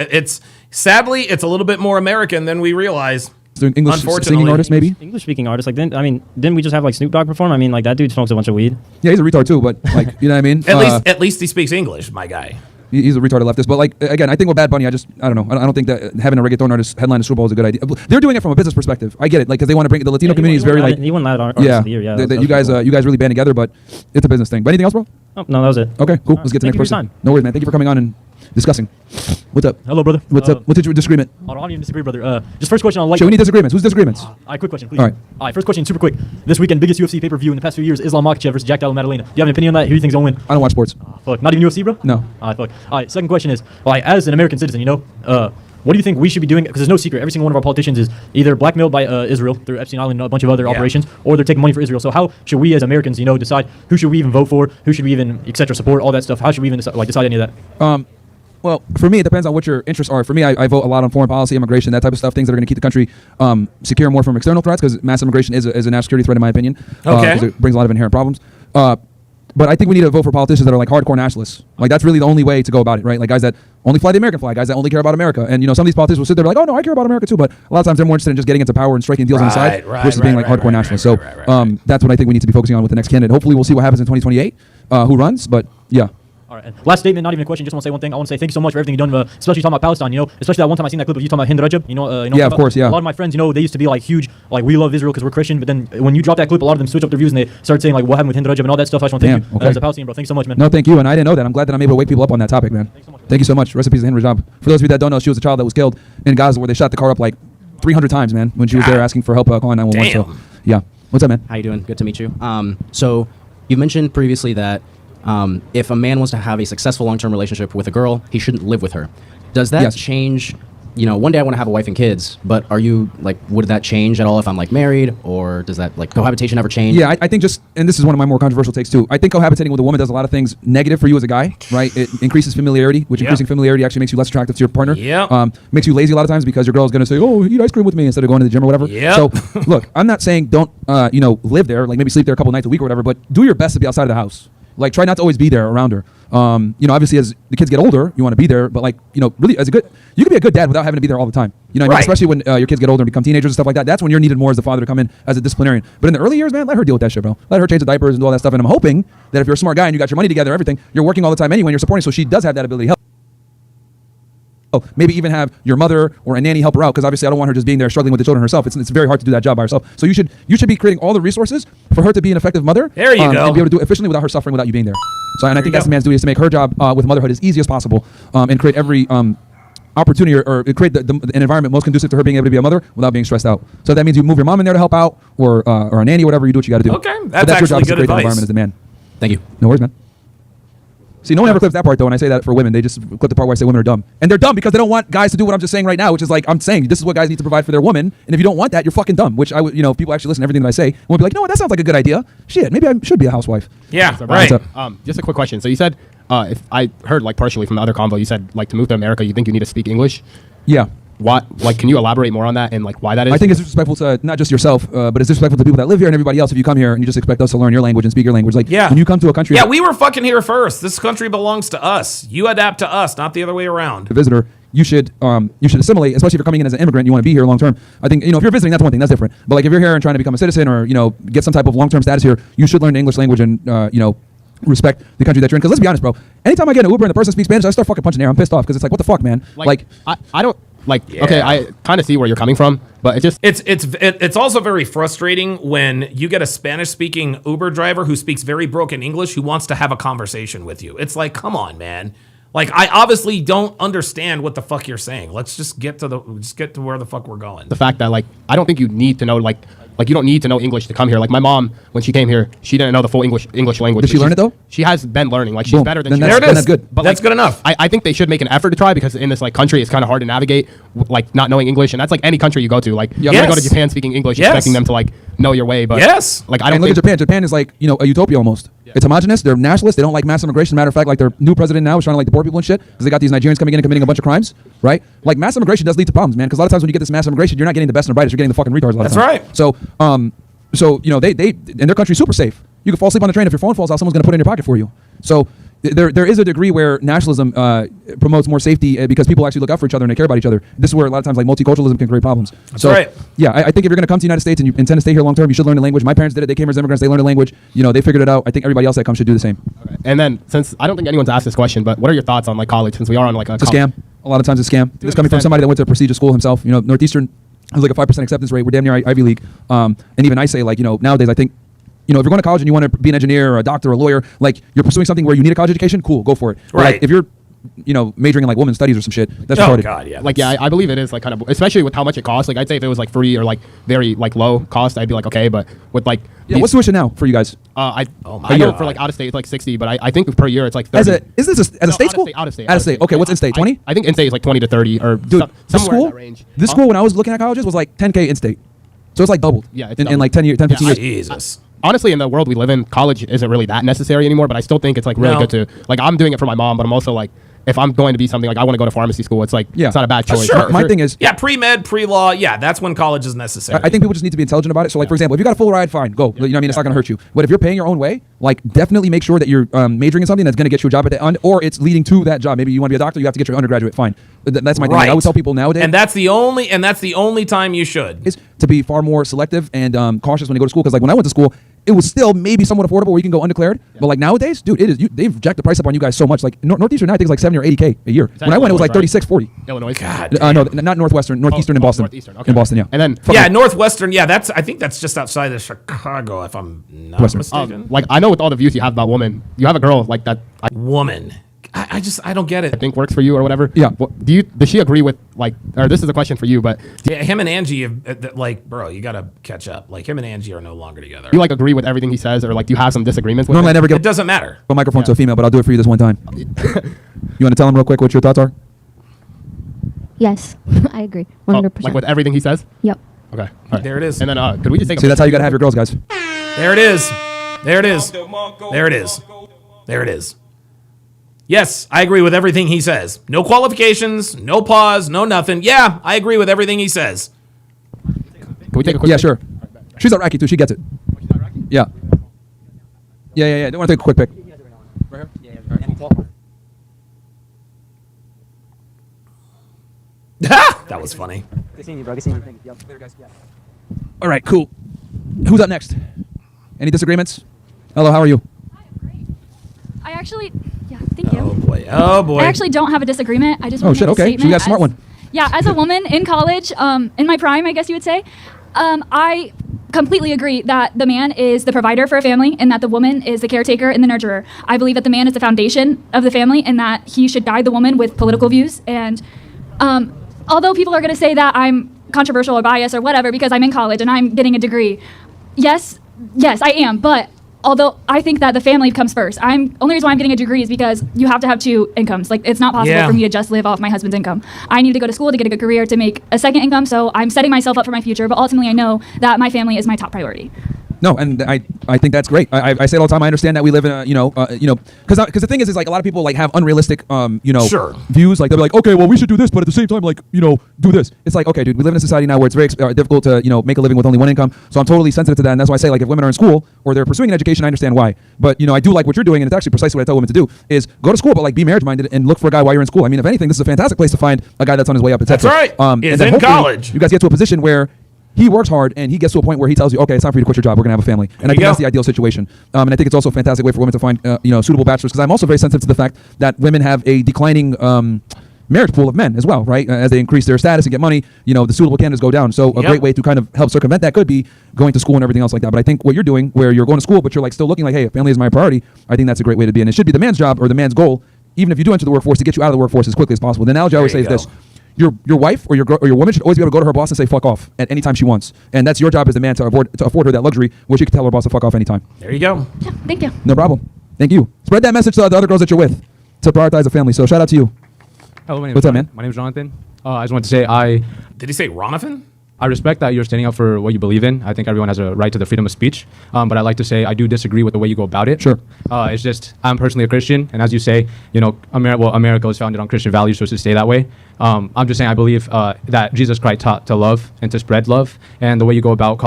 Sadly, it's a little bit more American than we realize. English singing artist, maybe English-speaking artist. Like, didn't we just have like Snoop Dogg perform? I mean, like that dude smokes a bunch of weed. Yeah, he's a retard too. But like, you know what I mean? At least he speaks English, my guy. He's a retarded leftist. But like again, I think with Bad Bunny, I don't know. I don't think that having a reggaeton artist headline the Super Bowl is a good idea. They're doing it from a business perspective. I get it, like because they want to bring the Latino community is very like. He won that artist of the year. Yeah, you guys really band together, but it's a business thing. But anything else, bro? Oh, no, that was it. Okay, cool. Let's get to the next person. No worries, man. Thank you for coming on and discussing. What's up? Hello, brother. What's up? What's your disagreement? I don't even disagree, brother. Just first question on like. Shit, we need disagreements. Who's disagreements? All right, quick question, please. All right. First question, super quick. This weekend, biggest UFC pay-per-view in the past few years, Islam Makhachev versus Jack Della Maddalena. Do you have an opinion on that? Who do you think's gonna win? I don't watch sports. Fuck. Not even UFC, bro? No. All right, fuck. All right, second question is, like, as an American citizen, what do you think we should be doing? Because there's no secret. Every single one of our politicians is either blackmailed by Israel through Epstein Island and a bunch of other operations, or they're taking money for Israel. So how should we as Americans, decide who should we even vote for, who should we even, etc., support, all that stuff? How should we even decide any of that? Well, for me, it depends on what your interests are. For me, I vote a lot on foreign policy, immigration, that type of stuff, things that are going to keep the country secure more from external threats, because mass immigration is a national security threat, in my opinion. Okay. Because it brings a lot of inherent problems. But I think we need to vote for politicians that are like hardcore nationalists. Like, that's really the only way to go about it, right? Like, guys that only fly the American flag, guys that only care about America. And, some of these politicians will sit there like, oh, no, I care about America too. But a lot of times they're more interested in just getting into power and striking deals on the side versus being like hardcore nationalists. So that's what I think we need to be focusing on with the next candidate. Hopefully we'll see what happens in 2028, who runs. But, yeah. All right. And last statement, not even a question. Just want to say one thing. I want to say thank you so much for everything you've done, especially talking about Palestine. Especially that one time I seen that clip of you talking about Hind Rajab. Yeah, of course, yeah. A lot of my friends, they used to be like huge, like we love Israel because we're Christian. But then when you drop that clip, a lot of them switch up their views and they start saying like what happened with Hind Rajab and all that stuff. I just want to thank you as a Palestinian, bro. Thanks so much, man. No, thank you. And I didn't know that. I'm glad that I'm able to wake people up on that topic, man. Thank you so much. Recipes to Hind Rajab. For those of you that don't know, she was a child that was killed in Gaza, where they shot the car up like 300 times, man, when she was there asking for help calling 911. So, yeah. What's up, man? How you doing? Good to meet you. So you mentioned previously that if a man wants to have a successful long-term relationship with a girl, he shouldn't live with her. Does that change? One day I want to have a wife and kids, but are you like, would that change at all if I'm like married, or does that like cohabitation ever change? Yeah, I think and this is one of my more controversial takes too. I think cohabitating with a woman does a lot of things negative for you as a guy, right? It increases familiarity, which increasing familiarity actually makes you less attractive to your partner. Yeah. Makes you lazy a lot of times because your girl is going to say, oh, eat ice cream with me instead of going to the gym or whatever. Yeah. So look, I'm not saying don't, live there, like maybe sleep there a couple nights a week or whatever, but do your best to be outside of the house. Like, try not to always be there around her. Obviously, as the kids get older, you want to be there, but like, really, you can be a good dad without having to be there all the time. What I mean? Especially when your kids get older and become teenagers and stuff like that. That's when you're needed more as the father to come in as a disciplinarian. But in the early years, man, let her deal with that shit, bro. Let her change the diapers and do all that stuff. And I'm hoping that if you're a smart guy and you got your money together, everything, you're working all the time anyway, and you're supporting, so she does have that ability to help. Maybe even have your mother or a nanny help her out, because obviously I don't want her just being there struggling with the children herself. It's very hard to do that job by herself. So you should be creating all the resources for her to be an effective mother. There you go. And be able to do it efficiently without her suffering, without you being there. So, and I think that's the man's duty, is to make her job with motherhood as easy as possible, and create every opportunity or create an environment most conducive to her being able to be a mother without being stressed out. So that means you move your mom in there to help out, or a nanny, whatever, you do what you got to do. Okay, that's actually your job, is to good create that advice. environment as a man. Thank you. No worries, man. See, no one ever clips that part, though, when I say that for women. They just clip the part where I say women are dumb. And they're dumb because they don't want guys to do what I'm just saying right now, which is like, I'm saying this is what guys need to provide for their woman. And if you don't want that, you're fucking dumb, which I would, if people actually listen to everything that I say, we'll be like, no, that sounds like a good idea. Shit, maybe I should be a housewife. Yeah, right. Just a quick question. So you said, if I heard like partially from the other convo, you said like to move to America, you think you need to speak English? Yeah. What, like, can you elaborate more on that and like why that is? I think it's disrespectful to not just yourself, but it's disrespectful to people that live here and everybody else if you come here and you just expect us to learn your language and speak your language. Like, when you come to a country... Yeah, we were fucking here first. This country belongs to us. You adapt to us, not the other way around. A visitor, you should assimilate, especially if you're coming in as an immigrant, you want to be here long term. I think, if you're visiting, that's one thing, that's different. But like if you're here and trying to become a citizen or, get some type of long-term status here, you should learn the English language and, respect the country that you're in. Because let's be honest, bro. Anytime I get an Uber and the person speaks Spanish, I start fucking punching air. I'm pissed off because it's like, what the fuck, man? Like I don't... Like, okay, I kind of see where you're coming from, but it's also very frustrating when you get a Spanish-speaking Uber driver who speaks very broken English who wants to have a conversation with you. It's like, come on, man. Like, I obviously don't understand what the fuck you're saying. Let's just get to where the fuck we're going. The fact that like I don't think you need to know like you don't need to know English to come here. Like my mom, when she came here, she didn't know the full English language. Did she learn it though? She has been learning. Like she's better than she there it is. That's good. But that's good enough. I think they should make an effort to try, because in this like country, it's kind of hard to navigate like not knowing English, and that's like any country you go to. Like you're gonna go to Japan speaking English, expecting them to like know your way. But like I don't look at Japan. Japan is like a utopia almost. It's homogenous. They're nationalists. They don't like mass immigration. Matter of fact, like their new president now is trying to like deport people and shit because they got these Nigerians coming in and committing a bunch of crimes, right? Like mass immigration does lead to problems, man. Because a lot of times when you get this mass immigration, you're not getting the best and the brightest. You're getting the fucking retards a lot of times. That's right. So they in their country super safe. You can fall asleep on the train. If your phone falls out, someone's gonna put it in your pocket for you. So there is a degree where nationalism promotes more safety because people actually look out for each other and they care about each other. This is where a lot of times like multiculturalism can create problems. That's right. Yeah, I think if you're gonna come to the United States and you intend to stay here long term, you should learn the language. My parents did it. They came here as immigrants. They learned the language. They figured it out. I think everybody else that comes should do the same. Okay. And then since I don't think anyone's asked this question, but what are your thoughts on like college? Since we are on like it's a scam. A lot of times it's a scam. This coming from somebody that went to a prestigious school himself. Northeastern has like a 5% acceptance rate. We're damn near Ivy League. And even I say like nowadays I think. If you're going to college and you want to be an engineer or a doctor or a lawyer, like you're pursuing something where you need a college education, cool, go for it. But, right. like, if you're, majoring in like women's studies or some shit, that's retarded. God, yeah. Like, I believe it is like kind of, especially with how much it costs. Like, I'd say if it was like free or like very like low cost, I'd be like, okay. But with like, what's tuition now for you guys? I know for like out of state it's like 60, but I think per year it's like 30. Is this a state school? Out of state. Okay, what's in state? 20? I think in state is like 20 to 30 or dude. This school when I was looking at colleges was like 10K in state, so it's like doubled. Yeah, in like 10 15 years. Jesus. Honestly, in the world we live in, college isn't really that necessary anymore, but I still think it's like really good to, like, I'm doing it for my mom, but I'm also like if I'm going to be something like I want to go to pharmacy school, it's like it's not a bad choice. Sure. My thing is, pre-med, pre-law, that's when college is necessary. I think people just need to be intelligent about it. So, like, for example, if you got a full ride, fine, go. You know what I mean? It's not going to hurt you. But if you're paying your own way, like, definitely make sure that you're majoring in something that's going to get you a job at the end, or it's leading to that job. Maybe you want to be a doctor, you have to get your undergraduate. Fine. That's my thing. Like, I would tell people nowadays, and that's the only time you should is to be far more selective and cautious when you go to school. Because like when I went to school, it was still maybe somewhat affordable where you can go undeclared. But like nowadays, dude, they've jacked the price up on you guys so much. Like Northeastern now I think is like 70 or 80K a year. When I went, it was like 36, 40. Illinois. God. No, not Northwestern. Northeastern in Boston. Northeastern. Okay. In Boston, yeah. And then Northwestern. Yeah, I think that's just outside of Chicago, if I'm not mistaken. Like I know with all the views you have about women, you have a girl like that. Woman. I don't get it. I think works for you or whatever. Yeah. Does she agree with like? Or this is a question for you, but him and Angie, like, bro, you gotta catch up. Like him and Angie are no longer together. You like agree with everything he says, or like do you have some disagreements with Normally, him? I never give It doesn't matter. a microphone to a female, but I'll do it for you this one time. You want to tell him real quick what your thoughts are? Yes, I agree. 100%. Like with everything he says. Yep. Okay. All right. There it is. And then could we just take? See, that's how you gotta have your girls, guys. There it is. There it is. There it is. There it is. Yes, I agree with everything he says. No qualifications, no pause, no nothing. Yeah, I agree with everything he says. Can we take a quick? Yeah, sure. She's Iraqi too. She gets it. Yeah. Yeah. Don't want to take a quick pic. Right here. That was funny. Good seeing you, bro. Good seeing you. Yep. Later, guys. All right, cool. Who's up next? Any disagreements? Hello, how are you? I actually, thank you. Oh boy. I actually don't have a disagreement. I just Oh want to shit. make a Okay, so you statement got a smart one. Yeah, as a woman in college, in my prime, I guess you would say, I completely agree that the man is the provider for a family and that the woman is the caretaker and the nurturer. I believe that the man is the foundation of the family and that he should guide the woman with political views. And although people are going to say that I'm controversial or biased or whatever because I'm in college and I'm getting a degree, yes, I am. But although I think that the family comes first. Only reason why I'm getting a degree is because you have to have two incomes. Like, it's not possible for me to just live off my husband's income. I need to go to school to get a good career to make a second income, so I'm setting myself up for my future, but ultimately I know that my family is my top priority. No, and I think that's great. I say it all the time. I understand that we live in a because the thing is like a lot of people like have unrealistic views. Like they'll be like, okay, well we should do this, but at the same time like do this. It's like, okay, dude, we live in a society now where it's very difficult to make a living with only one income. So I'm totally sensitive to that, and that's why I say like if women are in school or they're pursuing an education, I understand why. But I do like what you're doing, and it's actually precisely what I tell women to do is go to school, but like be marriage minded and look for a guy while you're in school. I mean, if anything, this is a fantastic place to find a guy that's on his way up. That's right. Is in college. You guys get to a position where he works hard and he gets to a point where he tells you, okay, it's time for you to quit your job. We're going to have a family. And I think that's the ideal situation. And I think it's also a fantastic way for women to find, suitable bachelors. Because I'm also very sensitive to the fact that women have a declining marriage pool of men as well, right? As they increase their status and get money, the suitable candidates go down. So a great way to kind of help circumvent that could be going to school and everything else like that. But I think what you're doing, where you're going to school, but you're like still looking like, hey, family is my priority, I think that's a great way to be. And it should be the man's job or the man's goal, even if you do enter the workforce, to get you out of the workforce as quickly as possible. The analogy I always say is this. Your wife or your woman should always be able to go to her boss and say fuck off at any time she wants, and that's your job as the man to afford her that luxury where she can tell her boss to fuck off anytime. There you go. Yeah, thank you. No problem. Thank you. Spread that message to the other girls that you're with to prioritize the family. So shout out to you. Hello, my name What's up, man? My name is Jonathan. I just want to say Did he say Ronathan? I respect that you're standing up for what you believe in. I think everyone has a right to the freedom of speech. But I'd like to say I do disagree with the way you go about it. Sure. It's just I'm personally a Christian, and as you say, America was founded on Christian values, so it should stay that way. I'm just saying I believe that Jesus Christ taught to love and to spread love, and the way you go about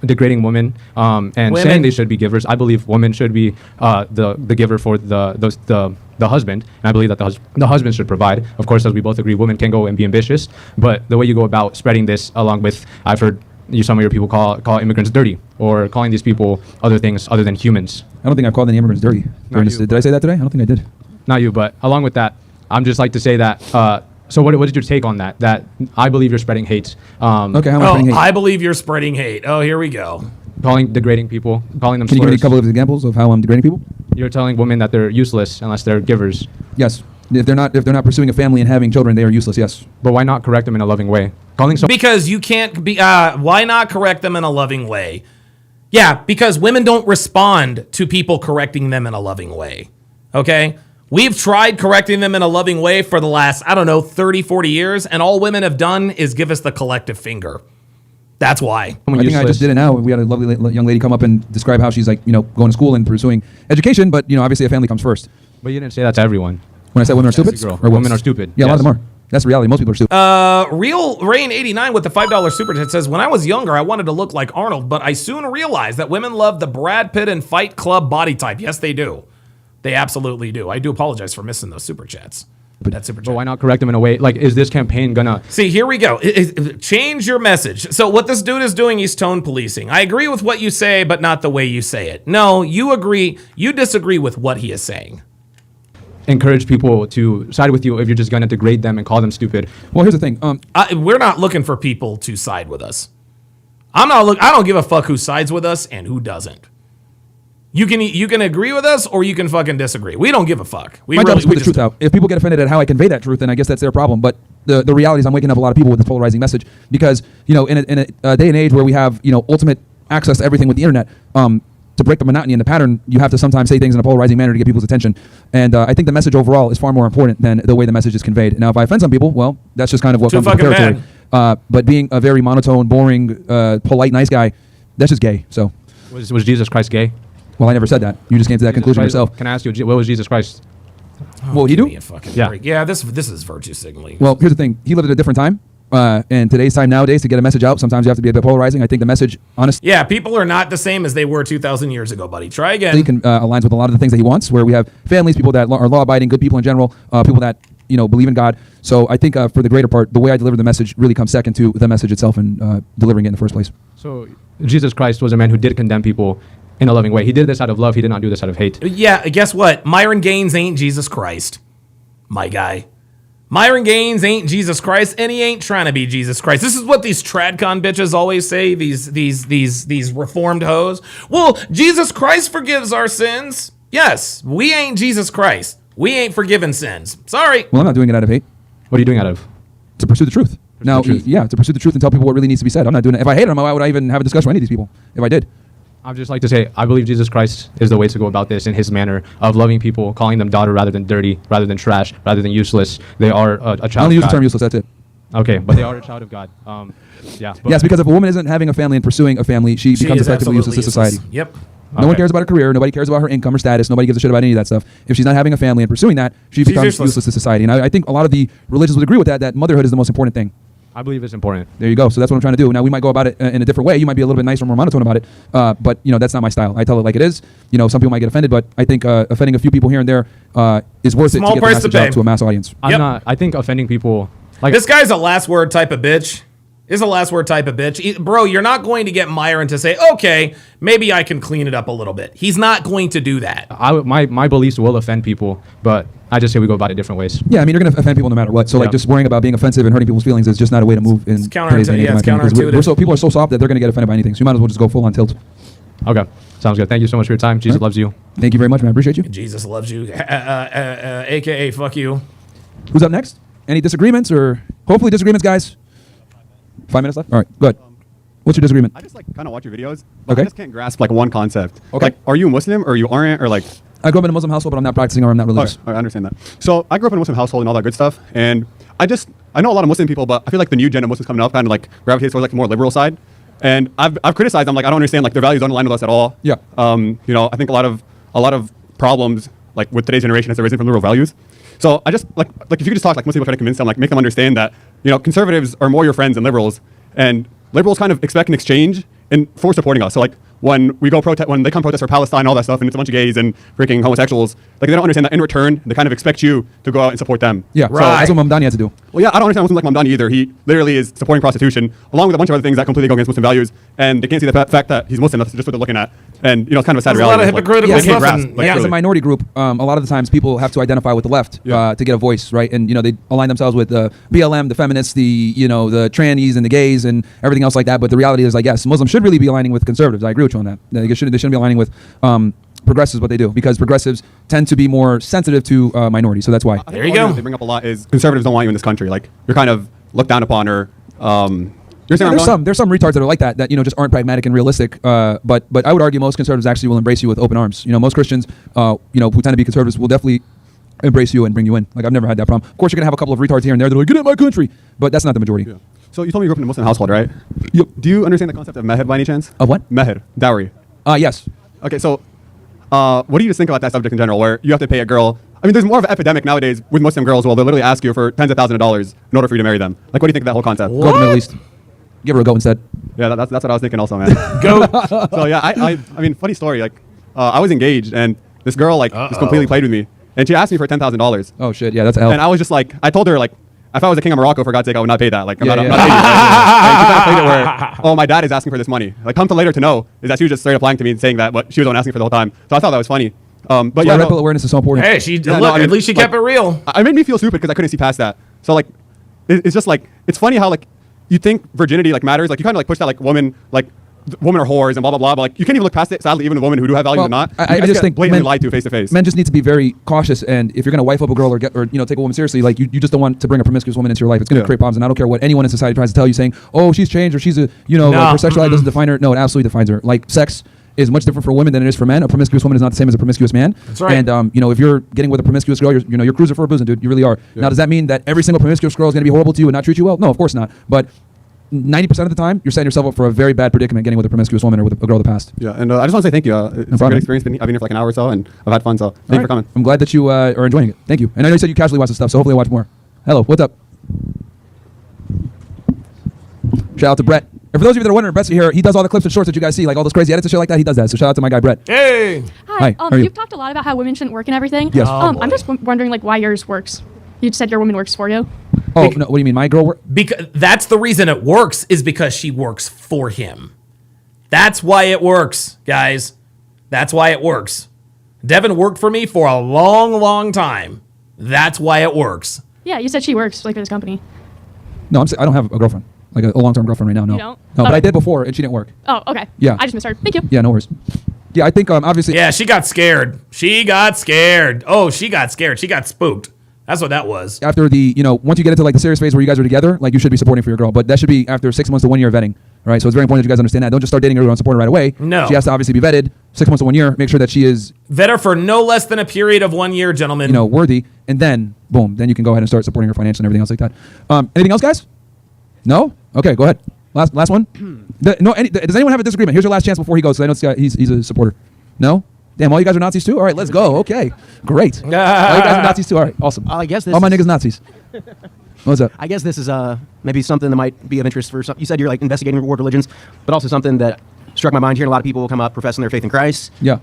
degrading women and saying they should be givers. I believe women should be the giver for the husband, and I believe that the husband should provide. Of course, as we both agree, women can go and be ambitious, but the way you go about spreading this, along with, I've heard some of your people call immigrants dirty, or calling these people other things other than humans. I don't think I've called any immigrants dirty. Did I say that today? I don't think I did. Not you, but along with that, I'm just like to say that. So what is your take on that? That I believe you're spreading hate. Okay, how am I spreading hate? I believe you're spreading hate. Oh, here we go. Degrading people, calling them. Can you give me a couple of examples of how I'm degrading people? You're telling women that they're useless unless they're givers. Yes. If they're not pursuing a family and having children, they are useless. Yes. But why not correct them in a loving way? Because you can't be. Why not correct them in a loving way? Yeah, because women don't respond to people correcting them in a loving way. Okay? We've tried correcting them in a loving way for the last, 30, 40 years, and all women have done is give us the collective finger. That's why. I think I just did it now. We had a lovely young lady come up and describe how she's going to school and pursuing education, but obviously a family comes first. But you didn't say that to everyone. When I say women are stupid, girl. or Women are stupid. Yeah, a lot of Yes. them are. That's the reality. Most people are stupid. Real Rain 89 with the $5 super chat says, when I was younger, I wanted to look like Arnold, but I soon realized that women love the Brad Pitt and Fight Club body type. Yes, they do. They absolutely do. I do apologize for missing those super chats. But why not correct them in a way? Like, is this campaign gonna... See, here we go. Change your message. So what this dude is doing, he's tone policing. I agree with what you say, but not the way you say it. No, you agree. You disagree with what he is saying. Encourage people to side with you if you're just gonna degrade them and call them stupid. Well, here's the thing. We're not looking for people to side with us. I don't give a fuck who sides with us and who doesn't. You can agree with us or you can fucking disagree. We don't give a fuck. My job is to put the truth out. If people get offended at how I convey that truth, then I guess that's their problem. But the reality is I'm waking up a lot of people with this polarizing message because, in a day and age where we have, ultimate access to everything with the internet, to break the monotony and the pattern, you have to sometimes say things in a polarizing manner to get people's attention. And I think the message overall is far more important than the way the message is conveyed. Now, if I offend some people, well, that's just kind of what comes with the territory. But being a very monotone, boring, polite, nice guy, that's just gay. So, was Jesus Christ gay? Well, I never said that. You just came to that conclusion yourself. Can I ask you, what was Jesus Christ? What would he do? Yeah, this is virtue signaling. Well, here's the thing. He lived at a different time. And today's time nowadays to get a message out, sometimes you have to be a bit polarizing. I think the message, honestly, yeah, people are not the same as they were 2,000 years ago, buddy. Try again. Aligns with a lot of the things that he wants, where we have families, people that are law-abiding, good people in general, people that believe in God. So I think for the greater part, the way I deliver the message really comes second to the message itself and delivering it in the first place. So Jesus Christ was a man who did condemn people in a loving way. He did this out of love. He did not do this out of hate. Yeah, guess what? Myron Gaines ain't Jesus Christ, my guy. Myron Gaines ain't Jesus Christ, and he ain't trying to be Jesus Christ. This is what these tradcon bitches always say, these reformed hoes. Well, Jesus Christ forgives our sins. Yes, we ain't Jesus Christ. We ain't forgiven sins. Sorry. Well, I'm not doing it out of hate. What are you doing out of? To pursue the truth. Now, yeah, to pursue the truth and tell people what really needs to be said. I'm not doing it. If I hated them, why would I even have a discussion with any of these people? If I did. I'd just like to say, I believe Jesus Christ is the way to go about this in his manner of loving people, calling them daughter rather than dirty, rather than trash, rather than useless. They are a child of God. I only use the term useless, that's it. Okay, but they are a child of God. Yeah. Yes, because if a woman isn't having a family and pursuing a family, she becomes effectively useless to society. Yep. No one cares about her career. Nobody cares about her income or status. Nobody gives a shit about any of that stuff. If she's not having a family and pursuing that, she becomes useless to society. And I think a lot of the religions would agree with that motherhood is the most important thing. I believe it's important. There you go. So that's what I'm trying to do. Now, we might go about it in a different way. You might be a little bit nicer, more monotone about it. But, that's not my style. I tell it like it is. Some people might get offended, but I think offending a few people here and there is worth it to get the message out to a mass audience. I think offending people... This guy's a last word type of bitch. Is a last word type of bitch. Bro, you're not going to get Myron to say, okay, maybe I can clean it up a little bit. He's not going to do that. My beliefs will offend people, but I just say we go about it different ways. Yeah, I mean, you're going to offend people no matter what. So, just worrying about being offensive and hurting people's feelings is just not a way to move in today's day. It's counterintuitive. People are so soft that they're going to get offended by anything. So, you might as well just go full on tilt. Okay. Sounds good. Thank you so much for your time. Jesus loves you. Thank you very much, man. I appreciate you. Jesus loves you. AKA, fuck you. Who's up next? Any disagreements or hopefully disagreements, guys? 5 minutes left? All right, good. What's your disagreement? I just kind of watch your videos, but I just can't grasp one concept. Okay. Are you Muslim or you aren't, or I grew up in a Muslim household, but I'm not practicing or I'm not religious. I understand that. So I grew up in a Muslim household and all that good stuff, and I know a lot of Muslim people, but I feel like the new gen of Muslims coming up kind of gravitates towards the more liberal side. And I've criticized them, I don't understand their values don't align with us at all. Yeah. I think a lot of problems with today's generation has arisen from liberal values. So I just if you could just talk Muslim people, try to convince them, make them understand that conservatives are more your friends than liberals, and liberals kind of expect an exchange for supporting us. So when we go when they come protest for Palestine, all that stuff, and it's a bunch of gays and freaking homosexuals, they don't understand that in return they kind of expect you to go out and support them. Yeah, right. So that's what Mamdani had to do. Well, yeah, I don't understand Muslims like Mamdani either. He literally is supporting prostitution along with a bunch of other things that completely go against Muslim values, and they can't see the fact that he's Muslim. That's just what they're looking at, and it's kind of a sad reality. There's a lot of hypocritical stuff. As a minority group, a lot of the times people have to identify with the left to get a voice, right? And they align themselves with the BLM, the feminists, the the trannies and the gays and everything else like that. But the reality is, yes, Muslims should really be aligning with conservatives. I agree with you on that. They shouldn't be aligning with progressives, what they do, because progressives tend to be more sensitive to minorities. So that's why. There you go. They bring up a lot is conservatives don't want you in this country. You're kind of looked down upon, or there's some retards that are like that just aren't pragmatic and realistic. But I would argue most conservatives actually will embrace you with open arms. Most Christians, who tend to be conservatives, will definitely embrace you and bring you in. I've never had that problem. Of course, you're gonna have a couple of retards here and there. They're like, get out of my country, but that's not the majority. Yeah. So you told me you grew up in a Muslim household, right? Yep. Do you understand the concept of meher by any chance? Of what? Meher, dowry. Yes. Okay, so what do you just think about that subject in general, where you have to pay a girl I mean, there's more of an epidemic nowadays with Muslim girls. Well, they'll literally ask you for tens of thousands of dollars in order for you to marry them. Like, what do you think of that whole concept? Go to the Middle East. Give her a goat instead. Yeah, that's what I was thinking also, man. Goat. So yeah, I mean, funny story. Like, I was engaged, and this girl like just completely played with me, and she asked me for $10,000. Oh shit, yeah, that's a hell. And I was just like, I told her like, if I was the king of Morocco, for God's sake, I would not pay that. Like, I'm not paying you. And she kind of played it where, oh, my dad is asking for this money. Like, come to later to know is that she was just straight up lying to me and saying that, but she was the one asking for the whole time. So I thought that was funny. But yeah, red pill awareness is so important. Hey, at least she kept it real. It made me feel stupid because I couldn't see past that. So like, it's just like, it's funny how like you think virginity like matters. Like you kind of like push that like women are whores and blah blah blah. But like you can't even look past it. Sadly, even the women who do have values or not, I just think blatantly lied to face to face. Men just need to be very cautious. And if you're gonna wife up a girl or take a woman seriously, like you just don't want to bring a promiscuous woman into your life. It's gonna create problems. And I don't care what anyone in society tries to tell you, saying, oh, she's changed or she's a her sexuality doesn't define her. No, it absolutely defines her. Like sex is much different for women than it is for men. A promiscuous woman is not the same as a promiscuous man. That's right. And if you're getting with a promiscuous girl, you're cruising for a boozing, dude. You really are. Yeah. Now, does that mean that every single promiscuous girl is going to be horrible to you and not treat you well? No, of course not. But 90% of the time, you're setting yourself up for a very bad predicament getting with a promiscuous woman or with a girl of the past. Yeah, and I just want to say thank you. It's a great experience. I've been here for like an hour or so, and I've had fun. So thanks for coming. I'm glad that you are enjoying it. Thank you. And I know you said you casually watch this stuff, so hopefully I watch more. Hello, what's up? Shout out to Brett. And for those of you that are wondering, Brett's here. He does all the clips and shorts that you guys see, like all those crazy edits and shit like that. He does that. So shout out to my guy Brett. Hey. Hi. How are you? You've talked a lot about how women shouldn't work and everything. Yes. I'm just wondering like why yours works. You said your woman works for you. Oh no! What do you mean, my girl work? Because that's the reason it works is because she works for him. That's why it works, guys. That's why it works. Devin worked for me for a long, long time. That's why it works. Yeah, you said she works like for this company. No, I don't have a girlfriend, like a long-term girlfriend right now. No, you don't? No, but I did before, and she didn't work. Oh, okay. Yeah. I just misheard. Thank you. Yeah, no worries. Yeah, I think obviously. Yeah, she got scared. She got scared. Oh, she got scared. She got spooked. That's what that was. After the, once you get into like the serious phase where you guys are together, like you should be supporting for your girl, but that should be after 6 months to 1 year of vetting, right? So it's very important that you guys understand that. Don't just start dating her and support her right away. No. She has to obviously be vetted 6 months to 1 year. Make sure that she is vet her for no less than a period of 1 year, gentlemen. Worthy, and then boom, then you can go ahead and start supporting her financially and everything else like that. Anything else, guys? No? Okay, go ahead. Last one. Does anyone have a disagreement? Here's your last chance before he goes. So I know this guy, he's a supporter. No? Damn, all you guys are Nazis too? All right, let's go. Okay, great. All you guys are Nazis too? All right, awesome. I guess all my niggas Nazis. What's up? I guess this is maybe something that might be of interest for some. You said you're like investigating world religions, but also something that struck my mind here. A lot of people will come up professing their faith in Christ. Yeah.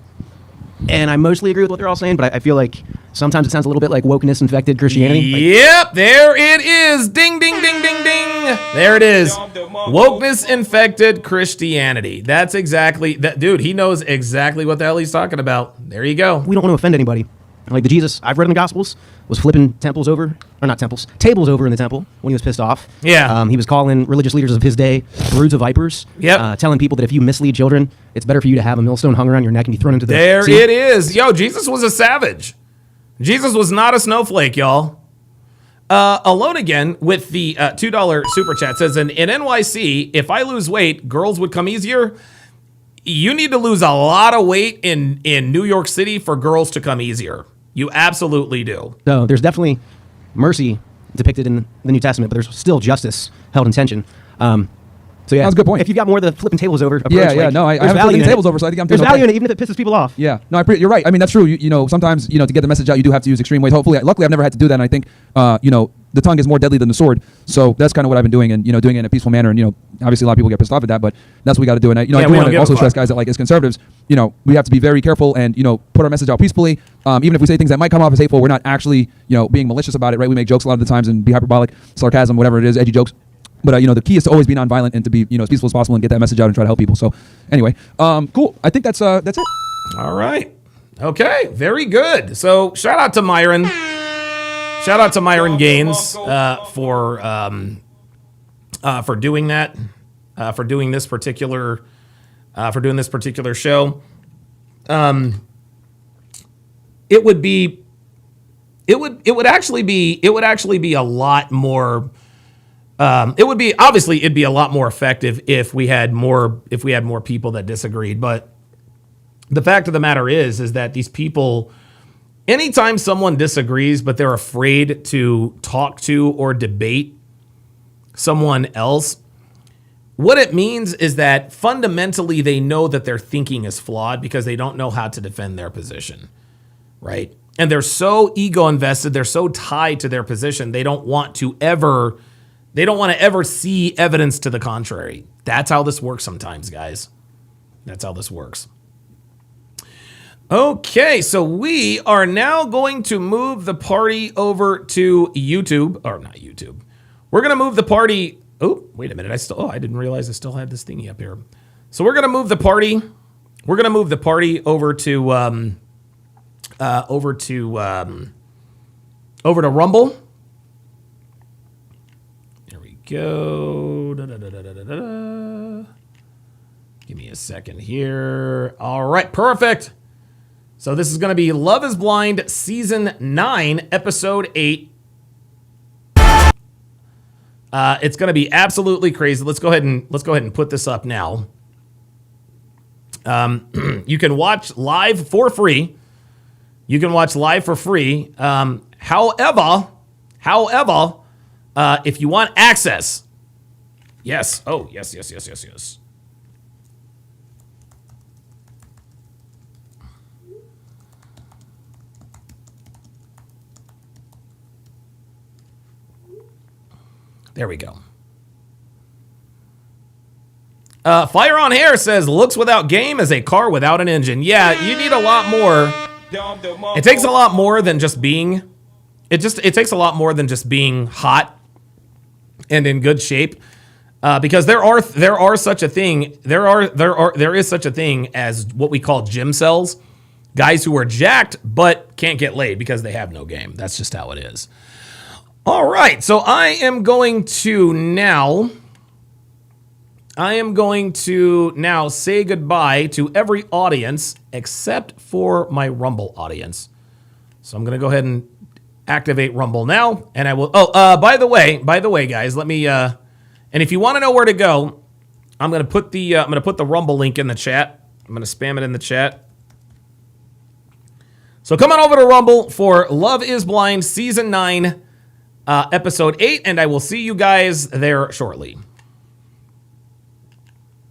And I mostly agree with what they're all saying, but I feel like sometimes it sounds a little bit like wokeness infected Christianity. Yep, there it is. Ding, ding, ding, ding, ding. There it is. Wokeness infected Christianity. That's exactly that, dude. He knows exactly what the hell he's talking about. There you go. We don't want to offend anybody. Like the Jesus I've read in the Gospels was flipping tables over in the temple when he was pissed off. Yeah. He was calling religious leaders of his day broods of vipers. Yep. Telling people that if you mislead children, it's better for you to have a millstone hung around your neck and be thrown into the There sea. it is. Yo, Jesus was a savage. Jesus was not a snowflake, y'all. Alone again with the $2 super chat says, in NYC, if I lose weight, girls would come easier. You need to lose a lot of weight in New York City for girls to come easier. You absolutely do. So there's definitely mercy depicted in the New Testament, but there's still justice held in tension. So yeah, that's a good point. If you've got more of the flipping tables over approach, I have flipping tables over, so I think I'm doing There's value in it, even if it pisses people off. Yeah, no, you're right. I mean, that's true. Sometimes to get the message out, you do have to use extreme ways. Luckily, I've never had to do that. And I think the tongue is more deadly than the sword. So that's kind of what I've been doing, and doing it in a peaceful manner. And obviously a lot of people get pissed off at that, but that's what we got to do. And I do want to also stress, guys, that like as conservatives, we have to be very careful and put our message out peacefully. Even if we say things that might come off as hateful, we're not actually being malicious about it, right? We make jokes a lot of the times and be hyperbolic, sarcasm, whatever it is, edgy jokes. But the key is to always be nonviolent and to be as peaceful as possible and get that message out and try to help people. So anyway, cool. I think that's it. All right. Okay. Very good. So shout out to Myron. Shout out to Myron Gaines for doing that, for doing this particular show. It would actually be a lot more. It'd be a lot more effective if we had more people that disagreed. But the fact of the matter is that these people, anytime someone disagrees, but they're afraid to talk to or debate someone else, what it means is that fundamentally they know that their thinking is flawed because they don't know how to defend their position, right? And they're so ego invested. They're so tied to their position. They don't want to ever see evidence to the contrary. That's how this works sometimes, guys. That's how this works. Okay, so we are now going to move the party over to YouTube. Or not YouTube. We're going to move the party. Oh, wait a minute. I didn't realize I still had this thingy up here. So we're going to move the party. We're going to move the party over to Rumble. There we go. Give me a second here. All right, perfect. So this is going to be Love is Blind Season 9, Episode 8. It's going to be absolutely crazy. Let's go ahead and put this up now. You can watch live for free. However, if you want access, yes. Oh, yes. There we go. Fire on Hair says, looks without game is a car without an engine. Yeah, you need a lot more. It takes a lot more than just being, it takes a lot more than just being hot and in good shape. Because there is such a thing as what we call gym cells. Guys who are jacked but can't get laid because they have no game. That's just how it is. All right, so I am going to now say goodbye to every audience except for my Rumble audience. So I'm going to go ahead and activate Rumble now, and I will. Oh, by the way, guys, let me. And if you want to know where to go, I'm going to put the Rumble link in the chat. I'm going to spam it in the chat. So come on over to Rumble for Love is Blind Season 9. Episode 8, and I will see you guys there shortly.